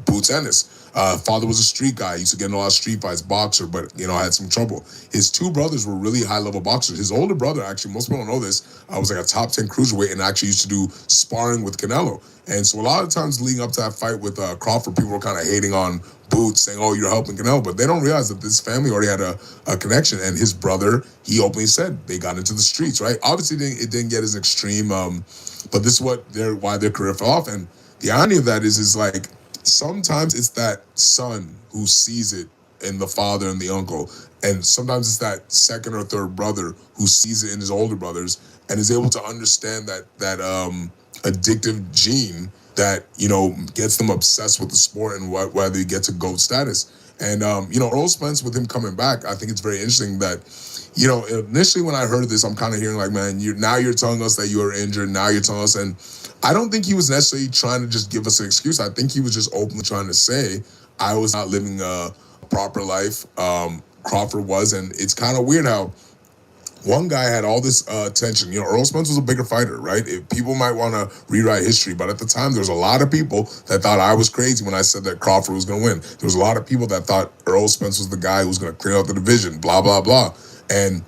Boots Ennis. Father was a street guy. He used to get in a lot of street fights, boxer, but had some trouble. His two brothers were really high-level boxers. His older brother, actually, most people don't know this, was like a top 10 cruiserweight and actually used to do sparring with Canelo. And so a lot of times leading up to that fight with Crawford, people were kind of hating on Boots, saying, "Oh, you're helping Canelo," but they don't realize that this family already had a connection. And his brother, he openly said they got into the streets, right? Obviously, it didn't get as extreme, but this is why their career fell off. And the irony of that is like, sometimes it's that son who sees it in the father and the uncle, and sometimes it's that second or third brother who sees it in his older brothers and is able to understand that addictive gene that gets them obsessed with the sport and whether they get to GOAT status. And Earl Spence, with him coming back, I think it's very interesting that initially when I heard this, I'm kind of hearing like, man, you're telling us that you are injured, now you're telling us. And I don't think he was necessarily trying to just give us an excuse. I think he was just openly trying to say I was not living a proper life. Crawford was. And it's kind of weird how one guy had all this attention. Earl Spence was a bigger fighter, right? People might want to rewrite history, but at the time, there was a lot of people that thought I was crazy when I said that Crawford was going to win. There was a lot of people that thought Earl Spence was the guy who was going to clear out the division, blah, blah, blah. And,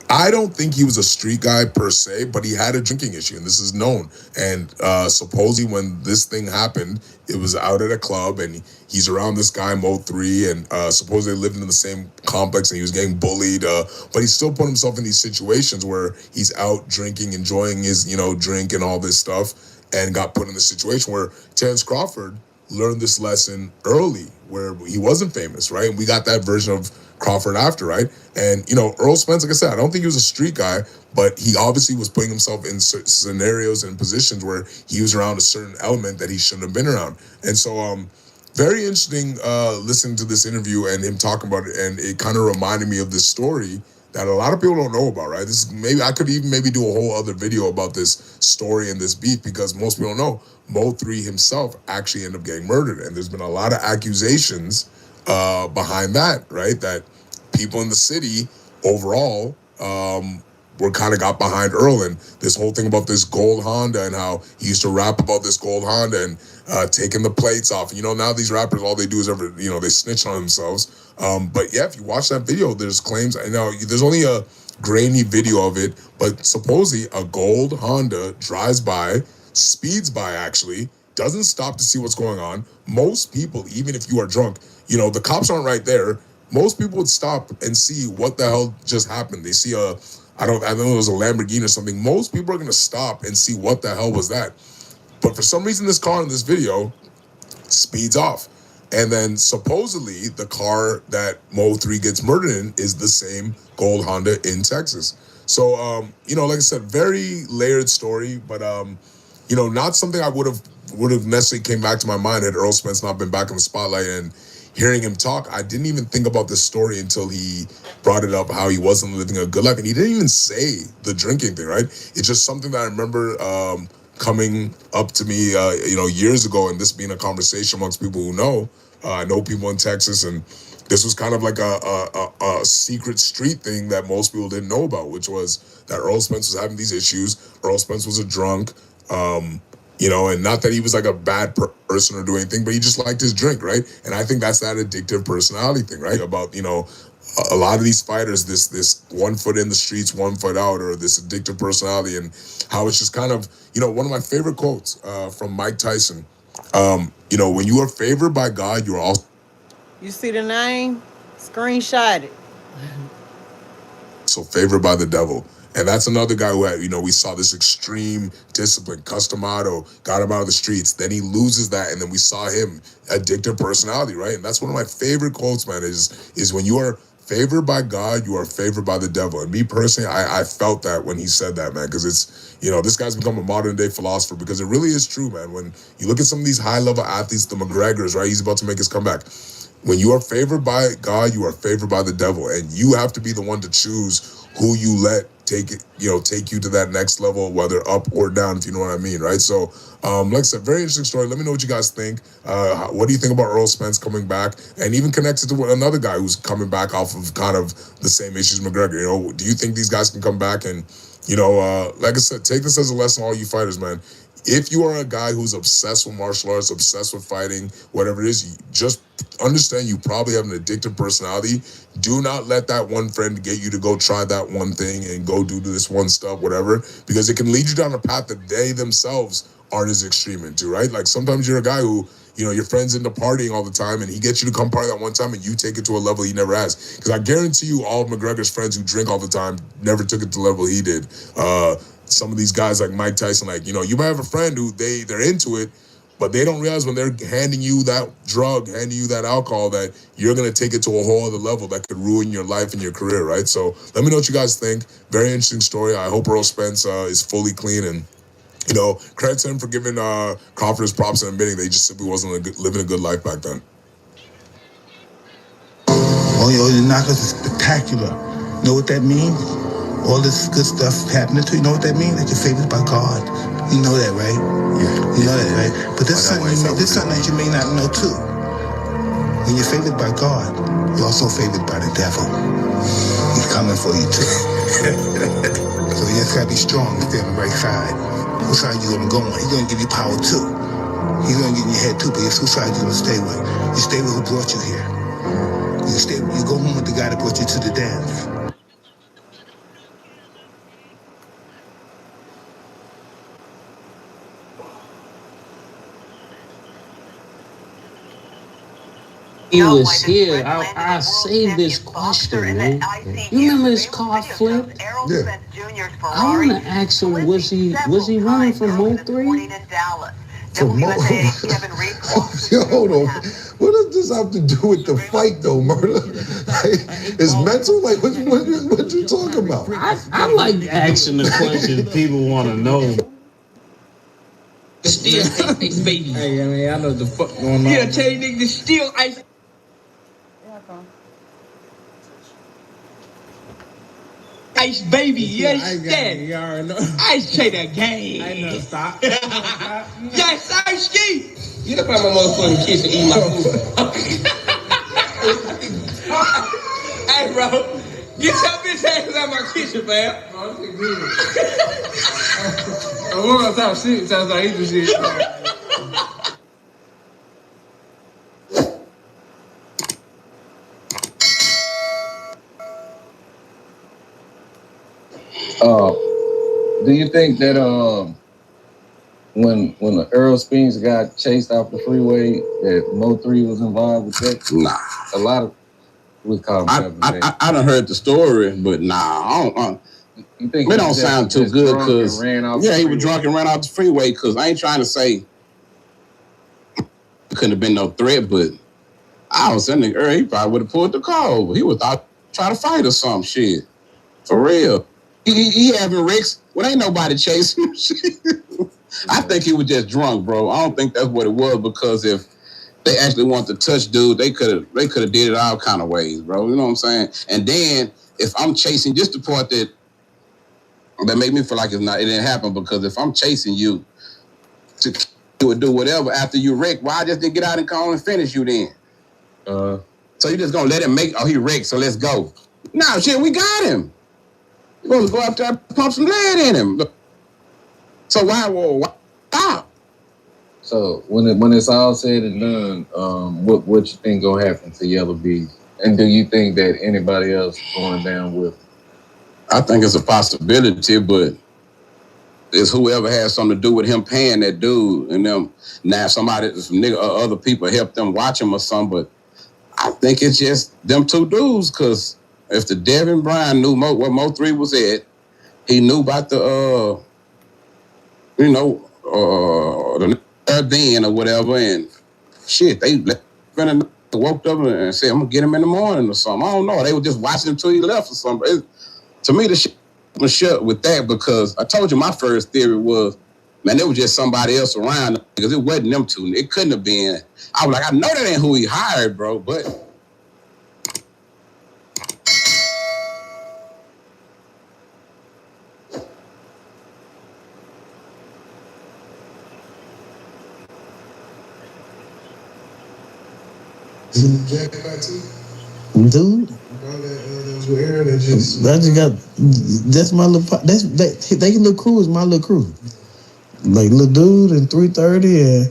I don't think he was a street guy per se, but he had a drinking issue, and this is known. And supposedly when this thing happened, it was out at a club, and he's around this guy, Mo3, and supposedly lived in the same complex, and he was getting bullied, but he still put himself in these situations where he's out drinking, enjoying his, drink and all this stuff, and got put in this situation where Terrence Crawford learned this lesson early, where he wasn't famous, right? And we got that version of Crawford after, right? And, Earl Spence, like I said, I don't think he was a street guy, but he obviously was putting himself in scenarios and positions where he was around a certain element that he shouldn't have been around. And so, very interesting listening to this interview and him talking about it, and it kind of reminded me of this story that a lot of people don't know about, right? This is I could even maybe do a whole other video about this story and this beef, because most people don't know Mo3 himself actually ended up getting murdered, and there's been a lot of accusations behind that, right? That people in the city overall were kind of got behind Earl, and this whole thing about this gold Honda and how he used to rap about this gold Honda and taking the plates off. Now these rappers, all they do is they snitch on themselves. But yeah, if you watch that video, there's claims. I know there's only a grainy video of it, but supposedly a gold Honda drives by, speeds by actually, doesn't stop to see what's going on. Most people, even if you are drunk, the cops aren't right there. Most people would stop and see what the hell just happened. They see a I know it was a Lamborghini or something. Most people are gonna stop and see what the hell was that. But for some reason, this car in this video speeds off. And then supposedly the car that Mo3 gets murdered in is the same gold Honda in Texas. So, like I said, very layered story, but, not something I would have necessarily came back to my mind had Earl Spence not been back in the spotlight. And hearing him talk, I didn't even think about this story until he brought it up, how he wasn't living a good life. And he didn't even say the drinking thing, right? It's just something that I remember coming up to me, years ago, and this being a conversation amongst people who know. I know people in Texas, and this was kind of like a secret street thing that most people didn't know about, which was that Earl Spence was having these issues. Earl Spence was a drunk, and not that he was like a bad person or doing anything, but he just liked his drink, right? And I think that's that addictive personality thing, right? About, a lot of these fighters, this 1 foot in the streets, 1 foot out, or this addictive personality, and how it's just kind of, one of my favorite quotes from Mike Tyson. When you are favored by God, you are also. You see the name? Screenshot it. So favored by the devil. And that's another guy who had, we saw this extreme discipline. Customato got him out of the streets. Then he loses that, and then we saw him addictive personality, right? And that's one of my favorite quotes, man, is when you are favored by God, you are favored by the devil. And me personally, I felt that when he said that, man, because it's, this guy's become a modern day philosopher, because it really is true, man. When you look at some of these high level athletes, the McGregors, right? He's about to make his comeback. When you are favored by God, you are favored by the devil, and you have to be the one to choose who you let take you to that next level, whether up or down, if you know what I mean, right? So, like I said, very interesting story. Let me know what you guys think. What do you think about Earl Spence coming back, and even connected to another guy who's coming back off of kind of the same issues McGregor? Do you think these guys can come back? And like I said, take this as a lesson, all you fighters, man. If you are a guy who's obsessed with martial arts, obsessed with fighting, whatever it is, just understand you probably have an addictive personality. Do not let that one friend get you to go try that one thing and go do this one stuff, whatever, because it can lead you down a path that they themselves aren't as extreme into, right? Like sometimes you're a guy who, your friend's into partying all the time, and he gets you to come party that one time, and you take it to a level he never has. Because I guarantee you, all of McGregor's friends who drink all the time never took it to the level he did. Some of these guys like Mike Tyson, you might have a friend who they're into it, but they don't realize when they're handing you that drug, handing you that alcohol, that you're going to take it to a whole other level that could ruin your life and your career, right? So let me know what you guys think. Very interesting story. I hope Earl Spence is fully clean, and, credit to him for giving Crawford his props and admitting that he just simply wasn't living a good life back then. Oh, your knockouts is spectacular. Know what that means? All this good stuff happening to you, know what that means? That you're favored by God. You know that, right? Yeah. You know that, right? But there's something that you may not know too. When you're favored by God, you're also favored by the devil. He's coming for you too. So you just gotta be strong and stay on the right side. Whose side you gonna go on? He's gonna give you power too. He's gonna get in your head too, but whose side you gonna stay with? You stay with who brought you here. You go home with the guy that brought you to the dance. He was here. I saved this question, man. You remember his car flip? Yeah. I want to ask him, was he running from Mo3? For Mo? Yo, hold on. What does this have to do with the fight, though, Murder? It's mental? Like, what you talking about? I like asking the questions people want to know. Still ice baby. Hey, I mean, I know the fuck going on. Yeah, tell you niggas still ice. Ice baby, yes, that. You already know. Ice play that game. I know, stop. Yes, ice ski. Get up out my motherfucking kitchen and eat my food. Hey, bro, get your bitch ass out my kitchen, man. I'm gonna talk shit. Sounds like he do shit. Do you think that when the Earl Spence got chased off the freeway, that Mo3 was involved with that? Nah. A lot of we call him. I done heard the story, but nah, You think it don't sound too good because he was drunk and ran off the freeway. Because I ain't trying to say it couldn't have been no threat, but I was in the area. He probably would have pulled the car over. He was out trying to fight or some shit. For real. He having wrecks when ain't nobody chasing him. I think he was just drunk, bro. I don't think that's what it was, because if they actually want to touch dude, they could have did it all kind of ways, bro. You know what I'm saying? And then if I'm chasing, just the part that made me feel like it didn't happen, because if I'm chasing you to do whatever after you wreck, why I just didn't get out and call and finish you then? So you just gonna let him he wrecked, so let's go. Nah, shit, we got him. You're gonna go out there and pump some lead in him. So why stop? So when it's all said and done, what you think gonna happen to Yellow Bees? And do you think that anybody else going down with him? I think it's a possibility, but it's whoever has something to do with him paying that dude, and them. Now some nigga or other people help them watch him or something, but I think it's just them two dudes, because if the Devin Bryan knew what Mo3 was at, he knew about the the then or whatever, and shit, they woke up and said, I'm gonna get him in the morning or something. I don't know. They were just watching him till he left or something. To me, the shit was shut with that, because I told you my first theory was, man, there was just somebody else around, because it wasn't them two. It couldn't have been. I was like, I know that ain't who he hired, bro, but Dude, that's my little. They little crew is my little crew. Like little dude and 330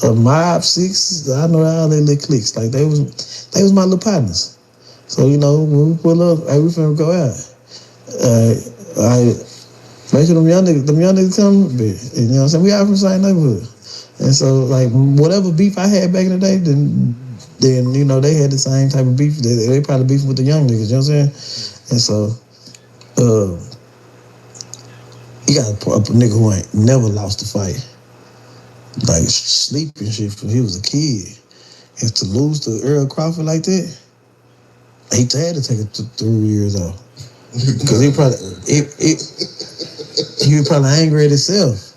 and Mob 6. I know all they little cliques. Like they was my little partners. So when we pull up, hey, we finna go out. I make sure them young niggas come. And, you know what I'm saying? We out from the same neighborhood. And so, like, whatever beef I had back in the day, then they had the same type of beef. They probably beefing with the young niggas, you know what I'm saying? And so, you got a nigga who ain't never lost a fight. Like, sleeping shit from he was a kid. And to lose to Earl Crawford like that, he had to take it 3 years off. Because he was probably angry at himself.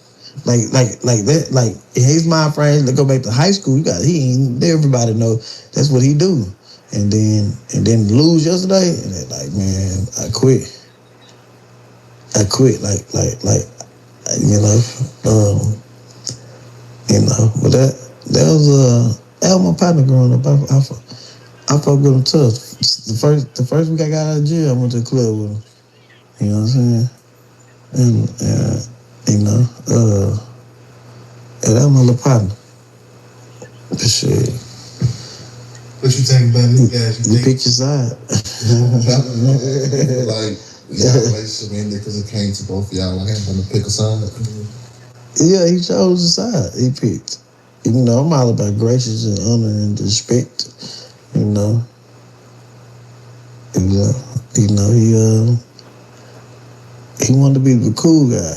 Like that, like in his mind frame, to go back to high school, everybody know that's what he do. And then lose yesterday, and they're like, man, I quit. Like but that was my partner growing up. I fucked with him tough. The first week I got out of jail, I went to the club with him. You know what I'm saying? And that was my little partner. But shit. What you think about new guys? You pick your side. Like, y'all relationship ended because it came to both of y'all. Like, having to pick a side. Yeah, he chose a side. He picked. I'm all about gracious and honor and respect. He wanted to be the cool guy.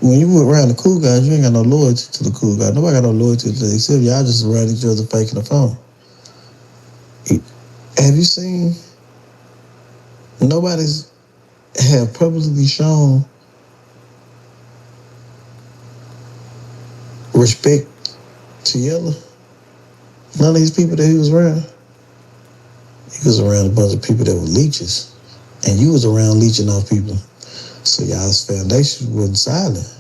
When you were around the cool guys, you ain't got no loyalty to the cool guy. Nobody got no loyalty to themselves. Y'all just around each other faking the phone. Have you seen? Nobody's have publicly shown respect to Yella. None of these people that he was around. He was around a bunch of people that were leeches. And you was around leeching off people. So y'all's foundation wasn't silent.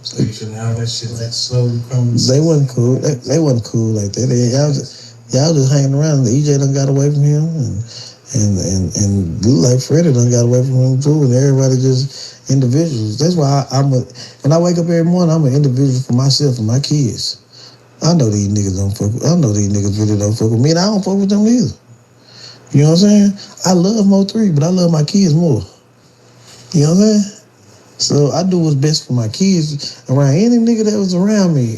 So now that shit like slowly comes. They wasn't cool. They wasn't cool like that. Y'all just hanging around. EJ done got away from him, and like Freddie done got away from him too. And everybody just individuals. That's why when I wake up every morning, I'm an individual for myself and my kids. I know these niggas don't fuck with. I know these niggas really don't fuck with me, and I don't fuck with them either. You know what I'm saying? I love Mo3, but I love my kids more. You know what I'm saying? So I do what's best for my kids. Around any nigga that was around me,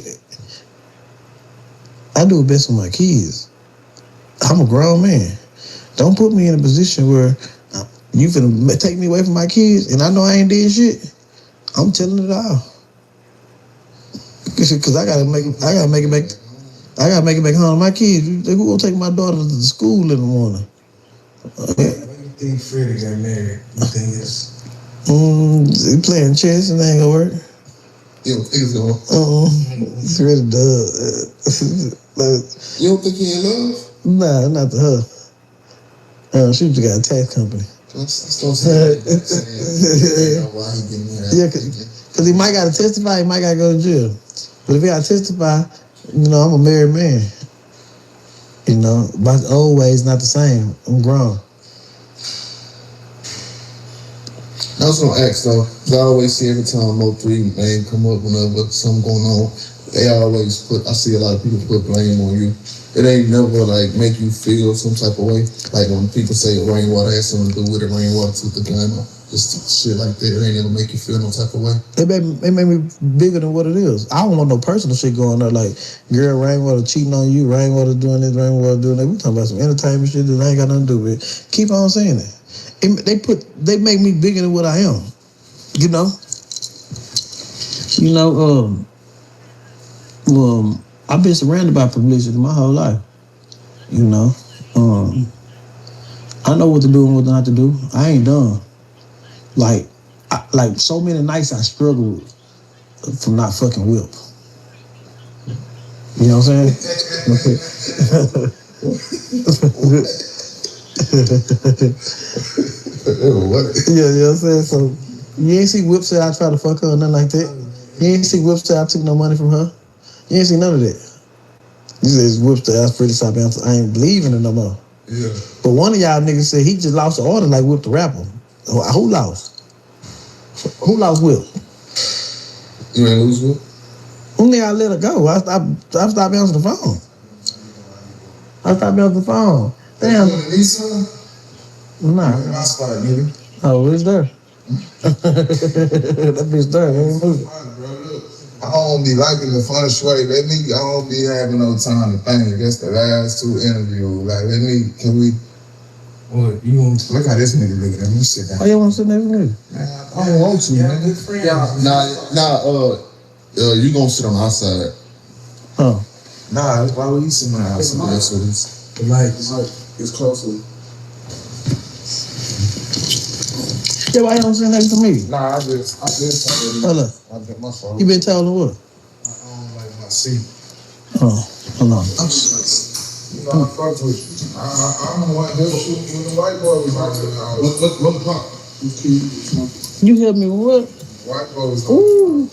I do what's best for my kids. I'm a grown man. Don't put me in a position where you finna take me away from my kids, and I know I ain't did shit. I'm telling it all. Cause I gotta make it back home to my kids. Who gonna take my daughter to school in the morning? Why you think Freddie got married? You think it's He playing chess and that ain't gonna work. You don't think it's gonna work? It's really does. You don't think he in love? Nah, not to her. She just got a tax company. That's what I'm saying. Why he getting married? Yeah, cause he might gotta testify. He might gotta go to jail. But if he gotta testify, I'm a married man. My old ways not the same. I'm grown. I was gonna ask though, cause I always see every time Mo3 name come up whenever something going on, I see a lot of people put blame on you. It ain't never like make you feel some type of way. Like when people say rainwater has something to do with it, rainwater took the gun, or just shit like that. It ain't ever make you feel no type of way. It made me bigger than what it is. I don't want no personal shit going on like, girl, rainwater cheating on you, rainwater doing this, rainwater doing that. We talking about some entertainment shit that ain't got nothing to do with it. Keep on saying it. They make me bigger than what I am. I've been surrounded by publicity my whole life. I know what to do and what not to do. I ain't done. Like so many nights I struggled from not fucking Whip. You know what I'm saying? What? Yeah, you know what I'm saying? So you ain't see Whip say I tried to fuck her or nothing like that. You ain't see Whip say I took no money from her. You ain't see none of that. You said Whip say I was pretty stop answer. I ain't believing it no more. Yeah. But one of y'all niggas said he just lost the order like Whip the rapper. Who lost? Who lost Whip? You ain't lose Whip? Only I let her go. I stopped answering the phone. Damn. Nah. My spot, nigga. Oh, it's there. That bitch there. Ain't moving. I don't be liking the funniest way. I don't be having no time to think. That's the last two interviews. Like, can we? What you want? Look how this nigga looking at me. Sit down. Oh, you want to sit there with me? I don't want to, man. You gonna sit on the outside? Oh. Nah, why would you sit on the outside? That's what it's. The light is closer. Yeah, why you don't sit next to me? Nah, I just. Hold up. My fault. You been telling her what? I don't like my seat. Oh, hold on. I fucked with you. I don't want to shoot when the white boy was out there. Look, pop. You helped me with what? White boy was Ooh.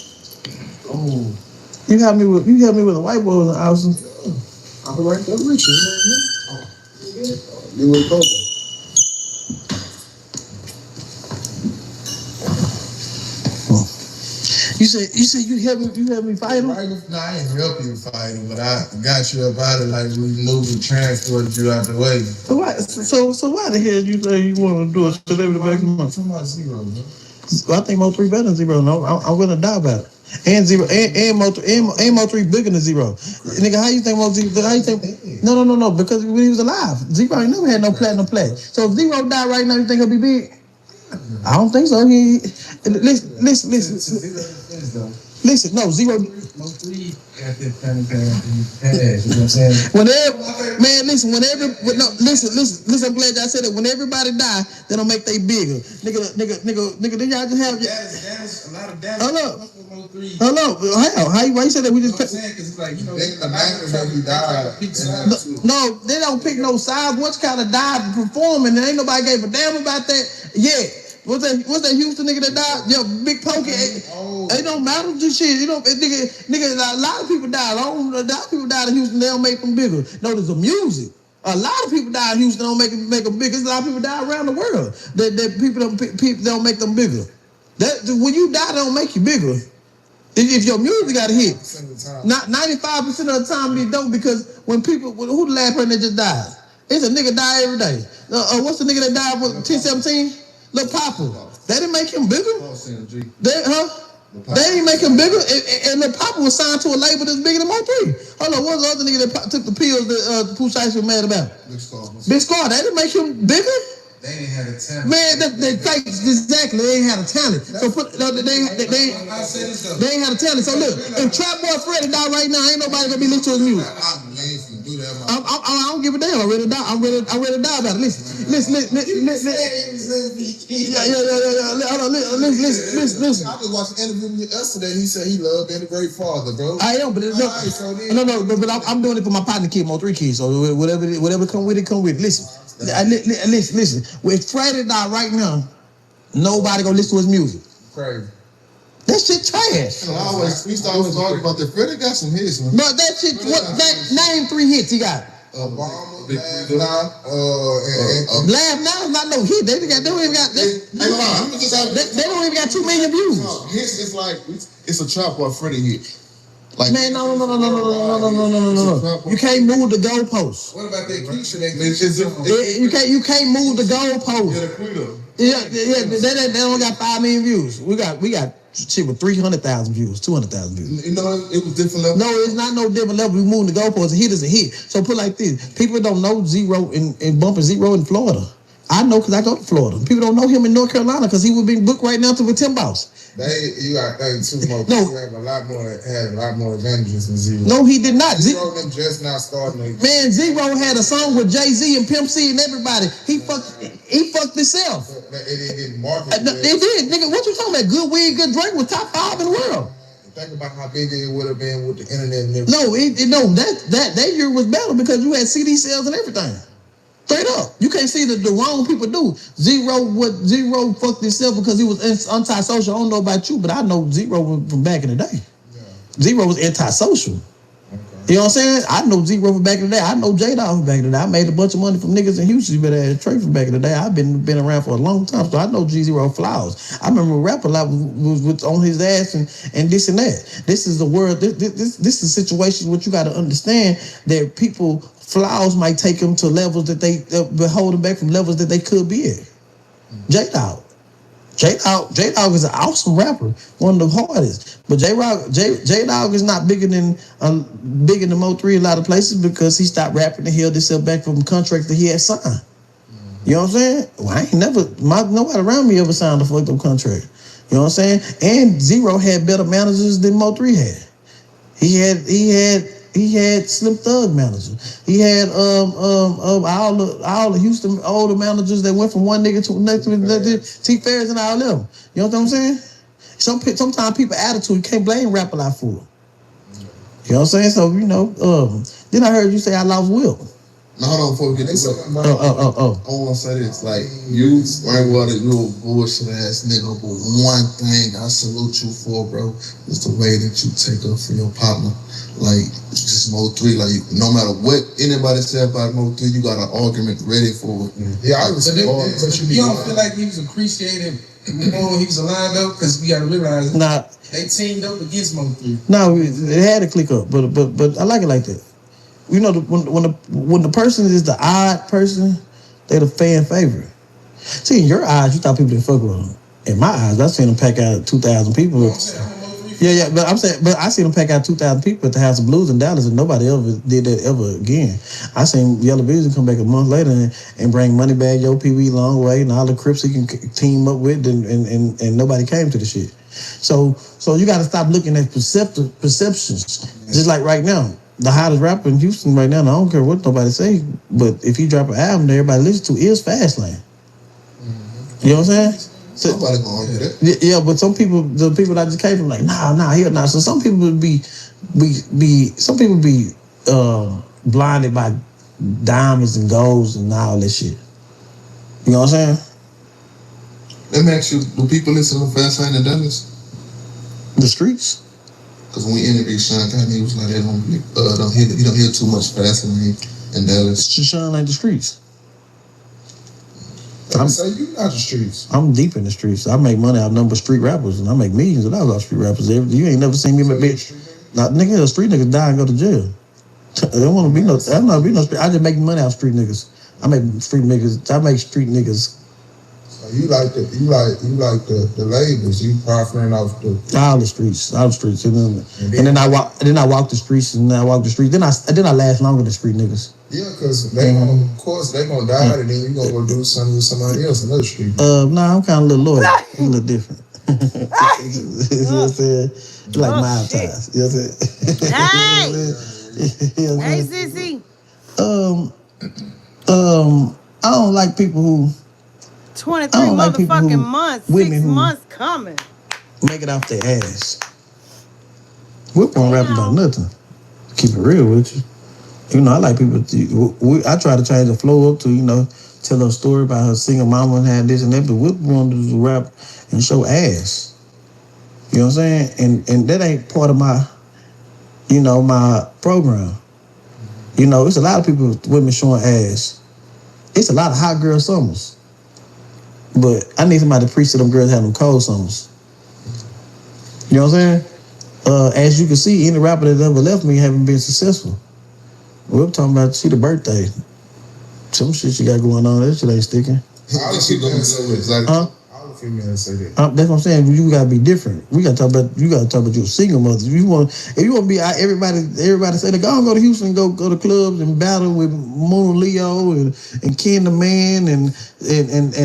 You helped me with a white boy in the house. I'm right there with you. You were cold. You said you helped me fight him? I ain't help you fight him, but I got you up out of like we moved and transported you out the way. So why the hell you say you want to do a celebrity back in the month? Talking about zero, man. I think Mo3 better than zero. No, I'm gonna die about it. And zero and Mo3 bigger than zero. Nigga, how you think Mo3? How you think? No. Because when he was alive, zero ain't never had no platinum play. So if zero died right now, you think he'll be big? I don't think so. Listen. No, zero. Mo3 got that platinum pass. You know what I'm saying? Listen. I'm glad y'all said that. When everybody die, they don't make they bigger. Nigga. Then y'all just have. That's a lot of damage. Hello. Why you say that? We just. Because it's like No, they don't pick no size. What's kind of died performing? And ain't nobody gave a damn about that. Yeah. What's that Houston nigga that died? Yo, Big Pokey. It don't matter to shit. Nigga, a lot of people died. A lot of people died in Houston. They don't make them bigger. No, there's a music. A lot of people die in Houston. Don't make them bigger. There's a lot of people die around the world. That people don't make them bigger. When you die, they don't make you bigger. If your music got a hit, not 95% of the time they don't, because when people, who the last person that just died? It's a nigga die every day. What's the nigga that died with 1017? Lil Papa. They didn't make him bigger. They ain't make him bigger, and the Papa was signed to a label that's bigger than Mo3. Hold on, what was the other nigga that took the pills that Pooh Shiesty was mad about? Big Scar. They didn't make him bigger. They ain't had a talent. Man, they fake exactly. They ain't had a talent. So they ain't had a talent. So look, if Trap Boy Freddy die right now, ain't nobody gonna be listening to his music. I don't give a damn. I ready to die. I'm ready to die about it. Listen. Yeah. Hold on, listen. I just watched an interview yesterday. He said he loved being a great father, bro. I am, but but I'm doing it for my partner kid, Mo3 kid. So whatever come with it, come with it. Listen. With Freddy die right now, nobody gonna listen to his music. Crazy. That shit trash. We started talking about that. Freddy got some hits, man. But that shit, name 3 hits he got. Laugh Now is not no hit. They don't even got 2 million views. Hits is like it's a Trap Boy Freddy hit. Like, man, no. You can't move the goalposts. What about that Keisha? You can't move the goalposts. Yeah. They don't got 5 million views. We got shit with 300,000 views, 200,000 views. You know, it was different level. No, it's not no different level. We moving the goalposts. A hit is a hit. So put like this: people don't know Zero and bumping Zero in Florida. I know because I go to Florida. People don't know him in North Carolina because he would be booked right now to the Tim Boss. You got to think too much. No. He had a lot more advantages than Zero. No, he did not. Zero them just now starting. Man, Zero had a song with Jay-Z and Pimp C and everybody. He fucked himself. It didn't market. It did, nigga. What you talking about? Good weed, good drink was top 5 in the world. Think about how big it would have been with the internet and everything. No, that year was better because you had CD sales and everything. Straight up. You can't see that the wrong people do. Zero fucked himself because he was antisocial. I don't know about you, but I know Zero from back in the day. Yeah. Zero was antisocial. Okay. You know what I'm saying? I know Zero from back in the day. I know J-Dog from back in the day. I made a bunch of money from niggas in Houston. You better ask Trey from back in the day. I've been around for a long time, so I know G-Zero flaws. I remember Rap a lot was on his ass and this and that. This is the world. This is a situation what you got to understand that people. Flaws might take them to levels that they hold them back from levels that they could be at. J-Dog is an awesome rapper, one of the hardest. But J-Dog is not bigger than Mo3 a lot of places because he stopped rapping and held himself back from contracts that he had signed. You know what I'm saying? Well, I ain't nobody around me ever signed a fucked up contract. You know what I'm saying? And Zero had better managers than Mo3 had. He had Slim Thug managers. He had all the Houston older managers that went from one nigga to the next T Ferris and all them. You know what I'm saying? Sometimes people attitude you can't blame rap a lot for. You know what I'm saying? So then I heard you say I lost Will. No, hold on, before we get this. I want to say this. Like, you ain't one of you bullshit ass nigga, but one thing I salute you for, bro, is the way that you take up for your partner. Like, just Mo3, like, no matter what anybody said about Mo3, you got an argument ready for it. Yeah, I was you don't feel like he was appreciated before he was lined up? Because we got to realize they teamed up against Mo3. No, it had to click up, but I like it like that. You know, when the person is the odd person, they're the fan favorite. See, in your eyes, you thought people didn't fuck with them. In my eyes, I seen them pack out 2,000 people. Yeah, but I seen them pack out 2,000 people at the House of Blues in Dallas, and nobody ever did that ever again. I seen Yellow Beezy come back a month later and bring Moneybag, Yo Pee Wee, Long Way, and all the Crips he can team up with, and nobody came to the shit. So you got to stop looking at perceptions. Just like right now. The hottest rapper in Houston right now, and I don't care what nobody say, but if he drop an album that everybody listens to, is Fastlane. Mm-hmm. You know what I'm saying? Somebody gonna argue that. Yeah, but some people, the people that just came from like, nah, hell nah. So some people would be blinded by diamonds and golds and all that shit. You know what I'm saying? Let me ask you, do people listen to Fastlane in Dallas? The streets? Because when we interviewed Sean Kanye, he was like, he don't hear too much Fastlane in Dallas. Sean ain't the streets. I'm saying you not the streets. I'm deep in the streets. I make money out of number of street rappers, and I make millions of dollars out of street rappers. You ain't never seen me make bitch. Nigga, street niggas die and go to jail. They don't want to be no. I don't want to be no street. I just make money out of street niggas. I make street niggas. You like the labels. You profiting off the all the streets, and then I walk the streets, and I walk the streets. Then I last longer than street niggas. Yeah, because they gonna die, and then you gonna go do something with somebody else, another street. Nah, I'm kind of a little loyal. I'm a little different. You know what I'm saying? Like my ties. You know what I'm saying? Hey, Sissy. I don't like people who 23 motherfucking months, 6 months coming. Make it off their ass. We won't rap about nothing. Keep it real with you. You know, I like people. I try to change the flow up to, tell a story about her single mama and had this and that, but we want to rap and show ass. You know what I'm saying? And that ain't part of my, my program. It's a lot of people, women showing ass. It's a lot of hot girl summers. But I need somebody to preach to them girls having cold summers. You know what I'm saying? As you can see, any rapper that ever left me haven't been successful. We're talking about the birthday. Some shit you got going on, that shit ain't sticking. All the females say that. All the females say that. That's what I'm saying. You gotta be different. You gotta talk about your single mother. If you want to be out, everybody say, go to Houston, go to clubs and battle with Mona Leo and Ken the Man and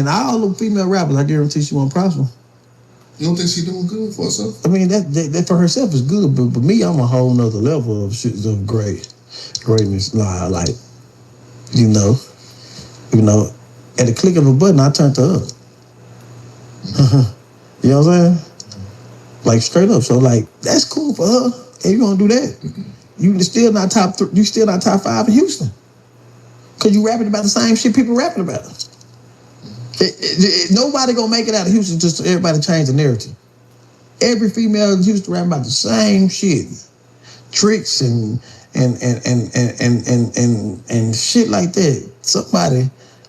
all the female rappers. I guarantee she won't prosper. You don't think she doing good for herself? I mean, that for herself is good, but me, I'm a whole nother level of shit of greatness. Nah, like, at the click of a button, I turned her up. You know what I'm saying? Like, straight up. So, like, that's cool for her. Hey, you gonna do that? You still not top 3, you still not top 5 in Houston. Cause you rapping about the same shit people rapping about. Nobody gonna make it out of Houston just so everybody change the narrative. Every female in Houston rapping about the same shit. Tricks and shit like that.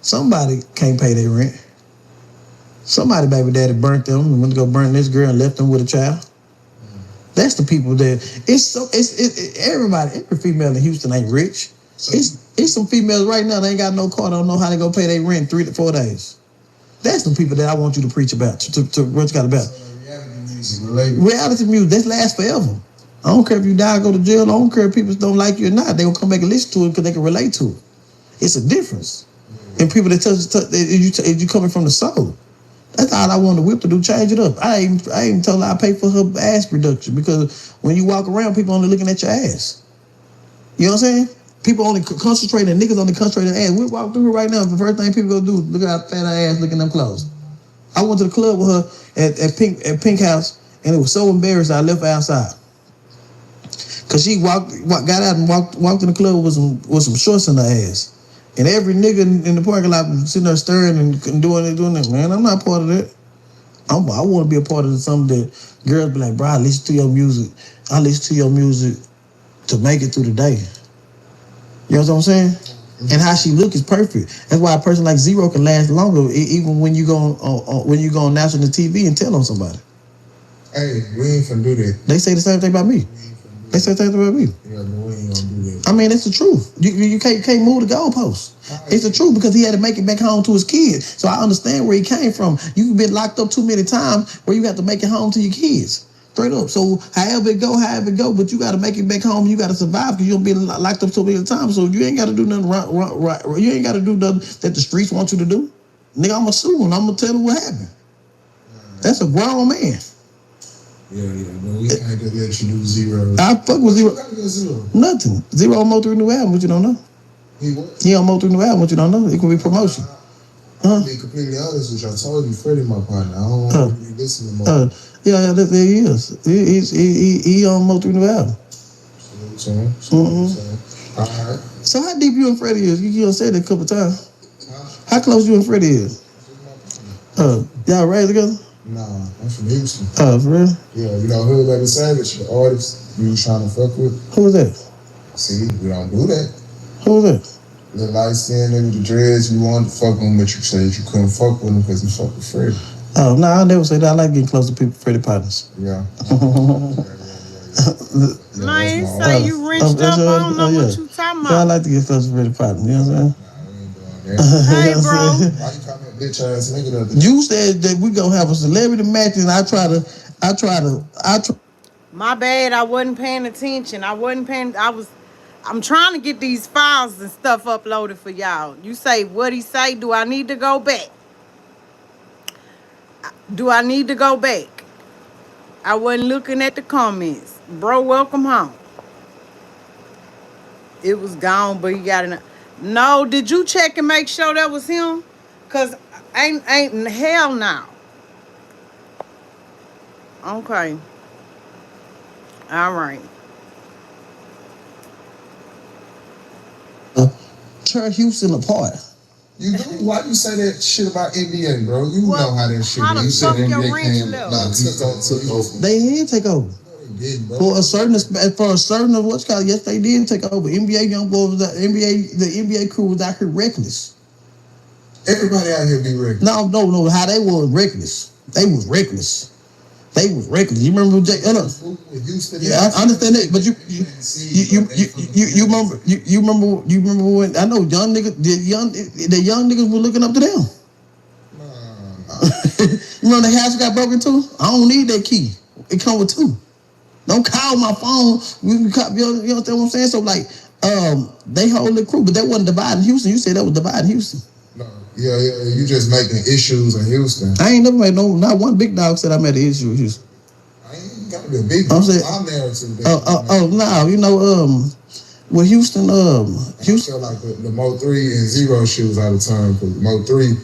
Somebody can't pay their rent. Somebody baby daddy burnt them and went to go burn this girl and left them with a child. That's the people that every female in Houston ain't rich. It's some females right now that ain't got no car, don't know how they go pay their rent 3 to 4 days. That's the people that I want you to preach about, to what you got about. Reality music, that lasts forever. I don't care if you die or go to jail. I don't care if people don't like you or not. They gonna come back and listen to it because they can relate to it. It's a difference. And people that you coming from the soul. That's all I want the whip to do, change it up. I ain't told her I pay for her ass reduction because when you walk around, people only looking at your ass. You know what I'm saying? People only concentrate, and niggas only concentrate on ass. We walk through here right now, the first thing people go do is look at how fat her ass, look at them clothes. I went to the club with her at Pink House, and it was so embarrassed I left her outside. Cause she got out and walked in the club with some shorts in her ass. And every nigga in the parking lot was sitting there staring and doing that. Man, I'm not part of that. I want to be a part of something that girls be like, bro, I listen to your music. I listen to your music to make it through the day. You know what I'm saying? Mm-hmm. And how she look is perfect. That's why a person like Zero can last longer, even when you go on national TV and tell on somebody. Hey, we ain't finna do that. They say the same thing about me. They say the same thing about me. Yeah, but we ain't gonna do that. I mean, it's the truth. You can't move the goalposts. It's the truth because he had to make it back home to his kids. So I understand where he came from. You've been locked up too many times where you have to make it home to your kids. Straight up. So however it go, but you got to make it back home. You got to survive because you'll be locked up so many times. So you ain't got to do nothing right. You ain't got to do nothing that the streets want you to do. Nigga, I'm going to sue him. I'm going to tell him what happened. That's a grown man. Yeah, no, we can't just let you do Zero. I fuck with Zero. Nothing. Zero on Mo3 new album, what you don't know. He on Mo3 new album, what you don't know. It could be promotion. To be completely honest with you, I told you, Freddie my partner. I don't want to be listening to Mo3. Yeah, there he is. He on Mo3 new album. Alright. So how deep you and Freddie is? You done said it a couple times. How close you and Freddie is? Y'all raised together? Nah, I'm from Houston. Oh, for real? Yeah, you know Hood Baby Savage, the artist you was trying to fuck with. Who was that? See, we don't do that. Who was that? The light skinned nigga with the dreads, you wanted to fuck with him, but you said you couldn't fuck with him because he fucked with Freddie. Oh, no, I never say that. I like getting close to people, Freddie partners. Yeah. Man, you say you rinsed up, I don't know what you talking about. Yeah, I like to get close to Freddie partners, you know what I'm saying? Hey, bro. Why you coming Bitch ass nigga. You said that we gonna have a celebrity match, and I try to. My bad, I wasn't paying attention. I'm trying to get these files and stuff uploaded for y'all. You say, what he say? Do I need to go back? I wasn't looking at the comments. Bro, welcome home. It was gone, but you got to know. No, did you check and make sure that was him? Because ain't hell now. Okay. All right. Tear Houston apart. You do? Why you say that shit about NBA, bro? You know how that shit is. You said NBA came took over. They did take over. For a certain what's called, yes, they did take over. NBA young boys, the NBA crew was out here reckless. Everybody out here be reckless. No, how they was reckless. They was reckless. You remember Jay? Yeah, I understand that, but you remember when I know the young niggas were looking up to them. You remember the house got broken into? I don't need that key. It come with two. Don't call my phone. You understand what I'm saying? So like, they hold the crew, but that wasn't dividing Houston. You said that was dividing Houston. No, yeah, you just making issues in Houston. I ain't never made not one big dog said I made an issue with Houston. I ain't got to be a big dog. I'm narrative. With Houston, I feel like the Mo3 and Zero shoes out of time, because Mo3,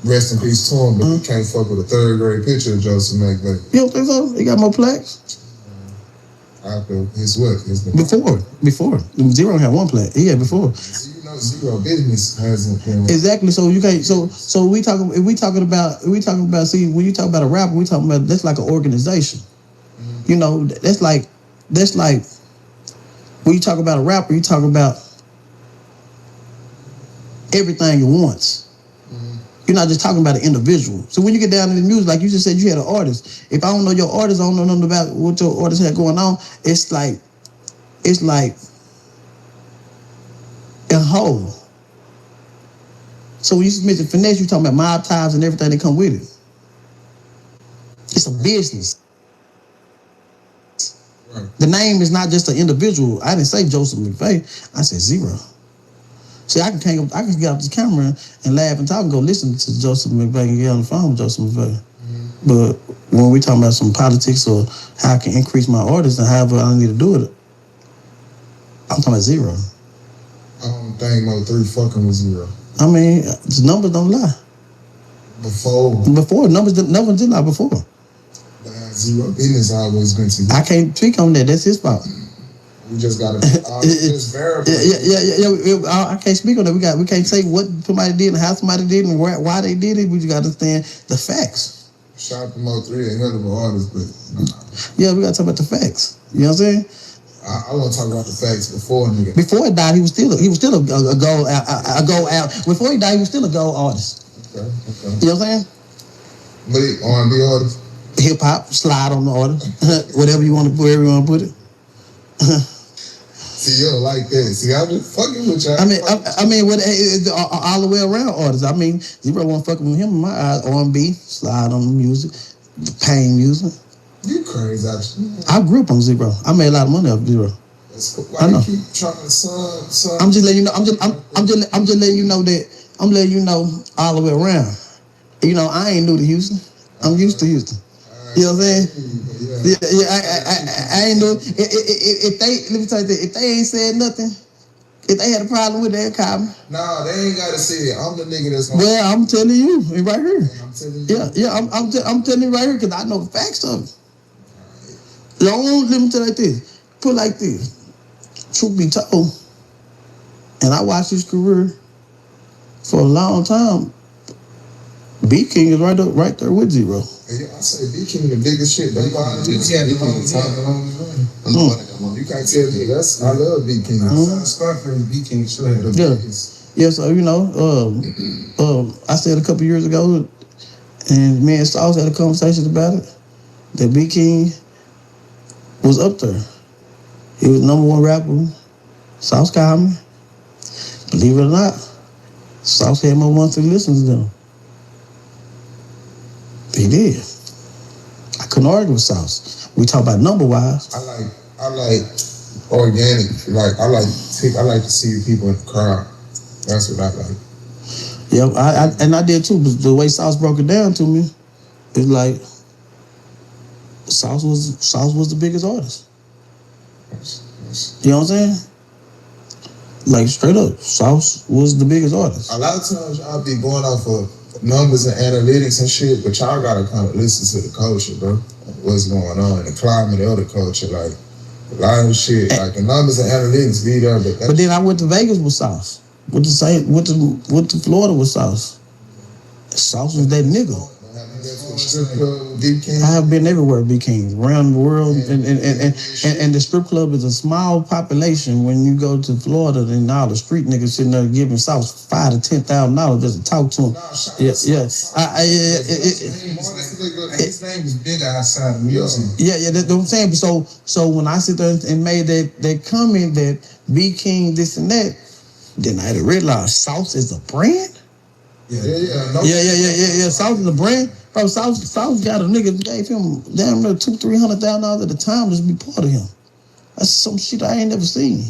rest in peace to him, but you can't fuck with a third grade picture of Joseph McVeigh. You don't think so? He got more plaques? Before. Zero had one plaque. He had before. Zero business hasn't been exactly. So you can't. So we talking about. See, when you talk about a rapper, we talking about that's like an organization. You know, that's like when you talk about a rapper, you talk about everything at once. You're not just talking about an individual. So when you get down to the music, like you just said, you had an artist. If I don't know your artist, I don't know nothing about what your artist had going on. It's like a whole. So when you mention finesse, you're talking about mob ties and everything that come with it. It's a business. Right. The name is not just an individual. I didn't say Joseph McVeigh. I said Zero. See, I can get off this camera and laugh and talk and go listen to Joseph McVeigh and get on the phone with Joseph McVeigh. But when we talking about some politics or how I can increase my artists and however I need to do it, I'm talking about Zero. I don't think Mo3 fucking with Zero. I mean, the numbers don't lie. Before numbers did lie before. Zero business always been together. I can't speak on that. That's his fault. We just gotta just verify. Yeah. I can't speak on that. We can't say what somebody did and how somebody did and why they did it. We just gotta understand the facts. Shout out to Mo3, a hell of an artist, but yeah, we gotta talk about the facts. You know what I'm saying? I want to talk about the facts before nigga. Before he died, he was still a gold out. Before he died, he was still a gold artist. Okay. You know what I'm saying? But R&B artist. Hip hop, slide on the order, wherever you want to put it. See, you don't like that. See, I'm just fucking with y'all. I mean, all the way around artists. I mean, Zero wasn't fucking with him in my eyes. R&B, slide on the music, pain music. You crazy, actually. I grew up on Zero. I made a lot of money off Zero. Why you keep trying to son? I'm just letting you know. I'm just letting you know that. I'm letting you know all the way around. You know, I ain't new to Houston. I'm used to Houston. You know what I'm saying? Yeah. I ain't know. Let me tell you this. If they ain't said nothing, if they had a problem with that, call me. Nah, they ain't gotta say it. I'm the nigga that's. Well, I'm telling you right here. I'm telling you. Yeah. I'm telling you right here because I know the facts of it. Let me tell you like this. Put it like this. Truth be told, and I watched his career for a long time. B King is right there with Zero. Yeah, I say B King the biggest shit. You can't tell me that's. I love B King. Scarface B King should have the biggest. Yeah, so you know, I said a couple years ago, and me and Sauce had a conversation about it. That B King was up there. He was #1 rapper. Sauce called me. Believe it or not, Sauce had more monthly listens than him. He did. I couldn't argue with Sauce. We talk about number-wise. I like organic. Like I like to see people in the crowd. That's what I like. Yeah, I did too. But the way Sauce broke it down to me, it's like Sauce was the biggest artist. You know what I'm saying? Like straight up, Sauce was the biggest artist. A lot of times y'all be going off of numbers and analytics and shit, but y'all gotta kind of listen to the culture, bro. What's going on in the climate of the culture, like a lot of shit, like the numbers and analytics be there, but then I went to Vegas with Sauce. Went to Florida with Sauce. Sauce was that nigga. I have been everywhere, B King, around the world, and the strip club is a small population. When you go to Florida, and all the street niggas sitting there giving Sauce $5,000 to $10,000 just to talk to him. His name is bigger outside of music. Yeah, that's what I'm saying. So when I sit there and made that comment that B King this and that, then I had to realize Sauce is a brand. Yeah. Sauce is a brand. Bro, Sauce got a nigga gave him damn near $200,000-$300,000 at the time just to be part of him. That's some shit I ain't never seen.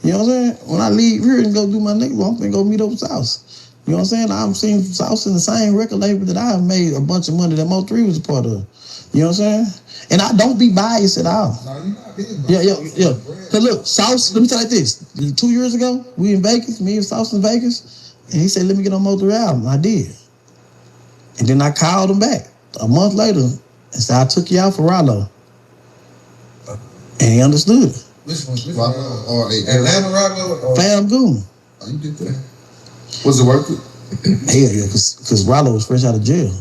You know what I'm saying? When I leave here and go do my nigga, I'm finna go meet up with Sauce. You know what I'm saying? I'm seeing Sauce in the same record label that I have made a bunch of money that Mo3 was a part of. You know what I'm saying? And I don't be biased at all. No, you're not being biased. Yeah. Cause look, Sauce, let me tell you this. 2 years ago, we in Vegas, me and Sauce in Vegas, and he said, let me get on Mo3 album. I did. And then I called him back a month later and said, I took you out for Rollo. And he understood it. Which one? Rollo or Atlanta Rollo? Fam Goon. Oh, you did that? Was it worth it? Yeah, because Rollo was fresh out of jail.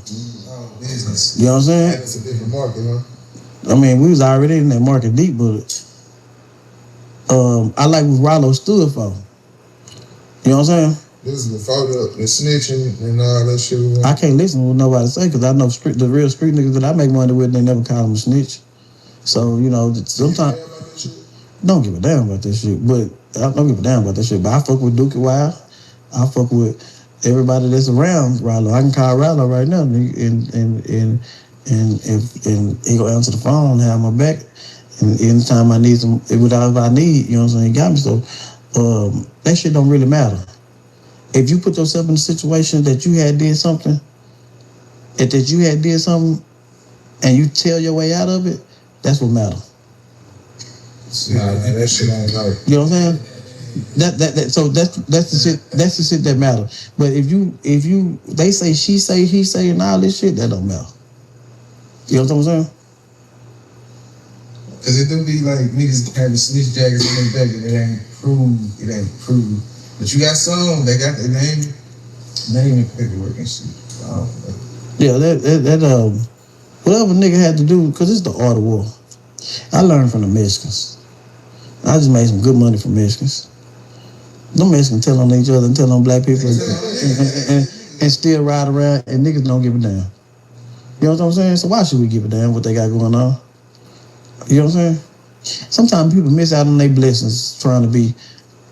Business. You know what I'm saying? It's a different market, huh? I mean, we was already in that market deep, but I like what Rollo stood for. You know what I'm saying? This is before the snitching and all that shit. I can't listen to what nobody say because I know the real street niggas that I make money with, they never call them a snitch. So, you know, sometimes don't give a damn about that shit. But I don't give a damn about that shit. But I fuck with Dookie Wild. I fuck with everybody that's around Rollo. I can call Rollo right now and he go answer the phone and have my back. And anytime I need some, whatever I need, you know what I'm saying, he got me. So that shit don't really matter. If you put yourself in a situation that you had did something, and you tell your way out of it, that's what matters. Nah, that shit ain't right. You know what I'm saying? So that's the shit that matters. But if you they say, she say, he say, and all this shit, that don't matter. You know what I'm saying? Cause it do be like niggas having snitch jackets on their back and it ain't proved. But you got some, they got their name and paperwork and shit. Yeah, that whatever nigga had to do, cause it's the art of war. I learned from the Mexicans. I just made some good money from Mexicans. Them Mexicans tell on each other and tell on black people and still ride around and niggas don't give a damn. You know what I'm saying? So why should we give a damn what they got going on? You know what I'm saying? Sometimes people miss out on their blessings trying to be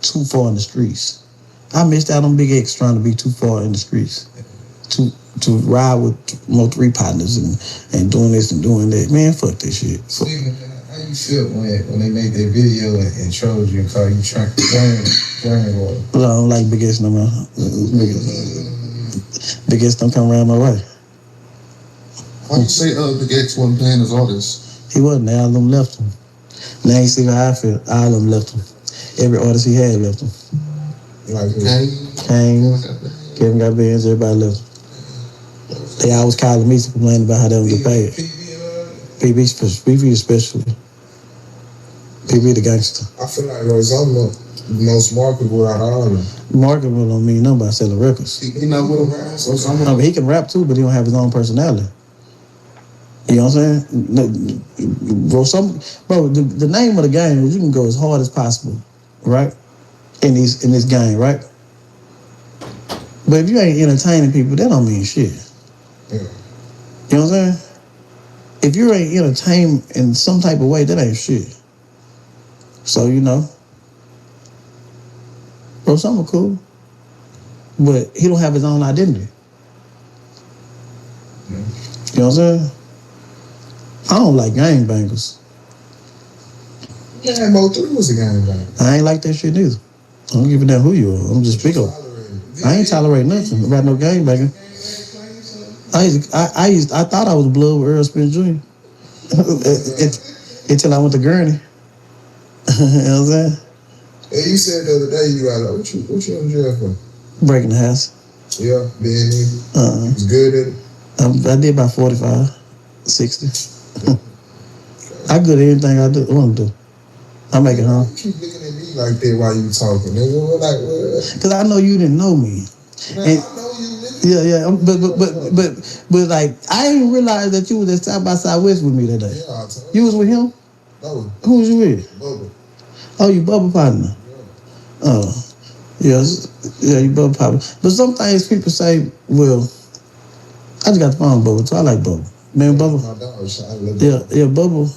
too far in the streets. I missed out on Big X trying to be too far in the streets. To ride with Mo3 partners and doing this and doing that. Man, fuck that shit. So, how you feel when they made their video and trolled you and called you drain water? I don't like Big X no more. Big X don't come around my way. Why you say Big X wasn't paying his artists? He wasn't. All of them left him. Now you see how I feel. All of them left him. Every artist he had left him. Like Kane, Kevin got bands, everybody left him. They always calling me to complain about how they don't get paid. PB especially. PB the gangster. I feel like Rosalmo the most marketable out of all of them. Marketable don't mean nothing about selling records. He not with him. No, but he can rap too, but he don't have his own personality. You know what I'm saying? Bro, the name of the game is you can go as hard as possible, right? In this game, right? But if you ain't entertaining people, that don't mean shit. Yeah. You know what I'm saying? If you ain't entertained in some type of way, that ain't shit. So, you know, bro, something cool, but he don't have his own identity. You know what I'm saying? I don't like gangbangers. Yeah, Mo3 was a gangbanger. I ain't like that shit either. I don't give a damn who you are. I'm just speaking. I ain't tolerate nothing about no gangbanger. I thought I was blood with Earl Spence Jr. Until I went to Gurney. You know what I'm saying? Hey, you said the other day you got what you in jail for? Breaking the house. Yeah, being you was good at it? I did about 45, 60. I good at anything I want to do. I make it home. You keep looking at me like that while you talking, nigga. What? Because I know you didn't know me. Man, And, I know you, nigga. but like I didn't realize that you was at South by Southwest with me that day. Yeah, I told you. Was with him? No. Who was you with? Bubba. Oh, you Bubba partner. Yeah. Oh, yes, yeah, you Bubba partner. But some things people say, well, I just got the phone Bubba, so I like Bubba. Man, Bubba. My dog, I love Yeah, Bubba.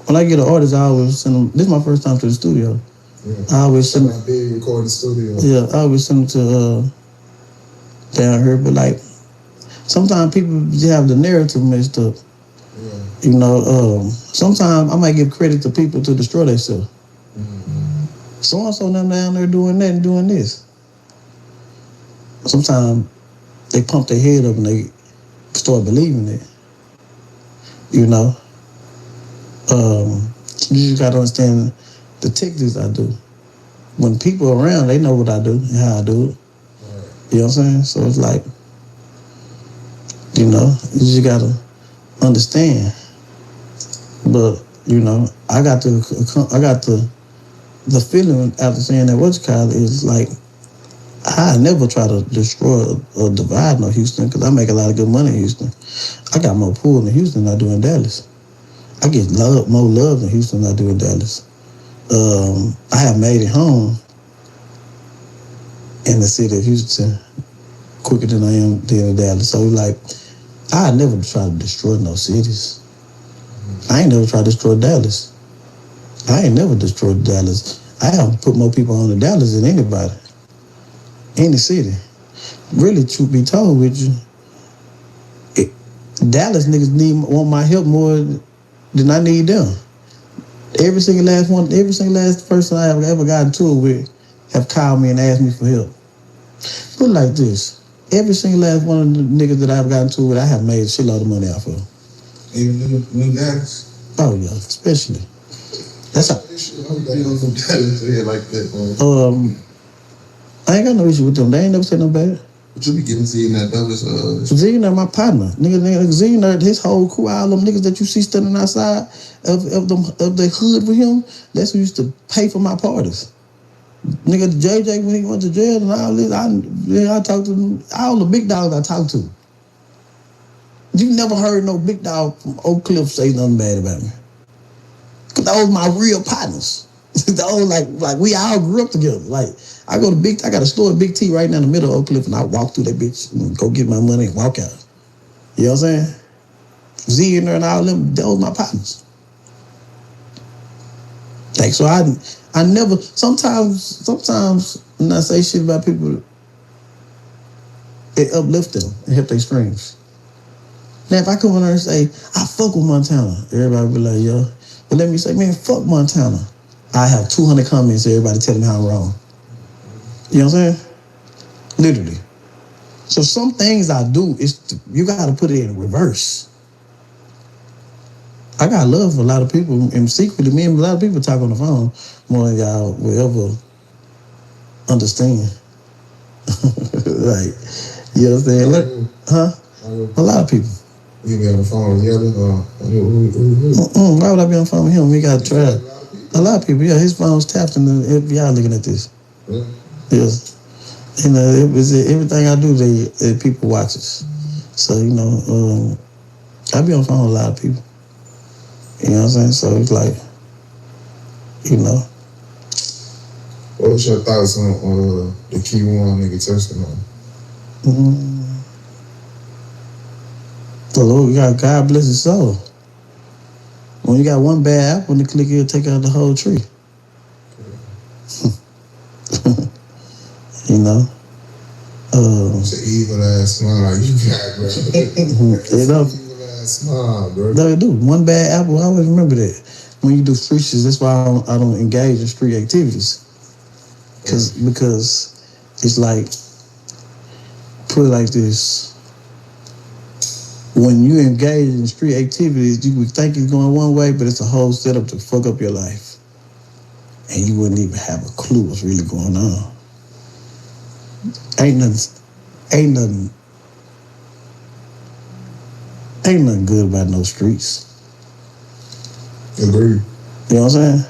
When I get an artist, I always send them. This is my first time to the studio. Yeah. I always send them. My big recording studio. Yeah, I always send them to down here. But like, sometimes people have the narrative messed up. Yeah. You know, sometimes I might give credit to people to destroy themselves. So and so them down there doing that and doing this. Sometimes they pump their head up and they start believing it. You know. You just gotta understand the techniques I do. When people are around, they know what I do and how I do it. You know what I'm saying? So it's like, you know, you just gotta understand. But you know, I got the feeling after saying that is like I never try to destroy or divide no Houston because I make a lot of good money in Houston. I got more pool in Houston than I do in Dallas. I get more love in Houston than I do in Dallas. I have made it home in the city of Houston quicker than I am in Dallas. So like, I never try to destroy no cities. I ain't never tried to destroy Dallas. I ain't never destroyed Dallas. I have put more people on in Dallas than anybody. Any city. Really, truth be told with you, Dallas niggas want my help more than I need them. Every single last person I have ever gotten to it with have called me and asked me for help. Put it like this. Every single last one of the niggas that I've gotten to it with, I have made a shitload of money off of. Even new Dallas? Oh yeah, especially. That's how. Like that, I ain't got no issue with them. They ain't never said no bad. But you be giving Z-Nut those Z-Nut my partner. Nigga Z-Nut, his whole crew, all them niggas that you see standing outside of the hood with him, that's who used to pay for my parties. Nigga JJ when he went to jail and all this, I talked to them, all the big dogs I talked to. You never heard no big dog from Oak Cliff say nothing bad about me. Cause those my real partners. Those like we all grew up together. Like I got a store at Big T right now in the middle of Oak Cliff and I walk through that bitch and go get my money and walk out. You know what I'm saying? Z in there and all them, those my partners. Like so I never sometimes when I say shit about people, it uplift them and help their strengths. Now if I come on there and say, I fuck with Montana, everybody be like, yo. But let me say, man, fuck Montana. I have 200 comments, everybody telling me how I'm wrong. You know what I'm saying? Literally. So some things I do, you got to put it in reverse. I got love for a lot of people, and secretly, me and a lot of people talk on the phone more than y'all will ever understand. Like, you know what I'm saying? Like, huh? A lot of people. You be on the phone with yelling why would I be on the phone with him? We got trapped. A lot of people, yeah, his phone's tapped and the FBI looking at this. Yeah. Yes. You know, everything I do, people watch us. So, you know, I be on the phone with a lot of people. You know what I'm saying? So it's like, you know. What was your thoughts on the Key1 nigga testimony? The Lord, God bless his soul. When you got one bad apple in the click, it'll take out the whole tree. You know? It's an evil ass smile you got, bro. You know, Evil ass smile, bro. No, do one bad apple. I always remember that. When you do street shit, that's why I don't engage in street activities. Because it's like, put it like this. When you engage in street activities, you would think it's going one way, but it's a whole setup to fuck up your life. And you wouldn't even have a clue what's really going on. Ain't nothing good about no streets. Agreed. You know what I'm saying?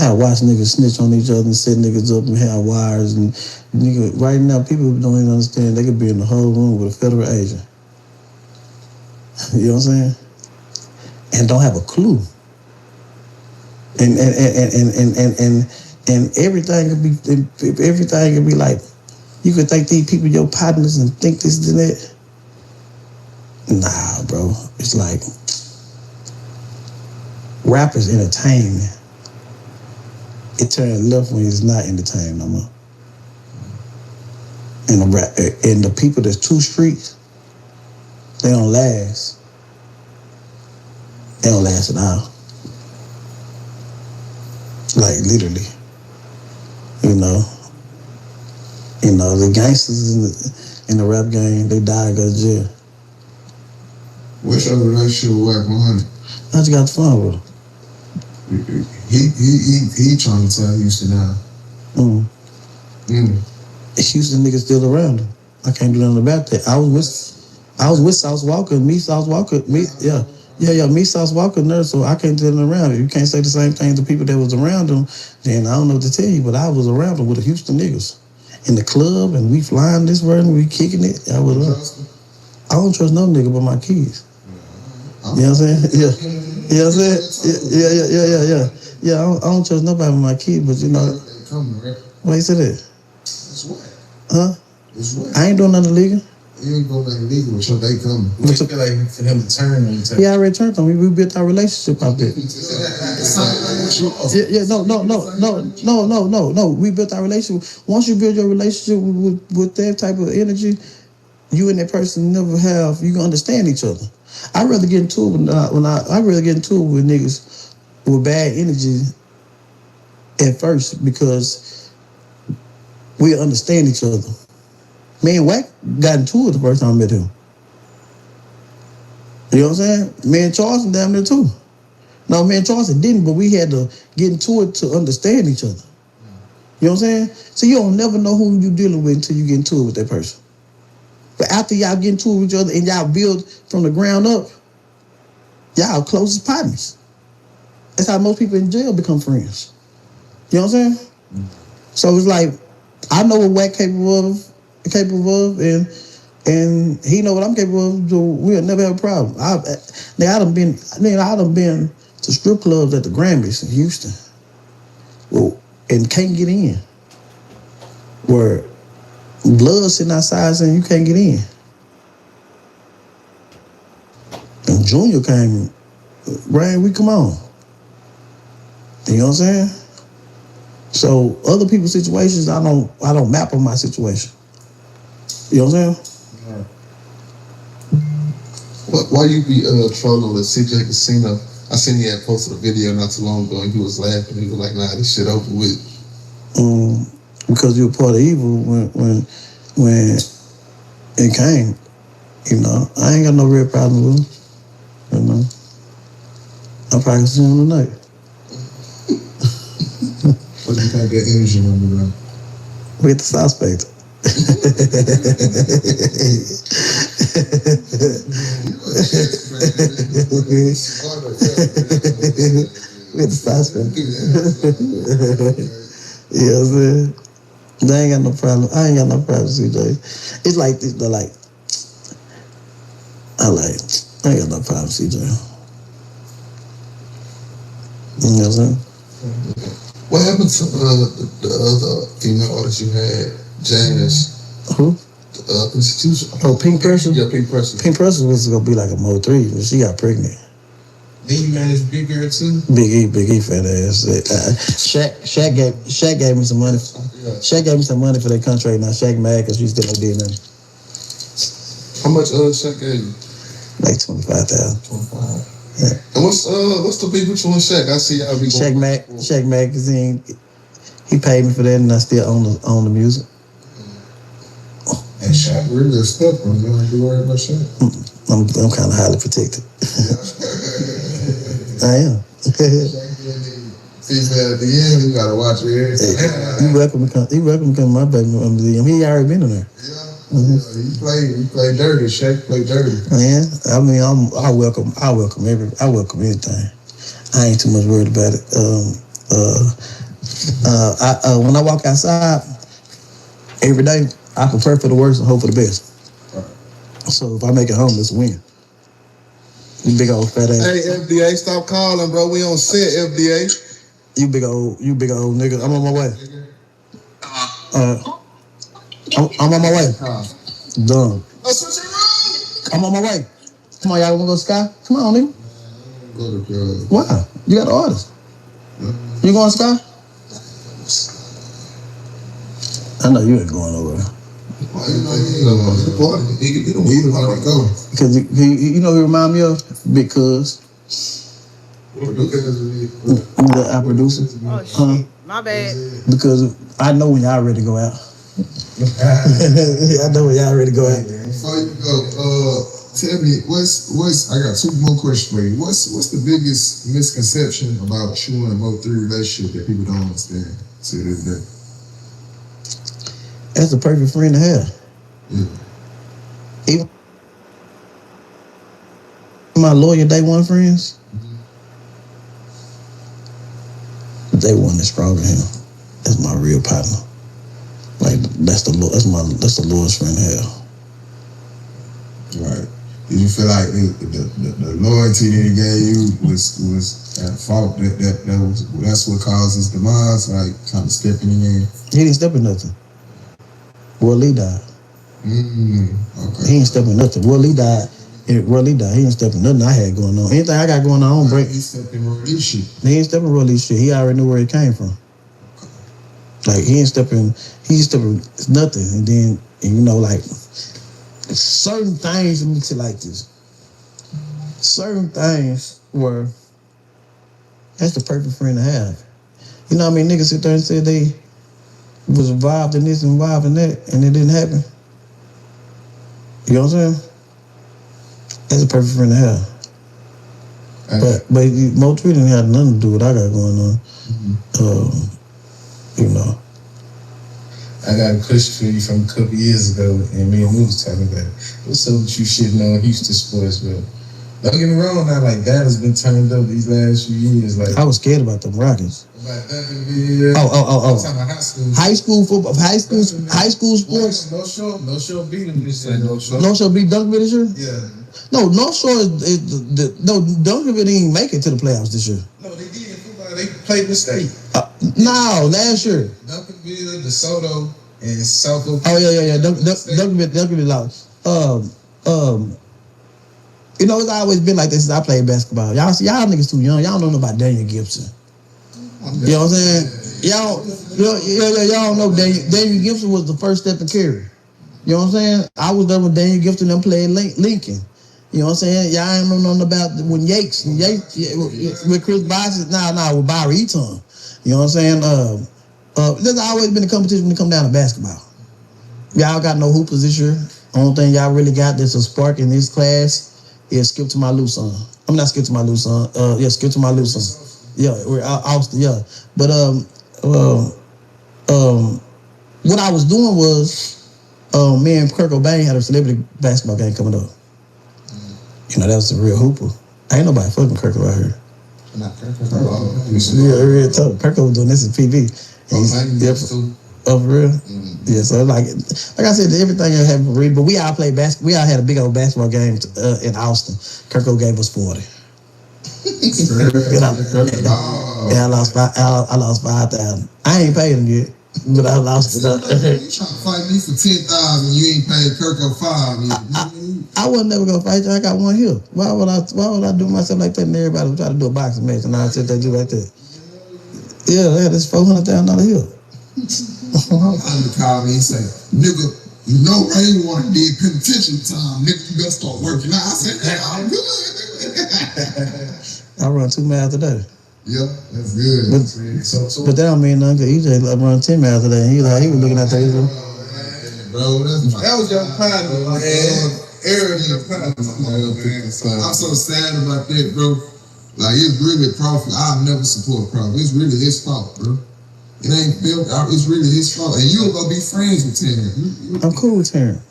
I watch niggas snitch on each other and set niggas up and have wires and nigga. Right now, people don't even understand they could be in the whole room with a federal agent. You know what I'm saying? And don't have a clue. And everything could be like, you could think these people your partners and think this and that. Nah, bro. It's like rappers entertainment. It turns left when it's not entertaining no more. And the people that's too street, they don't last. They don't last at all. Like literally. You know, the gangsters in the rap game, they die and go to jail. What's your relationship with Wack 100? I just got the phone with him. He trying to tell Houston now. Houston niggas still around him. I can't do nothing about that. I was with South Walker, me South Walker, me South Walker nurse, so I can't tell them around it. You can't say the same thing to people that was around them, then I don't know what to tell you, but I was around them with the Houston niggas. In the club, and we flying this way and we kicking it. I don't trust no nigga but my kids. You know what I'm saying? Yeah. You know what I'm saying? Yeah, I don't trust nobody but my kids, but you know. Why you say that? It's what? Huh? It's what? I ain't doing nothing illegal. You ain't going nothing illegal, but your day coming. What you feel like for him to turn on you? Yeah, I already turned on. We built our relationship out there. No. We built our relationship. Once you build your relationship with that type of energy, you and that person never have. You can understand each other. I'd rather get into it I'd rather get into it with niggas with bad energy at first because we understand each other. Me and Wack got into it the first time I met him. You know what I'm saying? Me and Charleston damn near too. No, me and Charleston didn't, but we had to get into it to understand each other. You know what I'm saying? So you don't never know who you dealing with until you get into it with that person. But after y'all get into it with each other and y'all build from the ground up, y'all closest partners. That's how most people in jail become friends. You know what I'm saying? So it's like, I know what Wack capable of, and he know what I'm capable of, so we'll never have a problem. I done been to strip clubs at the Grammys in Houston, and can't get in. Where blood sitting outside saying you can't get in. And Junior came, Brian, we come on. You know what I'm saying? So other people's situations, I don't map on my situation. You know what I'm saying? Why you be trolling with CJ Casino? I seen he had posted a video not too long ago and he was laughing. He was like, nah, this shit over with. Because you're part of evil when it came. You know, I ain't got no real problem with him. You know, I'm probably see him tonight. What do you think that energy on me, bro? With the suspect. With the suspect. You know what I'm saying? I ain't got no problem. I ain't got no problem, CJ. It's like this, but like, I ain't got no problem, CJ. You know what I'm saying? What happened to the other female artist you had, Janice? Who? The institution. Oh, Pink Person? Yeah, Pink Person. Pink Person was gonna be like a Mo3, but she got pregnant. Then you managed Big Girl too? Big E fat ass. Shaq gave me some money. Shaq gave me some money for that contract. Now Shaq mad because she still ain't did nothing. How much Shaq gave you? Like 25,000. 25. Yeah. And what's the beef with you and Shaq? I see y'all be Shaq Magazine. He paid me for that, and I still own the music. And Shaq really a stepper. You don't have to worry about Shaq. I'm kind of highly protected. I am. Female at the end, you gotta watch it. You welcome to come to my baby museum. He already been in there. Yeah. You play dirty. Shaq play dirty. Yeah. I mean, I welcome anything. I ain't too much worried about it. When I walk outside every day, I prepare for the worst and hope for the best. So if I make it home, it's a win. You big old fat ass. Hey, FDA, stop calling, bro. We on set, FDA. You big old nigga. I'm on my way. I'm on my way. Done. I'm on my way. Come on, y'all wanna go Sky? Come on, nigga. Go to club. Why? You got the orders. You going Sky? I know you ain't going nowhere. Why you know you ain't going? He don't want to go. Because you know who remind me of? Big Cuz. I producer. Oh shit, my bad. Because I know when y'all ready to go out. I know when y'all ready to go out. Before you go, tell me what's I got two more questions for you. What's the biggest misconception about you and Mo3 relationship that people don't understand to this day? That's the perfect friend to have. Yeah. Even my lawyer day one friends, day one is stronger than him. That's my real partner. Like that's the lowest friend to have. Right. Did you feel like the loyalty that he gave you was at fault? That's what caused his demise, like kind of stepping in? He didn't step in nothing. Will Lee died. Okay. He ain't stepping nothing. Will Lee died. He ain't stepping nothing I had going on. Anything I got going on, I don't break. He stepping Rollie shit. He ain't stepping Rollie shit. He already knew where it came from. Like he ain't stepping nothing. And then like certain things let me tell like this. Certain things were that's the perfect friend to have. You know what I mean? Niggas sit there and said they was involved in this, involved in that, and it didn't happen. You know what I'm saying? That's a perfect friend to have. But Mo3 didn't have nothing to do with what I got going on. I got a question for you from a couple years ago, and me and Mo was talking about it. What's up with you shitting on Houston sports, bro? Don't get me wrong, now like Dallas been turned up these last few years. Like I was scared about them Rockets. About Duncanville. Oh. I'm talking about high school football, high school sports. No Shore beat them this year. No Shore beat Duncanville this year? Yeah. No, North Shore Duncanville didn't make it to the playoffs this year. No, they did in football. They played in the state. No, last year. Duncanville, DeSoto, and South Oak. Oh yeah. Duncanville lost. It's always been like this since I played basketball. Y'all niggas too young. Y'all don't know about Daniel Gibson. You know what I'm saying? Y'all don't know Daniel Gibson was the first step in carry. You know what I'm saying? I was there when Daniel Gibson them played Lincoln. You know what I'm saying? Y'all ain't know nothing about when Yates with Chris Bosh. With Byron Eaton. You know what I'm saying? There's always been a competition when it come down to basketball. Y'all got no hoopers this year. Only thing y'all really got that's a spark in this class is Skip to My Loose Son. I'm not Skip to My Loose Son. Skip to My Loose Son. Yeah, we're Austin. Yeah, but what I was doing was me and Kurt Cobain had a celebrity basketball game coming up. That was the real hooper. Ain't nobody fucking Kurt out here. Not Kurt. Yeah, real tough. Kurt was doing this in PB. Oh, for real? Yeah, so like I said, everything happened for real. But we all played basketball. We all had a big old basketball game in Austin. Kirko gave us 40. I lost 5,000. I ain't paid him yet, but I lost it. You trying to fight me for 10,000? You ain't paid Kirko 5 yet. I wasn't never gonna fight you. I got one here. Why would I do myself like that? And everybody would try to do a boxing match, and I said they do like that. Yeah, they had this $400,000 here. I'm call me and say, nigga, you know Rain wanted did penitentiary time. Nigga, you better start working out. I said, hey, I'm good. I run 2 miles a day. Yeah, that's good. But that don't mean nothing. EJ run 10 miles a day. And he was looking at that. Bro, that was your partner, man. Aaron, your partner. I'm so sad about that, bro. Like, it's really Crawford. I'll never support Crawford. It's really his fault, bro. It ain't built out. It's really his fault. And you're going to be friends with Terrence. I'm cool with Terrence.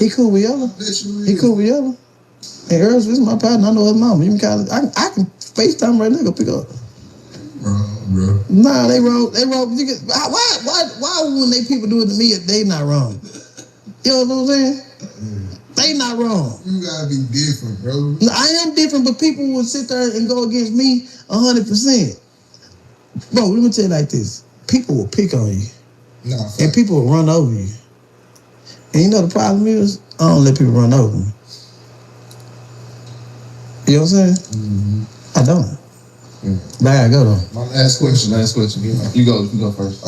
He cool with Yellow. He cool with Yellow. And Earl's is my partner. I know his mama. You can call it. I can FaceTime right now. Go pick up. Bro. Nah, they wrote. Why when they people do it to me, they not wrong? You know what I'm saying? They not wrong. You gotta be different, bro. No, I am different, but people will sit there and go against me 100%. Bro, let me tell you like this. People will pick on you. Nah, and people will run over you. And you know the problem is, I don't let people run over me. You know what I'm saying? Mm-hmm. I don't. But I gotta go though. My last question. You go first.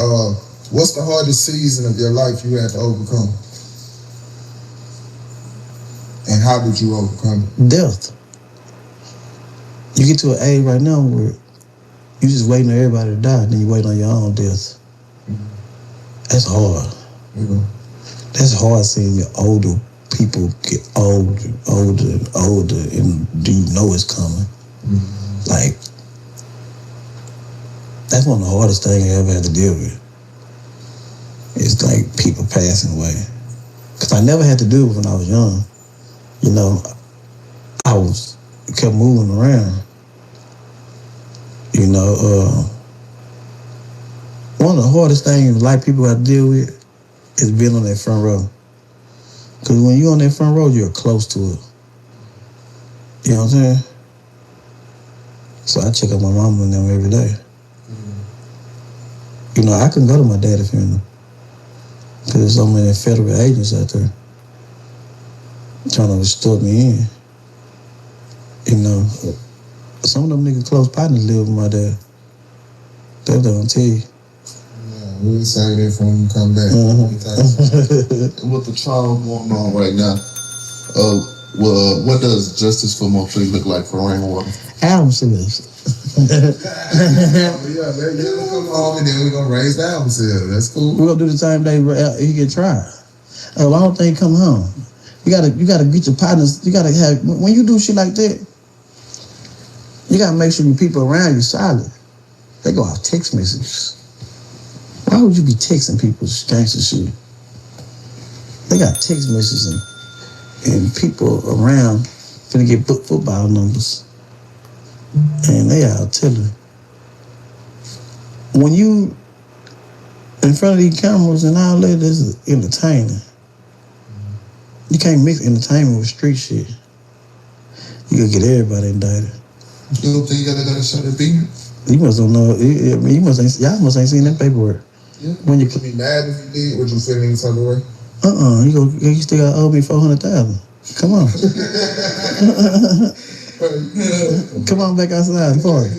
What's the hardest season of your life you had to overcome? And how did you overcome it? Death. You get to an age right now where you just waiting on everybody to die, then you wait on your own death. That's hard. Mm-hmm. That's hard seeing your older people get older, and you know it's coming. Mm-hmm. Like, that's one of the hardest things I ever had to deal with. It's like people passing away. Because I never had to do it when I was young. You know, I kept moving around. You know, one of the hardest things like people have to deal with is being on that front row. Because when you're on that front row, you're close to it. You know what I'm saying? So I check up my mama and them every day. You know, I couldn't go to my daddy's funeral because there's so many federal agents out there trying to extort me in. You know, some of them niggas close partners live with my dad. They're gonna tell you. Yeah, we'll say that when you come back. With the trial going on right now, what does justice for Mo3 look like for Rainwater? Album sales. Yeah, come on, and then we're gonna raise the album sale. That's cool. We're gonna do the same day he get tried. I don't think he come home. You gotta get your partners. You gotta have, when you do shit like that, you gotta make sure your people around you solid. They go off text messages. Why would you be texting people gangster shit? They got text messages and people around finna get football numbers. And they out telling. When you in front of these cameras and all that, this is entertaining. You can't mix entertainment with street shit. You gotta get everybody indicted. You don't think you gotta shut it beat? You must don't know. Y'all must ain't seen that paperwork. Yeah. When you could be mad if you did, would you feel any type of way? You still gotta owe me $400,000. Come on. Come on back outside and party.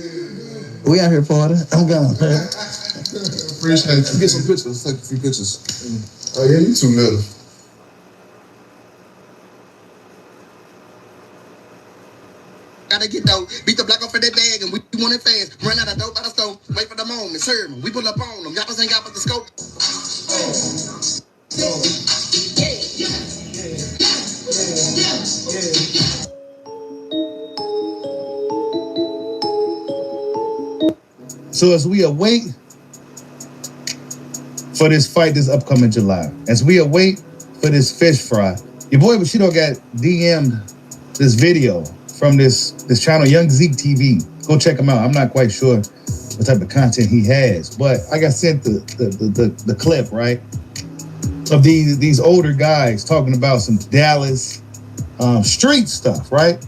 We out here party. I'm gone. Appreciate you. Get some pictures. Take a few pictures. Oh yeah, you too little. Gotta get dope, beat the block off of that bag, and we want it fast. Run out of dope, out of stove, wait for the moment, serve them. We pull up on them, yappers ain't got but the scope. So as we await for this fight this upcoming July, as we await for this fish fry, your boy Bushido got DM'd this video from this channel, Young Zeke TV. Go check him out. I'm not quite sure what type of content he has, but I got sent the clip, right, of these older guys talking about some Dallas street stuff, right?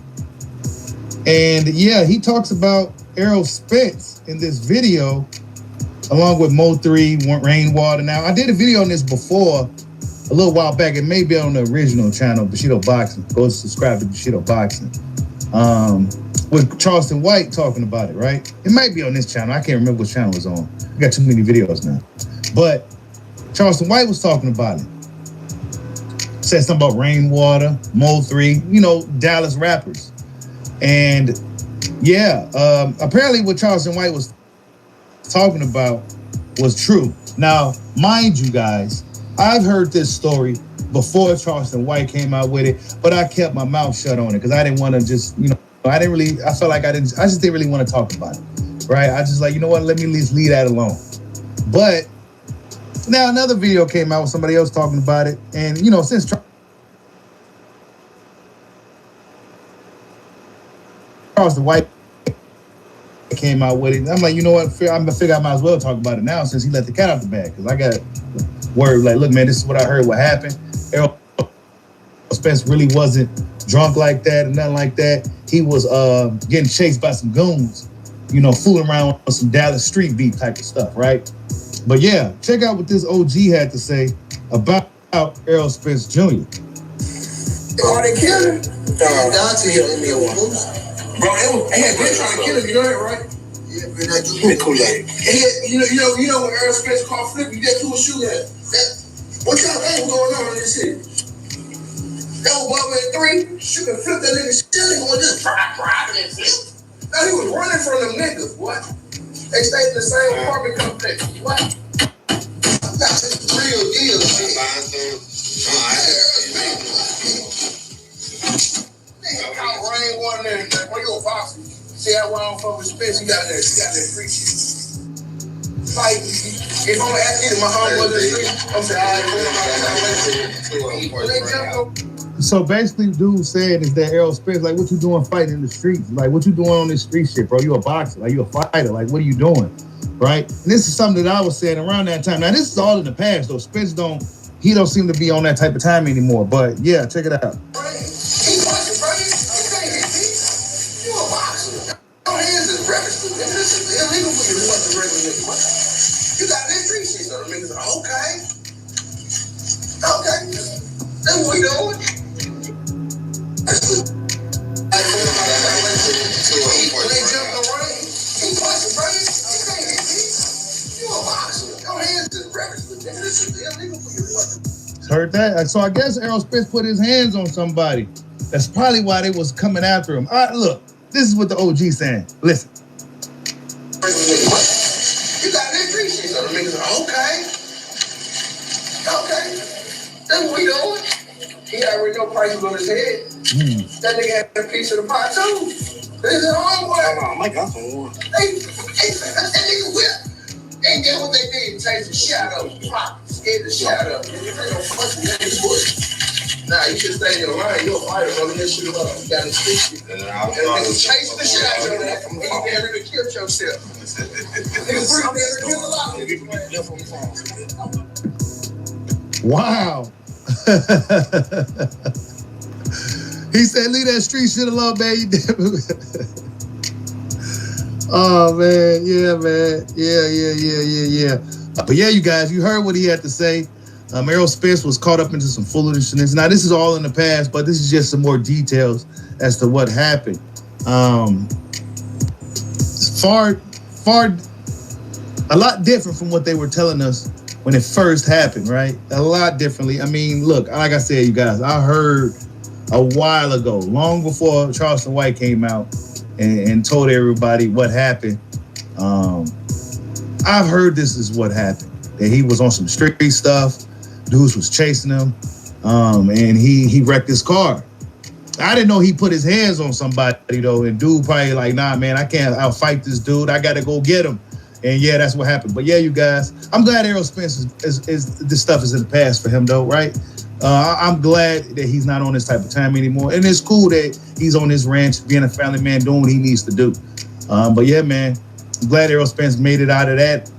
And yeah, he talks about Errol Spence in this video, along with Mo3, Rainwater. Now, I did a video on this before, a little while back. It may be on the original channel, Bushido Boxing. Go subscribe to Bushido Boxing. with Charleston White talking about it, right? It might be on this channel. I can't remember which channel it was on. I got too many videos now. But Charleston White was talking about it. Said something about Rainwater, Mo3, you know, Dallas rappers. And yeah, apparently what Charleston White was talking about was true. Now, mind you guys, I've heard this story before Charleston White came out with it, but I kept my mouth shut on it because I didn't want to just, you know, I just didn't really want to talk about it, right? I just like, you know what, let me at least leave that alone. But now another video came out with somebody else talking about it, and you know, since Charleston White came out with it, I'm like, you know what, I'm gonna figure I might as well talk about it now since he let the cat out the bag, because I got word like, look man, this is what I heard what happened. Errol Spence really wasn't drunk like that and nothing like that. He was getting chased by some goons, you know, fooling around with some Dallas street beat type of stuff, right? But yeah, check out what this OG had to say about Errol Spence Jr. Oh, they killed him? Down to him in the bro, they had been trying to kill him, you know that, right? Yeah, but that just been cool. You know when Errol Spence called flip, you get to a shooter. What y'all think was going on in this shit? That was Bubba at 3, shooting flip that nigga still was just driving and flip. Now he was running from them niggas, what? They stayed in the same apartment complex, what? That's a real deal, shit. Nigga caught Rainwater and everything. Where you a boxer? See how I don't fuck with Spence? He got that free shit. Like, if I'm asking my home was the street, I'm saying, all right, so basically, dude said is that Errol Spence, like, what you doing fighting in the streets? Like, what you doing on this street shit, bro? You a boxer, like, you a fighter, like, what are you doing, right? And this is something that I was saying around that time. Now, this is all in the past, though. Spence don't seem to be on that type of time anymore. But yeah, check it out. You got that street shit, so the niggas are okay. That's what we doing. When they jumped the ring, he busted, bro. You can't hit me. You a boxer. Your hands is registered. This is illegal for you. Heard that? So I guess Errol Spence put his hands on somebody. That's probably why they was coming after him. All right, look, this is what the OG saying. Listen. You got that street shit, so the niggas are okay. That's what we doing. He already know price was on his head. That nigga had a piece of the pie too. This is homeboy. I got some more. That nigga whipped. And guess what they did? Chase the shit out of him. Scared the shit out of him. They don't fucking let him push. Nah, you should stay in your line. You're a fighter, bro. Let shoot him up. You got to stick shit. And nigga chase the shit out of him. And you can't really kill yourself. Wow. He said, leave that street shit alone, man. You oh, man. Yeah, man. Yeah. But yeah, you guys, you heard what he had to say. Errol Spence was caught up into some foolishness. Now, this is all in the past, but this is just some more details as to what happened. Far, a lot different from what they were telling us when it first happened, right? A lot differently. I mean, look, like I said, you guys, I heard a while ago, long before Charleston White came out and told everybody what happened. I've heard this is what happened. That he was on some street stuff. Dudes was chasing him, and he wrecked his car. I didn't know he put his hands on somebody, though, and dude probably like, nah, man, I can't outfight this dude. I got to go get him. And yeah, that's what happened. But yeah, you guys, I'm glad Errol Spence is this stuff is in the past for him, though, right? I'm glad that he's not on this type of time anymore. And it's cool that he's on his ranch, being a family man, doing what he needs to do. But yeah, man, I'm glad Errol Spence made it out of that.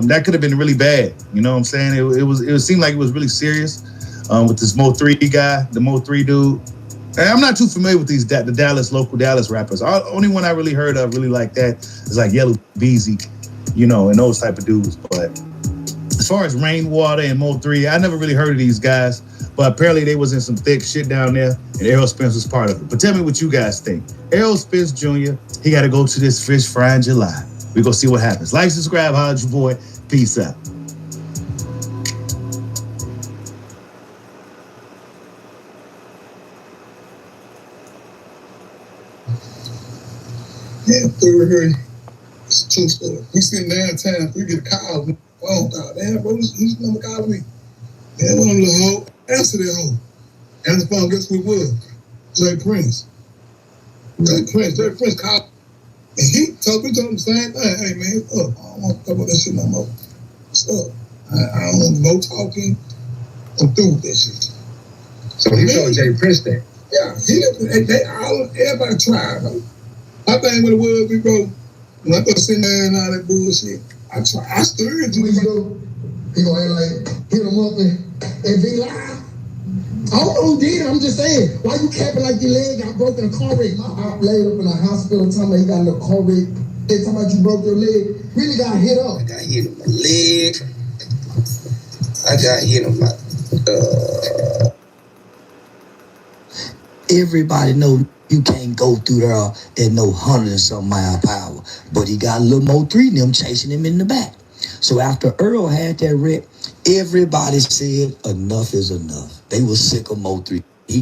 That could have been really bad. You know what I'm saying? It seemed like it was really serious with this Mo3 guy, the Mo3 dude. And I'm not too familiar with the local Dallas rappers. The only one I really heard of really like that is like Yellow Beezy, you know, and those type of dudes. But as far as Rainwater and Mo3, I never really heard of these guys. But apparently they was in some thick shit down there, and Errol Spence was part of it. But tell me what you guys think. Errol Spence Jr., he got to go to this fish fry in July. We gonna see what happens. Like, subscribe, holla at your boy. Peace out. Yeah, third, it's a true story. We sitting downtown, we get a call, phone call. Damn, bro, who's number calling me? Man, one of the hoe, answer that hoe. Answer the phone, guess who it was? Jay Prince. Jay Prince called. And he told me the same thing. Hey, man, look, I don't want to talk about that shit no more. What's up? I don't want no talking. I'm through with that shit. So he told Jay Prince that? Yeah, everybody tried, bro. My thing with it was, bro, when I thought sitting there and all that bullshit, I stirred you. He gonna act like, hit him up and be live. I don't know who did it, I'm just saying. Why you capping like your leg got broken in a car wreck? I laid up in a hospital talking about he got in a car wreck. They talking about you broke your leg. Really got hit up. I got hit in my leg. I got hit in my, Everybody know you can't go through there at no 100 and something mile per hour. But he got a little Mo3 and them chasing him in the back. So after Earl had that wreck, everybody said enough is enough. They was sick of Mo3. He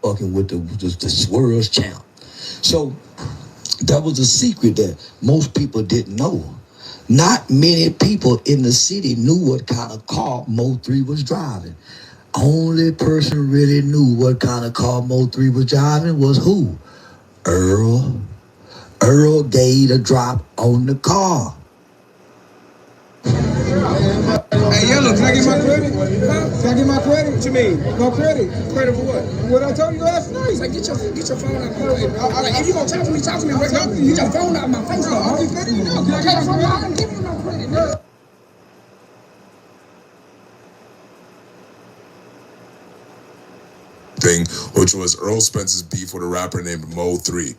fucking with the swirls champ. So that was a secret that most people didn't know. Not many people in the city knew what kind of car Mo3 was driving. Only person really knew what kind of car Mo3 was driving was who? Earl. Earl gave a drop on the car. Hey, Yellow, can I get my credit? Huh? Can I get my credit? What you mean? No credit? Credit for what? What I told you last night. It's like, get your phone out of my face. If you gonna talk to me, talk to me. Get your phone out of my face. Bro, I'm just letting you know. Can I get my phone out? I'm giving you no credit, bro. Thing, which was Earl Spence's beef with a rapper named Mo3.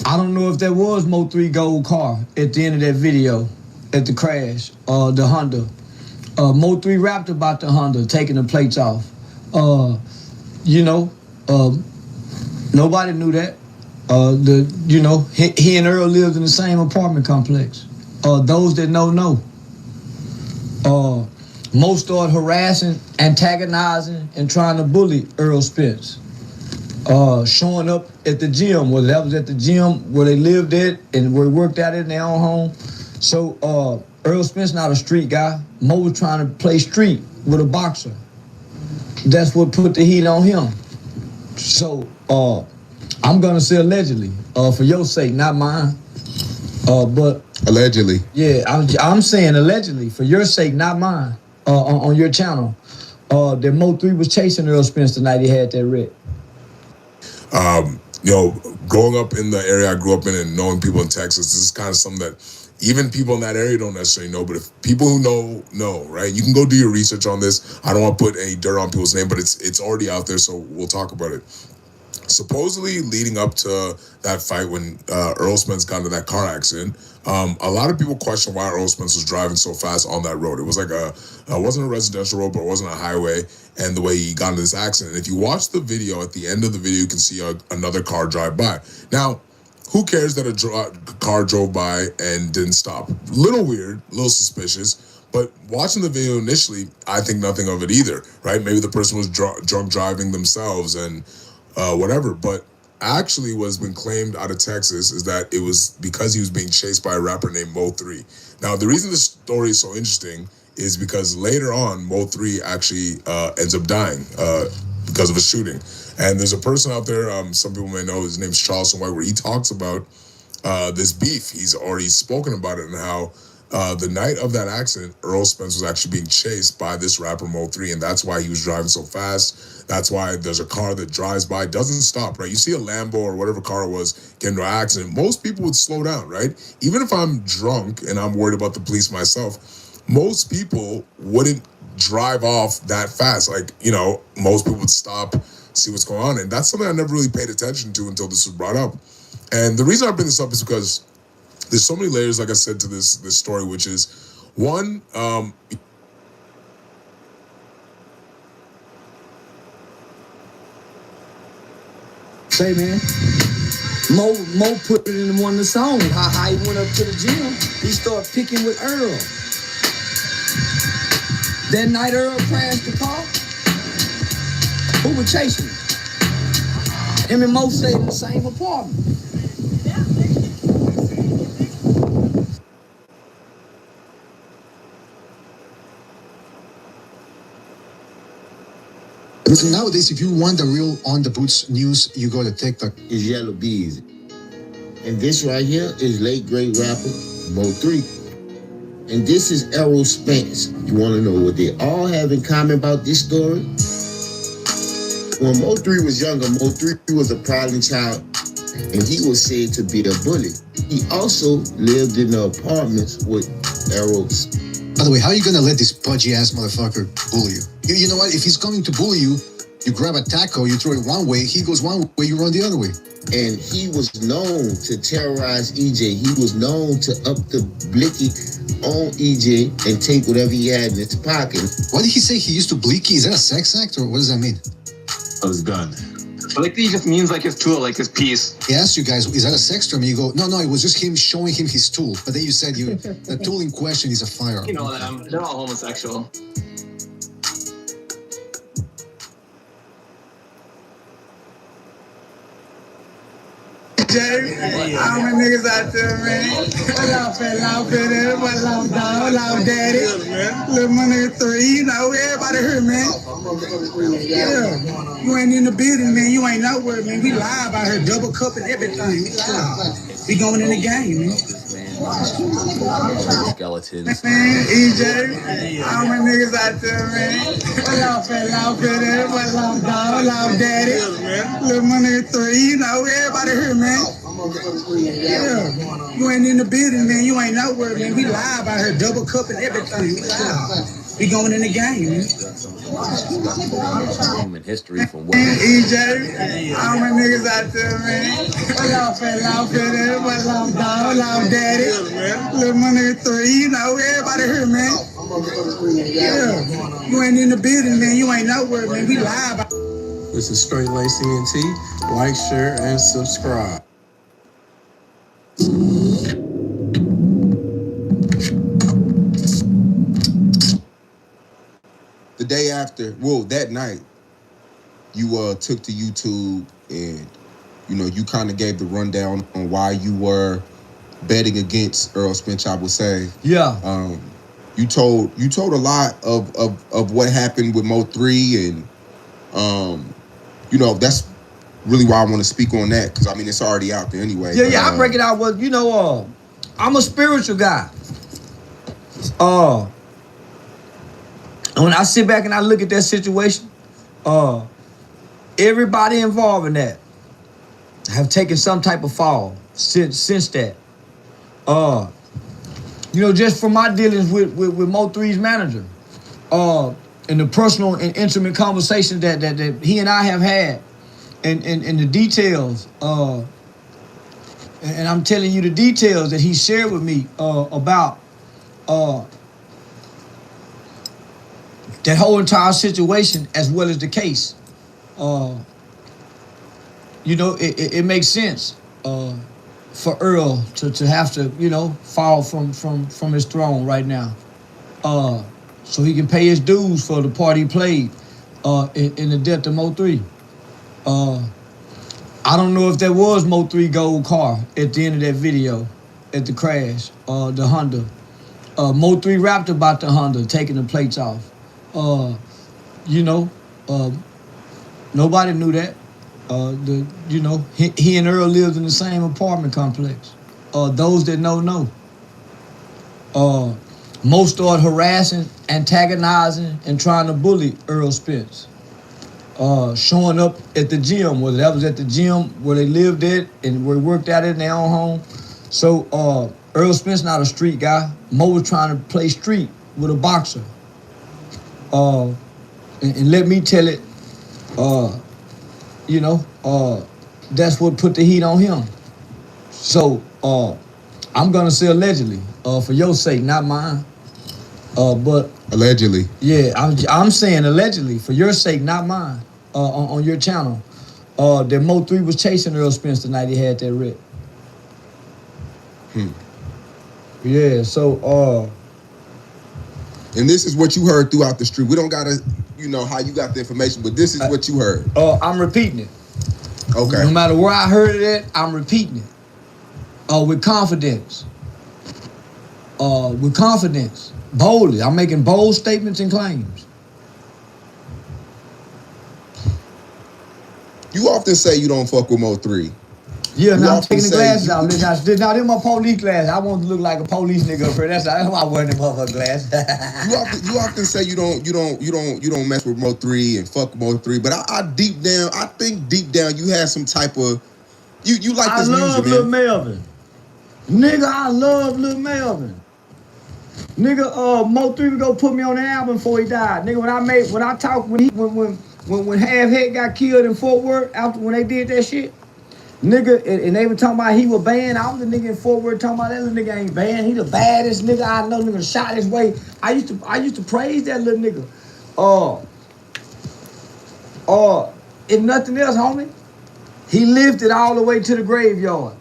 I don't know if that was Mo3 gold car at the end of that video at the crash, the Honda. Mo3 rapped about the Honda taking the plates off. Nobody knew that. He and Earl lived in the same apartment complex. Those that know. Mo started harassing, antagonizing, and trying to bully Earl Spence. Showing up at the gym, whether that was at the gym where they lived at and where they worked out in their own home. So Earl Spence not a street guy. Mo was trying to play street with a boxer. That's what put the heat on him. So I'm gonna say allegedly, for your sake, not mine. But allegedly. Yeah, I'm saying allegedly for your sake, not mine. On your channel, that Mo3 was chasing Earl Spence the night he had that wreck. Growing up in the area I grew up in and knowing people in Texas, this is kind of something that even people in that area don't necessarily know, but if people who know, right? You can go do your research on this. I don't want to put any dirt on people's name, but it's already out there, so we'll talk about it. Supposedly leading up to that fight when Earl Spence got into that car accident, a lot of people question why Earl Spence was driving so fast on that road. It was like it wasn't a residential road, but it wasn't a highway, and the way he got into this accident. If you watch the video, at the end of the video, you can see another car drive by. Now, who cares that a car drove by and didn't stop? Little weird, little suspicious, but watching the video initially, I think nothing of it either, right? Maybe the person was drunk driving themselves and whatever, but actually what's been claimed out of Texas is that it was because he was being chased by a rapper named Mo3. Now, the reason this story is so interesting is because later on, Mo3 actually ends up dying because of a shooting. And there's a person out there, some people may know, his name's Charleston White, where he talks about this beef. He's already spoken about it and how the night of that accident, Earl Spence was actually being chased by this rapper Mo3, and that's why he was driving so fast. That's why there's a car that drives by, doesn't stop, right? You see a Lambo or whatever car it was get into an accident, most people would slow down, right? Even if I'm drunk and I'm worried about the police myself, most people wouldn't drive off that fast. Like, most people would stop, see what's going on, and that's something I never really paid attention to until this was brought up. And the reason I bring this up is because there's so many layers, like I said, to this story, which is one, Say, man. Mo put it in one of the songs. How he went up to the gym. He started picking with Earl. That night Earl crashed the car. Who was chasing him? Him and Mo stayed in the same apartment. Nowadays, if you want the real on the boots news, you go to TikTok. It's Yellow Bees. And this right here is late great rapper Mo3. And this is Errol Spence. You want to know what they all have in common about this story? When Mo3 was younger, Mo3 was a problem child, and he was said to be a bully. He also lived in the apartments with Errol. By the way, how are you gonna let this pudgy ass motherfucker bully you? You know what? If he's coming to bully you, you grab a taco, you throw it one way, he goes one way, you run the other way. And he was known to terrorize EJ. He was known to up the blicky on EJ and take whatever he had in his pocket. What did he say? He used to blicky? Is that a sex act or what does that mean? That was gun. Blicky just means like his tool, like his piece. He asked you guys, is that a sex term? And you go, no, it was just him showing him his tool. But then you said the tool in question is a firearm. You know them. They're all homosexual. All my niggas out there, man. Loud fat, loud daddy. Little money 3, you know, everybody here, man. Yeah. You ain't in the building, man. You ain't nowhere, man. We live out here, double cup and everything. We live. We going in the game, man. Skeletons. Man, EJ, all my niggas out there, man. Loud fat, loud daddy. Little money 3, you know, everybody here, man. Yeah. You ain't in the building, man. You ain't nowhere, man. We live out here, double cup and everything. We live. We going in the game, man. Human history from what? EJ, all my niggas out there, man. Loud fat, loud daddy. Little money 3, you know, everybody here, man. Yeah. You ain't in the building, man. You ain't nowhere, man. We live. This is Straight Lane CNT. Like, share, and subscribe. The day after, that night, you took to YouTube and, you kind of gave the rundown on why you were betting against Earl Spence, I would say. Yeah. You told a lot of what happened with Mo3 and, that's really why I want to speak on that because, it's already out there anyway. Yeah, I break it out with, I'm a spiritual guy. And when I sit back and I look at that situation, everybody involved in that have taken some type of fall since that. Just from my dealings with Mo3's manager, and the personal and intimate conversations that he and I have had, and the details, and I'm telling you the details that he shared with me about that whole entire situation as well as the case. It makes sense for Earl to have to, fall from his throne right now. So he can pay his dues for the part he played in the death of Mo3. I don't know if there was Mo3 gold car at the end of that video at the crash, the Honda. Mo3 rapped about the Honda taking the plates off. Nobody knew that. He and Earl lived in the same apartment complex. Those that know. Mo started harassing, antagonizing, and trying to bully Earl Spence. Showing up at the gym, whether that was at the gym where they lived at and where they worked out in their own home. So Earl Spence not a street guy. Mo was trying to play street with a boxer. And let me tell it, that's what put the heat on him. So I'm gonna say allegedly, for your sake, not mine. But allegedly. Yeah, I'm saying allegedly for your sake, not mine. On your channel, that Mo3 was chasing Earl Spence the night he had that wreck. Yeah, so and this is what you heard throughout the street. We don't gotta, you know, how you got the information, but this is what you heard. I'm repeating it. Okay. No matter where I heard it at, I'm repeating it. With confidence. Boldly. I'm making bold statements and claims. You often say you don't fuck with Mo3. Yeah, now I'm taking the glasses out. Now, they're my police glasses. I want to look like a police nigga up here. That's why I'm wearing them motherfucking glasses. you often say you don't mess with Mo3 and fuck Mo3, but I think deep down you have some type of you like this music, man. I love Lil Melvin. Nigga, I love Lil Melvin. Nigga, Mo3 would go put me on the album before he died. Nigga, when Half Head got killed in Fort Worth after when they did that shit. Nigga, and they were talking about he was banned. I was the nigga in Fort Worth talking about that little nigga ain't banned. He the baddest nigga I know. Nigga shot his way. I used to praise that little nigga. If nothing else, homie, he lived it all the way to the graveyard.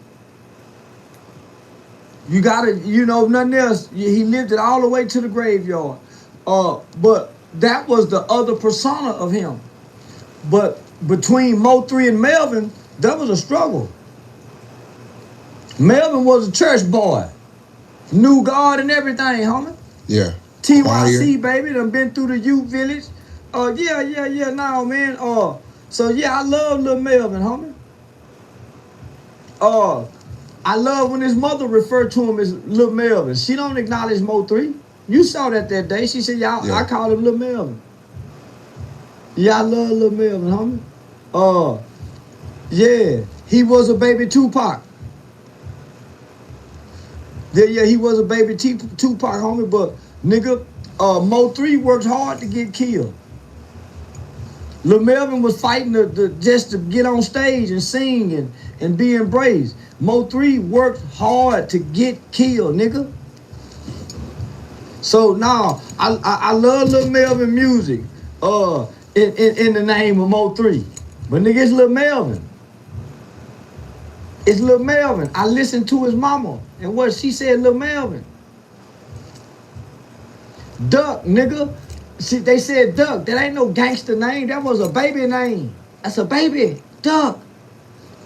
You gotta, nothing else. He lived it all the way to the graveyard. But that was the other persona of him. But between Mo3 and Melvin, that was a struggle. Melvin was a church boy. Knew God and everything, homie. Yeah. TYC, baby. Done been through the youth village. Yeah, nah, man. So yeah, I love Lil Melvin, homie. I love when his mother referred to him as Lil Melvin. She don't acknowledge Mo3. You saw that day. She said, I call him Lil Melvin. Yeah, I love Lil Melvin, homie. Yeah, he was a baby Tupac. Yeah, he was a baby Tupac, homie, but nigga, Mo3 worked hard to get killed. Lil Melvin was fighting just to get on stage and sing and be embraced. Mo3 worked hard to get killed, nigga. So now, I love Lil Melvin music in the name of Mo3. But nigga, it's Lil Melvin. It's Lil Melvin. I listened to his mama and what she said, Lil Melvin. Duck, nigga. See, they said Duck. That ain't no gangster name. That was a baby name. That's a baby. Duck.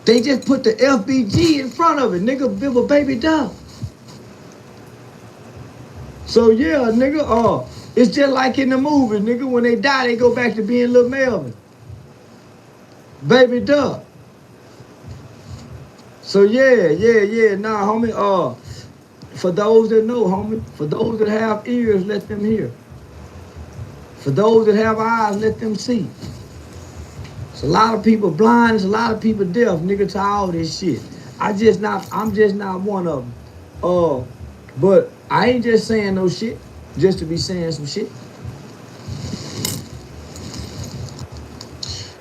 They just put the FBG in front of it. Nigga, build a baby Duck. So yeah, nigga, it's just like in the movies, nigga. When they die, they go back to being Lil Melvin. Baby Duck. So yeah, nah, homie, for those that know, homie, for those that have ears, let them hear. For those that have eyes, let them see. It's a lot of people blind, it's a lot of people deaf, nigga, to all this shit. I'm just not one of them. But I ain't just saying no shit, just to be saying some shit.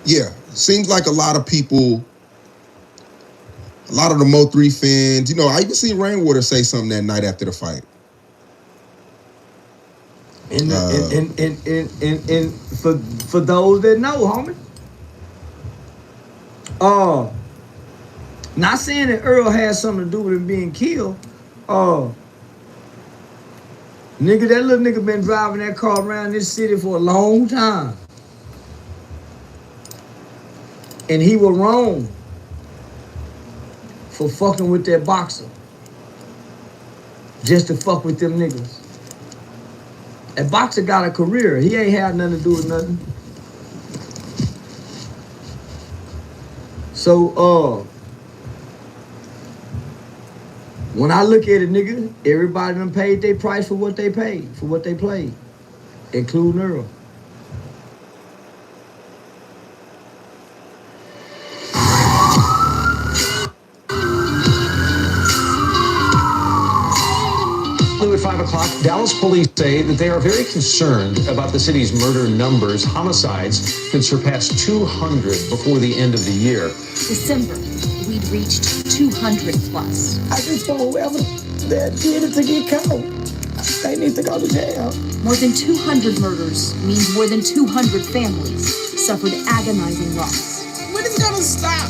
Yeah, seems like a lot of people, a lot of the Mo3 fans, I even seen Rainwater say something that night after the fight. And for those that know, homie. Not saying that Earl has something to do with him being killed. Nigga, that little nigga been driving that car around this city for a long time. And he was wrong for fucking with that boxer. Just to fuck with them niggas. That boxer got a career. He ain't had nothing to do with nothing. So, when I look at it, nigga, everybody done paid their price for what they paid, for what they played, including Earl. At 5 o'clock, Dallas police say that they are very concerned about the city's murder numbers. Homicides could surpass 200 before the end of the year. December, we'd reached 200 plus. I just want whoever that did it to get caught. They need to go to jail. More than 200 murders means more than 200 families suffered agonizing loss. What is going gonna stop?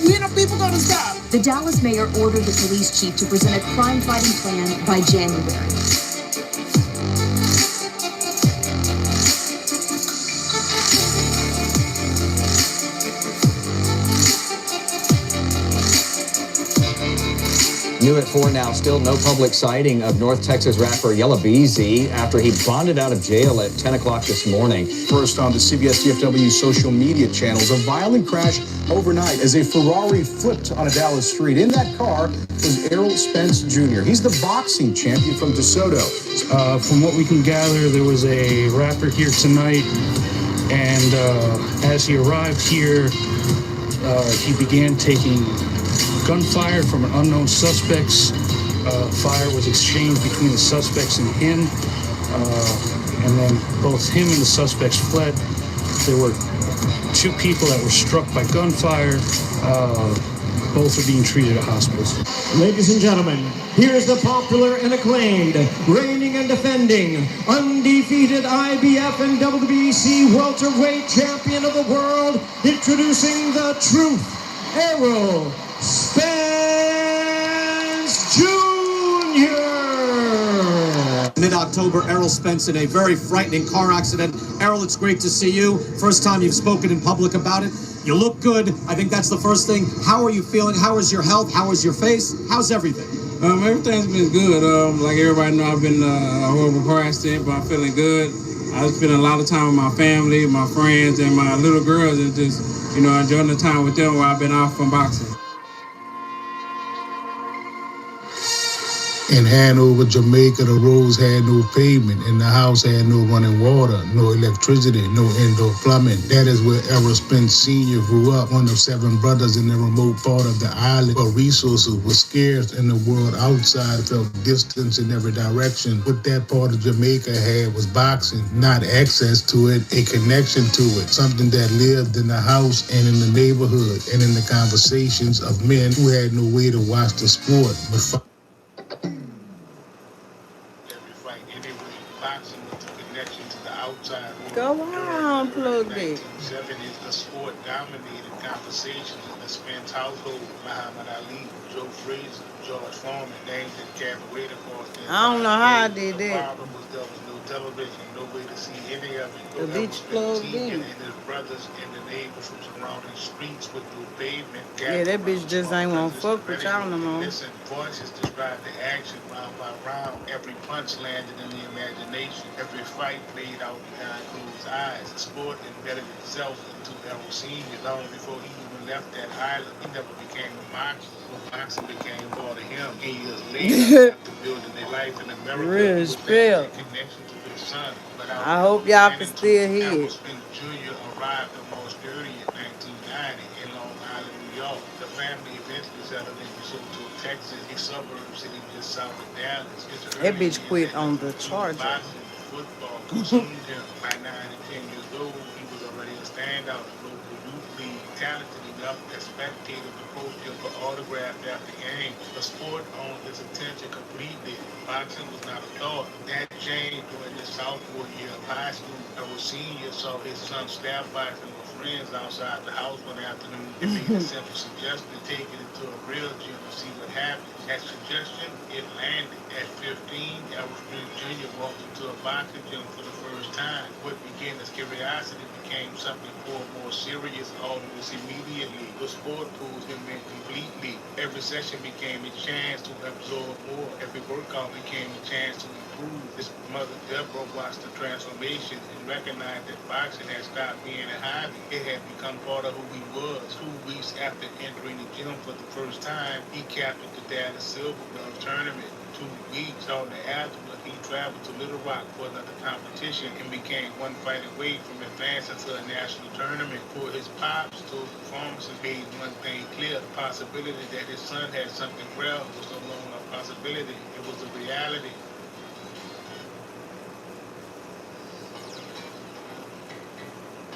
When are people gonna stop? The Dallas mayor ordered the police chief to present a crime-fighting plan by January. New at 4 now, still no public sighting of North Texas rapper Yella Beezy after he bonded out of jail at 10 o'clock this morning. First on the CBS DFW social media channels, a violent crash overnight as a Ferrari flipped on a Dallas street. In that car was Errol Spence Jr. He's the boxing champion from DeSoto. From what we can gather, there was a rapper here tonight, and as he arrived here, he began taking gunfire from an unknown suspects. Fire was exchanged between the suspects and him, and then both him and the suspects fled. There were 2 people that were struck by gunfire. Both are being treated at hospitals. Ladies and gentlemen, here's the popular and acclaimed, reigning and defending, undefeated IBF and WBC welterweight champion of the world, introducing the Truth, Errol Spence Jr. Mid-October, Errol Spence in a very frightening car accident. Errol, it's great to see you. First time you've spoken in public about it. You look good. I think that's the first thing. How are you feeling? How is your health? How is your face? How's everything? Everything's been good. Like everybody know, I've been a horrible car accident, but I'm feeling good. I spend a lot of time with my family, my friends, and my little girls, and just, enjoying the time with them while I've been off from boxing. In Hanover, Jamaica, the roads had no pavement, and the house had no running water, no electricity, no indoor plumbing. That is where Errol Spence Sr. grew up, one of 7 brothers in the remote part of the island where resources were scarce and the world outside felt distance in every direction. What that part of Jamaica had was boxing, not access to it, a connection to it, something that lived in the house and in the neighborhood and in the conversations of men who had no way to watch the sport but Go on, plug it. 1970s, the sport dominated conversations in the Spence household. Muhammad Ali, Joe Frazier, George Foreman, names that carried weight across the I don't know how I did that. The problem was there was no television, no way to see any of it. The beach plugged in. And his brothers and the neighbors from surrounding streets with no pavement. Yeah, that bitch just ain't want to fuck with y'all no more. Listen, voices described the action round by round. Every punch landed in the imagination. Every fight played out behind closed eyes. The sport embedded itself into Errol Sr. long before he even left that island. He never became a boxer. Boxing became part of him. 8 years later, after building a life in America, Real spell. connection to his son. I hope y'all can still hear Errol it. Spence Jr. arrived on March 30th, 1990 in Long Island, New York. The family eventually settled in DeSoto, Texas, a suburb city just south of Dallas. That bitch quit on the charger. Boxing, football consumed him. By 9 and 10 years old, he was already a standout in local youth league, talented enough as spectators approached him for autographs after games. The sport owned his attention completely. Boxing was not a thought. That changed during his sophomore year of high school. Errol Sr. saw his son staff boxing with friends outside the house one afternoon. It made a simple suggestion to take it into a real gym to see what happened. That suggestion, it landed. At 15, Errol Spence Jr. walked into a boxing gym for the first time. What began as curiosity became something more serious almost immediately. The sport pulled him in completely. Every session became a chance to absorb more. Every workout became a chance to improve. His mother, Deborah, watched the transformation and recognized that boxing had stopped being a hobby. It had become part of who he was. 2 weeks after entering the gym for the first time, he captured the Dallas Silver Glove tournament. 2 weeks on the afterward, he traveled to Little Rock for another competition and became one fight away from advancing to a national tournament. For his pops, those performances made one thing clear: the possibility that his son had something real was no longer a possibility, it was a reality.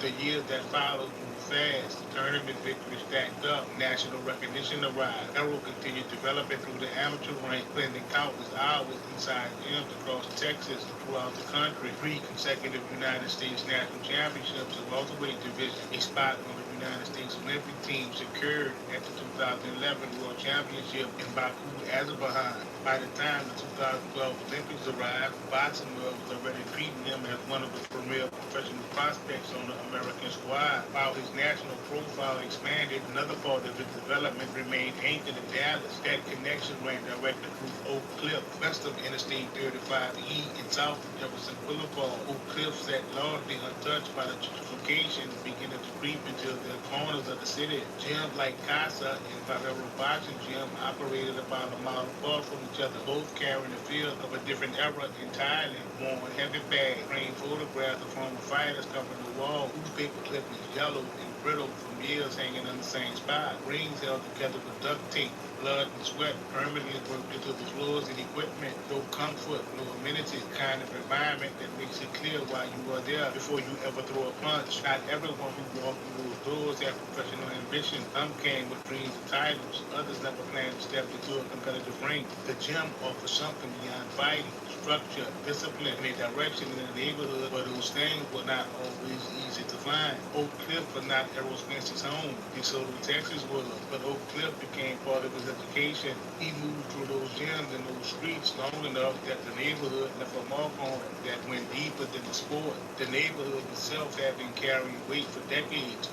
The years that followed moved fast. Tournament victories stacked up. National recognition arrived. Errol continued developing through the amateur rank, spending countless hours inside gyms across Texas. throughout the country. 3 consecutive United States national championships in welterweight division. A spot on the United States Olympic team secured at the 2011 World Championship in Baku, Azerbaijan. By the time the 2012 Olympics arrived, boxing world was already treating him as one of the premier professional prospects on the American squad. While his national profile expanded, another part of his development remained anchored in Dallas. That connection ran directly through Oak Cliff, west of Interstate 35E and south of Jefferson Boulevard. Oak Cliff sat largely untouched by the gentrification beginning to creep into the corners of the city. Gyms like Casa and Valero Boxing Gym operated about a mile apart from each other, both carrying the feel of a different era entirely. Worn heavy bags, framed photographs of former fighters covering the wall, newspaper clippings yellow and brittle from years hanging on the same spot. Rings held together with duct tape. Blood and sweat permanently worked into the floors and equipment. No comfort, no amenities, kind of environment that makes it clear why you are there before you ever throw a punch. Not everyone who walked through those doors had professional ambition. Some came with dreams of titles. Others never planned to step into a competitive ring. The gym offers something beyond fighting. Structure, discipline, and a direction in the neighborhood, but those things were not always easy to find. Oak Cliff was not Errol Spence's home. DeSoto, Texas was, but Oak Cliff became part of his education. He moved through those gyms and those streets long enough that the neighborhood left a mark on him that went deeper than the sport. The neighborhood itself had been carrying weight for decades.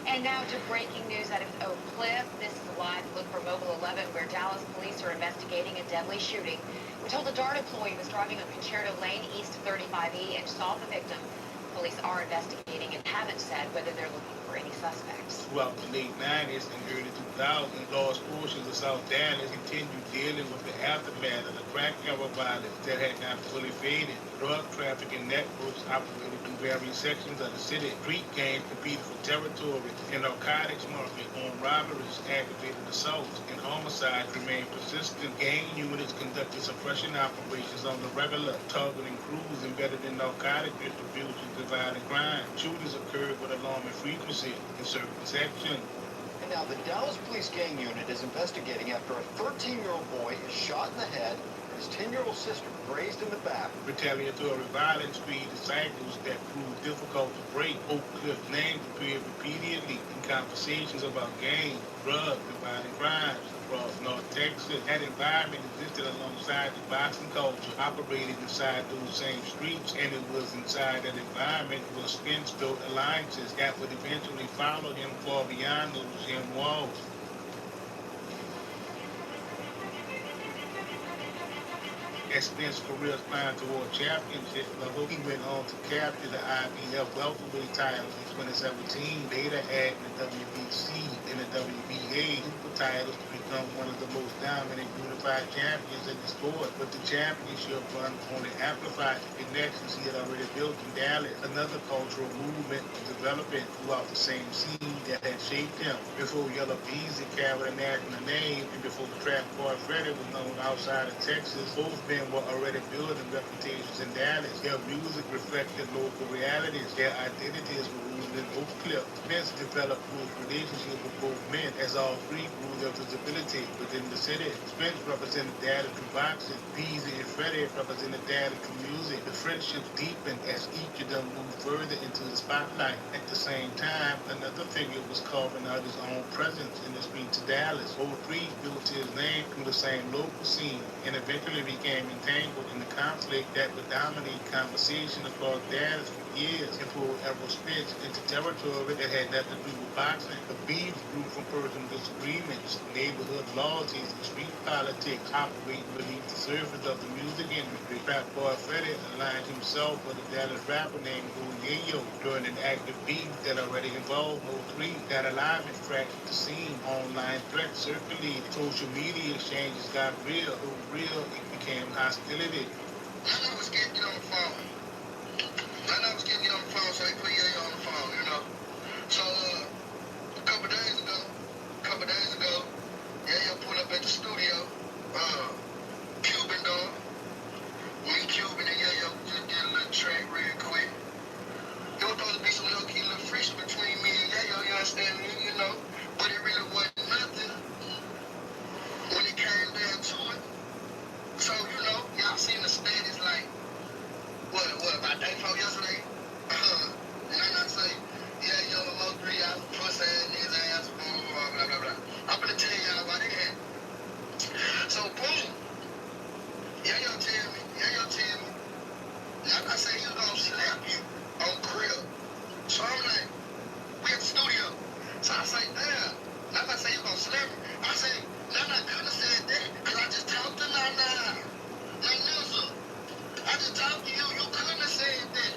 And now to breaking news out of Oak Cliff. This is a live look from Mobile 11 where Dallas police are investigating a deadly shooting. We're told a DART employee was driving on Concerto Lane east of 35E and saw the victim. Police are investigating and haven't said whether they're looking for any suspects. Throughout the late 90s and early 2000s, large portions of South Dallas continued dealing with the aftermath of the crack era violence that had not fully faded. Drug trafficking networks operated through various sections of the city. Street gangs competed for territory. The narcotics market, armed robberies, aggravated assaults, and homicides remained persistent. Gang units conducted suppression operations on the regular, targeting crews embedded in narcotic distribution, dividing crime. Shootings occurred with alarming frequency in certain sections. And now the Dallas Police Gang Unit is investigating after a 13-year-old boy is shot in the head and his 10-year-old sister grazed in the back. Retaliatory violence created cycles that proved difficult to break. Oak Cliff names appeared repeatedly in conversations about gangs, drugs, and violent crimes across North Texas. That environment existed alongside the boxing culture, operated inside those same streets, and it was inside that environment where Spence built alliances that would eventually follow him far beyond those gym walls. As Spence's career climbed toward championship level, he went on to capture the IBF welterweight title in 2017, later adding the WBC and the WBA super titles to become one of the most dominant unified champions in the sport. But the championship run only amplified the connections he had already built in Dallas. Another cultural movement was developing throughout the same scene that had shaped him. Before Yellow Beezy carried a national name, and before Trap Boy Freddy was known outside of Texas, both men were already building reputations in Dallas. Their music reflected local realities. Their identities were rooted in Oak Cliff. Spence developed close relationships with both men as all three grew their visibility within the city. Spence represented Dallas through boxing. Beezy and Freddy represented Dallas through music. The friendships deepened as each of them moved further into the spotlight. At the same time, another figure was carving out his own presence in the streets of Dallas. Mo3 built his name through the same local scene and eventually became entangled in the conflict that would dominate conversation across Dallas for years and pulled Errol Spence into territory that had nothing to do with boxing. The beef grew from personal disagreements, neighborhood loyalties, and street politics operating beneath the surface of the music industry. Trap Boy Freddy aligned himself with a Dallas rapper named Yayo during an active beef that already involved Mo3. That alignment fractured the scene. Online threats circulated. Social media exchanges got real. So real, it became hostility. None of us can't get on the phone. None of us can't get on the phone, so they put Yayo on the phone, you know. So, a couple days ago, Yayo pulled up at the studio. Cuban dog. Me, Cuban, and Yayo just did a little track real quick. It was supposed to be some low-key little friction between me and Yayo, you understand me, you know. But it really wasn't nothing when it came down to it. So, you know, y'all seen the status like Hey, folks, yesterday, and I not say, yeah, yo, Mo3, I was pussy in his ass, blah, blah, blah. I'm gonna tell y'all why they had. So, boom. Yeah, y'all tell me. Now, I say he was gonna slap you on crib. So I'm like, we at the studio. So I say, damn. Now I say you gonna slap me. I say, Nana couldn't have said that, because I just talked to Nana. Nana, I just talked to you. You couldn't have said that.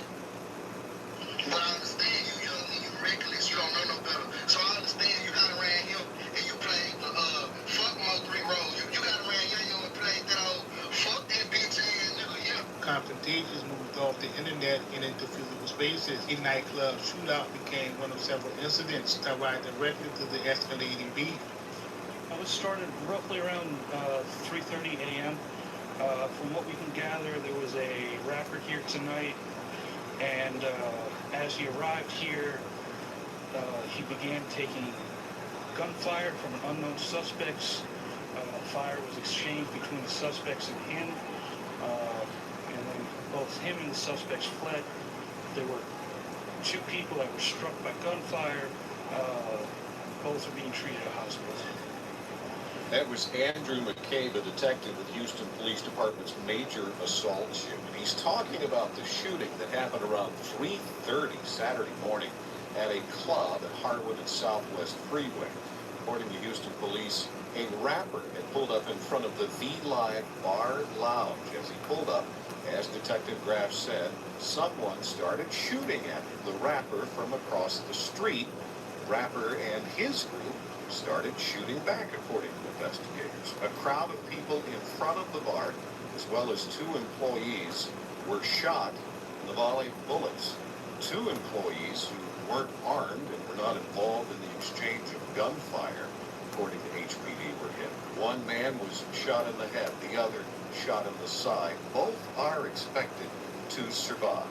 But I understand you young and you reckless. You don't know no better. So I understand you got around him and you played the fuck Mo3 role. You got around Yo and played that old fuck that bitch ass nigga, yeah. Confrontations moved off the internet and into physical spaces. A nightclub shootout became one of several incidents tied directly to the escalating beef. It started roughly around 3:30 a.m. From what we can gather, there was a rapper here tonight, and as he arrived here, he began taking gunfire from an unknown suspects. Fire was exchanged between the suspects and him, and then both him and the suspects fled. There were 2 people that were struck by gunfire. Both are being treated at hospitals. That was Andrew McCabe, a detective with Houston Police Department's major assault unit. He's talking about the shooting that happened around 3:30 Saturday morning at a club at Harwood and Southwest Freeway. According to Houston Police, a rapper had pulled up in front of the V-Live Bar Lounge. As he pulled up, as Detective Graff said, someone started shooting at him. The rapper from across the street, the rapper and his group started shooting back, according to investigators. A crowd of people in front of the bar, as well as 2 employees, were shot in the volley of bullets. 2 employees who weren't armed and were not involved in the exchange of gunfire, according to HPD, were hit. 1 man was shot in the head, the other shot in the side. Both are expected to survive.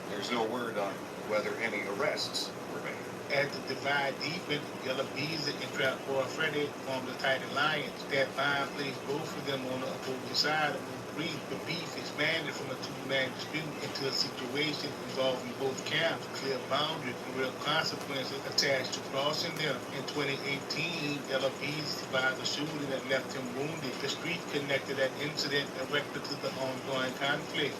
There's no word on whether any arrests were made. As the divide deepened, Yellow Beezer and Trap Boy Freddy formed a tight alliance that placed both of them on the opposing side of the beef expanded from a 2-man dispute into a situation involving both camps, clear boundaries and real consequences attached to crossing them. In 2018, Yellow Beezer survived a shooting that left him wounded. The street connected that incident directly to the ongoing conflict.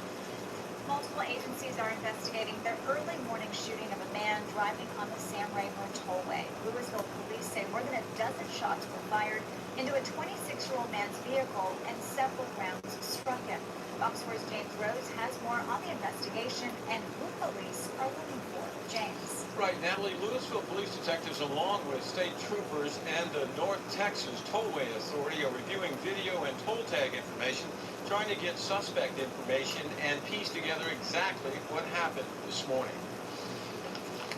Multiple agencies are investigating the early morning shooting of a man driving on the Sam Rayburn Tollway. Louisville police say more than a dozen shots were fired into a 26-year-old man's vehicle and several rounds struck him. Fox 4's James Rose has more on the investigation and who police are looking for. James. Right, Natalie, Louisville police detectives along with state troopers and the North Texas Tollway Authority are reviewing video and toll tag information, trying to get suspect information and piece together exactly what happened this morning.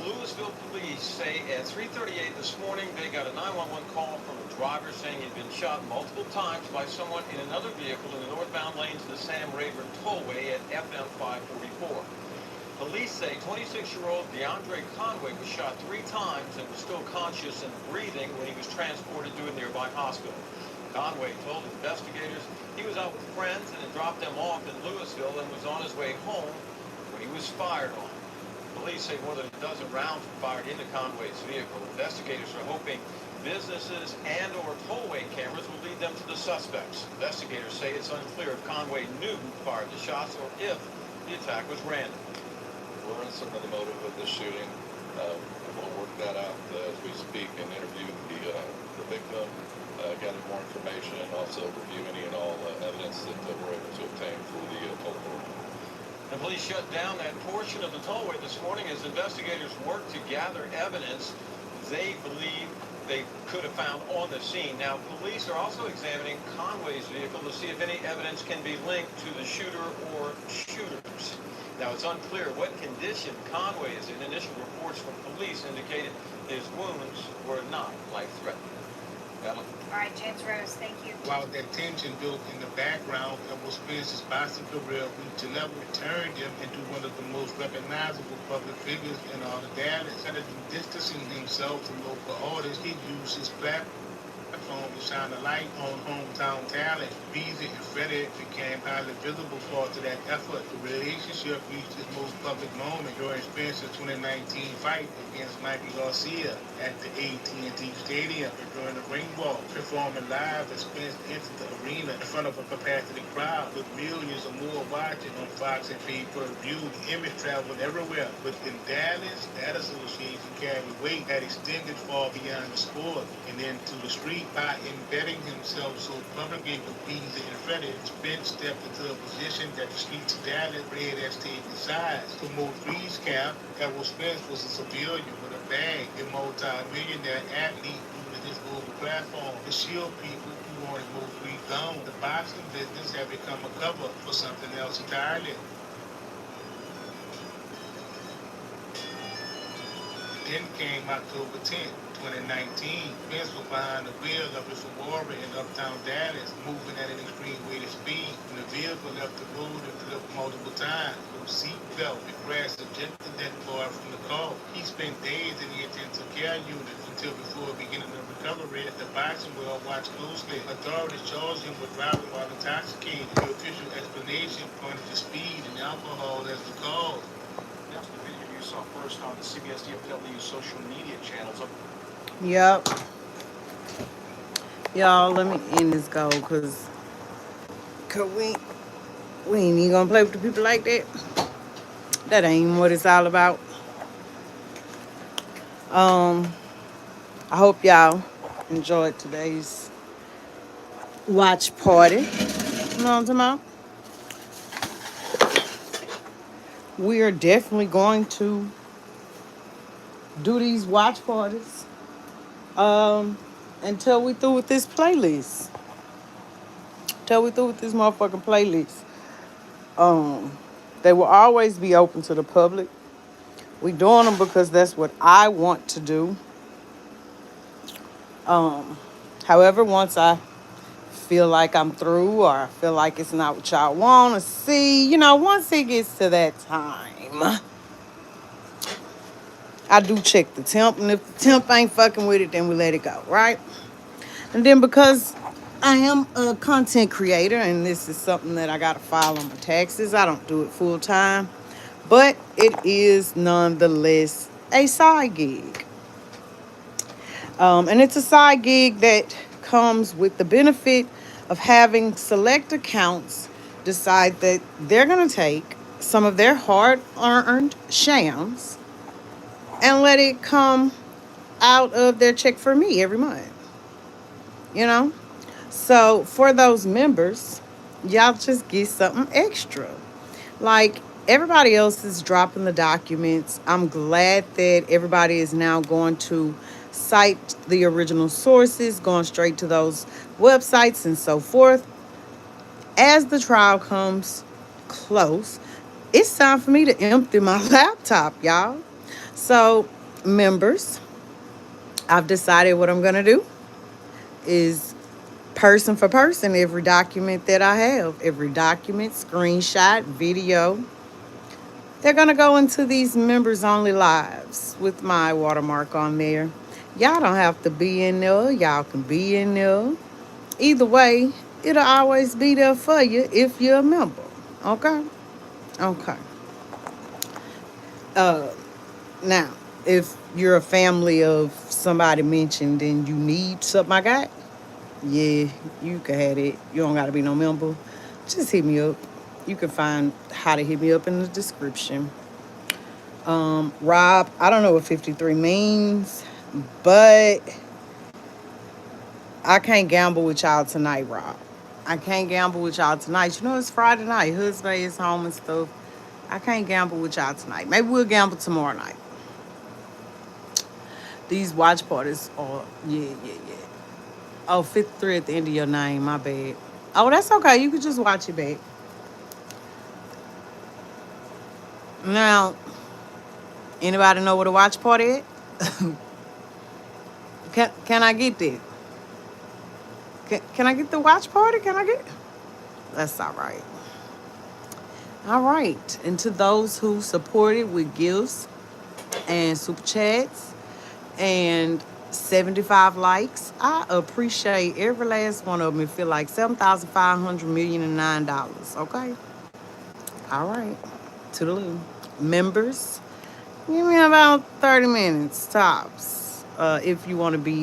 Louisville police say at 3:38 this morning they got a 911 call from a driver saying he'd been shot multiple times by someone in another vehicle in the northbound lanes of the Sam Rayburn Tollway at FM 544. Police say 26-year-old DeAndre Conway was shot 3 times and was still conscious and breathing when he was transported to a nearby hospital. Conway told investigators he was out with friends and had dropped them off in Louisville and was on his way home when he was fired on. Police say more than a dozen rounds were fired into Conway's vehicle. Investigators are hoping businesses and or tollway cameras will lead them to the suspects. Investigators say it's unclear if Conway knew who fired the shots or if the attack was random. We're uncertain of the motive of the shooting. We'll work that out as we speak and interview the victim, gather more information, and also review any and all evidence that we're able to obtain through the toll board. The police shut down that portion of the tollway this morning as investigators work to gather evidence they believe they could have found on the scene. Now, police are also examining Conway's vehicle to see if any evidence can be linked to the shooter or shooters. Now, it's unclear what condition Conway is in. Initial reports from police indicated his wounds were not life-threatening. All right, James Rose, thank you. While that tension built in the background, Elmo Spence's boxing career reached a level that turned him into one of the most recognizable public figures in all the data. Instead of distancing himself from local artists, he used his platform platform to shine a light on hometown talent. Beasley and Freddie became highly visible parts of that effort. The relationship reached its most public moment during Spencer's 2019 fight against Mikey Garcia at the AT&T Stadium during the ring walk. Performing live as Spence entered the arena in front of a capacity crowd with millions or more watching on Fox and pay-per-view. The image traveled everywhere, but in Dallas, that association carried weight that extended far beyond the sport and into the street. By embedding himself so publicly with Beasley and Freddie, Spence stepped into a position that the streets of Dallas read as taking sides. To Mo3's camp, Errol Spence was a civilian with a bag, a multi-millionaire athlete using his global platform to shield people who wanted Mo3 gone. The boxing business had become a cover for something else entirely. Then came October 10th, 2019. Spence was behind the wheel of his Ferrari in uptown Dallas, moving at an extreme rate of speed. When the vehicle left the road and flipped multiple times, no seatbelt, the crash ejected that boy from the car. He spent days in the intensive care unit until before beginning the recovery. The boxing world watched closely. Authorities charged him with driving while intoxicated. The official explanation pointed to speed and alcohol as the cause. That's the video you saw first on the CBS DFW social media channels. Yep. Y'all, let me end this goal because we ain't even gonna play with the people like that. That ain't what it's all about. I hope y'all enjoyed today's watch party. You know what I'm talking about? We are definitely going to do these watch parties until we through with this playlist. Until we through with this motherfucking playlist. They will always be open to the public. We doing them because that's what I want to do. However, once I feel like I'm through or I feel like it's not what y'all want to see, once it gets to that time, I do check the temp, and if the temp ain't fucking with it, then we let it go, right? And then because I am a content creator and this is something that I got to file on my taxes, I don't do it full time, but it is nonetheless a side gig. And it's a side gig that comes with the benefit of having select accounts decide that they're going to take some of their hard-earned shams and let it come out of their check for me every month. So for those members, y'all just get something extra. Like everybody else is dropping the documents. I'm glad that everybody is now going to cite the original sources, going straight to those websites and so forth. As the trial comes close, it's time for me to empty my laptop, y'all. So, members, I've decided what I'm going to do is person for person, every document that I have, every document, screenshot, video, they're going to go into these members only lives with my watermark on there. Y'all don't have to be in there. Y'all can be in there. Either way, it'll always be there for you if you're a member. Okay? Okay. Now, if you're a family of somebody mentioned and you need something I got, yeah, you can have it. You don't got to be no member. Just hit me up. You can find how to hit me up in the description. Rob, I don't know what 53 means, but I can't gamble with y'all tonight, Rob. I can't gamble with y'all tonight. It's Friday night. Husband is home and stuff. I can't gamble with y'all tonight. Maybe we'll gamble tomorrow night. These watch parties are, yeah. Oh, 53 at the end of your name. My bad. Oh, that's okay. You can just watch it back. Now, anybody know what a watch party is? Can I get that? Can I get the watch party? Can I get? That's all right. All right. And to those who supported with gifts and super chats and 75 likes. I appreciate every last one of them. It feel like $7,500,009. Okay. All right. Toodaloo. Members, give me about 30 minutes tops. If you want to be